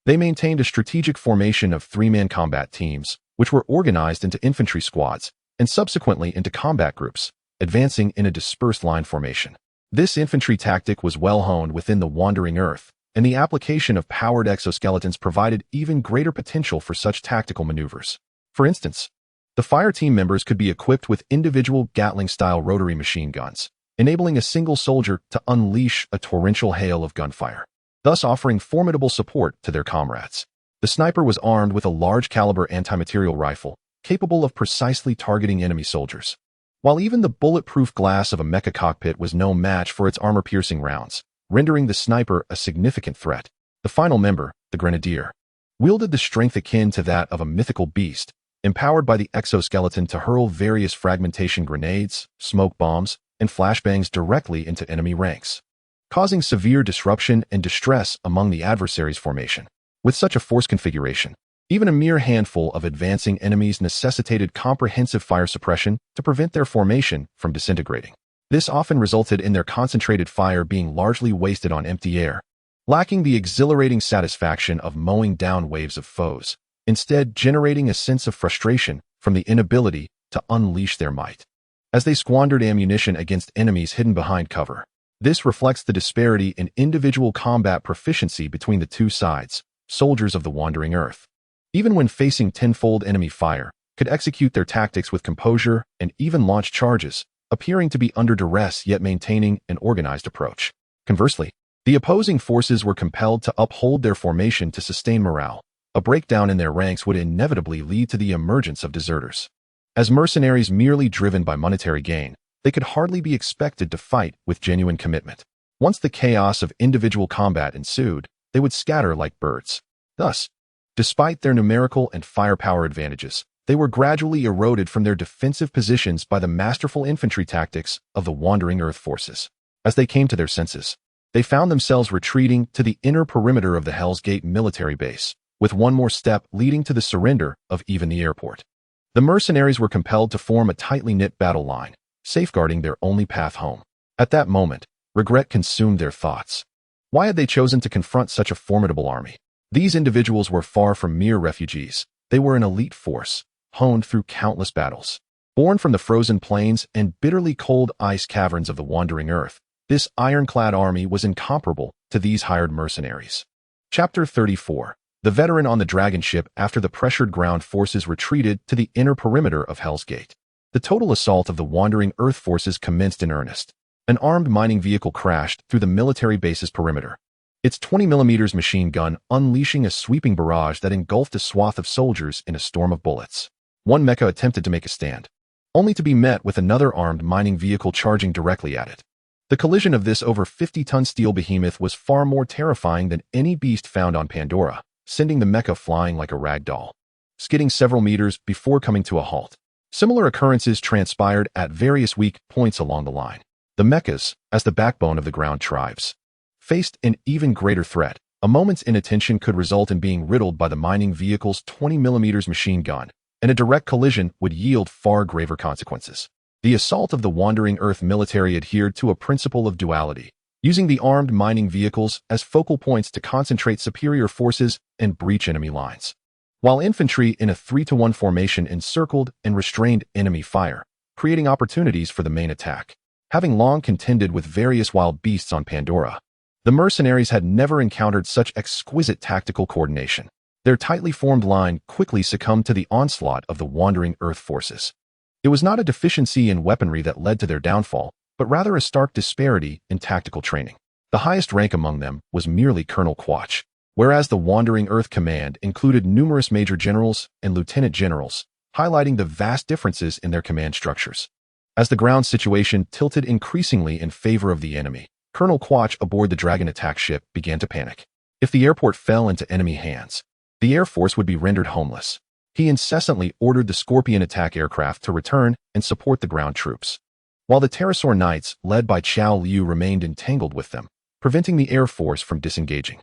they maintained a strategic formation of three-man combat teams, which were organized into infantry squads and subsequently into combat groups, advancing in a dispersed line formation. This infantry tactic was well honed within the wandering Earth, and the application of powered exoskeletons provided even greater potential for such tactical maneuvers. For instance, the fire team members could be equipped with individual Gatling-style rotary machine guns, enabling a single soldier to unleash a torrential hail of gunfire, thus offering formidable support to their comrades. The sniper was armed with a large-caliber anti-material rifle, capable of precisely targeting enemy soldiers. While even the bulletproof glass of a mecha cockpit was no match for its armor-piercing rounds, rendering the sniper a significant threat, the final member, the grenadier, wielded the strength akin to that of a mythical beast, empowered by the exoskeleton to hurl various fragmentation grenades, smoke bombs, and flashbangs directly into enemy ranks, causing severe disruption and distress among the adversary's formation. With such a force configuration, even a mere handful of advancing enemies necessitated comprehensive fire suppression to prevent their formation from disintegrating. This often resulted in their concentrated fire being largely wasted on empty air, lacking the exhilarating satisfaction of mowing down waves of foes, instead generating a sense of frustration from the inability to unleash their might. As they squandered ammunition against enemies hidden behind cover, this reflects the disparity in individual combat proficiency between the two sides. Soldiers of the Wandering Earth, even when facing tenfold enemy fire, could execute their tactics with composure and even launch charges, appearing to be under duress yet maintaining an organized approach. Conversely, the opposing forces were compelled to uphold their formation to sustain morale. A breakdown in their ranks would inevitably lead to the emergence of deserters. As mercenaries merely driven by monetary gain, they could hardly be expected to fight with genuine commitment. Once the chaos of individual combat ensued, they would scatter like birds. Thus, despite their numerical and firepower advantages, they were gradually eroded from their defensive positions by the masterful infantry tactics of the Wandering Earth forces. As they came to their senses, they found themselves retreating to the inner perimeter of the Hell's Gate military base, with one more step leading to the surrender of even the airport. The mercenaries were compelled to form a tightly knit battle line, safeguarding their only path home. At that moment, regret consumed their thoughts. Why had they chosen to confront such a formidable army? These individuals were far from mere refugees. They were an elite force, honed through countless battles. Born from the frozen plains and bitterly cold ice caverns of the Wandering Earth, this ironclad army was incomparable to these hired mercenaries. Chapter 34. The veteran on the dragon ship after the pressured ground forces retreated to the inner perimeter of Hell's Gate. The total assault of the Wandering Earth forces commenced in earnest. An armed mining vehicle crashed through the military base's perimeter, its 20mm machine gun unleashing a sweeping barrage that engulfed a swath of soldiers in a storm of bullets. One mecha attempted to make a stand, only to be met with another armed mining vehicle charging directly at it. The collision of this over 50-ton steel behemoth was far more terrifying than any beast found on Pandora, sending the mecha flying like a rag doll, skidding several meters before coming to a halt. Similar occurrences transpired at various weak points along the line. The mechas, as the backbone of the ground tribes, faced an even greater threat. A moment's inattention could result in being riddled by the mining vehicle's 20mm machine gun, and a direct collision would yield far graver consequences. The assault of the Wandering Earth military adhered to a principle of duality, using the armed mining vehicles as focal points to concentrate superior forces and breach enemy lines, while infantry in a 3-to-1 formation encircled and restrained enemy fire, creating opportunities for the main attack. Having long contended with various wild beasts on Pandora, the mercenaries had never encountered such exquisite tactical coordination. Their tightly formed line quickly succumbed to the onslaught of the Wandering Earth forces. It was not a deficiency in weaponry that led to their downfall, but rather a stark disparity in tactical training. The highest rank among them was merely Colonel Quach, whereas the Wandering Earth command included numerous major generals and lieutenant generals, highlighting the vast differences in their command structures. As the ground situation tilted increasingly in favor of the enemy, Colonel Quach aboard the Dragon attack ship began to panic. If the airport fell into enemy hands, the Air Force would be rendered homeless. He incessantly ordered the Scorpion attack aircraft to return and support the ground troops, while the Pterosaur Knights, led by Chao Liu, remained entangled with them, preventing the Air Force from disengaging.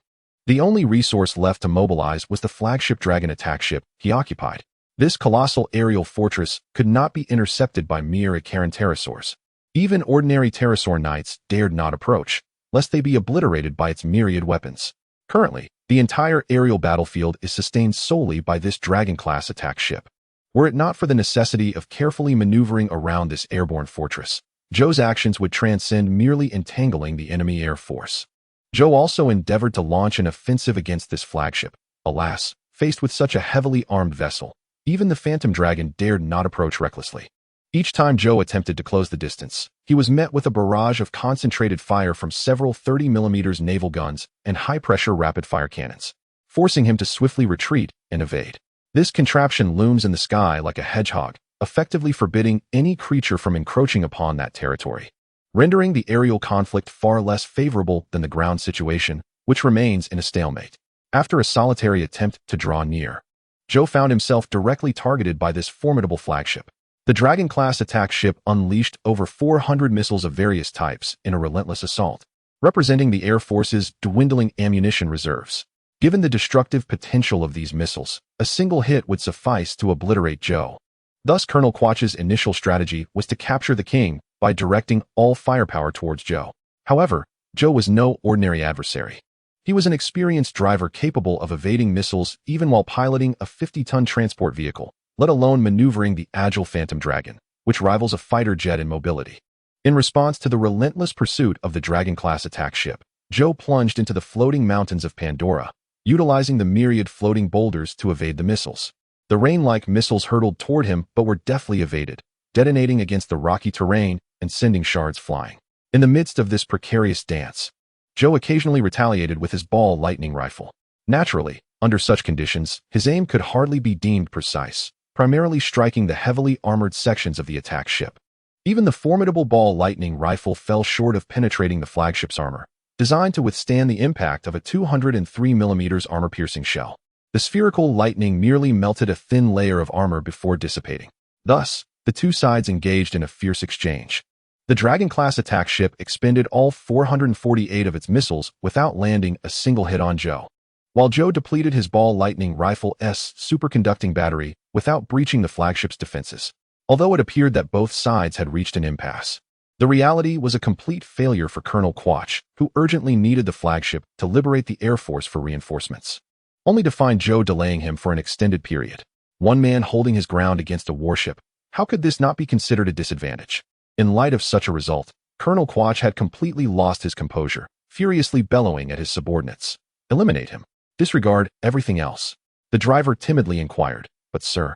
The only resource left to mobilize was the flagship Dragon attack ship he occupied. This colossal aerial fortress could not be intercepted by mere Icaran pterosaurs. Even ordinary Pterosaur Knights dared not approach, lest they be obliterated by its myriad weapons. Currently, the entire aerial battlefield is sustained solely by this Dragon-class attack ship. Were it not for the necessity of carefully maneuvering around this airborne fortress, Zhou's actions would transcend merely entangling the enemy air force. Zhou also endeavored to launch an offensive against this flagship. Alas, faced with such a heavily armed vessel, even the Phantom Dragon dared not approach recklessly. Each time Joe attempted to close the distance, he was met with a barrage of concentrated fire from several 30mm naval guns and high-pressure rapid-fire cannons, forcing him to swiftly retreat and evade. This contraption looms in the sky like a hedgehog, effectively forbidding any creature from encroaching upon that territory, rendering the aerial conflict far less favorable than the ground situation, which remains in a stalemate. After a solitary attempt to draw near, Joe found himself directly targeted by this formidable flagship. The Dragon-class attack ship unleashed over 400 missiles of various types in a relentless assault, representing the Air Force's dwindling ammunition reserves. Given the destructive potential of these missiles, a single hit would suffice to obliterate Joe. Thus, Colonel Quach's initial strategy was to capture the king by directing all firepower towards Joe. However, Joe was no ordinary adversary. He was an experienced driver capable of evading missiles even while piloting a 50-ton transport vehicle, let alone maneuvering the agile Phantom Dragon, which rivals a fighter jet in mobility. In response to the relentless pursuit of the Dragon-class attack ship, Joe plunged into the floating mountains of Pandora, utilizing the myriad floating boulders to evade the missiles. The rain-like missiles hurtled toward him but were deftly evaded, detonating against the rocky terrain and sending shards flying. In the midst of this precarious dance, Joe occasionally retaliated with his ball lightning rifle. Naturally, under such conditions, his aim could hardly be deemed precise, primarily striking the heavily armored sections of the attack ship. Even the formidable ball lightning rifle fell short of penetrating the flagship's armor, designed to withstand the impact of a 203mm armor-piercing shell. The spherical lightning merely melted a thin layer of armor before dissipating. Thus, the two sides engaged in a fierce exchange. The Dragon-class attack ship expended all 448 of its missiles without landing a single hit on Joe, while Joe depleted his ball lightning rifle's superconducting battery without breaching the flagship's defenses. Although it appeared that both sides had reached an impasse, the reality was a complete failure for Colonel Quach, who urgently needed the flagship to liberate the Air Force for reinforcements, only to find Joe delaying him for an extended period. One man holding his ground against a warship, how could this not be considered a disadvantage? In light of such a result, Colonel Quach had completely lost his composure, furiously bellowing at his subordinates. "Eliminate him. Disregard everything else." The driver timidly inquired, "But sir,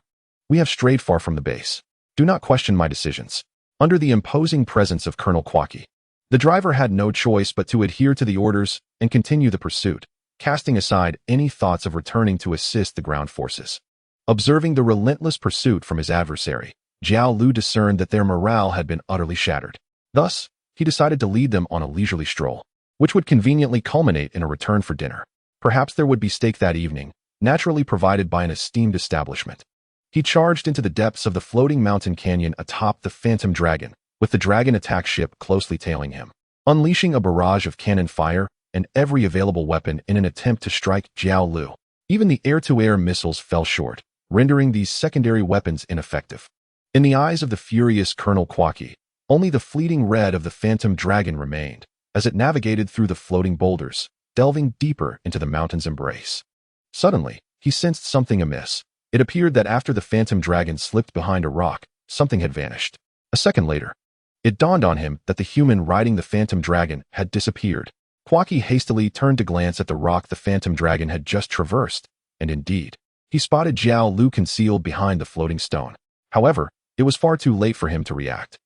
we have strayed far from the base. Do not question my decisions." Under the imposing presence of Colonel Quach, the driver had no choice but to adhere to the orders and continue the pursuit, casting aside any thoughts of returning to assist the ground forces. Observing the relentless pursuit from his adversary, Jiao Lu discerned that their morale had been utterly shattered. Thus, he decided to lead them on a leisurely stroll, which would conveniently culminate in a return for dinner. Perhaps there would be steak that evening, naturally provided by an esteemed establishment. He charged into the depths of the floating mountain canyon atop the Phantom Dragon, with the Dragon attack ship closely tailing him, unleashing a barrage of cannon fire and every available weapon in an attempt to strike Jiao Lu. Even the air-to-air missiles fell short, rendering these secondary weapons ineffective. In the eyes of the furious Colonel Quach, only the fleeting red of the Phantom Dragon remained, as it navigated through the floating boulders, delving deeper into the mountain's embrace. Suddenly, he sensed something amiss. It appeared that after the Phantom Dragon slipped behind a rock, something had vanished. A second later, it dawned on him that the human riding the Phantom Dragon had disappeared. Quach hastily turned to glance at the rock the Phantom Dragon had just traversed, and indeed, he spotted Jiao Lu concealed behind the floating stone. However, it was far too late for him to react.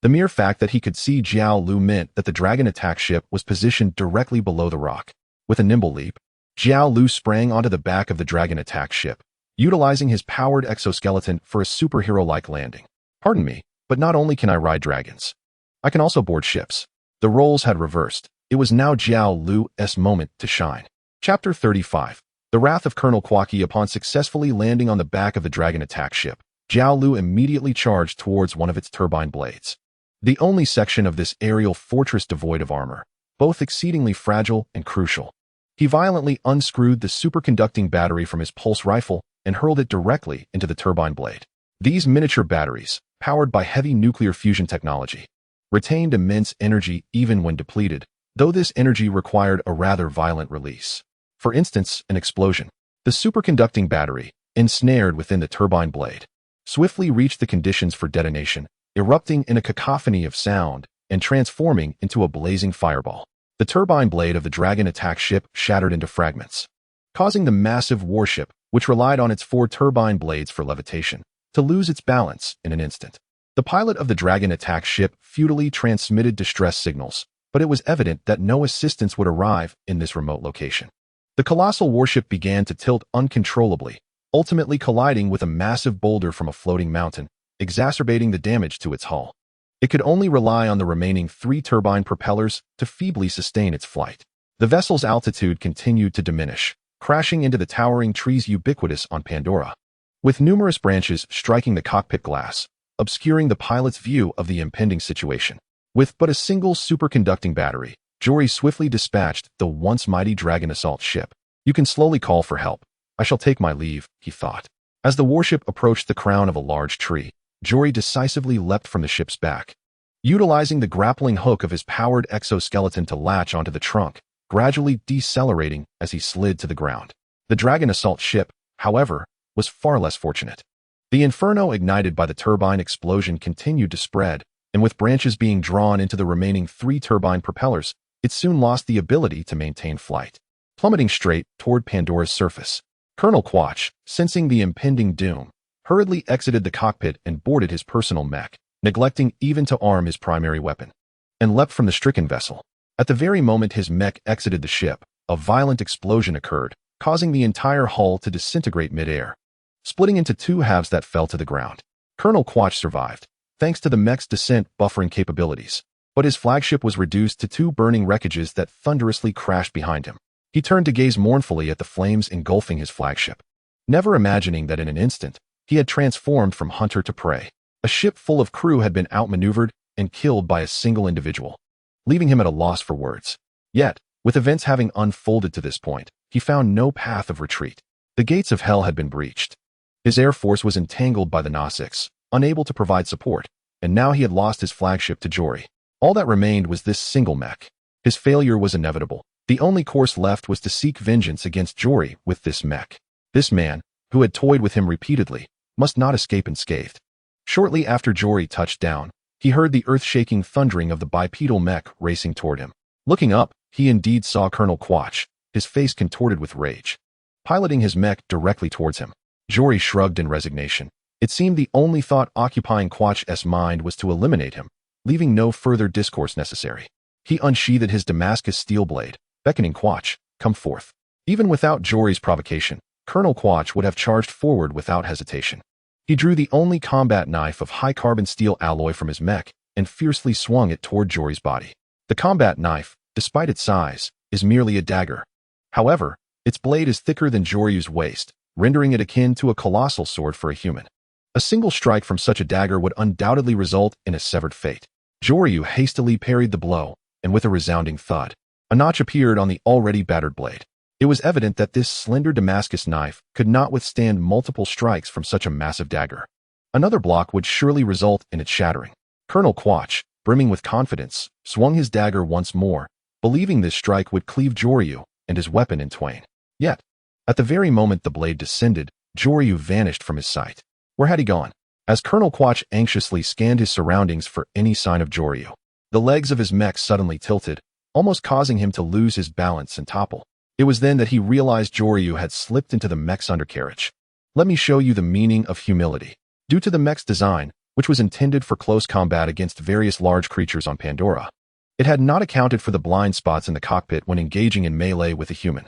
The mere fact that he could see Jiao Lu meant that the Dragon attack ship was positioned directly below the rock. With a nimble leap, Jiao Lu sprang onto the back of the Dragon attack ship, utilizing his powered exoskeleton for a superhero-like landing. "Pardon me, but not only can I ride dragons, I can also board ships." The roles had reversed. It was now Jiao Lu's moment to shine. Chapter 35. The Wrath of Colonel Quach. Upon successfully landing on the back of the Dragon attack ship, Jiao Lu immediately charged towards one of its turbine blades, the only section of this aerial fortress devoid of armor, both exceedingly fragile and crucial. He violently unscrewed the superconducting battery from his pulse rifle and hurled it directly into the turbine blade. These miniature batteries, powered by heavy nuclear fusion technology, retained immense energy even when depleted, though this energy required a rather violent release. For instance, an explosion. The superconducting battery, ensnared within the turbine blade, swiftly reached the conditions for detonation, erupting in a cacophony of sound and transforming into a blazing fireball. The turbine blade of the Dragon attack ship shattered into fragments, causing the massive warship, which relied on its 4 turbine blades for levitation, to lose its balance in an instant. The pilot of the Dragon attack ship futilely transmitted distress signals, but it was evident that no assistance would arrive in this remote location. The colossal warship began to tilt uncontrollably, ultimately colliding with a massive boulder from a floating mountain, exacerbating the damage to its hull. It could only rely on the remaining 3 turbine propellers to feebly sustain its flight. The vessel's altitude continued to diminish, crashing into the towering trees ubiquitous on Pandora, with numerous branches striking the cockpit glass, obscuring the pilot's view of the impending situation. With but a single superconducting battery, Jory swiftly dispatched the once mighty Dragon assault ship. "You can slowly call for help. I shall take my leave," he thought. As the warship approached the crown of a large tree, Jory decisively leapt from the ship's back, utilizing the grappling hook of his powered exoskeleton to latch onto the trunk, gradually decelerating as he slid to the ground. The Dragon assault ship, however, was far less fortunate. The inferno ignited by the turbine explosion continued to spread, and with branches being drawn into the remaining 3 turbine propellers, it soon lost the ability to maintain flight. Plummeting straight toward Pandora's surface, Colonel Quach, sensing the impending doom, hurriedly exited the cockpit and boarded his personal mech, neglecting even to arm his primary weapon, and leapt from the stricken vessel. At the very moment his mech exited the ship, a violent explosion occurred, causing the entire hull to disintegrate mid-air, splitting into 2 halves that fell to the ground. Colonel Quach survived, thanks to the mech's descent buffering capabilities, but his flagship was reduced to 2 burning wreckages that thunderously crashed behind him. He turned to gaze mournfully at the flames engulfing his flagship, never imagining that in an instant, he had transformed from hunter to prey. A ship full of crew had been outmaneuvered and killed by a single individual, leaving him at a loss for words. Yet, with events having unfolded to this point, he found no path of retreat. The gates of hell had been breached. His air force was entangled by the Gnostics, unable to provide support, and now he had lost his flagship to Jory. All that remained was this single mech. His failure was inevitable. The only course left was to seek vengeance against Jory with this mech. This man, who had toyed with him repeatedly, must not escape unscathed. Shortly after Jory touched down, he heard the earth-shaking thundering of the bipedal mech racing toward him. Looking up, he indeed saw Colonel Quach, his face contorted with rage, piloting his mech directly towards him. Jory shrugged in resignation. It seemed the only thought occupying Quach's mind was to eliminate him, leaving no further discourse necessary. He unsheathed his Damascus steel blade, beckoning Quach, "Come forth." Even without Jory's provocation, Colonel Quach would have charged forward without hesitation. He drew the only combat knife of high-carbon steel alloy from his mech and fiercely swung it toward Jory's body. The combat knife, despite its size, is merely a dagger. However, its blade is thicker than Joryu's waist, rendering it akin to a colossal sword for a human. A single strike from such a dagger would undoubtedly result in a severed fate. Joryu hastily parried the blow, and with a resounding thud, a notch appeared on the already battered blade. It was evident that this slender Damascus knife could not withstand multiple strikes from such a massive dagger. Another block would surely result in its shattering. Colonel Quach, brimming with confidence, swung his dagger once more, believing this strike would cleave Joryu and his weapon in twain. Yet, at the very moment the blade descended, Joryu vanished from his sight. Where had he gone? As Colonel Quach anxiously scanned his surroundings for any sign of Joryu, the legs of his mech suddenly tilted, almost causing him to lose his balance and topple. It was then that he realized Joryu had slipped into the mech's undercarriage. Let me show you the meaning of humility. Due to the mech's design, which was intended for close combat against various large creatures on Pandora, it had not accounted for the blind spots in the cockpit when engaging in melee with a human.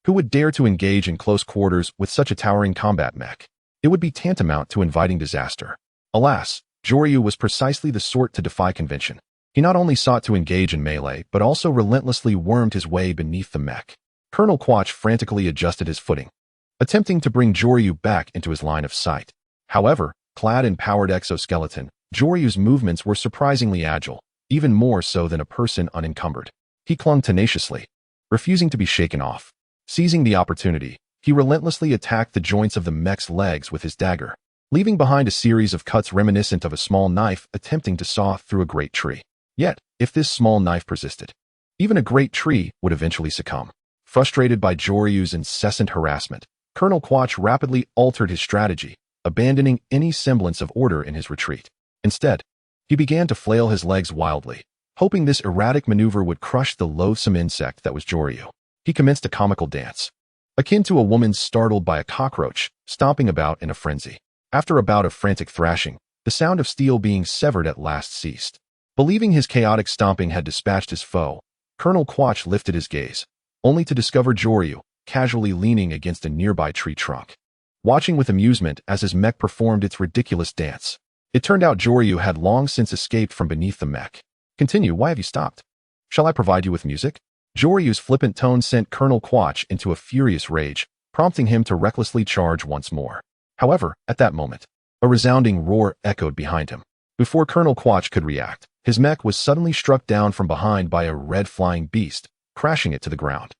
Who would dare to engage in close quarters with such a towering combat mech? It would be tantamount to inviting disaster. Alas, Joryu was precisely the sort to defy convention. He not only sought to engage in melee, but also relentlessly wormed his way beneath the mech. Colonel Quach frantically adjusted his footing, attempting to bring Joryu back into his line of sight. However, clad in powered exoskeleton, Joryu's movements were surprisingly agile, even more so than a person unencumbered. He clung tenaciously, refusing to be shaken off. Seizing the opportunity, he relentlessly attacked the joints of the mech's legs with his dagger, leaving behind a series of cuts reminiscent of a small knife attempting to saw through a great tree. Yet, if this small knife persisted, even a great tree would eventually succumb. Frustrated by Joryu's incessant harassment, Colonel Quach rapidly altered his strategy, abandoning any semblance of order in his retreat. Instead, he began to flail his legs wildly, hoping this erratic maneuver would crush the loathsome insect that was Joryu. He commenced a comical dance, akin to a woman startled by a cockroach, stomping about in a frenzy. After a bout of frantic thrashing, the The sound of steel being severed at last ceased. Believing his chaotic stomping had dispatched his foe, Colonel Quach lifted his gaze, only to discover Jolaw casually leaning against a nearby tree trunk, watching with amusement as his mech performed its ridiculous dance. It turned out Jolaw had long since escaped from beneath the mech. Continue, why have you stopped? Shall I provide you with music? Jorah's flippant tone sent Colonel Quach into a furious rage, prompting him to recklessly charge once more. However, at that moment, a resounding roar echoed behind him. Before Colonel Quach could react, his mech was suddenly struck down from behind by a red flying beast, crashing it to the ground.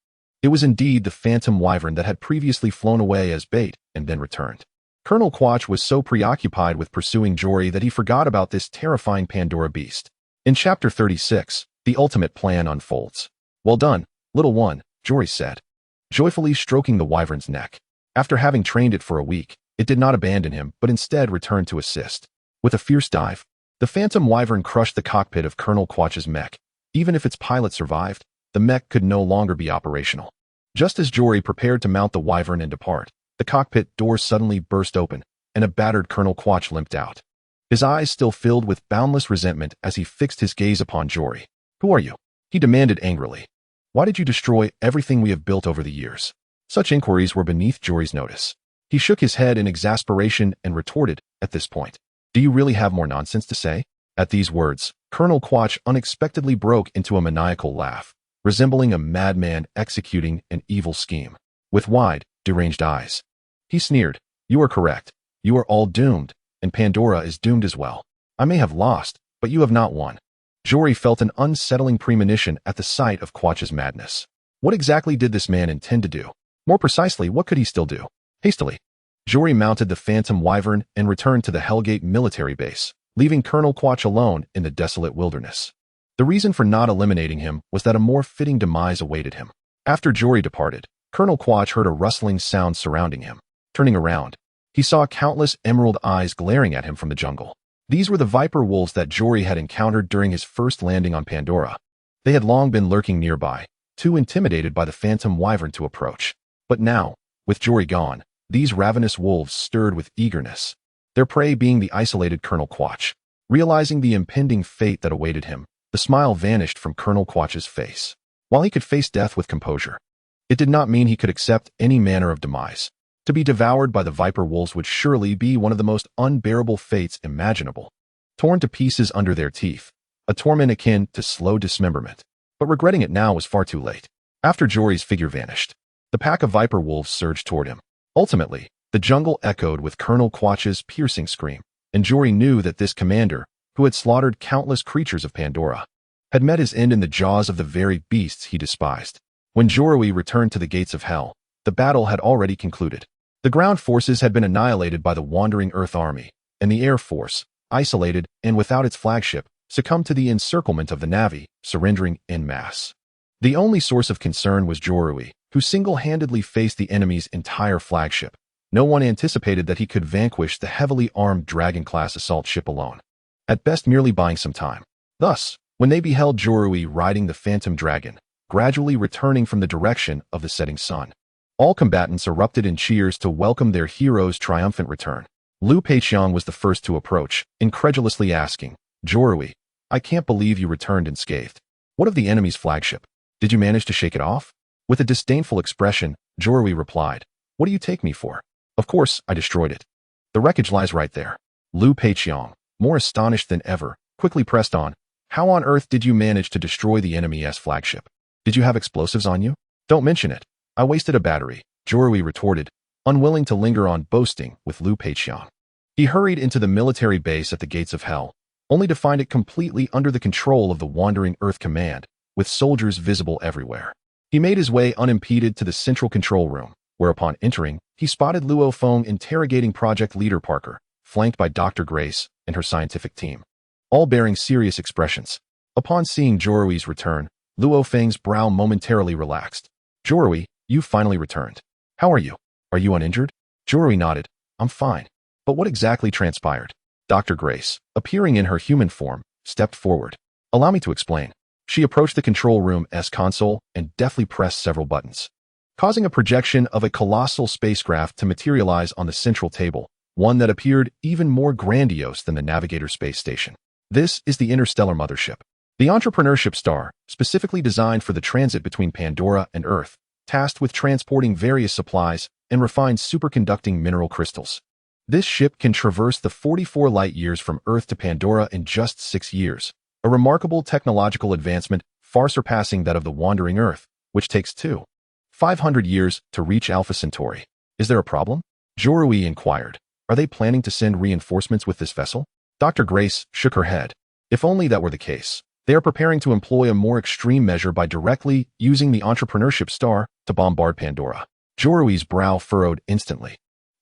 It was indeed the phantom wyvern that had previously flown away as bait and then returned. Colonel Quach was so preoccupied with pursuing Jolaw that he forgot about this terrifying Pandora beast. In Chapter 36, the ultimate plan unfolds. Well done, little one, Jolaw said, joyfully stroking the wyvern's neck. After having trained it for a week, it did not abandon him but instead returned to assist. With a fierce dive, the phantom wyvern crushed the cockpit of Colonel Quach's mech. Even if its pilot survived, the mech could no longer be operational. Just as Jolaw prepared to mount the wyvern and depart, the cockpit doors suddenly burst open, and a battered Colonel Quach limped out. His eyes still filled with boundless resentment as he fixed his gaze upon Jolaw. Who are you? He demanded angrily. Why did you destroy everything we have built over the years? Such inquiries were beneath Jolaw's notice. He shook his head in exasperation and retorted, at this point, do you really have more nonsense to say? At these words, Colonel Quach unexpectedly broke into a maniacal laugh, resembling a madman executing an evil scheme. With wide, deranged eyes, he sneered, you are correct. You are all doomed, and Pandora is doomed as well. I may have lost, but you have not won. Jolaw felt an unsettling premonition at the sight of Quach's madness. What exactly did this man intend to do? More precisely, what could he still do? Hastily, Jolaw mounted the phantom wyvern and returned to the Hellgate military base, leaving Colonel Quach alone in the desolate wilderness. The reason for not eliminating him was that a more fitting demise awaited him. After Jolaw departed, Colonel Quach heard a rustling sound surrounding him. Turning around, he saw countless emerald eyes glaring at him from the jungle. These were the viper wolves that Jolaw had encountered during his first landing on Pandora. They had long been lurking nearby, too intimidated by the phantom wyvern to approach. But now, with Jolaw gone, these ravenous wolves stirred with eagerness, their prey being the isolated Colonel Quach. Realizing the impending fate that awaited him, the smile vanished from Colonel Quach's face. While he could face death with composure, it did not mean he could accept any manner of demise. To be devoured by the viper wolves would surely be one of the most unbearable fates imaginable. Torn to pieces under their teeth, a torment akin to slow dismemberment. But regretting it now was far too late. After Jolaw's figure vanished, the pack of viper wolves surged toward him. Ultimately, the jungle echoed with Colonel Quach's piercing scream, and Jolaw knew that this commander, who had slaughtered countless creatures of Pandora, had met his end in the jaws of the very beasts he despised. When Jolaw returned to the gates of hell, the battle had already concluded. The ground forces had been annihilated by the wandering Earth army, and the air force, isolated and without its flagship, succumbed to the encirclement of the Na'vi, surrendering en masse. The only source of concern was Jolaw, who single-handedly faced the enemy's entire flagship. No one anticipated that he could vanquish the heavily armed Dragon-class assault ship alone, at best merely buying some time. Thus, when they beheld Jolaw riding the Phantom Dragon, gradually returning from the direction of the setting sun, all combatants erupted in cheers to welcome their hero's triumphant return. Liu Peiqiang was the first to approach, incredulously asking, Jolaw, I can't believe you returned unscathed. What of the enemy's flagship? Did you manage to shake it off? With a disdainful expression, Jolaw replied, what do you take me for? Of course, I destroyed it. The wreckage lies right there. Liu Peiqiang, more astonished than ever, quickly pressed on, how on earth did you manage to destroy the enemy's flagship? Did you have explosives on you? Don't mention it. I wasted a battery, Jolaw retorted, unwilling to linger on boasting with Liu Peiqiang. He hurried into the military base at the gates of hell, only to find it completely under the control of the Wandering Earth Command, with soldiers visible everywhere. He made his way unimpeded to the central control room, where upon entering, he spotted Luo Feng interrogating Project Leader Parker, flanked by Dr. Grace and her scientific team, all bearing serious expressions. Upon seeing Jorah's return, Luo Feng's brow momentarily relaxed. Jolaw, you finally returned. How are you? Are you uninjured? Jolaw nodded. I'm fine. But what exactly transpired? Dr. Grace, appearing in her human form, stepped forward. Allow me to explain. She approached the control room's console and deftly pressed several buttons, causing a projection of a colossal spacecraft to materialize on the central table. one that appeared even more grandiose than the Navigator space station. This is the interstellar mothership, the entrepreneurship star, specifically designed for the transit between Pandora and Earth, tasked with transporting various supplies and refined superconducting mineral crystals. This ship can traverse the 44 light-years from Earth to Pandora in just 6 years, a remarkable technological advancement far surpassing that of the wandering Earth, which takes 500 years to reach Alpha Centauri. Is there a problem? Jolaw inquired. Are they planning to send reinforcements with this vessel? Dr. Grace shook her head. If only that were the case. They are preparing to employ a more extreme measure by directly using the entrepreneurship star to bombard Pandora. Jolaw's brow furrowed instantly.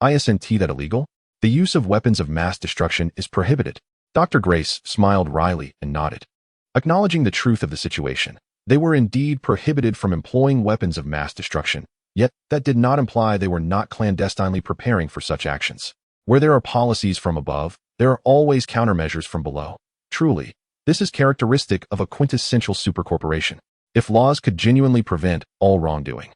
Isn't that illegal? The use of weapons of mass destruction is prohibited. Dr. Grace smiled wryly and nodded. Acknowledging the truth of the situation, they were indeed prohibited from employing weapons of mass destruction, yet that did not imply they were not clandestinely preparing for such actions. Where there are policies from above, there are always countermeasures from below. Truly, this is characteristic of a quintessential supercorporation. If laws could genuinely prevent all wrongdoing,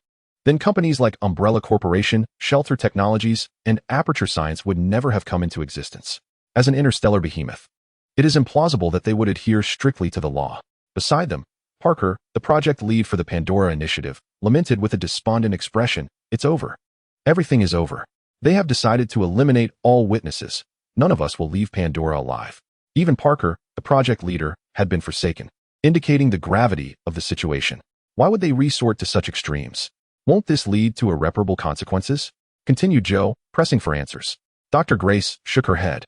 then companies like Umbrella Corporation, Shelter Technologies, and Aperture Science would never have come into existence. As an interstellar behemoth, it is implausible that they would adhere strictly to the law. Beside them, Parker, the project lead for the Pandora Initiative, lamented with a despondent expression, "It's over. Everything is over. They have decided to eliminate all witnesses. None of us will leave Pandora alive." Even Parker, the project leader, had been forsaken, indicating the gravity of the situation. Why would they resort to such extremes? Won't this lead to irreparable consequences? Continued Joe, pressing for answers. Dr. Grace shook her head.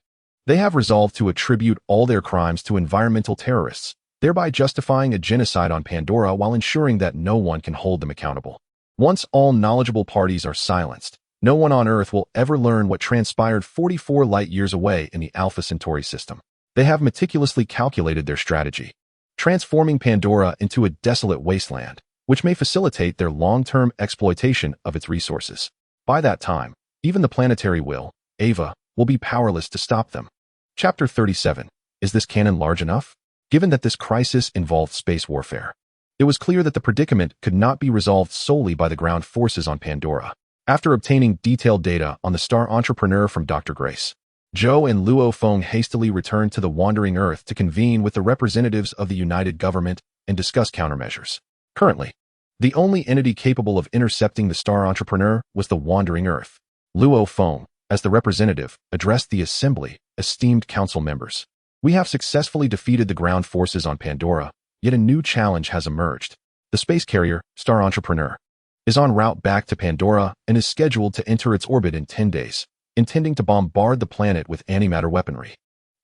They have resolved to attribute all their crimes to environmental terrorists, thereby justifying a genocide on Pandora while ensuring that no one can hold them accountable. Once all knowledgeable parties are silenced, no one on Earth will ever learn what transpired 44 light-years away in the Alpha Centauri system. They have meticulously calculated their strategy, transforming Pandora into a desolate wasteland, which may facilitate their long-term exploitation of its resources. By that time, even the planetary will, Ava, will be powerless to stop them. Chapter 37. Is this cannon large enough? Given that this crisis involved space warfare, it was clear that the predicament could not be resolved solely by the ground forces on Pandora. After obtaining detailed data on the star entrepreneur from Dr. Grace, Joe and Luo Feng hastily returned to the wandering Earth to convene with the representatives of the United Government and discuss countermeasures. Currently, the only entity capable of intercepting the star entrepreneur was the wandering Earth. Luo Feng, as the representative, addressed the assembly, esteemed council members. We have successfully defeated the ground forces on Pandora, yet a new challenge has emerged. The space carrier, Star Entrepreneur, is en route back to Pandora and is scheduled to enter its orbit in 10 days, intending to bombard the planet with antimatter weaponry.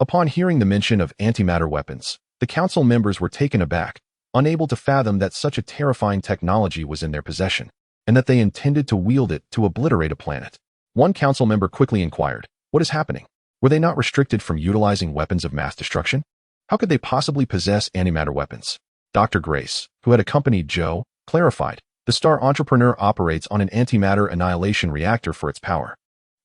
Upon hearing the mention of antimatter weapons, the council members were taken aback, unable to fathom that such a terrifying technology was in their possession, and that they intended to wield it to obliterate a planet. One council member quickly inquired, "What is happening? Were they not restricted from utilizing weapons of mass destruction? How could they possibly possess antimatter weapons?" Dr. Grace, who had accompanied Joe, clarified, "The Star Entrepreneur operates on an antimatter annihilation reactor for its power,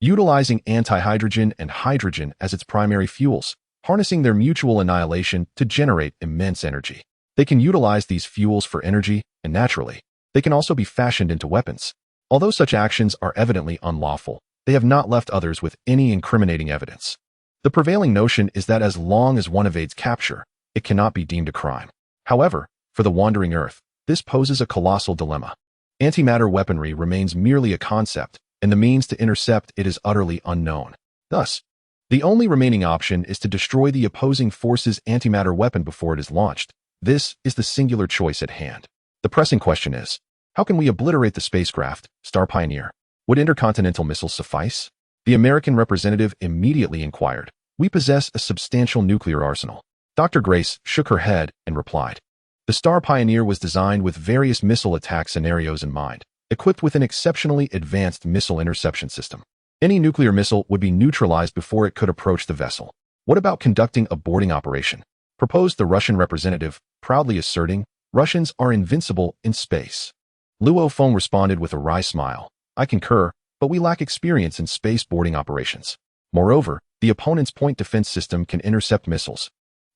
utilizing antihydrogen and hydrogen as its primary fuels, harnessing their mutual annihilation to generate immense energy. They can utilize these fuels for energy, and naturally, they can also be fashioned into weapons. Although such actions are evidently unlawful, they have not left others with any incriminating evidence. The prevailing notion is that as long as one evades capture, it cannot be deemed a crime. However, for the wandering Earth, this poses a colossal dilemma. Antimatter weaponry remains merely a concept, and the means to intercept it is utterly unknown. Thus, the only remaining option is to destroy the opposing force's antimatter weapon before it is launched. This is the singular choice at hand. The pressing question is, how can we obliterate the spacecraft, Star Pioneer? Would intercontinental missiles suffice? The American representative immediately inquired. We possess a substantial nuclear arsenal. Dr. Grace shook her head and replied. The Star Pioneer was designed with various missile attack scenarios in mind, equipped with an exceptionally advanced missile interception system. Any nuclear missile would be neutralized before it could approach the vessel. What about conducting a boarding operation? Proposed the Russian representative, proudly asserting, Russians are invincible in space. Luo Feng responded with a wry smile. I concur, but we lack experience in space boarding operations. Moreover, the opponent's point defense system can intercept missiles,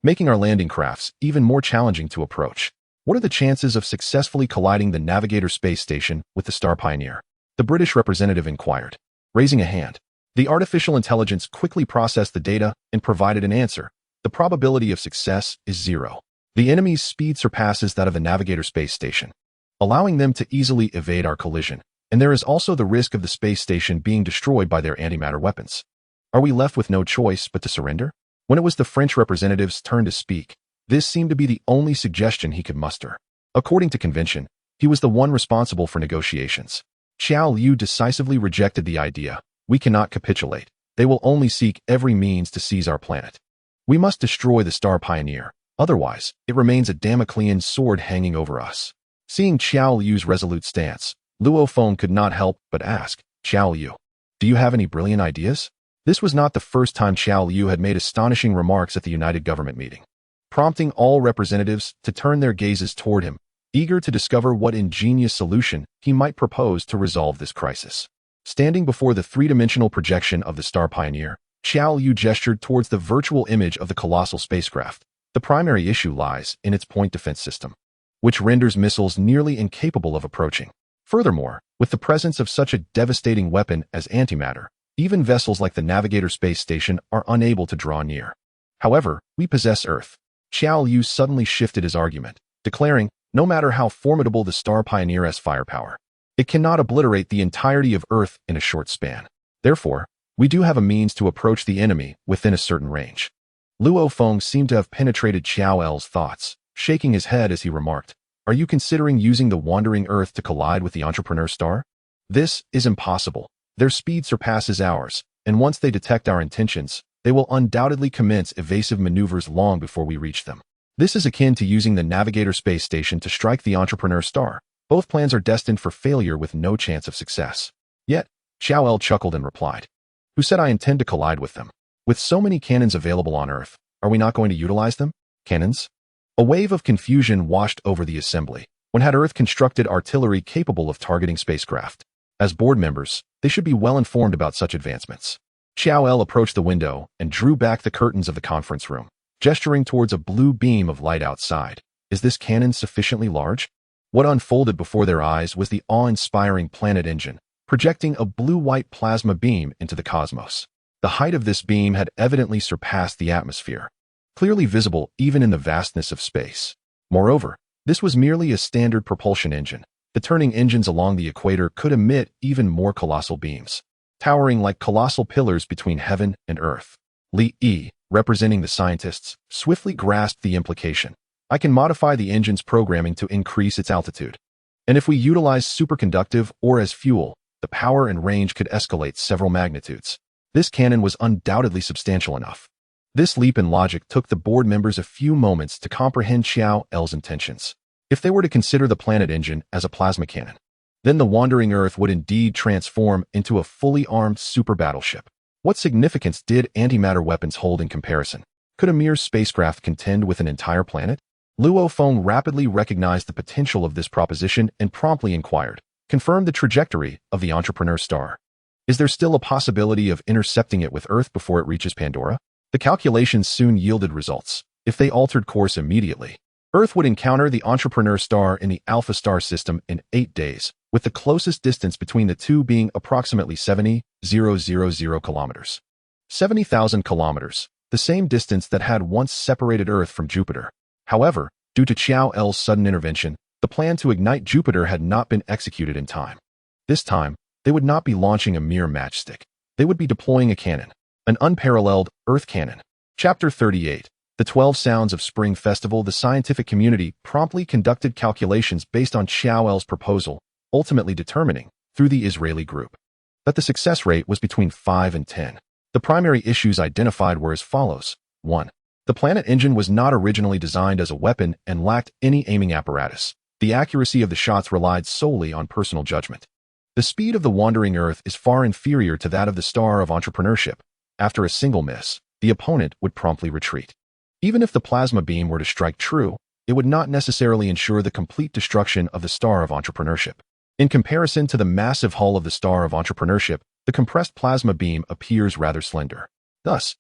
making our landing crafts even more challenging to approach. What are the chances of successfully colliding the Navigator space station with the Star Pioneer? The British representative inquired, raising a hand. The artificial intelligence quickly processed the data and provided an answer. The probability of success is 0. The enemy's speed surpasses that of the Navigator space station, allowing them to easily evade our collision, and there is also the risk of the space station being destroyed by their antimatter weapons. Are we left with no choice but to surrender? When it was the French representative's turn to speak, this seemed to be the only suggestion he could muster. According to convention, he was the one responsible for negotiations. Xiao Liu decisively rejected the idea. We cannot capitulate. They will only seek every means to seize our planet. We must destroy the Star Pioneer. Otherwise, it remains a Damoclean sword hanging over us. Seeing Xiao Liu's resolute stance, Luo Feng could not help but ask, Xiao Liu, do you have any brilliant ideas? This was not the first time Xiao Liu had made astonishing remarks at the United Government meeting, prompting all representatives to turn their gazes toward him, eager to discover what ingenious solution he might propose to resolve this crisis. Standing before the three-dimensional projection of the Star Pioneer, Xiao Liu gestured towards the virtual image of the colossal spacecraft. The primary issue lies in its point defense system, which renders missiles nearly incapable of approaching. Furthermore, with the presence of such a devastating weapon as antimatter, even vessels like the Navigator space station are unable to draw near. However, we possess Earth. Xiao Liu suddenly shifted his argument, declaring, no matter how formidable the Star Pioneer's firepower, it cannot obliterate the entirety of Earth in a short span. Therefore, we do have a means to approach the enemy within a certain range. Luo Feng seemed to have penetrated Xiao L's thoughts, shaking his head as he remarked, are you considering using the wandering Earth to collide with the Entrepreneur Star? This is impossible. Their speed surpasses ours, and once they detect our intentions, they will undoubtedly commence evasive maneuvers long before we reach them. This is akin to using the Navigator space station to strike the Entrepreneur Star. Both plans are destined for failure with no chance of success. Yet, Xiao L chuckled and replied, who said I intend to collide with them? With so many cannons available on Earth, are we not going to utilize them? Cannons? A wave of confusion washed over the assembly. When had Earth constructed artillery capable of targeting spacecraft? As board members, they should be well informed about such advancements. Xiao L approached the window and drew back the curtains of the conference room, gesturing towards a blue beam of light outside. Is this cannon sufficiently large? What unfolded before their eyes was the awe-inspiring planet engine, projecting a blue-white plasma beam into the cosmos. The height of this beam had evidently surpassed the atmosphere, clearly visible even in the vastness of space. Moreover, this was merely a standard propulsion engine. The turning engines along the equator could emit even more colossal beams, towering like colossal pillars between heaven and earth. Li Yi, representing the scientists, swiftly grasped the implication. I can modify the engine's programming to increase its altitude. And if we utilize superconductive or as fuel, the power and range could escalate several magnitudes. This cannon was undoubtedly substantial enough. This leap in logic took the board members a few moments to comprehend Xiao L's intentions. If they were to consider the planet engine as a plasma cannon, then the wandering Earth would indeed transform into a fully armed super battleship. What significance did antimatter weapons hold in comparison? Could a mere spacecraft contend with an entire planet? Luo Feng rapidly recognized the potential of this proposition and promptly inquired, confirm the trajectory of the Entrepreneur Star. Is there still a possibility of intercepting it with Earth before it reaches Pandora? The calculations soon yielded results. If they altered course immediately, Earth would encounter the Entrepreneur Star in the Alpha Star system in 8 days, with the closest distance between the two being approximately 70,000 kilometers. 70,000 kilometers, the same distance that had once separated Earth from Jupiter. However, due to Xiao L's sudden intervention, the plan to ignite Jupiter had not been executed in time. This time, they would not be launching a mere matchstick. They would be deploying a cannon, an unparalleled Earth cannon. Chapter 38. The 12 Sounds of Spring Festival. The scientific community promptly conducted calculations based on Xiao L's proposal, ultimately determining, through the Israeli group, that the success rate was between 5 and 10. The primary issues identified were as follows. 1. The planet engine was not originally designed as a weapon and lacked any aiming apparatus. The accuracy of the shots relied solely on personal judgment. The speed of the wandering Earth is far inferior to that of the Star of Entrepreneurship. After a single miss, the opponent would promptly retreat. Even if the plasma beam were to strike true, it would not necessarily ensure the complete destruction of the Star of Entrepreneurship. In comparison to the massive hull of the Star of Entrepreneurship, the compressed plasma beam appears rather slender. Thus,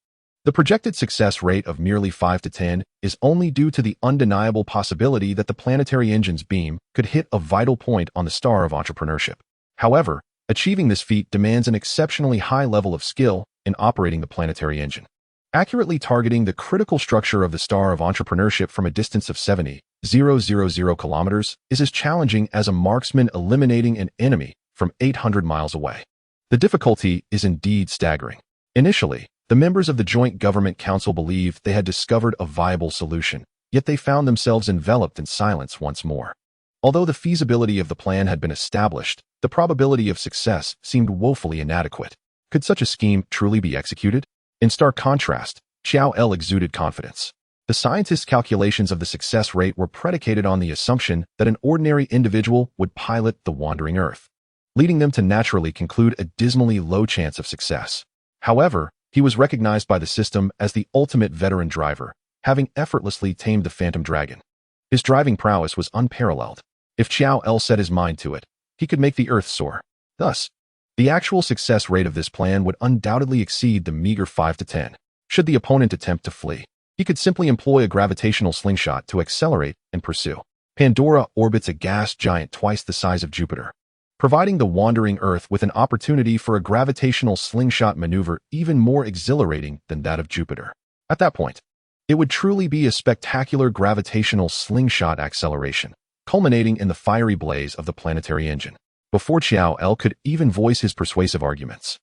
the projected success rate of merely 5 to 10 is only due to the undeniable possibility that the planetary engine's beam could hit a vital point on the Star of Entrepreneurship. However, Achieving this feat demands an exceptionally high level of skill in operating the planetary engine. Accurately targeting the critical structure of the star of entrepreneurship from a distance of 70,000 kilometers is as challenging as a marksman eliminating an enemy from 800 miles away. The difficulty is indeed staggering. Initially, the members of the Joint Government Council believed they had discovered a viable solution, yet they found themselves enveloped in silence once more. Although the feasibility of the plan had been established, the probability of success seemed woefully inadequate. Could such a scheme truly be executed? In stark contrast, Jolaw exuded confidence. The scientists' calculations of the success rate were predicated on the assumption that an ordinary individual would pilot the wandering Earth, leading them to naturally conclude a dismally low chance of success. However, he was recognized by the system as the ultimate veteran driver, having effortlessly tamed the Phantom Dragon. His driving prowess was unparalleled. If Jolaw set his mind to it, he could make the Earth soar. Thus, the actual success rate of this plan would undoubtedly exceed the meager 5 to 10. Should the opponent attempt to flee, he could simply employ a gravitational slingshot to accelerate and pursue. Pandora orbits a gas giant twice the size of Jupiter, providing the wandering Earth with an opportunity for a gravitational slingshot maneuver even more exhilarating than that of Jupiter. At that point, it would truly be a spectacular gravitational slingshot acceleration, culminating in the fiery blaze of the planetary engine. Before Jolaw could even voice his persuasive arguments,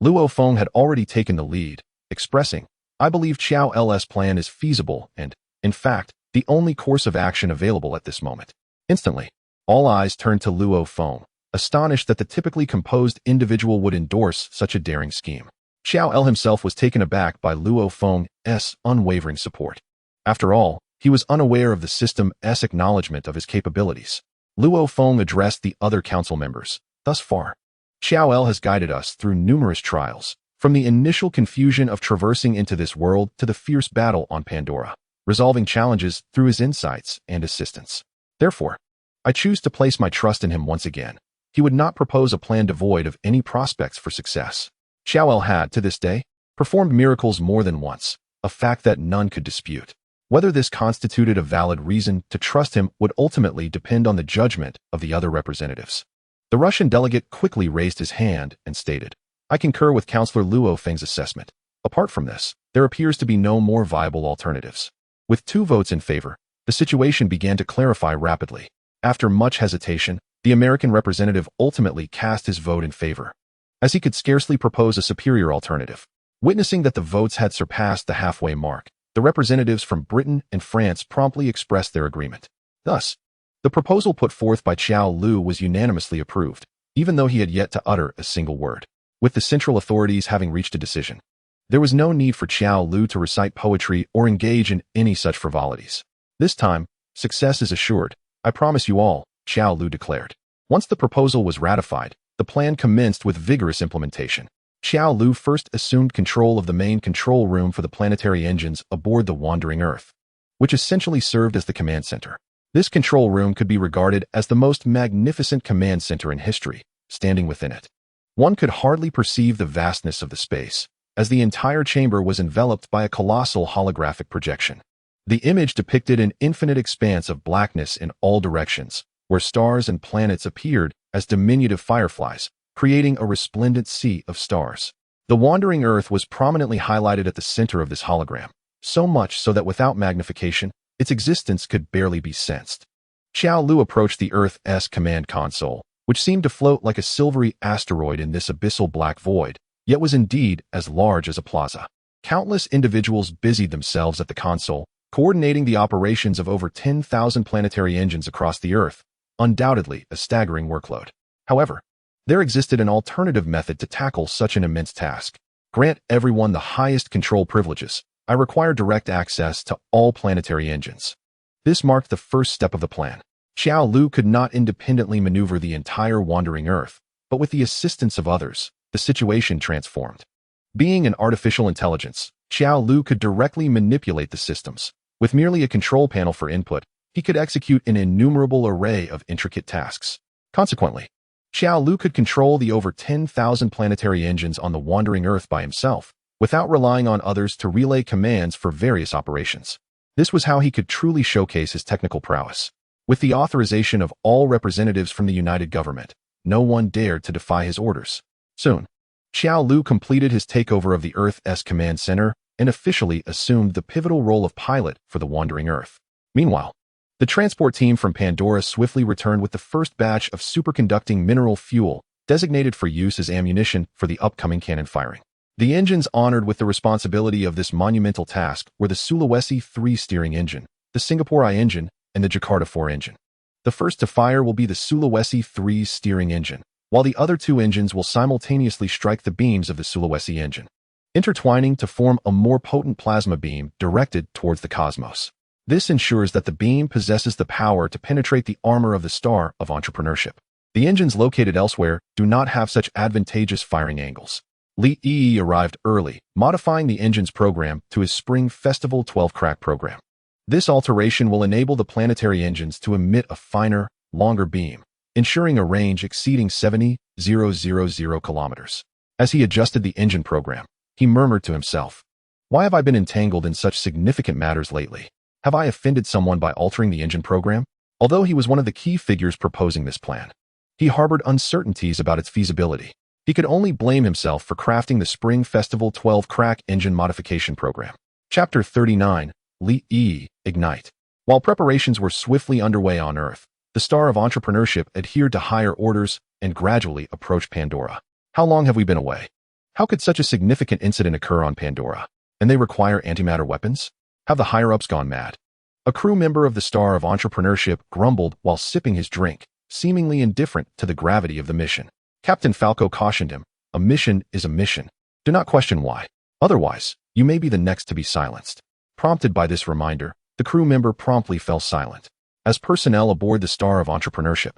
Luo Feng had already taken the lead, expressing, "I believe Jolaw's plan is feasible and, in fact, the only course of action available at this moment." Instantly, all eyes turned to Luo Feng, astonished that the typically composed individual would endorse such a daring scheme. Jolaw himself was taken aback by Luo Feng's unwavering support. After all, he was unaware of the system's acknowledgement of his capabilities. Luo Feng addressed the other council members. "Thus far, Jolaw has guided us through numerous trials, from the initial confusion of traversing into this world to the fierce battle on Pandora, resolving challenges through his insights and assistance. Therefore, I choose to place my trust in him once again. He would not propose a plan devoid of any prospects for success." Jolaw had, to this day, performed miracles more than once, a fact that none could dispute. Whether this constituted a valid reason to trust him would ultimately depend on the judgment of the other representatives. The Russian delegate quickly raised his hand and stated, "I concur with Councillor Luo Feng's assessment. Apart from this, there appears to be no more viable alternatives." With 2 votes in favor, the situation began to clarify rapidly. After much hesitation, the American representative ultimately cast his vote in favor, as he could scarcely propose a superior alternative. Witnessing that the votes had surpassed the halfway mark, the representatives from Britain and France promptly expressed their agreement. Thus, the proposal put forth by Jolaw was unanimously approved, even though he had yet to utter a single word. With the central authorities having reached a decision, there was no need for Jolaw to recite poetry or engage in any such frivolities. "This time, success is assured, I promise you all," Jolaw declared. Once the proposal was ratified, the plan commenced with vigorous implementation. Jolaw first assumed control of the main control room for the planetary engines aboard the wandering Earth, which essentially served as the command center. This control room could be regarded as the most magnificent command center in history. Standing within it, one could hardly perceive the vastness of the space, as the entire chamber was enveloped by a colossal holographic projection. The image depicted an infinite expanse of blackness in all directions, where stars and planets appeared as diminutive fireflies, creating a resplendent sea of stars. The wandering Earth was prominently highlighted at the center of this hologram, so much so that without magnification, its existence could barely be sensed. Jolaw approached the Earth's command console, which seemed to float like a silvery asteroid in this abyssal black void, yet was indeed as large as a plaza. Countless individuals busied themselves at the console, coordinating the operations of over 10,000 planetary engines across the Earth, undoubtedly a staggering workload. However, there existed an alternative method to tackle such an immense task. Grant everyone the highest control privileges. I require direct access to all planetary engines. This marked the first step of the plan. Jolaw could not independently maneuver the entire wandering Earth, but with the assistance of others, the situation transformed. Being an artificial intelligence, Jolaw could directly manipulate the systems. With merely a control panel for input, he could execute an innumerable array of intricate tasks. Consequently, Jolaw could control the over 10,000 planetary engines on the wandering Earth by himself, without relying on others to relay commands for various operations. This was how he could truly showcase his technical prowess. With the authorization of all representatives from the United Government, no one dared to defy his orders. Soon, Xiao Lu completed his takeover of the Earth's command center and officially assumed the pivotal role of pilot for the Wandering Earth. Meanwhile, the transport team from Pandora swiftly returned with the first batch of superconducting mineral fuel, designated for use as ammunition for the upcoming cannon firing. The engines honored with the responsibility of this monumental task were the Sulawesi 3 steering engine, the Singapore I engine, and the Jakarta 4 engine. The first to fire will be the Sulawesi 3 steering engine, while the other 2 engines will simultaneously strike the beams of the Sulawesi engine, intertwining to form a more potent plasma beam directed towards the cosmos. This ensures that the beam possesses the power to penetrate the armor of the Star of Entrepreneurship. The engines located elsewhere do not have such advantageous firing angles. Li Yi arrived early, modifying the engine's program to his Spring Festival 12 crack program. This alteration will enable the planetary engines to emit a finer, longer beam, ensuring a range exceeding 70,000 kilometers. As he adjusted the engine program, he murmured to himself, "Why have I been entangled in such significant matters lately? Have I offended someone by altering the engine program?" Although he was one of the key figures proposing this plan, he harbored uncertainties about its feasibility. He could only blame himself for crafting the Spring Festival 12 crack engine modification program. Chapter 39, Li Yi, Ignite. While preparations were swiftly underway on Earth, the Star of Entrepreneurship adhered to higher orders and gradually approached Pandora. How long have we been away? How could such a significant incident occur on Pandora? And they require antimatter weapons? Have the higher-ups gone mad? A crew member of the Star of Entrepreneurship grumbled while sipping his drink, seemingly indifferent to the gravity of the mission. Captain Falco cautioned him, "A mission is a mission. Do not question why. Otherwise, you may be the next to be silenced." Prompted by this reminder, the crew member promptly fell silent. As personnel aboard the Star of Entrepreneurship,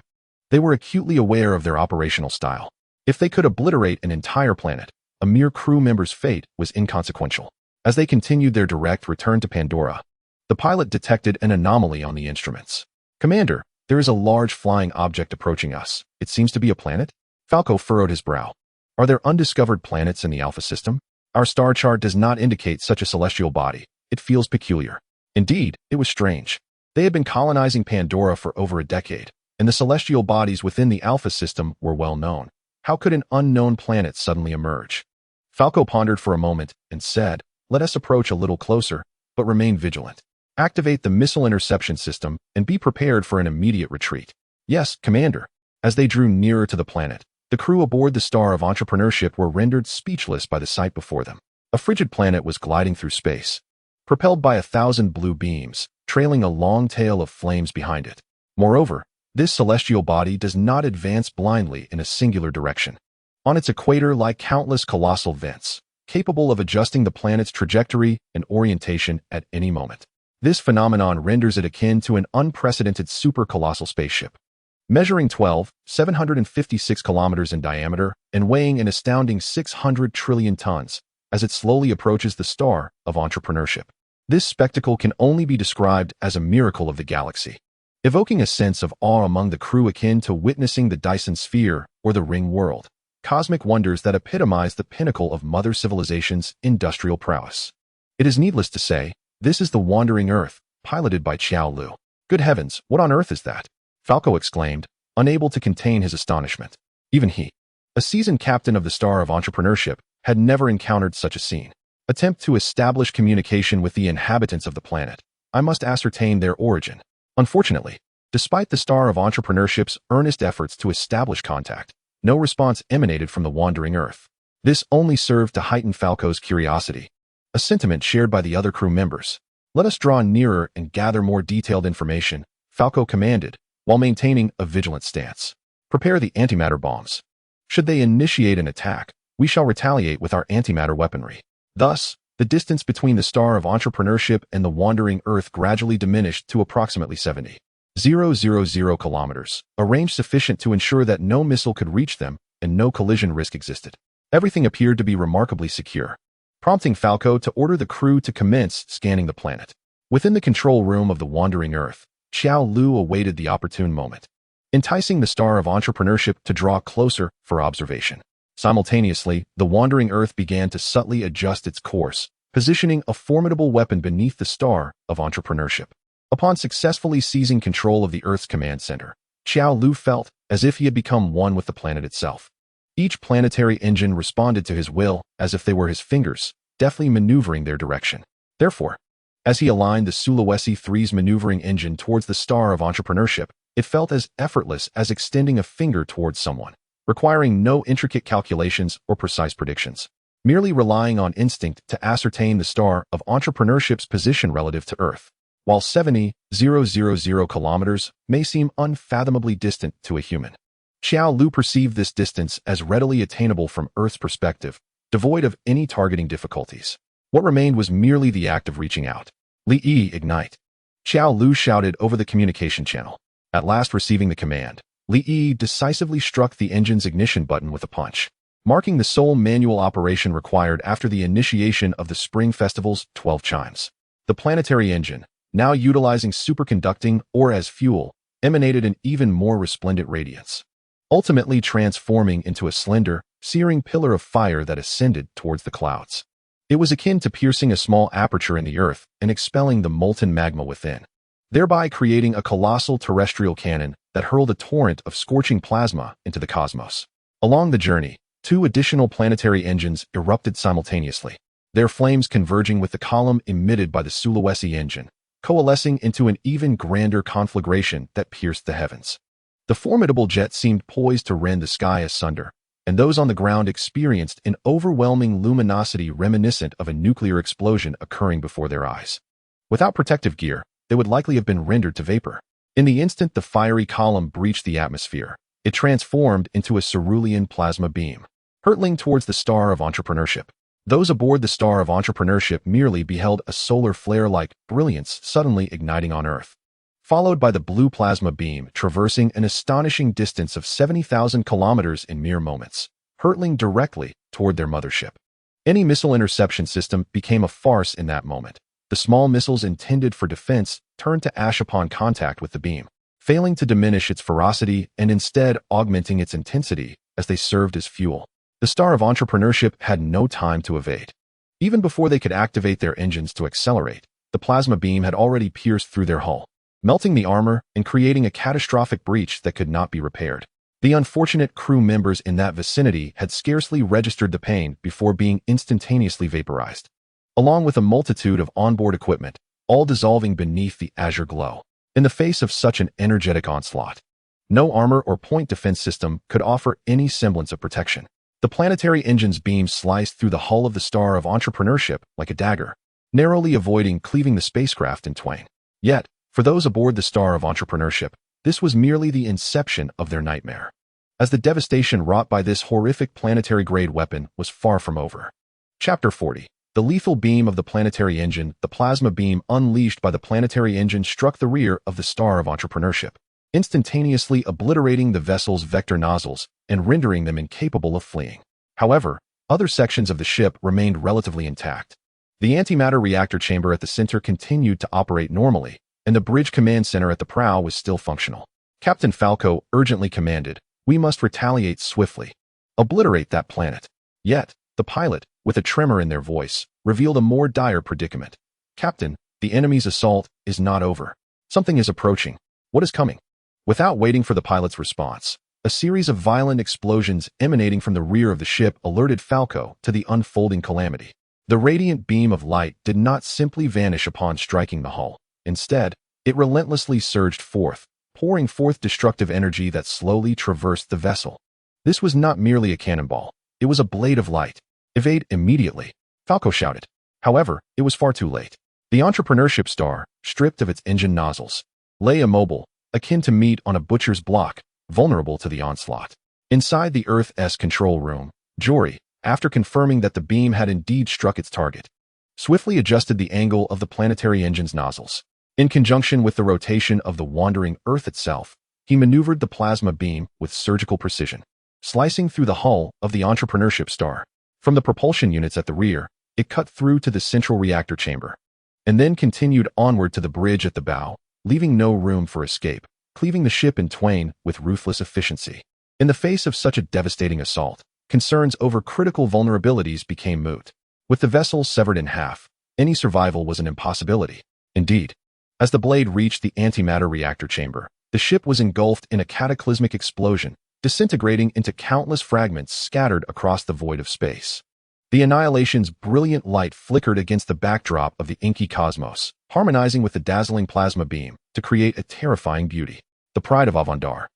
they were acutely aware of their operational style. If they could obliterate an entire planet, a mere crew member's fate was inconsequential. As they continued their direct return to Pandora, the pilot detected an anomaly on the instruments. "Commander, there is a large flying object approaching us. It seems to be a planet?" Falco furrowed his brow. "Are there undiscovered planets in the Alpha system? Our star chart does not indicate such a celestial body. It feels peculiar." Indeed, it was strange. They had been colonizing Pandora for over a decade, and the celestial bodies within the Alpha system were well known. How could an unknown planet suddenly emerge? Falco pondered for a moment and said, "Let us approach a little closer, but remain vigilant. Activate the missile interception system and be prepared for an immediate retreat." "Yes, Commander." As they drew nearer to the planet, the crew aboard the Star of Entrepreneurship were rendered speechless by the sight before them. A frigid planet was gliding through space, propelled by 1,000 blue beams, trailing a long tail of flames behind it. Moreover, this celestial body does not advance blindly in a singular direction. On its equator lie countless colossal vents, capable of adjusting the planet's trajectory and orientation at any moment. This phenomenon renders it akin to an unprecedented super-colossal spaceship. Measuring 756 kilometers in diameter and weighing an astounding 600 trillion tons, as it slowly approaches the Star of Entrepreneurship. This spectacle can only be described as a miracle of the galaxy, evoking a sense of awe among the crew akin to witnessing the Dyson Sphere or the Ring World, cosmic wonders that epitomize the pinnacle of Mother Civilization's industrial prowess. It is needless to say, this is the Wandering Earth, piloted by Xiao Lu. "Good heavens, what on earth is that?" Falco exclaimed, unable to contain his astonishment. Even he, a seasoned captain of the Star of Entrepreneurship, had never encountered such a scene. "Attempt to establish communication with the inhabitants of the planet. I must ascertain their origin." Unfortunately, despite the Star of Entrepreneurship's earnest efforts to establish contact, no response emanated from the Wandering Earth. This only served to heighten Falco's curiosity, a sentiment shared by the other crew members. "Let us draw nearer and gather more detailed information," Falco commanded, while maintaining a vigilant stance. "Prepare the antimatter bombs. Should they initiate an attack, we shall retaliate with our antimatter weaponry." Thus, the distance between the Star of Entrepreneurship and the Wandering Earth gradually diminished to approximately 70,000 kilometers, a range sufficient to ensure that no missile could reach them and no collision risk existed. Everything appeared to be remarkably secure, prompting Falco to order the crew to commence scanning the planet. Within the control room of the Wandering Earth, Xiao Lu awaited the opportune moment, enticing the Star of Entrepreneurship to draw closer for observation. Simultaneously, the Wandering Earth began to subtly adjust its course, positioning a formidable weapon beneath the Star of Entrepreneurship. Upon successfully seizing control of the Earth's command center, Xiao Lu felt as if he had become one with the planet itself. Each planetary engine responded to his will as if they were his fingers, deftly maneuvering their direction. Therefore, as he aligned the Sulawesi 3's maneuvering engine towards the star of entrepreneurship, it felt as effortless as extending a finger towards someone, requiring no intricate calculations or precise predictions, merely relying on instinct to ascertain the star of entrepreneurship's position relative to Earth. While 70,000 kilometers may seem unfathomably distant to a human, Xiao Lu perceived this distance as readily attainable from Earth's perspective, devoid of any targeting difficulties. What remained was merely the act of reaching out. Li ignite. Xiao Lu shouted over the communication channel. At last receiving the command, Li decisively struck the engine's ignition button with a punch, marking the sole manual operation required after the initiation of the Spring Festival's 12 chimes. The planetary engine, now utilizing superconducting ore as fuel, emanated an even more resplendent radiance, ultimately transforming into a slender, searing pillar of fire that ascended towards the clouds. It was akin to piercing a small aperture in the earth and expelling the molten magma within, thereby creating a colossal terrestrial cannon that hurled a torrent of scorching plasma into the cosmos. Along the journey, 2 additional planetary engines erupted simultaneously, their flames converging with the column emitted by the Sulawesi engine, coalescing into an even grander conflagration that pierced the heavens. The formidable jet seemed poised to rend the sky asunder, and those on the ground experienced an overwhelming luminosity reminiscent of a nuclear explosion occurring before their eyes. Without protective gear, they would likely have been rendered to vapor. In the instant the fiery column breached the atmosphere, it transformed into a cerulean plasma beam, hurtling towards the star of entrepreneurship. Those aboard the star of entrepreneurship merely beheld a solar flare-like brilliance suddenly igniting on Earth, followed by the blue plasma beam traversing an astonishing distance of 70,000 kilometers in mere moments, hurtling directly toward their mothership. Any missile interception system became a farce in that moment. The small missiles intended for defense turned to ash upon contact with the beam, failing to diminish its ferocity and instead augmenting its intensity as they served as fuel. The star of entrepreneurship had no time to evade. Even before they could activate their engines to accelerate, the plasma beam had already pierced through their hull, melting the armor and creating a catastrophic breach that could not be repaired. The unfortunate crew members in that vicinity had scarcely registered the pain before being instantaneously vaporized, along with a multitude of onboard equipment, all dissolving beneath the azure glow. In the face of such an energetic onslaught, no armor or point defense system could offer any semblance of protection. The planetary engine's beams sliced through the hull of the star of entrepreneurship like a dagger, narrowly avoiding cleaving the spacecraft in twain. Yet, for those aboard the star of entrepreneurship, this was merely the inception of their nightmare, as the devastation wrought by this horrific planetary-grade weapon was far from over. Chapter 40. The lethal beam of the planetary engine. The plasma beam unleashed by the planetary engine struck the rear of the star of entrepreneurship, instantaneously obliterating the vessel's vector nozzles and rendering them incapable of fleeing. However, other sections of the ship remained relatively intact. The antimatter reactor chamber at the center continued to operate normally, and the bridge command center at the prow was still functional. Captain Falco urgently commanded, "We must retaliate swiftly. Obliterate that planet." Yet, the pilot, with a tremor in their voice, revealed a more dire predicament. "Captain, the enemy's assault is not over. Something is approaching. What is coming?" Without waiting for the pilot's response, a series of violent explosions emanating from the rear of the ship alerted Falco to the unfolding calamity. The radiant beam of light did not simply vanish upon striking the hull. Instead, it relentlessly surged forth, pouring forth destructive energy that slowly traversed the vessel. This was not merely a cannonball. It was a blade of light. "Evade immediately," Falco shouted. However, it was far too late. The entrepreneurship star, stripped of its engine nozzles, lay immobile, akin to meat on a butcher's block, vulnerable to the onslaught. Inside the Earth's control room, Jory, after confirming that the beam had indeed struck its target, swiftly adjusted the angle of the planetary engine's nozzles. In conjunction with the rotation of the wandering Earth itself, he maneuvered the plasma beam with surgical precision, slicing through the hull of the entrepreneurship star. From the propulsion units at the rear, it cut through to the central reactor chamber, and then continued onward to the bridge at the bow, leaving no room for escape, cleaving the ship in twain with ruthless efficiency. In the face of such a devastating assault, concerns over critical vulnerabilities became moot. With the vessel severed in half, any survival was an impossibility. Indeed, as the blade reached the antimatter reactor chamber, The ship was engulfed in a cataclysmic explosion, disintegrating into countless fragments scattered across the void of space. The Annihilation's brilliant light flickered against the backdrop of the inky cosmos, harmonizing with the dazzling plasma beam to create a terrifying beauty. The pride of Avandar.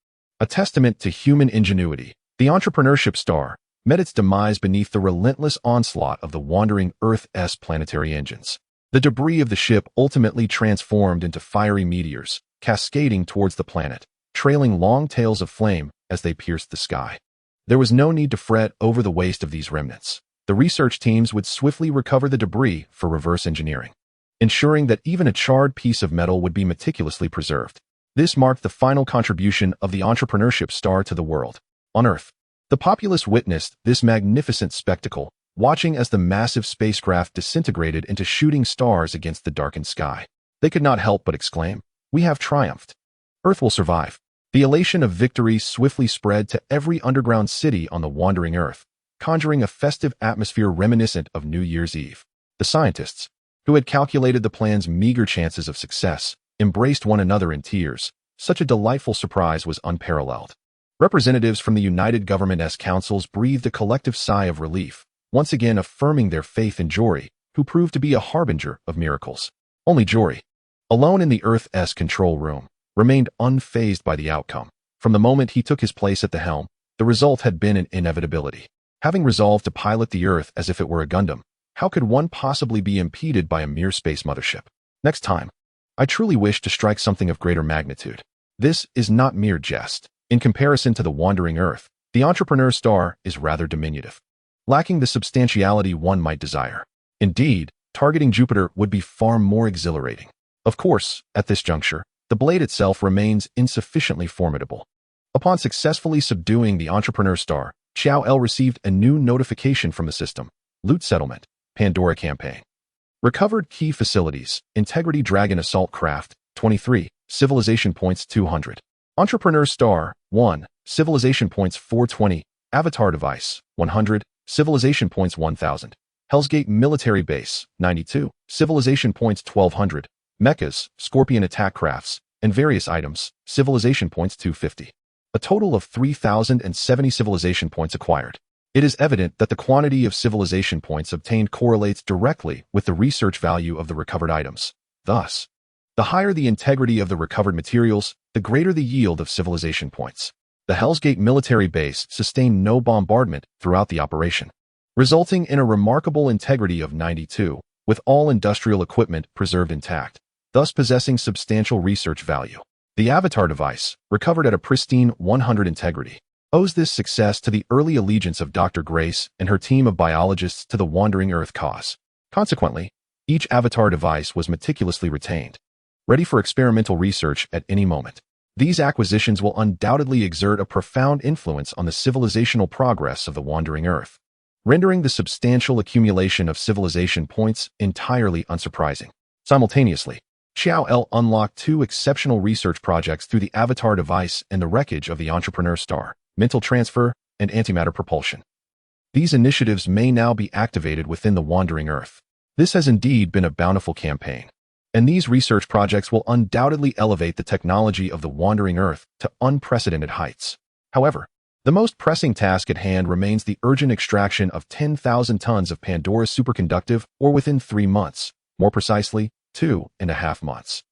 A testament to human ingenuity, the entrepreneurship star met its demise beneath the relentless onslaught of the wandering Earth's planetary engines. The debris of the ship ultimately transformed into fiery meteors, cascading towards the planet, trailing long tails of flame as they pierced the sky. There was no need to fret over the waste of these remnants. The research teams would swiftly recover the debris for reverse engineering, ensuring that even a charred piece of metal would be meticulously preserved. This marked the final contribution of the entrepreneurship star to the world. On Earth, the populace witnessed this magnificent spectacle, watching as the massive spacecraft disintegrated into shooting stars against the darkened sky. They could not help but exclaim, "We have triumphed. Earth will survive." The elation of victory swiftly spread to every underground city on the wandering Earth, conjuring a festive atmosphere reminiscent of New Year's Eve. The scientists, who had calculated the plan's meager chances of success, embraced one another in tears. Such a delightful surprise was unparalleled. Representatives from the United Government's councils breathed a collective sigh of relief, once again affirming their faith in Jory, who proved to be a harbinger of miracles. Only Jory, alone in the Earth's control room, remained unfazed by the outcome. From the moment he took his place at the helm, the result had been an inevitability. Having resolved to pilot the Earth as if it were a Gundam, how could one possibly be impeded by a mere space mothership? Next time, I truly wish to strike something of greater magnitude. This is not mere jest. In comparison to the wandering Earth, the entrepreneur star is rather diminutive, lacking the substantiality one might desire. Indeed, targeting Jupiter would be far more exhilarating. Of course, at this juncture, the blade itself remains insufficiently formidable. Upon successfully subduing the entrepreneur star, Chow received a new notification from the system: Loot Settlement, Pandora Campaign. Recovered key facilities: Integrity Dragon Assault Craft, 23, Civilization Points 200. Entrepreneur Star, 1, Civilization Points 420, Avatar Device, 100, Civilization Points 1000. Hellsgate Military Base, 92, Civilization Points 1200. Mechas, Scorpion Attack Crafts, and various items, Civilization Points 250. A total of 3,070 Civilization Points acquired. It is evident that the quantity of Civilization Points obtained correlates directly with the research value of the recovered items. Thus, the higher the integrity of the recovered materials, the greater the yield of Civilization Points. The Hellsgate military base sustained no bombardment throughout the operation, resulting in a remarkable integrity of 92, with all industrial equipment preserved intact, thus possessing substantial research value. The Avatar device, recovered at a pristine 100 integrity, owes this success to the early allegiance of Dr. Grace and her team of biologists to the Wandering Earth cause. Consequently, each Avatar device was meticulously retained, ready for experimental research at any moment. These acquisitions will undoubtedly exert a profound influence on the civilizational progress of the Wandering Earth, rendering the substantial accumulation of civilization points entirely unsurprising. Simultaneously, Chow unlocked two exceptional research projects through the Avatar device and the wreckage of the Entrepreneur Star: mental transfer and antimatter propulsion. These initiatives may now be activated within the Wandering Earth. This has indeed been a bountiful campaign, and these research projects will undoubtedly elevate the technology of the Wandering Earth to unprecedented heights. However, the most pressing task at hand remains the urgent extraction of 10,000 tons of Pandora's superconductive ore within 3 months, more precisely, 2.5 months.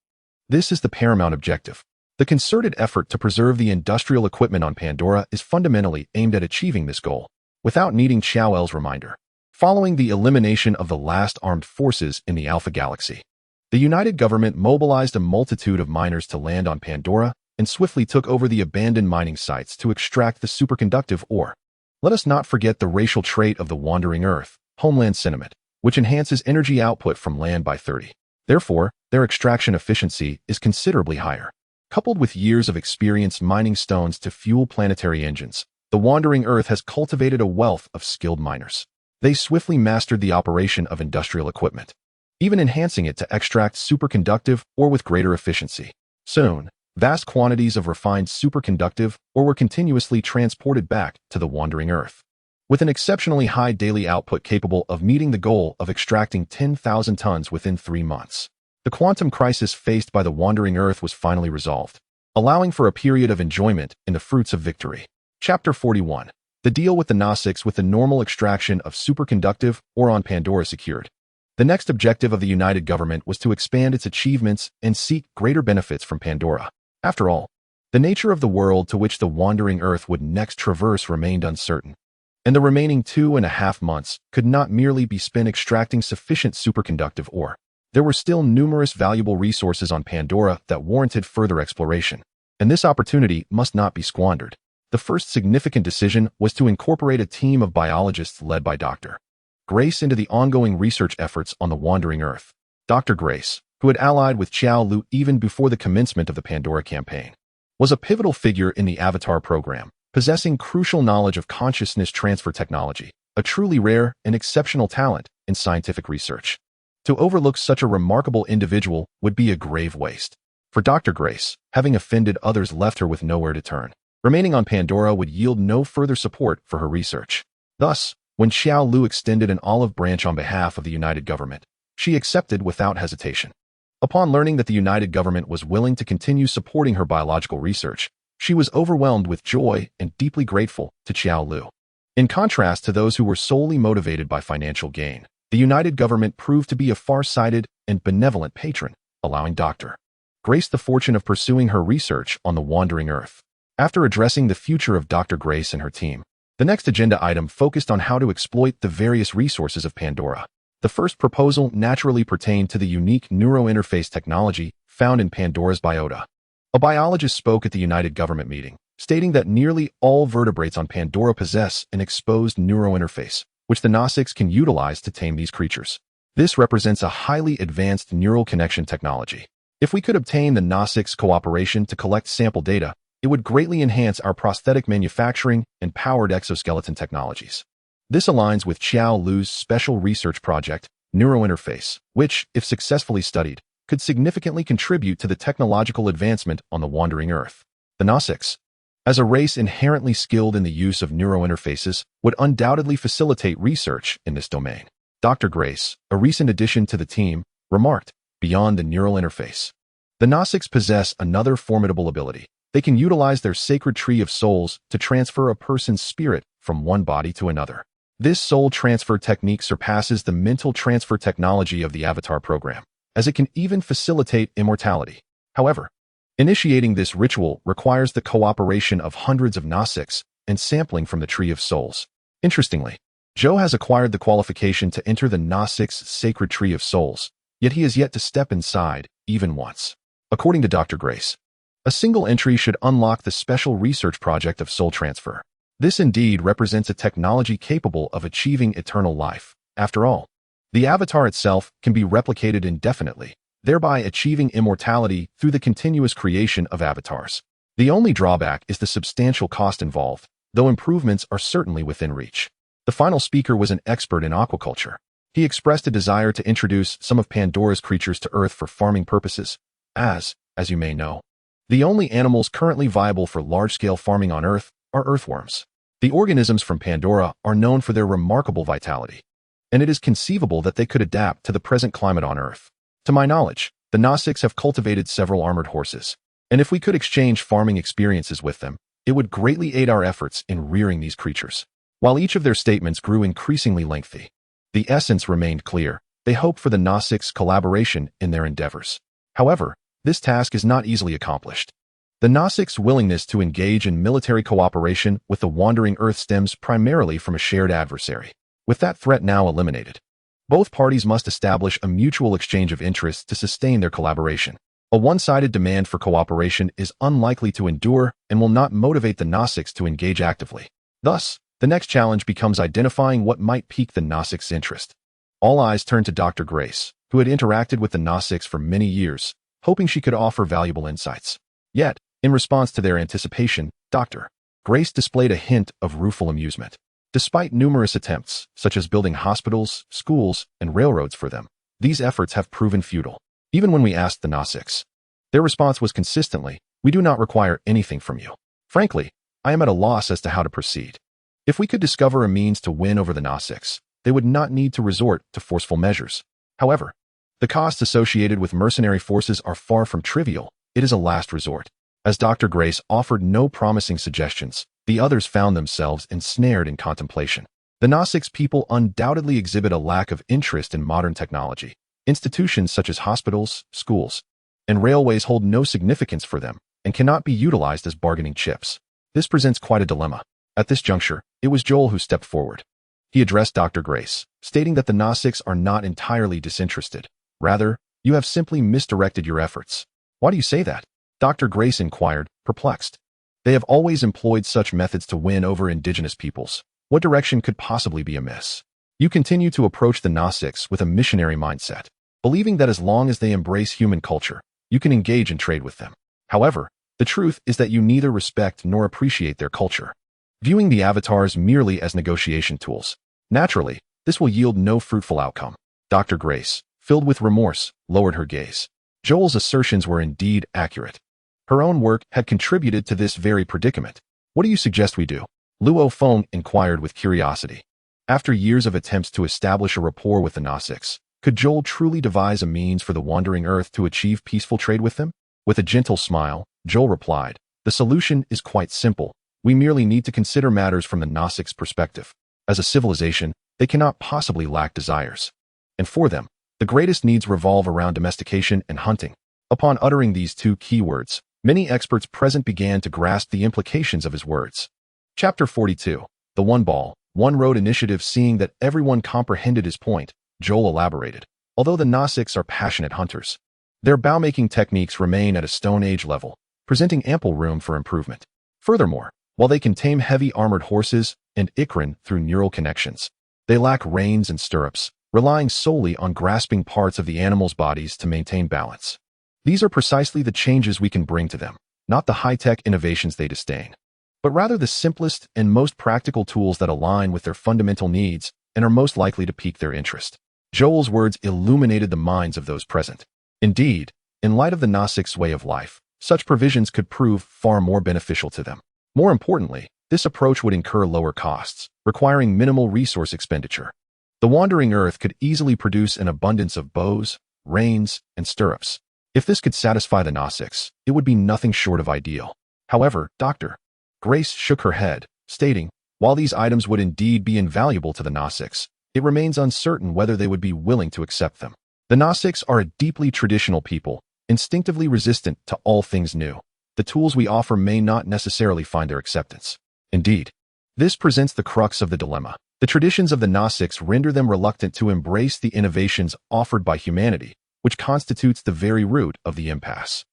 This is the paramount objective. The concerted effort to preserve the industrial equipment on Pandora is fundamentally aimed at achieving this goal, without needing Chow's reminder. Following the elimination of the last armed forces in the Alpha Galaxy, the United Government mobilized a multitude of miners to land on Pandora and swiftly took over the abandoned mining sites to extract the superconductive ore. Let us not forget the racial trait of the Wandering Earth, homeland sentiment, which enhances energy output from land by 30. Therefore, their extraction efficiency is considerably higher. Coupled with years of experience mining stones to fuel planetary engines, the Wandering Earth has cultivated a wealth of skilled miners. They swiftly mastered the operation of industrial equipment, even enhancing it to extract superconductive ore with greater efficiency. Soon, vast quantities of refined superconductive ore were continuously transported back to the Wandering Earth, with an exceptionally high daily output capable of meeting the goal of extracting 10,000 tons within 3 months. The quantum crisis faced by the Wandering Earth was finally resolved. allowing for a period of enjoyment in the fruits of victory. Chapter 41. The deal with the Gnostics with the normal extraction of superconductive ore on Pandora secured. The next objective of the United Government was to expand its achievements and seek greater benefits from Pandora. After all, the nature of the world to which the wandering Earth would next traverse remained uncertain, and the remaining 2.5 months could not merely be spent extracting sufficient superconductive ore. There were still numerous valuable resources on Pandora that warranted further exploration, and this opportunity must not be squandered. The first significant decision was to incorporate a team of biologists led by Dr. Grace into the ongoing research efforts on the wandering Earth. Dr. Grace, who had allied with Xiao Lu even before the commencement of the Pandora campaign, was a pivotal figure in the Avatar program, possessing crucial knowledge of consciousness transfer technology, a truly rare and exceptional talent in scientific research. To overlook such a remarkable individual would be a grave waste. For Dr. Grace, having offended others left her with nowhere to turn. Remaining on Pandora would yield no further support for her research. Thus, when Xiao Lu extended an olive branch on behalf of the United Government, she accepted without hesitation. Upon learning that the United Government was willing to continue supporting her biological research, she was overwhelmed with joy and deeply grateful to Xiao Lu. In contrast to those who were solely motivated by financial gain, the United Government proved to be a far-sighted and benevolent patron, allowing Dr. Grace the fortune of pursuing her research on the wandering Earth. After addressing the future of Dr. Grace and her team, the next agenda item focused on how to exploit the various resources of Pandora. The first proposal naturally pertained to the unique neurointerface technology found in Pandora's biota. A biologist spoke at the United Government meeting, stating that nearly all vertebrates on Pandora possess an exposed neurointerface, which the Gnostics can utilize to tame these creatures. This represents a highly advanced neural connection technology. If we could obtain the Gnostics' cooperation to collect sample data, it would greatly enhance our prosthetic manufacturing and powered exoskeleton technologies. This aligns with Xiao Lu's special research project, Neurointerface, which, if successfully studied, could significantly contribute to the technological advancement on the wandering Earth. The Gnostics, as a race inherently skilled in the use of neurointerfaces, would undoubtedly facilitate research in this domain. Dr. Grace, a recent addition to the team, remarked, beyond the neural interface, the Gnostics possess another formidable ability. They can utilize their sacred tree of souls to transfer a person's spirit from one body to another. This soul transfer technique surpasses the mental transfer technology of the Avatar program, as it can even facilitate immortality. However, initiating this ritual requires the cooperation of hundreds of Gnostics and sampling from the Tree of Souls. Interestingly, Joe has acquired the qualification to enter the Gnostics' sacred Tree of Souls, yet he has yet to step inside, even once. According to Dr. Grace, a single entry should unlock the special research project of soul transfer. This indeed represents a technology capable of achieving eternal life. After all, the avatar itself can be replicated indefinitely, thereby achieving immortality through the continuous creation of avatars. The only drawback is the substantial cost involved, though improvements are certainly within reach. The final speaker was an expert in aquaculture. He expressed a desire to introduce some of Pandora's creatures to Earth for farming purposes, as you may know, the only animals currently viable for large-scale farming on Earth are earthworms. The organisms from Pandora are known for their remarkable vitality, and it is conceivable that they could adapt to the present climate on Earth. To my knowledge, the Gnostics have cultivated several armored horses, and if we could exchange farming experiences with them, it would greatly aid our efforts in rearing these creatures. While each of their statements grew increasingly lengthy, the essence remained clear. They hoped for the Gnostics' collaboration in their endeavors. However, this task is not easily accomplished. The Gnostics' willingness to engage in military cooperation with the wandering Earth stems primarily from a shared adversary. With that threat now eliminated, both parties must establish a mutual exchange of interests to sustain their collaboration. A one-sided demand for cooperation is unlikely to endure and will not motivate the Gnostics to engage actively. Thus, the next challenge becomes identifying what might pique the Gnostics' interest. All eyes turned to Dr. Grace, who had interacted with the Gnostics for many years, hoping she could offer valuable insights. Yet, in response to their anticipation, Dr. Grace displayed a hint of rueful amusement. Despite numerous attempts, such as building hospitals, schools, and railroads for them, these efforts have proven futile. Even when we asked the Gnostics, their response was consistently, "We do not require anything from you." Frankly, I am at a loss as to how to proceed. If we could discover a means to win over the Gnostics, they would not need to resort to forceful measures. However, the costs associated with mercenary forces are far from trivial. It is a last resort. As Dr. Grace offered no promising suggestions, the others found themselves ensnared in contemplation. The Gnostics people undoubtedly exhibit a lack of interest in modern technology. Institutions such as hospitals, schools, and railways hold no significance for them and cannot be utilized as bargaining chips. This presents quite a dilemma. At this juncture, it was Joel who stepped forward. He addressed Dr. Grace, stating that the Gnostics are not entirely disinterested. Rather, you have simply misdirected your efforts. Why do you say that? Dr. Grace inquired, perplexed. They have always employed such methods to win over indigenous peoples. What direction could possibly be amiss? You continue to approach the Gnostics with a missionary mindset, believing that as long as they embrace human culture, you can engage and trade with them. However, the truth is that you neither respect nor appreciate their culture, viewing the avatars merely as negotiation tools. Naturally, this will yield no fruitful outcome. Dr. Grace, filled with remorse, lowered her gaze. Joel's assertions were indeed accurate. Her own work had contributed to this very predicament. What do you suggest we do? Luo Feng inquired with curiosity. After years of attempts to establish a rapport with the Gnostics, could Joel truly devise a means for the wandering Earth to achieve peaceful trade with them? With a gentle smile, Joel replied, the solution is quite simple. We merely need to consider matters from the Gnostics' perspective. As a civilization, they cannot possibly lack desires. And for them, the greatest needs revolve around domestication and hunting. Upon uttering these two keywords, many experts present began to grasp the implications of his words. Chapter 42. The One Ball, One Road Initiative. Seeing that everyone comprehended his point, Joel elaborated. Although the Gnostics are passionate hunters, their bow-making techniques remain at a Stone Age level, presenting ample room for improvement. Furthermore, while they can tame heavy armored horses and Ikran through neural connections, they lack reins and stirrups, relying solely on grasping parts of the animals' bodies to maintain balance. These are precisely the changes we can bring to them, not the high-tech innovations they disdain, but rather the simplest and most practical tools that align with their fundamental needs and are most likely to pique their interest. Joel's words illuminated the minds of those present. Indeed, in light of the Gnostics' way of life, such provisions could prove far more beneficial to them. More importantly, this approach would incur lower costs, requiring minimal resource expenditure. The wandering Earth could easily produce an abundance of bows, reins, and stirrups. If this could satisfy the Gnostics, it would be nothing short of ideal. However, Dr. Grace shook her head, stating, while these items would indeed be invaluable to the Gnostics, it remains uncertain whether they would be willing to accept them. The Gnostics are a deeply traditional people, instinctively resistant to all things new. The tools we offer may not necessarily find their acceptance. Indeed, this presents the crux of the dilemma. The traditions of the Gnostics render them reluctant to embrace the innovations offered by humanity, which constitutes the very root of the impasse.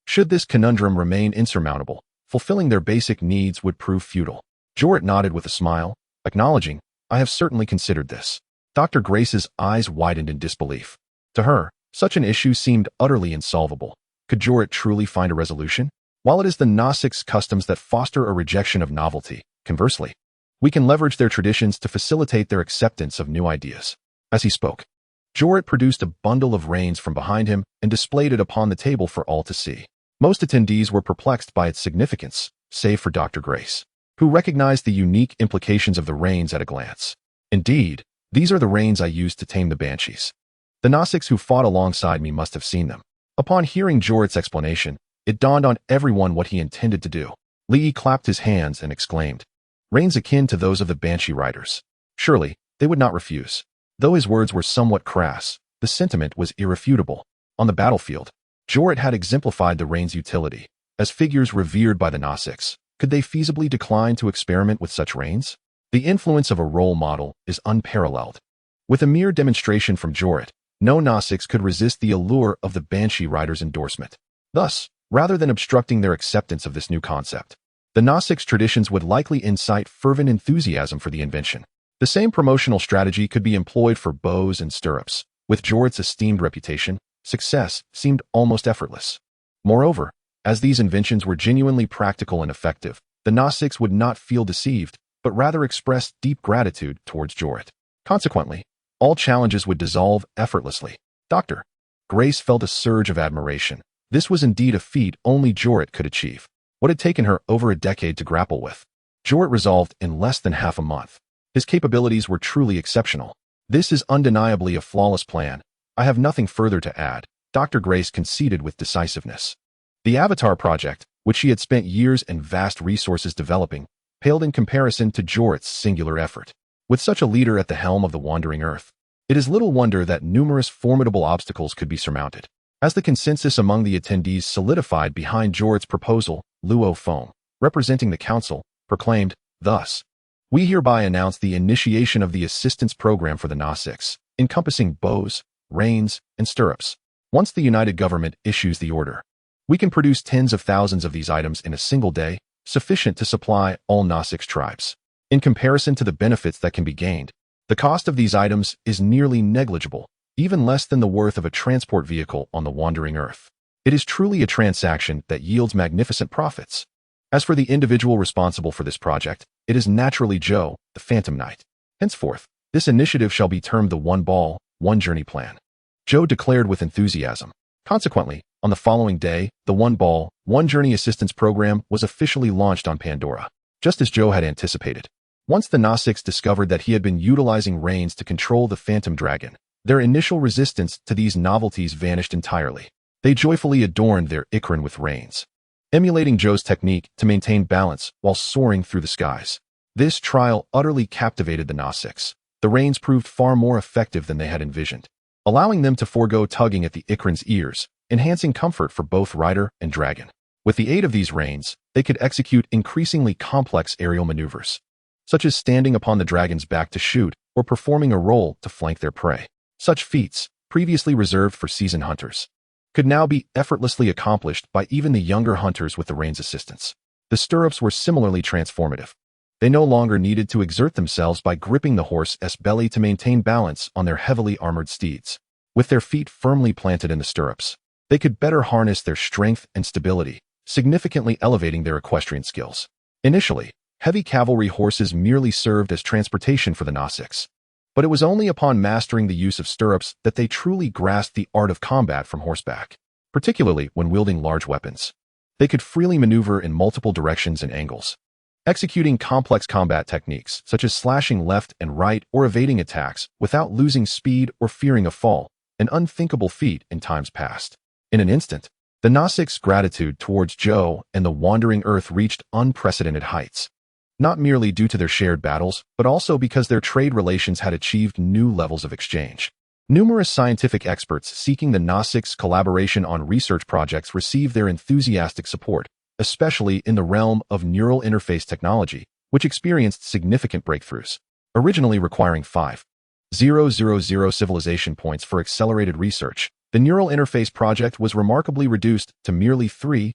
Should this conundrum remain insurmountable, fulfilling their basic needs would prove futile. Jorrit nodded with a smile, acknowledging, I have certainly considered this. Dr. Grace's eyes widened in disbelief. To her, such an issue seemed utterly insolvable. Could Jorrit truly find a resolution? While it is the Gnostics' customs that foster a rejection of novelty, conversely, we can leverage their traditions to facilitate their acceptance of new ideas. As he spoke, Jorrit produced a bundle of reins from behind him and displayed it upon the table for all to see. Most attendees were perplexed by its significance, save for Dr. Grace, who recognized the unique implications of the reins at a glance. Indeed, these are the reins I used to tame the banshees. The Gnostics who fought alongside me must have seen them. Upon hearing Jorrit's explanation, it dawned on everyone what he intended to do. Lee clapped his hands and exclaimed, reins akin to those of the banshee riders. Surely, they would not refuse. Though his words were somewhat crass, the sentiment was irrefutable. On the battlefield, Jorrit had exemplified the reins' utility. As figures revered by the Gnostics, could they feasibly decline to experiment with such reins? The influence of a role model is unparalleled. With a mere demonstration from Jorrit, no Gnostics could resist the allure of the banshee rider's endorsement. Thus, rather than obstructing their acceptance of this new concept, the Gnostics' traditions would likely incite fervent enthusiasm for the invention. The same promotional strategy could be employed for bows and stirrups. With Jorrit's esteemed reputation, success seemed almost effortless. Moreover, as these inventions were genuinely practical and effective, the Gnostics would not feel deceived, but rather express deep gratitude towards Jorrit. Consequently, all challenges would dissolve effortlessly. Dr. Grace felt a surge of admiration. This was indeed a feat only Jorrit could achieve. What had taken her over a decade to grapple with, Jorrit resolved in less than half a month. His capabilities were truly exceptional. This is undeniably a flawless plan. I have nothing further to add, Dr. Grace conceded with decisiveness. The Avatar project, which she had spent years and vast resources developing, paled in comparison to Jorah's singular effort. With such a leader at the helm of the wandering Earth, it is little wonder that numerous formidable obstacles could be surmounted. As the consensus among the attendees solidified behind Jorah's proposal, Luo Foam, representing the council, proclaimed, "Thus, we hereby announce the initiation of the assistance program for the Gnostics, encompassing bows, reins, and stirrups. Once the United Government issues the order, we can produce tens of thousands of these items in a single day, sufficient to supply all Gnostics tribes. In comparison to the benefits that can be gained, the cost of these items is nearly negligible, even less than the worth of a transport vehicle on the wandering Earth. It is truly a transaction that yields magnificent profits." As for the individual responsible for this project, it is naturally Joe, the Phantom Knight. Henceforth, this initiative shall be termed the One Ball, One Journey Plan, Joe declared with enthusiasm. Consequently, on the following day, the One Ball, One Journey Assistance Program was officially launched on Pandora, just as Joe had anticipated. Once the Gnostics discovered that he had been utilizing reins to control the Phantom Dragon, their initial resistance to these novelties vanished entirely. They joyfully adorned their Ikran with reins, emulating Joe's technique to maintain balance while soaring through the skies. This trial utterly captivated the Gnostics. The reins proved far more effective than they had envisioned, allowing them to forego tugging at the Ikran's ears, enhancing comfort for both rider and dragon. With the aid of these reins, they could execute increasingly complex aerial maneuvers, such as standing upon the dragon's back to shoot or performing a roll to flank their prey. Such feats, previously reserved for seasoned hunters, could now be effortlessly accomplished by even the younger hunters with the reins' assistance. The stirrups were similarly transformative. They no longer needed to exert themselves by gripping the horse's belly to maintain balance on their heavily armored steeds. With their feet firmly planted in the stirrups, they could better harness their strength and stability, significantly elevating their equestrian skills. Initially, heavy cavalry horses merely served as transportation for the Gnostics, but it was only upon mastering the use of stirrups that they truly grasped the art of combat from horseback, particularly when wielding large weapons. They could freely maneuver in multiple directions and angles, executing complex combat techniques such as slashing left and right or evading attacks without losing speed or fearing a fall, an unthinkable feat in times past. In an instant, the Gnostics' gratitude towards Joe and the wandering Earth reached unprecedented heights, not merely due to their shared battles, but also because their trade relations had achieved new levels of exchange. Numerous scientific experts seeking the Gnostics' collaboration on research projects received their enthusiastic support, especially in the realm of neural interface technology, which experienced significant breakthroughs. Originally requiring 5,000 civilization points for accelerated research, the neural interface project was remarkably reduced to merely 3,000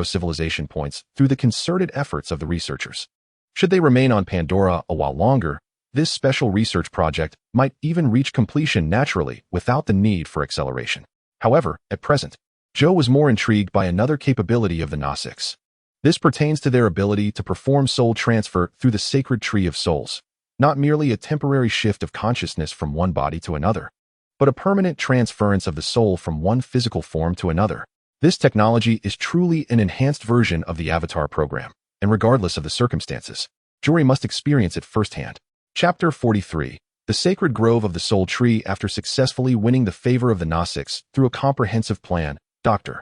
civilization points through the concerted efforts of the researchers. Should they remain on Pandora a while longer, this special research project might even reach completion naturally without the need for acceleration. However, at present, Joe was more intrigued by another capability of the Gnostics. This pertains to their ability to perform soul transfer through the sacred tree of souls, not merely a temporary shift of consciousness from one body to another, but a permanent transference of the soul from one physical form to another. This technology is truly an enhanced version of the Avatar program, and regardless of the circumstances, Jory must experience it firsthand. Chapter 43. The Sacred Grove of the Soul Tree. After successfully winning the favor of the Gnostics through a comprehensive plan, Dr.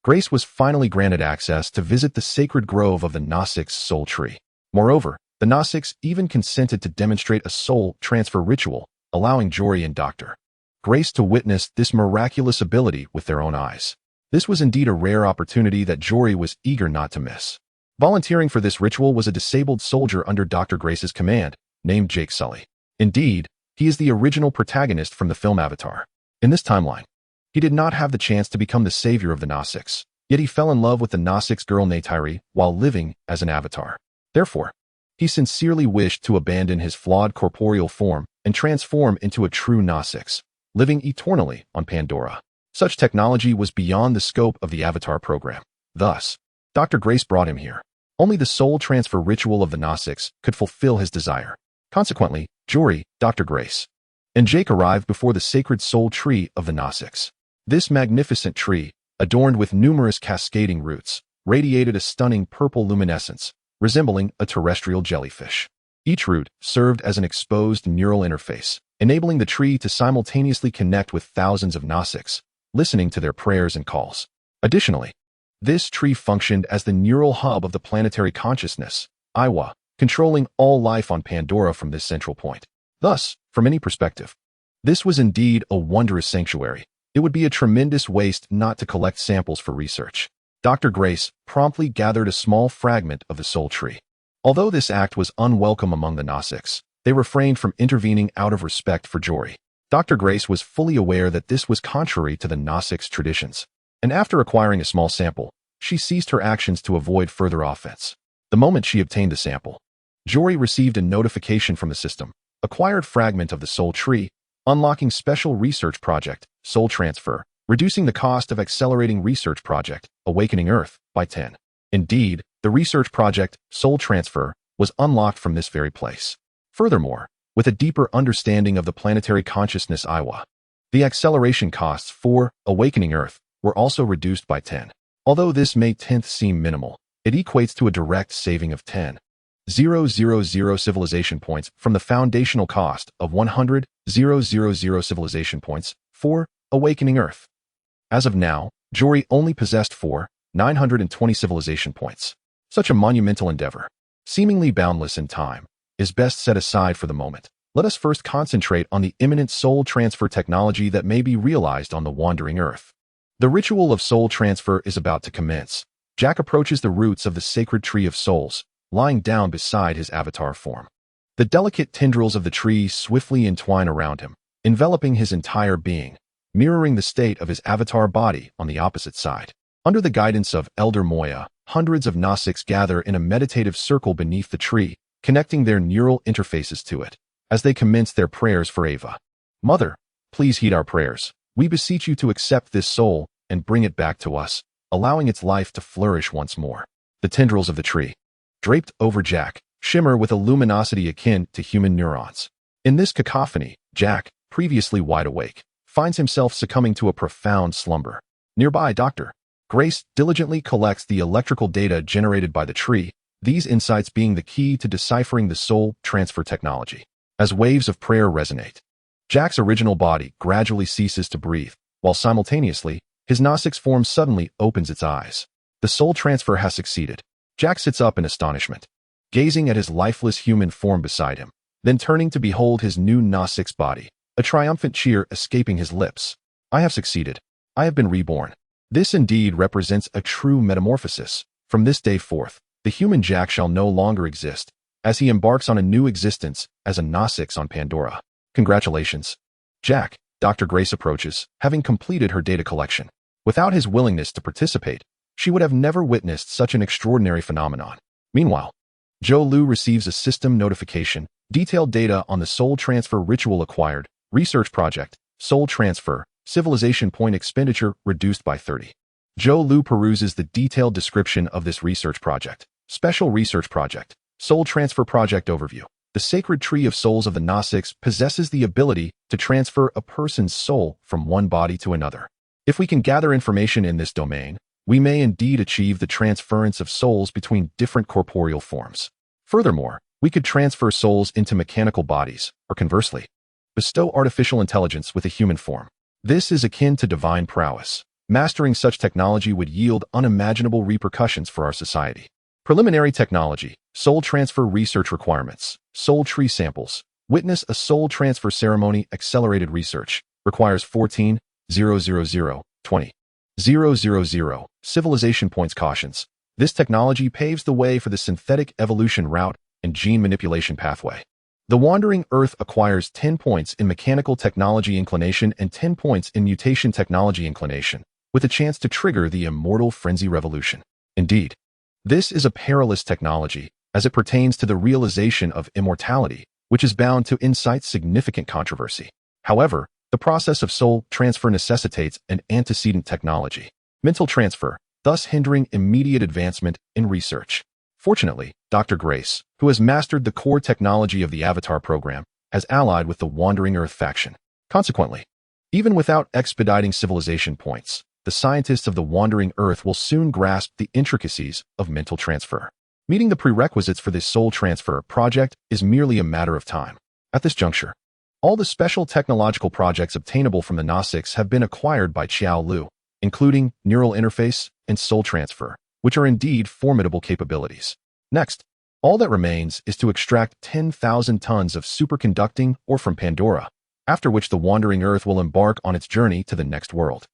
Grace was finally granted access to visit the sacred grove of the Gnostics' soul tree. Moreover, the Gnostics even consented to demonstrate a soul transfer ritual, allowing Jory and Dr. Grace to witness this miraculous ability with their own eyes. This was indeed a rare opportunity that Jory was eager not to miss. Volunteering for this ritual was a disabled soldier under Dr. Grace's command, named Jake Sully. Indeed, he is the original protagonist from the film Avatar. In this timeline, he did not have the chance to become the savior of the Gnostics, yet he fell in love with the Gnostics girl Neytiri while living as an avatar. Therefore, he sincerely wished to abandon his flawed corporeal form and transform into a true Gnostics, living eternally on Pandora. Such technology was beyond the scope of the Avatar program. Thus, Dr. Grace brought him here. Only the soul transfer ritual of the Gnostics could fulfill his desire. Consequently, Jory, Dr. Grace, and Jake arrived before the sacred soul tree of the Gnostics. This magnificent tree, adorned with numerous cascading roots, radiated a stunning purple luminescence, resembling a terrestrial jellyfish. Each root served as an exposed neural interface, enabling the tree to simultaneously connect with thousands of Gnostics, listening to their prayers and calls. Additionally, This tree functioned as the neural hub of the planetary consciousness, Iwa, controlling all life on Pandora from this central point. Thus, from any perspective, this was indeed a wondrous sanctuary. It would be a tremendous waste not to collect samples for research. Dr. Grace promptly gathered a small fragment of the soul tree. Although this act was unwelcome among the Gnostics, they refrained from intervening out of respect for Jory. Dr. Grace was fully aware that this was contrary to the Gnostics' traditions, and after acquiring a small sample, she ceased her actions to avoid further offense. The moment she obtained the sample, Jory received a notification from the system, acquired fragment of the soul tree, unlocking special research project, soul transfer, reducing the cost of accelerating research project, Awakening Earth, by 10. Indeed, the research project, soul transfer, was unlocked from this very place. Furthermore, with a deeper understanding of the planetary consciousness Iwa, the acceleration costs for Awakening Earth were also reduced by 10. Although this may seem minimal, it equates to a direct saving of 10,000 civilization points from the foundational cost of 100,000 civilization points for Awakening Earth. As of now, Jory only possessed 4,920 civilization points. Such a monumental endeavor, seemingly boundless in time, is best set aside for the moment. Let us first concentrate on the imminent soul transfer technology that may be realized on the wandering Earth. The ritual of soul transfer is about to commence. Jack approaches the roots of the sacred tree of souls, lying down beside his avatar form. The delicate tendrils of the tree swiftly entwine around him, enveloping his entire being, mirroring the state of his avatar body on the opposite side. Under the guidance of Elder Moya, hundreds of Gnostics gather in a meditative circle beneath the tree, connecting their neural interfaces to it, as they commence their prayers for Ava. Mother, please heed our prayers. We beseech you to accept this soul and bring it back to us, allowing its life to flourish once more. The tendrils of the tree, draped over Jack, shimmer with a luminosity akin to human neurons. In this cacophony, Jack, previously wide awake, finds himself succumbing to a profound slumber. Nearby, Dr. Grace diligently collects the electrical data generated by the tree, these insights being the key to deciphering the soul transfer technology. As waves of prayer resonate, Jack's original body gradually ceases to breathe, while simultaneously, his Gnostic's form suddenly opens its eyes. The soul transfer has succeeded. Jack sits up in astonishment, gazing at his lifeless human form beside him, then turning to behold his new Gnostic's body, a triumphant cheer escaping his lips. I have succeeded. I have been reborn. This indeed represents a true metamorphosis. From this day forth, the human Jack shall no longer exist, as he embarks on a new existence as a Gnostic on Pandora. Congratulations, Jack. Dr. Grace approaches, having completed her data collection. Without his willingness to participate, she would have never witnessed such an extraordinary phenomenon. Meanwhile, Jolaw receives a system notification, detailed data on the soul transfer ritual acquired, research project, soul transfer, civilization point expenditure reduced by 30. Jolaw peruses the detailed description of this research project. Special research project, soul transfer project overview. The sacred tree of souls of the Gnostics possesses the ability to transfer a person's soul from one body to another. If we can gather information in this domain, we may indeed achieve the transference of souls between different corporeal forms. Furthermore, we could transfer souls into mechanical bodies, or conversely, bestow artificial intelligence with a human form. This is akin to divine prowess. Mastering such technology would yield unimaginable repercussions for our society. Preliminary technology, soul transfer research requirements, soul tree samples. Witness a soul transfer ceremony. Accelerated research requires 14,000,20,000 civilization points. Cautions. This technology paves the way for the synthetic evolution route and gene manipulation pathway. The wandering Earth acquires 10 points in mechanical technology inclination and 10 points in mutation technology inclination, with a chance to trigger the immortal frenzy revolution. Indeed, this is a perilous technology as it pertains to the realization of immortality, which is bound to incite significant controversy. However, the process of soul transfer necessitates an antecedent technology, mental transfer, thus hindering immediate advancement in research. Fortunately, Dr. Grace, who has mastered the core technology of the Avatar program, has allied with the Wandering Earth faction. Consequently, even without expediting civilization points, the scientists of the Wandering Earth will soon grasp the intricacies of mental transfer. Meeting the prerequisites for this soul transfer project is merely a matter of time. At this juncture, all the special technological projects obtainable from the Gnostics have been acquired by Qiao Lu. including neural interface and soul transfer, which are indeed formidable capabilities. Next, all that remains is to extract 10,000 tons of superconducting ore from Pandora, after which the wandering Earth will embark on its journey to the next world.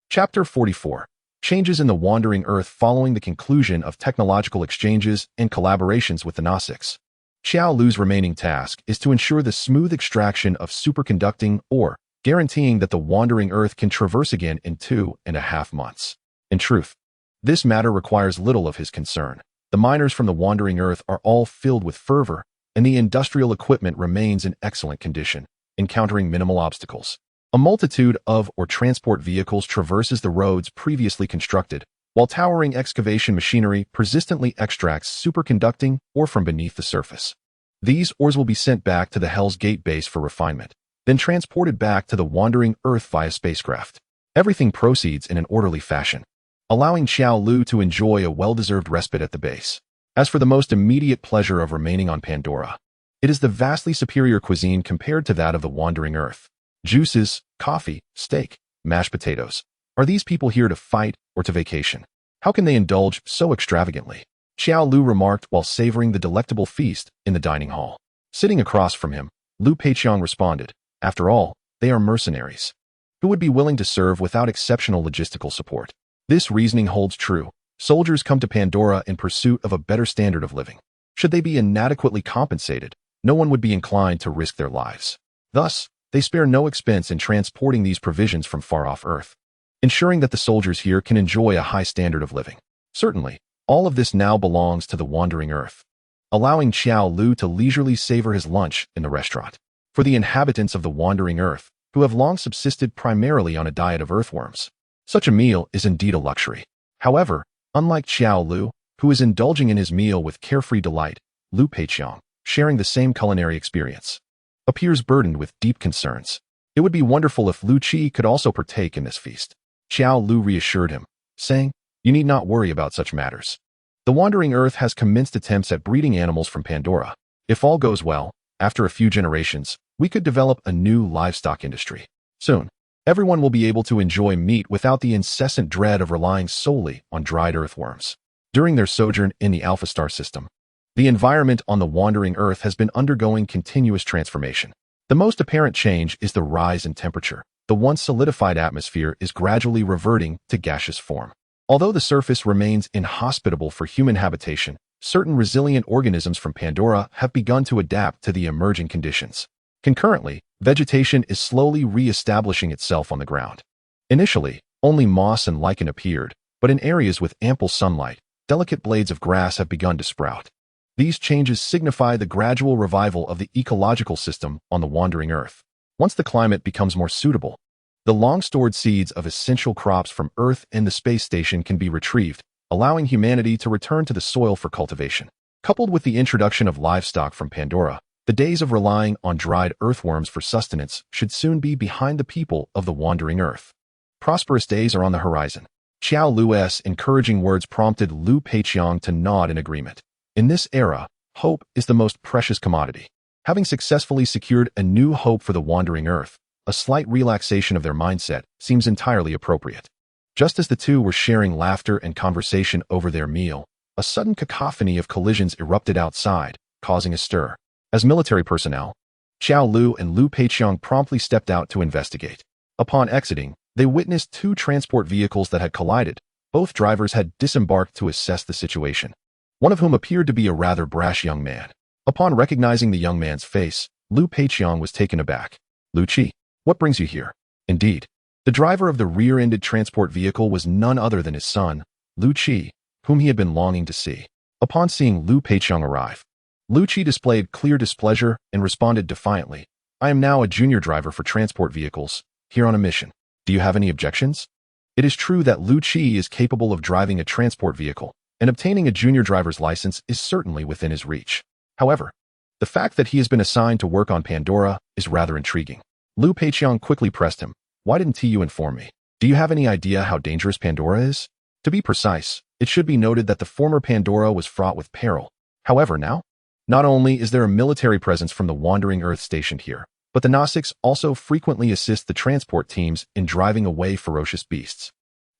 Chapter 44. Changes in the wandering Earth following the conclusion of technological exchanges and collaborations with the Gnostics. Xiao Lu's remaining task is to ensure the smooth extraction of superconducting ore, guaranteeing that the wandering Earth can traverse again in 2.5 months. In truth, this matter requires little of his concern. The miners from the wandering Earth are all filled with fervor, and the industrial equipment remains in excellent condition, encountering minimal obstacles. A multitude of transport vehicles traverses the roads previously constructed, while towering excavation machinery persistently extracts superconducting ore from beneath the surface. These ores will be sent back to the Hell's Gate base for refinement, then transported back to the wandering Earth via spacecraft. Everything proceeds in an orderly fashion, allowing Xiao Lu to enjoy a well-deserved respite at the base. As for the most immediate pleasure of remaining on Pandora, it is the vastly superior cuisine compared to that of the wandering Earth. Juices, coffee, steak, mashed potatoes. Are these people here to fight or to vacation? How can they indulge so extravagantly? Xiao Lu remarked while savoring the delectable feast in the dining hall. Sitting across from him, Lu Peiqiang responded, "After all, they are mercenaries. Who would be willing to serve without exceptional logistical support?" This reasoning holds true. Soldiers come to Pandora in pursuit of a better standard of living. Should they be inadequately compensated, no one would be inclined to risk their lives. Thus, they spare no expense in transporting these provisions from far-off Earth, ensuring that the soldiers here can enjoy a high standard of living. Certainly, all of this now belongs to the wandering Earth, allowing Xiao Lu to leisurely savor his lunch in the restaurant. For the inhabitants of the wandering Earth, who have long subsisted primarily on a diet of earthworms, such a meal is indeed a luxury. However, unlike Xiao Lu, who is indulging in his meal with carefree delight, Lu Peiqiang, sharing the same culinary experience, appears burdened with deep concerns. It would be wonderful if Lu Qi could also partake in this feast. Xiao Lu reassured him, saying, "You need not worry about such matters. The wandering Earth has commenced attempts at breeding animals from Pandora. If all goes well, after a few generations, we could develop a new livestock industry. Soon, everyone will be able to enjoy meat without the incessant dread of relying solely on dried earthworms." During their sojourn in the Alpha Star system, the environment on the wandering Earth has been undergoing continuous transformation. The most apparent change is the rise in temperature. The once solidified atmosphere is gradually reverting to gaseous form. Although the surface remains inhospitable for human habitation, certain resilient organisms from Pandora have begun to adapt to the emerging conditions. Concurrently, vegetation is slowly re-establishing itself on the ground. Initially, only moss and lichen appeared, but in areas with ample sunlight, delicate blades of grass have begun to sprout. These changes signify the gradual revival of the ecological system on the wandering Earth. Once the climate becomes more suitable, the long-stored seeds of essential crops from Earth and the space station can be retrieved, allowing humanity to return to the soil for cultivation. Coupled with the introduction of livestock from Pandora, the days of relying on dried earthworms for sustenance should soon be behind the people of the wandering Earth. Prosperous days are on the horizon. Xiao Lu's encouraging words prompted Lu Peiqiang to nod in agreement. In this era, hope is the most precious commodity. Having successfully secured a new hope for the wandering Earth, a slight relaxation of their mindset seems entirely appropriate. Just as the two were sharing laughter and conversation over their meal, a sudden cacophony of collisions erupted outside, causing a stir. As military personnel, Xiao Lu and Lu Peiqiang promptly stepped out to investigate. Upon exiting, they witnessed two transport vehicles that had collided. Both drivers had disembarked to assess the situation, one of whom appeared to be a rather brash young man. Upon recognizing the young man's face, Lu Peiqiang was taken aback. "Lu Qi, what brings you here?" Indeed, the driver of the rear-ended transport vehicle was none other than his son, Lu Qi, whom he had been longing to see. Upon seeing Lu Peiqiang arrive, Lu Qi displayed clear displeasure and responded defiantly, "I am now a junior driver for transport vehicles, here on a mission. Do you have any objections?" It is true that Lu Qi is capable of driving a transport vehicle, and obtaining a junior driver's license is certainly within his reach. However, the fact that he has been assigned to work on Pandora is rather intriguing. Lu Peiqiang quickly pressed him, "Why didn't you inform me? Do you have any idea how dangerous Pandora is?" To be precise, it should be noted that the former Pandora was fraught with peril. However, now, not only is there a military presence from the wandering Earth stationed here, but the Gnostics also frequently assist the transport teams in driving away ferocious beasts.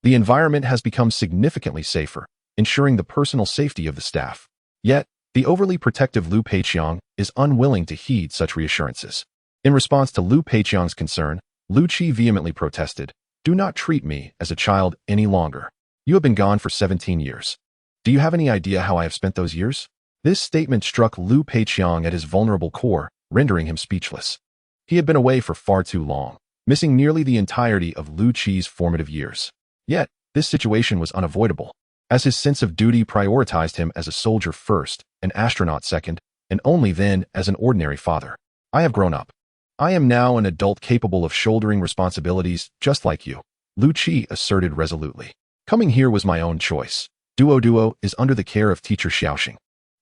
The environment has become significantly safer, ensuring the personal safety of the staff. Yet, the overly protective Lu Peiqiang is unwilling to heed such reassurances. In response to Lu Peiqiang's concern, Lu Qi vehemently protested, "Do not treat me as a child any longer. You have been gone for 17 years. Do you have any idea how I have spent those years?" This statement struck Lu Peiqiang at his vulnerable core, rendering him speechless. He had been away for far too long, missing nearly the entirety of Lu Qi's formative years. Yet, this situation was unavoidable, as his sense of duty prioritized him as a soldier first, an astronaut second, and only then as an ordinary father. "I have grown up. I am now an adult capable of shouldering responsibilities just like you," Lu Qi asserted resolutely. "Coming here was my own choice. Duo is under the care of teacher Xiaoxing,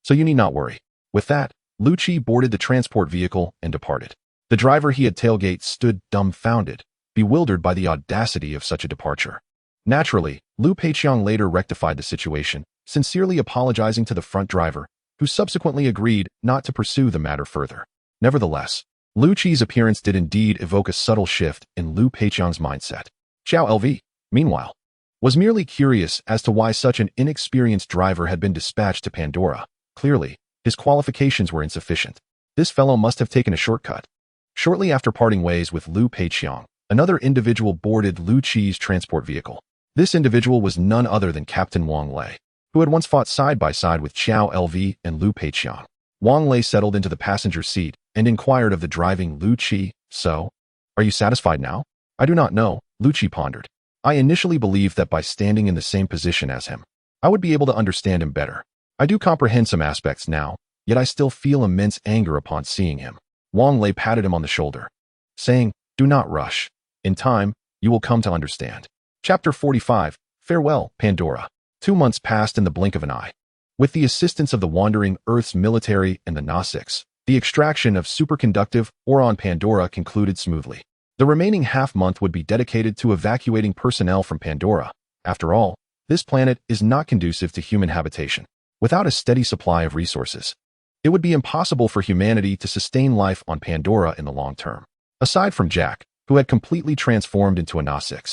so you need not worry." With that, Lu Qi boarded the transport vehicle and departed. The driver he had tailgate stood dumbfounded, bewildered by the audacity of such a departure. Naturally, Lu Peiqiang later rectified the situation, sincerely apologizing to the front driver, who subsequently agreed not to pursue the matter further. Nevertheless, Lu Qi's appearance did indeed evoke a subtle shift in Lu Peiqiang's mindset. Xiao LV, meanwhile, was merely curious as to why such an inexperienced driver had been dispatched to Pandora. Clearly, his qualifications were insufficient. This fellow must have taken a shortcut. Shortly after parting ways with Lu Peiqiang, another individual boarded Lu Qi's transport vehicle. This individual was none other than Captain Wang Lei, who had once fought side by side with Xiao LV and Lu Peiqiang. Wang Lei settled into the passenger seat and inquired of the driving Lu Qi, "So, are you satisfied now?" "I do not know," Lu Qi pondered. "I initially believed that by standing in the same position as him, I would be able to understand him better. I do comprehend some aspects now, yet I still feel immense anger upon seeing him." Wang Lei patted him on the shoulder, saying, "Do not rush. In time, you will come to understand." Chapter 45, Farewell, Pandora. 2 months passed in the blink of an eye. With the assistance of the Wandering Earth's military and the Gnostics, the extraction of superconductive ore on Pandora concluded smoothly. The remaining half-month would be dedicated to evacuating personnel from Pandora. After all, this planet is not conducive to human habitation. Without a steady supply of resources, it would be impossible for humanity to sustain life on Pandora in the long term. Aside from Jack, who had completely transformed into a Gnostic,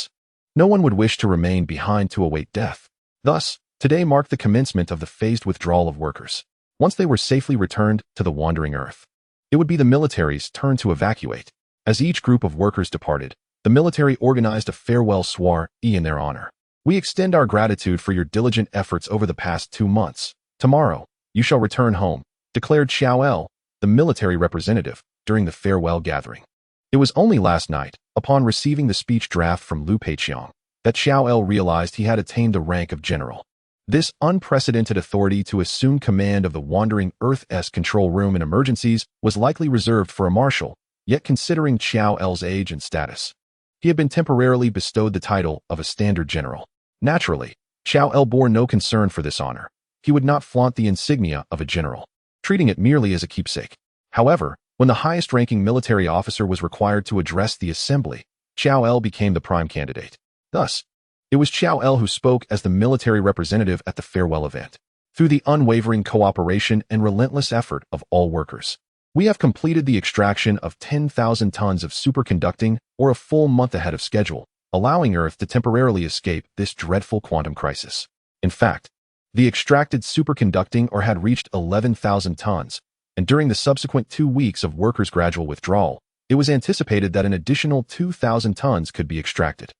no one would wish to remain behind to await death. Thus, today marked the commencement of the phased withdrawal of workers. Once they were safely returned to the Wandering Earth, it would be the military's turn to evacuate. As each group of workers departed, the military organized a farewell soiree in their honor. "We extend our gratitude for your diligent efforts over the past 2 months. Tomorrow, you shall return home," declared Xiao El, the military representative, during the farewell gathering. It was only last night, upon receiving the speech draft from Lu Peiqiang, that Xiao El realized he had attained the rank of general. This unprecedented authority to assume command of the Wandering Earth's control room in emergencies was likely reserved for a marshal, yet considering Xiao El's age and status, he had been temporarily bestowed the title of a standard general. Naturally, Xiao El bore no concern for this honor. He would not flaunt the insignia of a general, treating it merely as a keepsake. However, when the highest-ranking military officer was required to address the assembly, Xiao El became the prime candidate. Thus, it was Xiao El who spoke as the military representative at the farewell event. "Through the unwavering cooperation and relentless effort of all workers, we have completed the extraction of 10,000 tons of superconducting ore a full month ahead of schedule, allowing Earth to temporarily escape this dreadful quantum crisis." In fact, the extracted superconducting ore had reached 11,000 tons, and during the subsequent 2 weeks of workers' gradual withdrawal, it was anticipated that an additional 2,000 tons could be extracted.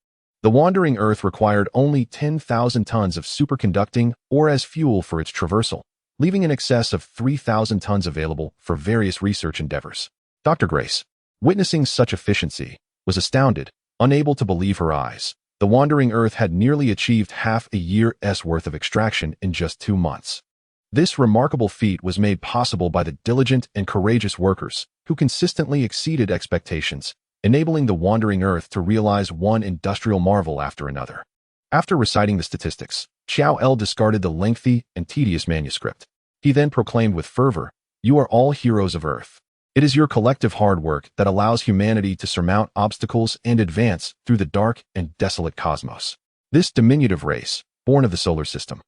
The Wandering Earth required only 10,000 tons of superconducting ore as fuel for its traversal, leaving in excess of 3,000 tons available for various research endeavors. Dr. Grace, witnessing such efficiency, was astounded, unable to believe her eyes. The Wandering Earth had nearly achieved half a year's worth of extraction in just 2 months. This remarkable feat was made possible by the diligent and courageous workers who consistently exceeded expectations, enabling the Wandering Earth to realize one industrial marvel after another. After reciting the statistics, Xiao El discarded the lengthy and tedious manuscript. He then proclaimed with fervor, "You are all heroes of Earth. It is your collective hard work that allows humanity to surmount obstacles and advance through the dark and desolate cosmos. This diminutive race, born of the solar system,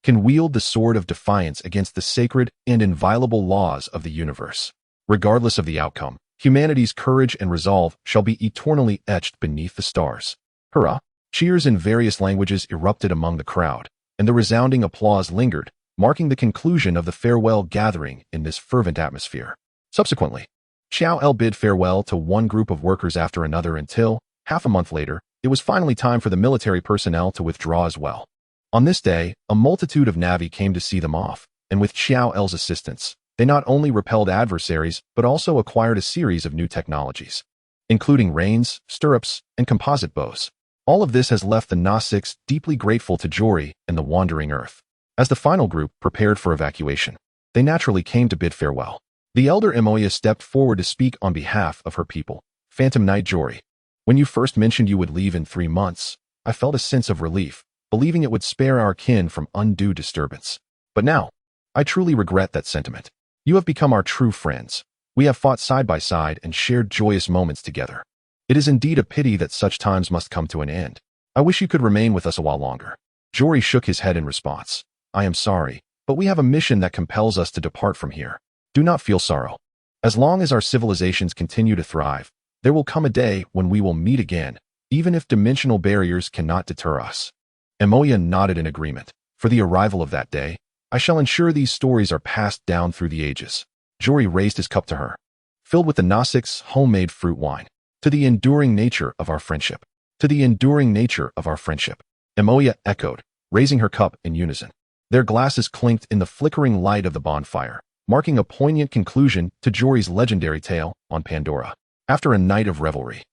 can wield the sword of defiance against the sacred and inviolable laws of the universe. Regardless of the outcome, humanity's courage and resolve shall be eternally etched beneath the stars. Hurrah!" Cheers in various languages erupted among the crowd, and the resounding applause lingered, marking the conclusion of the farewell gathering in this fervent atmosphere. Subsequently, Xiao bid farewell to one group of workers after another until, half a month later, it was finally time for the military personnel to withdraw as well. On this day, a multitude of Na'vi came to see them off, and with Xiao's assistance, they not only repelled adversaries but also acquired a series of new technologies, including reins, stirrups, and composite bows. All of this has left the Gnostics deeply grateful to Jori and the Wandering Earth. As the final group prepared for evacuation, they naturally came to bid farewell. The elder Emoya stepped forward to speak on behalf of her people. Phantom Knight Jori, when you first mentioned you would leave in 3 months, I felt a sense of relief, believing it would spare our kin from undue disturbance. But now, I truly regret that sentiment. You have become our true friends. We have fought side by side and shared joyous moments together. It is indeed a pity that such times must come to an end. I wish you could remain with us a while longer. Jori shook his head in response. I am sorry, but we have a mission that compels us to depart from here. Do not feel sorrow. As long as our civilizations continue to thrive, there will come a day when we will meet again, even if dimensional barriers cannot deter us. Emoya nodded in agreement. For the arrival of that day, I shall ensure these stories are passed down through the ages. Jori raised his cup to her, filled with the Gnostics' homemade fruit wine. To the enduring nature of our friendship. To the enduring nature of our friendship. Emoya echoed, raising her cup in unison. Their glasses clinked in the flickering light of the bonfire, marking a poignant conclusion to Jori's legendary tale on Pandora. After a night of revelry,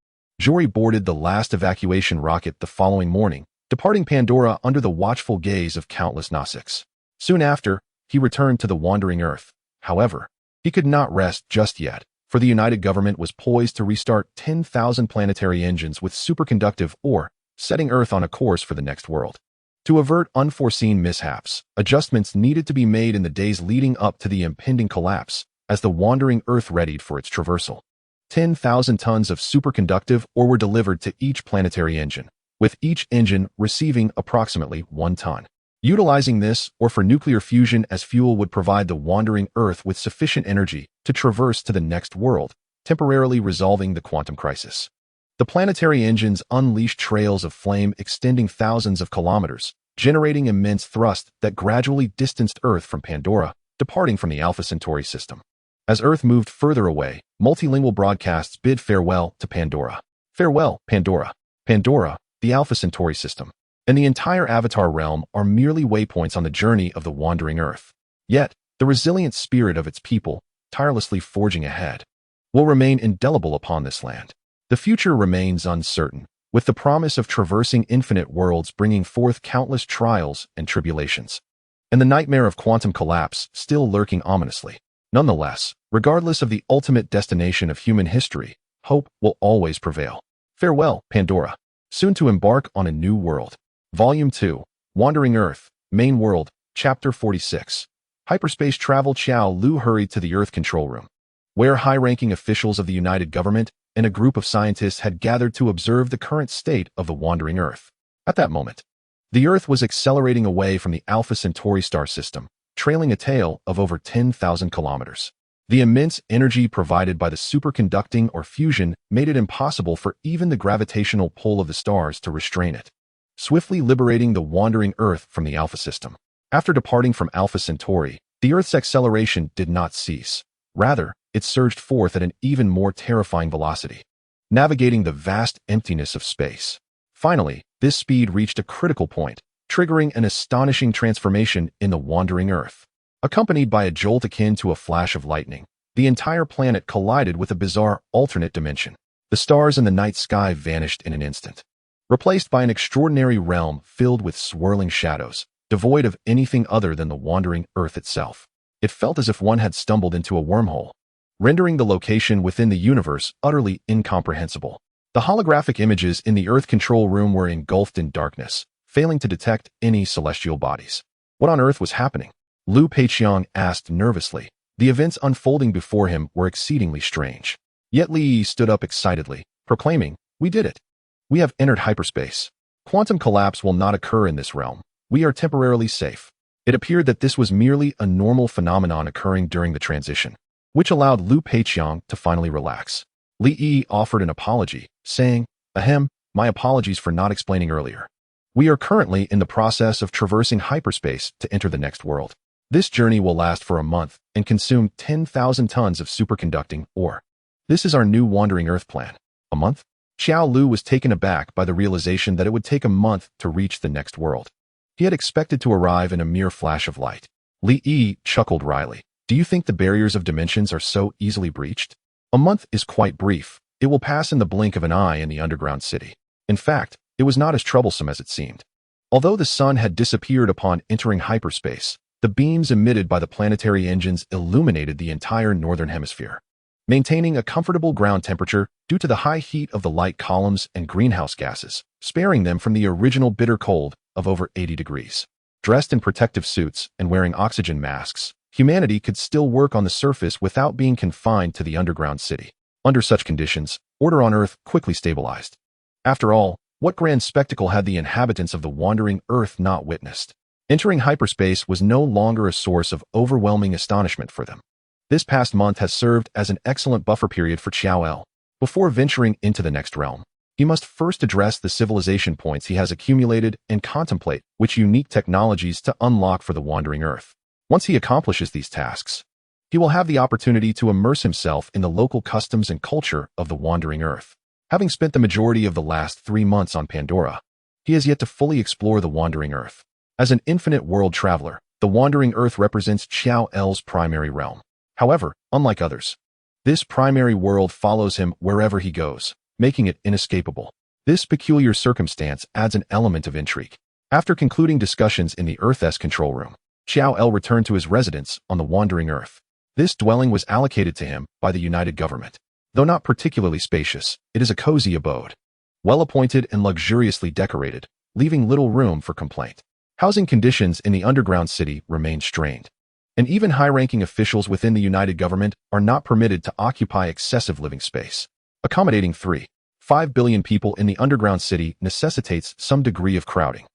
Jori boarded the last evacuation rocket the following morning, departing Pandora under the watchful gaze of countless Gnostics. Soon after, he returned to the Wandering Earth. However, he could not rest just yet, for the United Government was poised to restart 10,000 planetary engines with superconductive ore, setting Earth on a course for the next world. To avert unforeseen mishaps, adjustments needed to be made in the days leading up to the impending collapse, as the Wandering Earth readied for its traversal. 10,000 tons of superconductive ore were delivered to each planetary engine, with each engine receiving approximately 1 ton. Utilizing this, or for nuclear fusion as fuel, would provide the Wandering Earth with sufficient energy to traverse to the next world, temporarily resolving the quantum crisis. The planetary engines unleashed trails of flame extending thousands of kilometers, generating immense thrust that gradually distanced Earth from Pandora, departing from the Alpha Centauri system. As Earth moved further away, multilingual broadcasts bid farewell to Pandora. Farewell, Pandora. Pandora, the Alpha Centauri system, and the entire Avatar realm are merely waypoints on the journey of the Wandering Earth. Yet, the resilient spirit of its people, tirelessly forging ahead, will remain indelible upon this land. The future remains uncertain, with the promise of traversing infinite worlds bringing forth countless trials and tribulations, and the nightmare of quantum collapse still lurking ominously. Nonetheless, regardless of the ultimate destination of human history, hope will always prevail. Farewell, Pandora, soon to embark on a new world. Volume 2, Wandering Earth, Main World, Chapter 46. Hyperspace travel. Xiao Lu hurried to the Earth control room, where high-ranking officials of the United Government and a group of scientists had gathered to observe the current state of the Wandering Earth. At that moment, the Earth was accelerating away from the Alpha Centauri star system, trailing a tail of over 10,000 kilometers. The immense energy provided by the superconducting or fusion made it impossible for even the gravitational pull of the stars to restrain it, swiftly liberating the Wandering Earth from the Alpha system. After departing from Alpha Centauri, the Earth's acceleration did not cease. Rather, it surged forth at an even more terrifying velocity, navigating the vast emptiness of space. Finally, this speed reached a critical point, triggering an astonishing transformation in the Wandering Earth. Accompanied by a jolt akin to a flash of lightning, the entire planet collided with a bizarre alternate dimension. The stars in the night sky vanished in an instant, replaced by an extraordinary realm filled with swirling shadows, devoid of anything other than the Wandering Earth itself. It felt as if one had stumbled into a wormhole, rendering the location within the universe utterly incomprehensible. The holographic images in the Earth control room were engulfed in darkness, failing to detect any celestial bodies. What on earth was happening? Lu Peiqiang asked nervously. The events unfolding before him were exceedingly strange. Yet Li Yi stood up excitedly, proclaiming, "We did it. We have entered hyperspace. Quantum collapse will not occur in this realm. We are temporarily safe." It appeared that this was merely a normal phenomenon occurring during the transition, which allowed Lu Peiqiang to finally relax. Li Yi offered an apology, saying, "Ahem, my apologies for not explaining earlier. We are currently in the process of traversing hyperspace to enter the next world. This journey will last for a month and consume 10,000 tons of superconducting ore. This is our new Wandering Earth plan. A month? Xiao Lu was taken aback by the realization that it would take a month to reach the next world. He had expected to arrive in a mere flash of light. Li Yi chuckled wryly. Do you think the barriers of dimensions are so easily breached? A month is quite brief. It will pass in the blink of an eye in the underground city. In fact, it was not as troublesome as it seemed. Although the sun had disappeared upon entering hyperspace, the beams emitted by the planetary engines illuminated the entire northern hemisphere, maintaining a comfortable ground temperature due to the high heat of the light columns and greenhouse gases, sparing them from the original bitter cold of over 80 degrees. Dressed in protective suits and wearing oxygen masks, humanity could still work on the surface without being confined to the underground city. Under such conditions, order on Earth quickly stabilized. After all, what grand spectacle had the inhabitants of the wandering Earth not witnessed? Entering hyperspace was no longer a source of overwhelming astonishment for them. This past month has served as an excellent buffer period for Xiao El. Before venturing into the next realm, he must first address the civilization points he has accumulated and contemplate which unique technologies to unlock for the wandering Earth. Once he accomplishes these tasks, he will have the opportunity to immerse himself in the local customs and culture of the wandering Earth. Having spent the majority of the last 3 months on Pandora, he has yet to fully explore the wandering Earth. As an infinite world traveler, the wandering Earth represents Xiao El's primary realm. However, unlike others, this primary world follows him wherever he goes, making it inescapable. This peculiar circumstance adds an element of intrigue. After concluding discussions in the Earth's control room, Xiao El returned to his residence on the wandering Earth. This dwelling was allocated to him by the United Government. Though not particularly spacious, it is a cozy abode, well-appointed and luxuriously decorated, leaving little room for complaint. Housing conditions in the underground city remain strained, and even high-ranking officials within the United Government are not permitted to occupy excessive living space. Accommodating 3.5 billion people in the underground city necessitates some degree of crowding.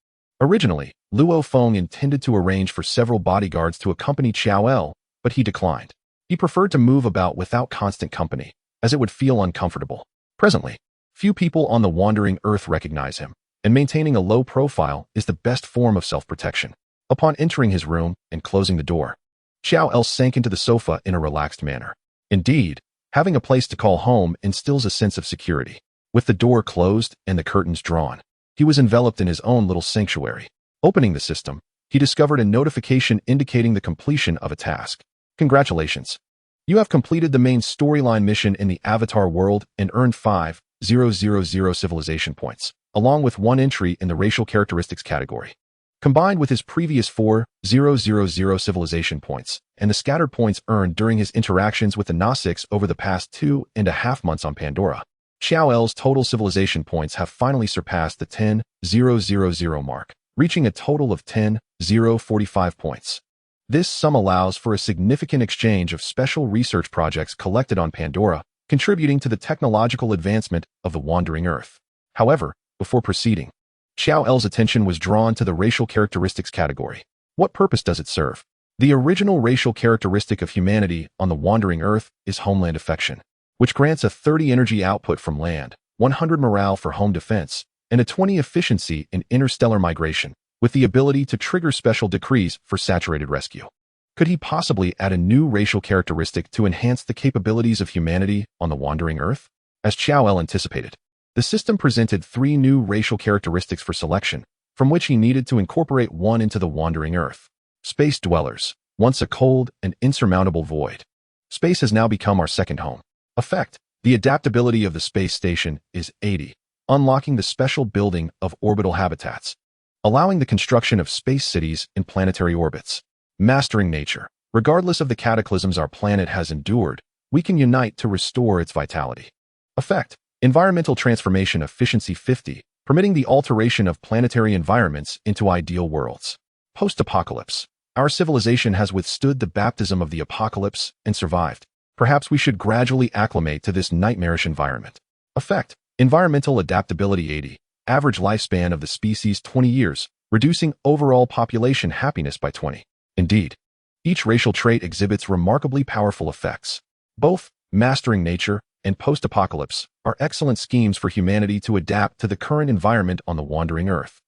Originally, Luo Feng intended to arrange for several bodyguards to accompany Xiao El, but he declined. He preferred to move about without constant company, as it would feel uncomfortable. Presently, few people on the wandering Earth recognize him, and maintaining a low profile is the best form of self-protection. Upon entering his room and closing the door, Xiao El sank into the sofa in a relaxed manner. Indeed, having a place to call home instills a sense of security. With the door closed and the curtains drawn, he was enveloped in his own little sanctuary. Opening the system, he discovered a notification indicating the completion of a task. Congratulations! You have completed the main storyline mission in the Avatar world and earned 5,000 civilization points, along with 1 entry in the racial characteristics category. Combined with his previous 4,000 civilization points and the scattered points earned during his interactions with the Gnostics over the past 2.5 months on Pandora, Xiao El's total civilization points have finally surpassed the 10,000 mark, reaching a total of 10,045 points. This sum allows for a significant exchange of special research projects collected on Pandora, contributing to the technological advancement of the wandering Earth. However, before proceeding, Xiao El's attention was drawn to the racial characteristics category. What purpose does it serve? The original racial characteristic of humanity on the wandering Earth is homeland affection, which grants a 30 energy output from land, 100 morale for home defense, and a 20 efficiency in interstellar migration, with the ability to trigger special decrees for saturated rescue. Could he possibly add a new racial characteristic to enhance the capabilities of humanity on the wandering Earth? As Xiao El anticipated, the system presented 3 new racial characteristics for selection, from which he needed to incorporate 1 into the wandering Earth. Space dwellers, once a cold and insurmountable void. Space has now become our second home. Effect: the adaptability of the space station is 80, unlocking the special building of orbital habitats, allowing the construction of space cities in planetary orbits. Mastering nature. Regardless of the cataclysms our planet has endured, we can unite to restore its vitality. Effect: environmental transformation efficiency 50, permitting the alteration of planetary environments into ideal worlds. Post-apocalypse. Our civilization has withstood the baptism of the apocalypse and survived. Perhaps we should gradually acclimate to this nightmarish environment. Effect: environmental adaptability 80, average lifespan of the species 20 years, reducing overall population happiness by 20. Indeed, each racial trait exhibits remarkably powerful effects. Both mastering nature and post-apocalypse are excellent schemes for humanity to adapt to the current environment on the wandering Earth,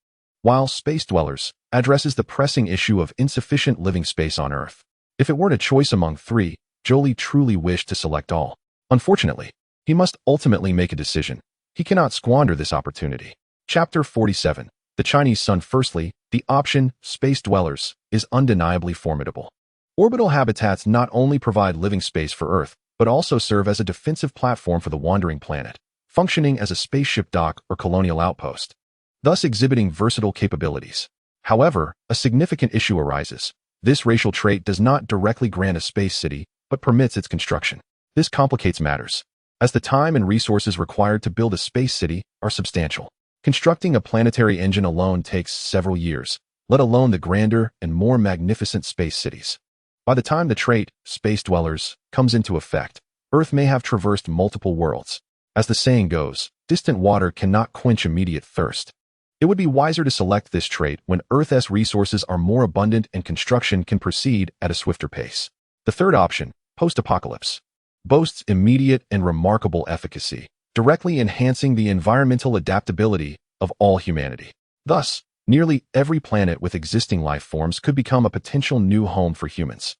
while Space Dwellers addresses the pressing issue of insufficient living space on Earth. If it weren't a choice among three, Jolaw truly wished to select all. Unfortunately, he must ultimately make a decision. He cannot squander this opportunity. Chapter 47. The Chinese Sun. Firstly, the option, Space Dwellers, is undeniably formidable. Orbital habitats not only provide living space for Earth, but also serve as a defensive platform for the wandering planet, functioning as a spaceship dock or colonial outpost, thus exhibiting versatile capabilities. However, a significant issue arises. This racial trait does not directly grant a space city, but permits its construction. This complicates matters, as the time and resources required to build a space city are substantial. Constructing a planetary engine alone takes several years, let alone the grander and more magnificent space cities. By the time the trait, Space Dwellers, comes into effect, Earth may have traversed multiple worlds. As the saying goes, distant water cannot quench immediate thirst. It would be wiser to select this trait when Earth's resources are more abundant and construction can proceed at a swifter pace. The third option, post-apocalypse, boasts immediate and remarkable efficacy, directly enhancing the environmental adaptability of all humanity. Thus, nearly every planet with existing life forms could become a potential new home for humans,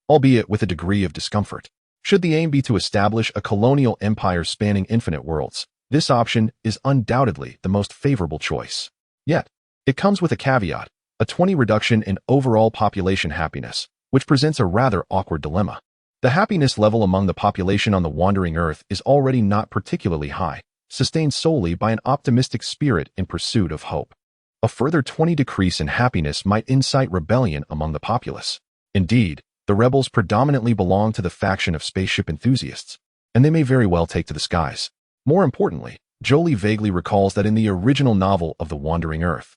albeit with a degree of discomfort. Should the aim be to establish a colonial empire spanning infinite worlds, this option is undoubtedly the most favorable choice. Yet, it comes with a caveat, a 20 reduction in overall population happiness, which presents a rather awkward dilemma. The happiness level among the population on the wandering Earth is already not particularly high, sustained solely by an optimistic spirit in pursuit of hope. A further 20 decrease in happiness might incite rebellion among the populace. Indeed, the rebels predominantly belong to the faction of spaceship enthusiasts, and they may very well take to the skies. More importantly, Jolaw vaguely recalls that in the original novel of The Wandering Earth,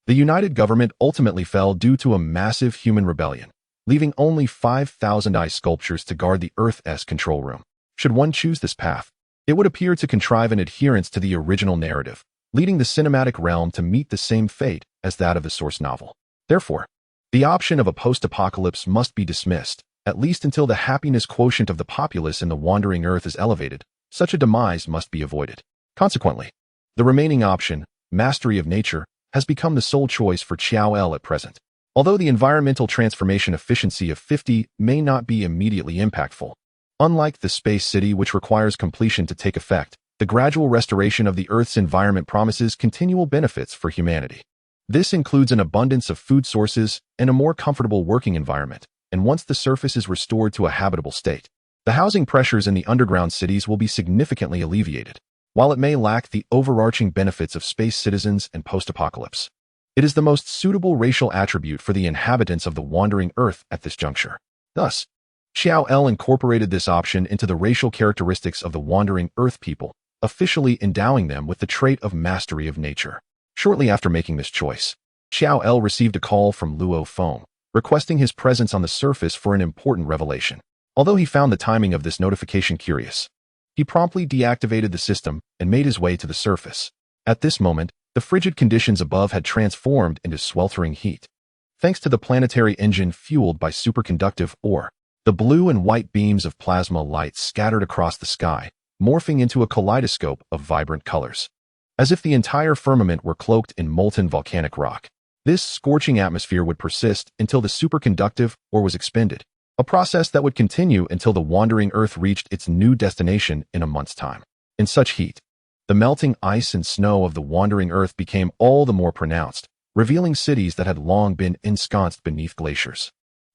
the United Government ultimately fell due to a massive human rebellion, leaving only 5,000 ice sculptures to guard the Earth's control room. Should one choose this path, it would appear to contrive an adherence to the original narrative, leading the cinematic realm to meet the same fate as that of the source novel. Therefore, the option of a post-apocalypse must be dismissed, at least until the happiness quotient of the populace in the wandering Earth is elevated. Such a demise must be avoided. Consequently, the remaining option, Mastery of Nature, has become the sole choice for Chiao at present. Although the environmental transformation efficiency of 50 may not be immediately impactful, unlike the space city which requires completion to take effect, the gradual restoration of the Earth's environment promises continual benefits for humanity. This includes an abundance of food sources and a more comfortable working environment, and once the surface is restored to a habitable state, the housing pressures in the underground cities will be significantly alleviated. While it may lack the overarching benefits of space citizens and post-apocalypse, it is the most suitable racial attribute for the inhabitants of the wandering Earth at this juncture. Thus, Chiao incorporated this option into the racial characteristics of the wandering Earth people, officially endowing them with the trait of Mastery of Nature. Shortly after making this choice, Chiao received a call from Luo Feng, requesting his presence on the surface for an important revelation. Although he found the timing of this notification curious, he promptly deactivated the system and made his way to the surface. At this moment, the frigid conditions above had transformed into sweltering heat. Thanks to the planetary engine fueled by superconductive ore, the blue and white beams of plasma light scattered across the sky, morphing into a kaleidoscope of vibrant colors, as if the entire firmament were cloaked in molten volcanic rock. This scorching atmosphere would persist until the superconductive ore was expended, a process that would continue until the wandering Earth reached its new destination in a month's time. In such heat, the melting ice and snow of the wandering Earth became all the more pronounced, revealing cities that had long been ensconced beneath glaciers.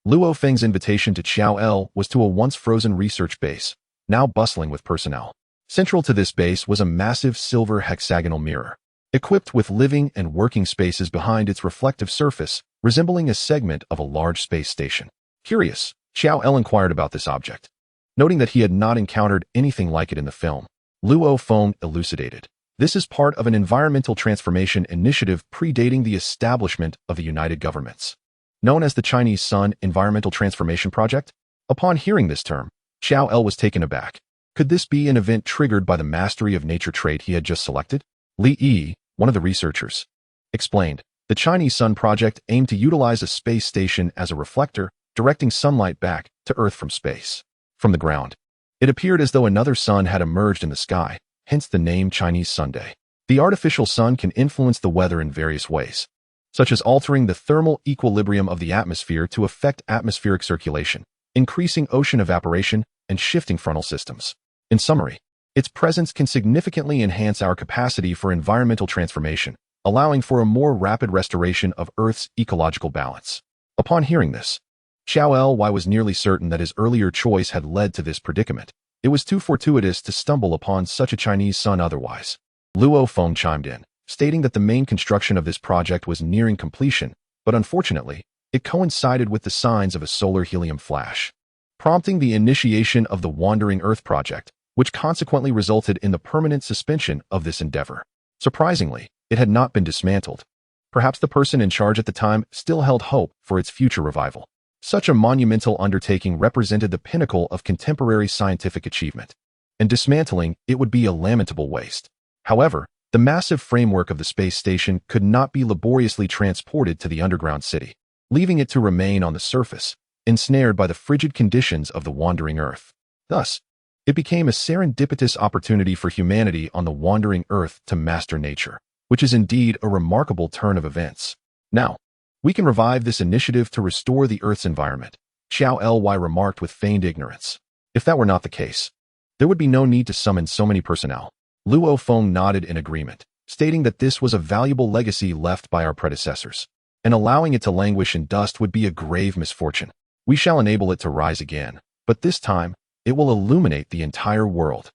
Luo Feng's invitation to Chiao was to a once frozen research base, now bustling with personnel. Central to this base was a massive silver hexagonal mirror, equipped with living and working spaces behind its reflective surface, resembling a segment of a large space station. Curious, Chiao inquired about this object. Noting that he had not encountered anything like it in the film, Luo Feng elucidated. This is part of an environmental transformation initiative predating the establishment of the United Governments, known as the Chinese Sun Environmental Transformation Project. Upon hearing this term, Chiao was taken aback. Could this be an event triggered by the Mastery of Nature trait he had just selected? Li Yi, one of the researchers, explained. The Chinese Sun Project aimed to utilize a space station as a reflector, directing sunlight back to Earth from space. From the ground, It appeared as though another sun had emerged in the sky, hence the name Chinese Sunday. The artificial sun can influence the weather in various ways, such as altering the thermal equilibrium of the atmosphere to affect atmospheric circulation, increasing ocean evaporation, and shifting frontal systems. In summary, its presence can significantly enhance our capacity for environmental transformation, allowing for a more rapid restoration of Earth's ecological balance. Upon hearing this, Xiao Ly was nearly certain that his earlier choice had led to this predicament. It was too fortuitous to stumble upon such a Chinese sun otherwise. Luo Feng chimed in, stating that the main construction of this project was nearing completion, but unfortunately, it coincided with the signs of a solar helium flash, prompting the initiation of the Wandering Earth project, which consequently resulted in the permanent suspension of this endeavor. Surprisingly, it had not been dismantled. Perhaps the person in charge at the time still held hope for its future revival. Such a monumental undertaking represented the pinnacle of contemporary scientific achievement, and dismantling it would be a lamentable waste. However, the massive framework of the space station could not be laboriously transported to the underground city, leaving it to remain on the surface, ensnared by the frigid conditions of the wandering Earth. Thus, it became a serendipitous opportunity for humanity on the wandering Earth to master nature, which is indeed a remarkable turn of events. Now, we can revive this initiative to restore the Earth's environment, Xiao Ly remarked with feigned ignorance. If that were not the case, there would be no need to summon so many personnel. Luo Feng nodded in agreement, stating that this was a valuable legacy left by our predecessors, and allowing it to languish in dust would be a grave misfortune. We shall enable it to rise again, but this time, it will illuminate the entire world.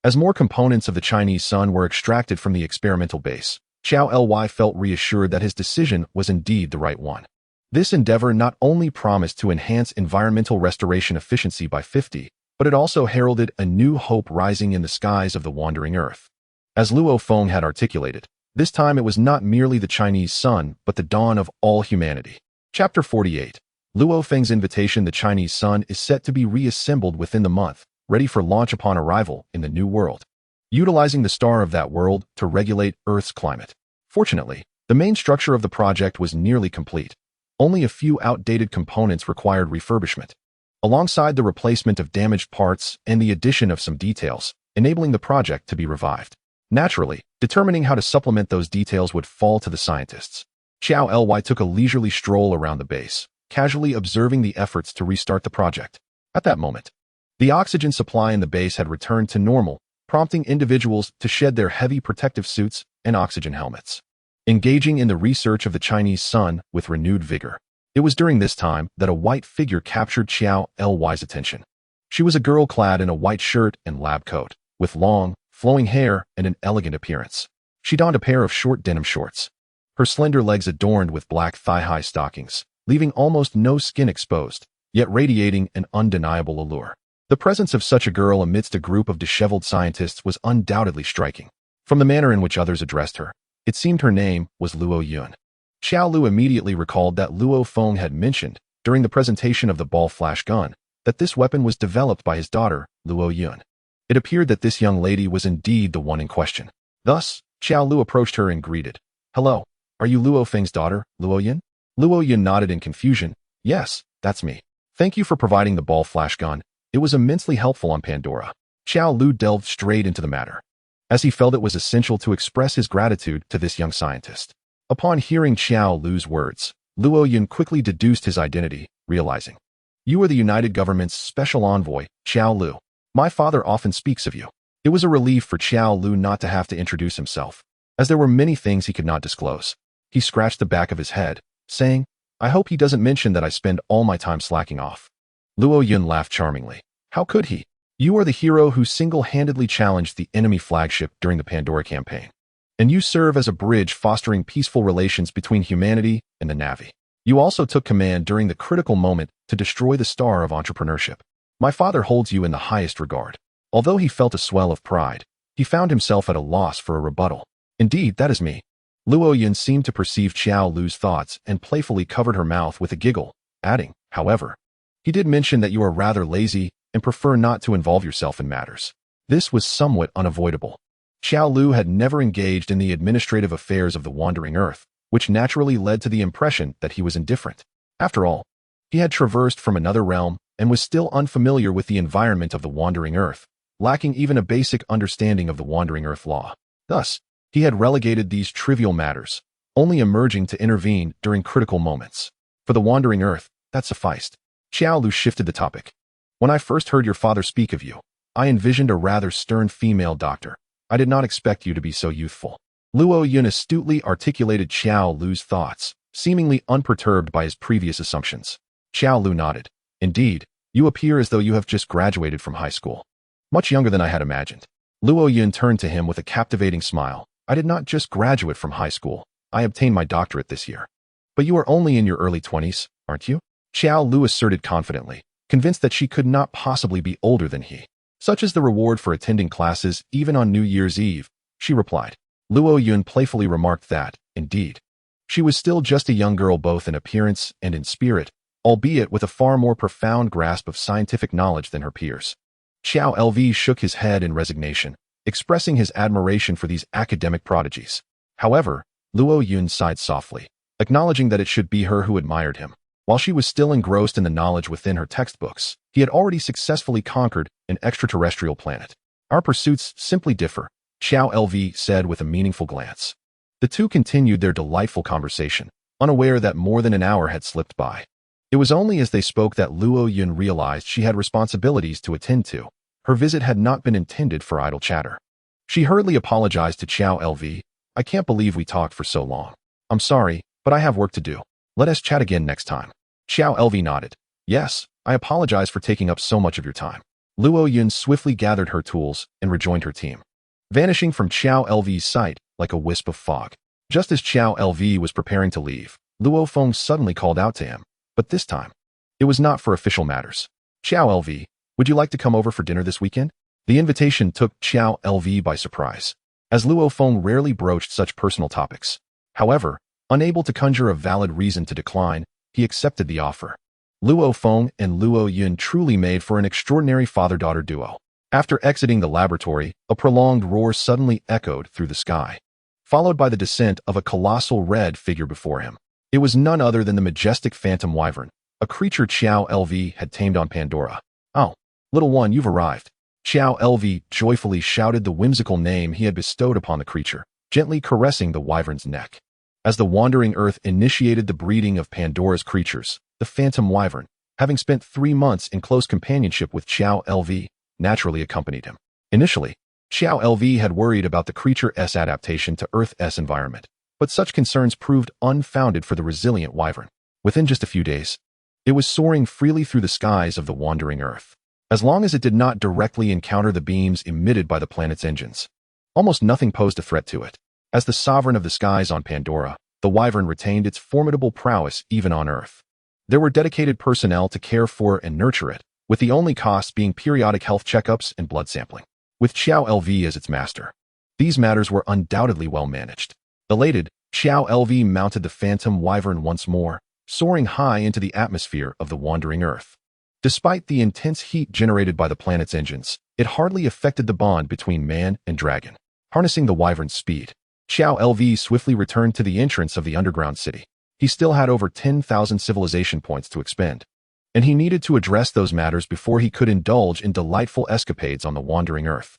As more components of the Chinese sun were extracted from the experimental base, Xiao Ly felt reassured that his decision was indeed the right one. This endeavor not only promised to enhance environmental restoration efficiency by 50, but it also heralded a new hope rising in the skies of the wandering Earth. As Luo Feng had articulated, this time it was not merely the Chinese sun, but the dawn of all humanity. Chapter 48. Luo Feng's invitation. The Chinese sun is set to be reassembled within the month, ready for launch upon arrival in the new world, utilizing the star of that world to regulate Earth's climate. Fortunately, the main structure of the project was nearly complete. Only a few outdated components required refurbishment, alongside the replacement of damaged parts and the addition of some details, enabling the project to be revived. Naturally, determining how to supplement those details would fall to the scientists. Xiao Ly took a leisurely stroll around the base, casually observing the efforts to restart the project. At that moment, the oxygen supply in the base had returned to normal, prompting individuals to shed their heavy protective suits and oxygen helmets, engaging in the research of the Chinese sun with renewed vigor. It was during this time that a white figure captured Xiao Ly's attention. She was a girl clad in a white shirt and lab coat, with long, flowing hair and an elegant appearance. She donned a pair of short denim shorts, her slender legs adorned with black thigh-high stockings, leaving almost no skin exposed, yet radiating an undeniable allure. The presence of such a girl amidst a group of disheveled scientists was undoubtedly striking. From the manner in which others addressed her, it seemed her name was Luo Yun. Xiao Lu immediately recalled that Luo Feng had mentioned, during the presentation of the ball flash gun, that this weapon was developed by his daughter, Luo Yun. It appeared that this young lady was indeed the one in question. Thus, Xiao Lu approached her and greeted. "Hello, are you Luo Feng's daughter, Luo Yun?" Luo Yun nodded in confusion. "Yes, that's me. Thank you for providing the ball flash gun. It was immensely helpful on Pandora." Xiao Lu delved straight into the matter, as he felt it was essential to express his gratitude to this young scientist. Upon hearing Xiao Lu's words, Luo Yun quickly deduced his identity, realizing, "You are the United Government's special envoy, Xiao Lu. My father often speaks of you." It was a relief for Xiao Lu not to have to introduce himself, as there were many things he could not disclose. He scratched the back of his head, saying, "I hope he doesn't mention that I spend all my time slacking off." Luo Yun laughed charmingly. How could he? You are the hero who single-handedly challenged the enemy flagship during the Pandora campaign, and you serve as a bridge fostering peaceful relations between humanity and the Na'vi. You also took command during the critical moment to destroy the star of entrepreneurship. My father holds you in the highest regard. Although he felt a swell of pride, he found himself at a loss for a rebuttal. Indeed, that is me. Luo Yun seemed to perceive Xiao Lu's thoughts and playfully covered her mouth with a giggle, adding, however, he did mention that you are rather lazy and prefer not to involve yourself in matters. This was somewhat unavoidable. Xiao Lu had never engaged in the administrative affairs of the wandering Earth, which naturally led to the impression that he was indifferent. After all, He had traversed from another realm and was still unfamiliar with the environment of the Wandering Earth, lacking even a basic understanding of the Wandering Earth law. Thus, he had relegated these trivial matters, only emerging to intervene during critical moments. For the Wandering Earth, that sufficed. Xiao Lu shifted the topic. When I first heard your father speak of you, I envisioned a rather stern female doctor. I did not expect you to be so youthful. Luo Yun astutely articulated Xiao Lu's thoughts, seemingly unperturbed by his previous assumptions. Xiao Lu nodded. Indeed, you appear as though you have just graduated from high school. Much younger than I had imagined. Luo Yun turned to him with a captivating smile. I did not just graduate from high school. I obtained my doctorate this year. But you are only in your early 20s, aren't you? Xiao Lu asserted confidently, convinced that she could not possibly be older than he. Such is the reward for attending classes even on New Year's Eve, she replied. Luo Yun playfully remarked that, indeed, she was still just a young girl both in appearance and in spirit, albeit with a far more profound grasp of scientific knowledge than her peers. Xiao LV shook his head in resignation, expressing his admiration for these academic prodigies. However, Luo Yun sighed softly, acknowledging that it should be her who admired him. While she was still engrossed in the knowledge within her textbooks, he had already successfully conquered an extraterrestrial planet. Our pursuits simply differ, Xiao LV said with a meaningful glance. The two continued their delightful conversation, unaware that more than an hour had slipped by. It was only as they spoke that Luo Yun realized she had responsibilities to attend to. Her visit had not been intended for idle chatter. She hurriedly apologized to Xiao LV. I can't believe we talked for so long. I'm sorry, but I have work to do. Let us chat again next time. Xiao LV nodded. Yes, I apologize for taking up so much of your time. Luo Yun swiftly gathered her tools and rejoined her team, vanishing from Xiao LV's sight like a wisp of fog. Just as Xiao LV was preparing to leave, Luo Feng suddenly called out to him, but this time, it was not for official matters. Xiao LV, would you like to come over for dinner this weekend? The invitation took Xiao LV by surprise, as Luo Feng rarely broached such personal topics. However, unable to conjure a valid reason to decline, he accepted the offer. Luo Feng and Luo Yun truly made for an extraordinary father-daughter duo. After exiting the laboratory, a prolonged roar suddenly echoed through the sky, followed by the descent of a colossal red figure before him. It was none other than the majestic phantom wyvern, a creature Xiao LV had tamed on Pandora. Oh, little one, you've arrived. Xiao LV joyfully shouted the whimsical name he had bestowed upon the creature, gently caressing the wyvern's neck. As the Wandering Earth initiated the breeding of Pandora's creatures, the phantom wyvern, having spent 3 months in close companionship with Xiao LV, naturally accompanied him. Initially, Xiao LV had worried about the creature's adaptation to Earth's environment, but such concerns proved unfounded for the resilient wyvern. Within just a few days, it was soaring freely through the skies of the Wandering Earth. As long as it did not directly encounter the beams emitted by the planet's engines, almost nothing posed a threat to it. As the sovereign of the skies on Pandora, the wyvern retained its formidable prowess even on Earth. There were dedicated personnel to care for and nurture it, with the only costs being periodic health checkups and blood sampling. With Xiao LV as its master, these matters were undoubtedly well managed. Elated, Xiao LV mounted the phantom wyvern once more, soaring high into the atmosphere of the Wandering Earth. Despite the intense heat generated by the planet's engines, it hardly affected the bond between man and dragon. Harnessing the wyvern's speed, Xiao LV swiftly returned to the entrance of the underground city. He still had over 10,000 civilization points to expend, and he needed to address those matters before he could indulge in delightful escapades on the Wandering Earth.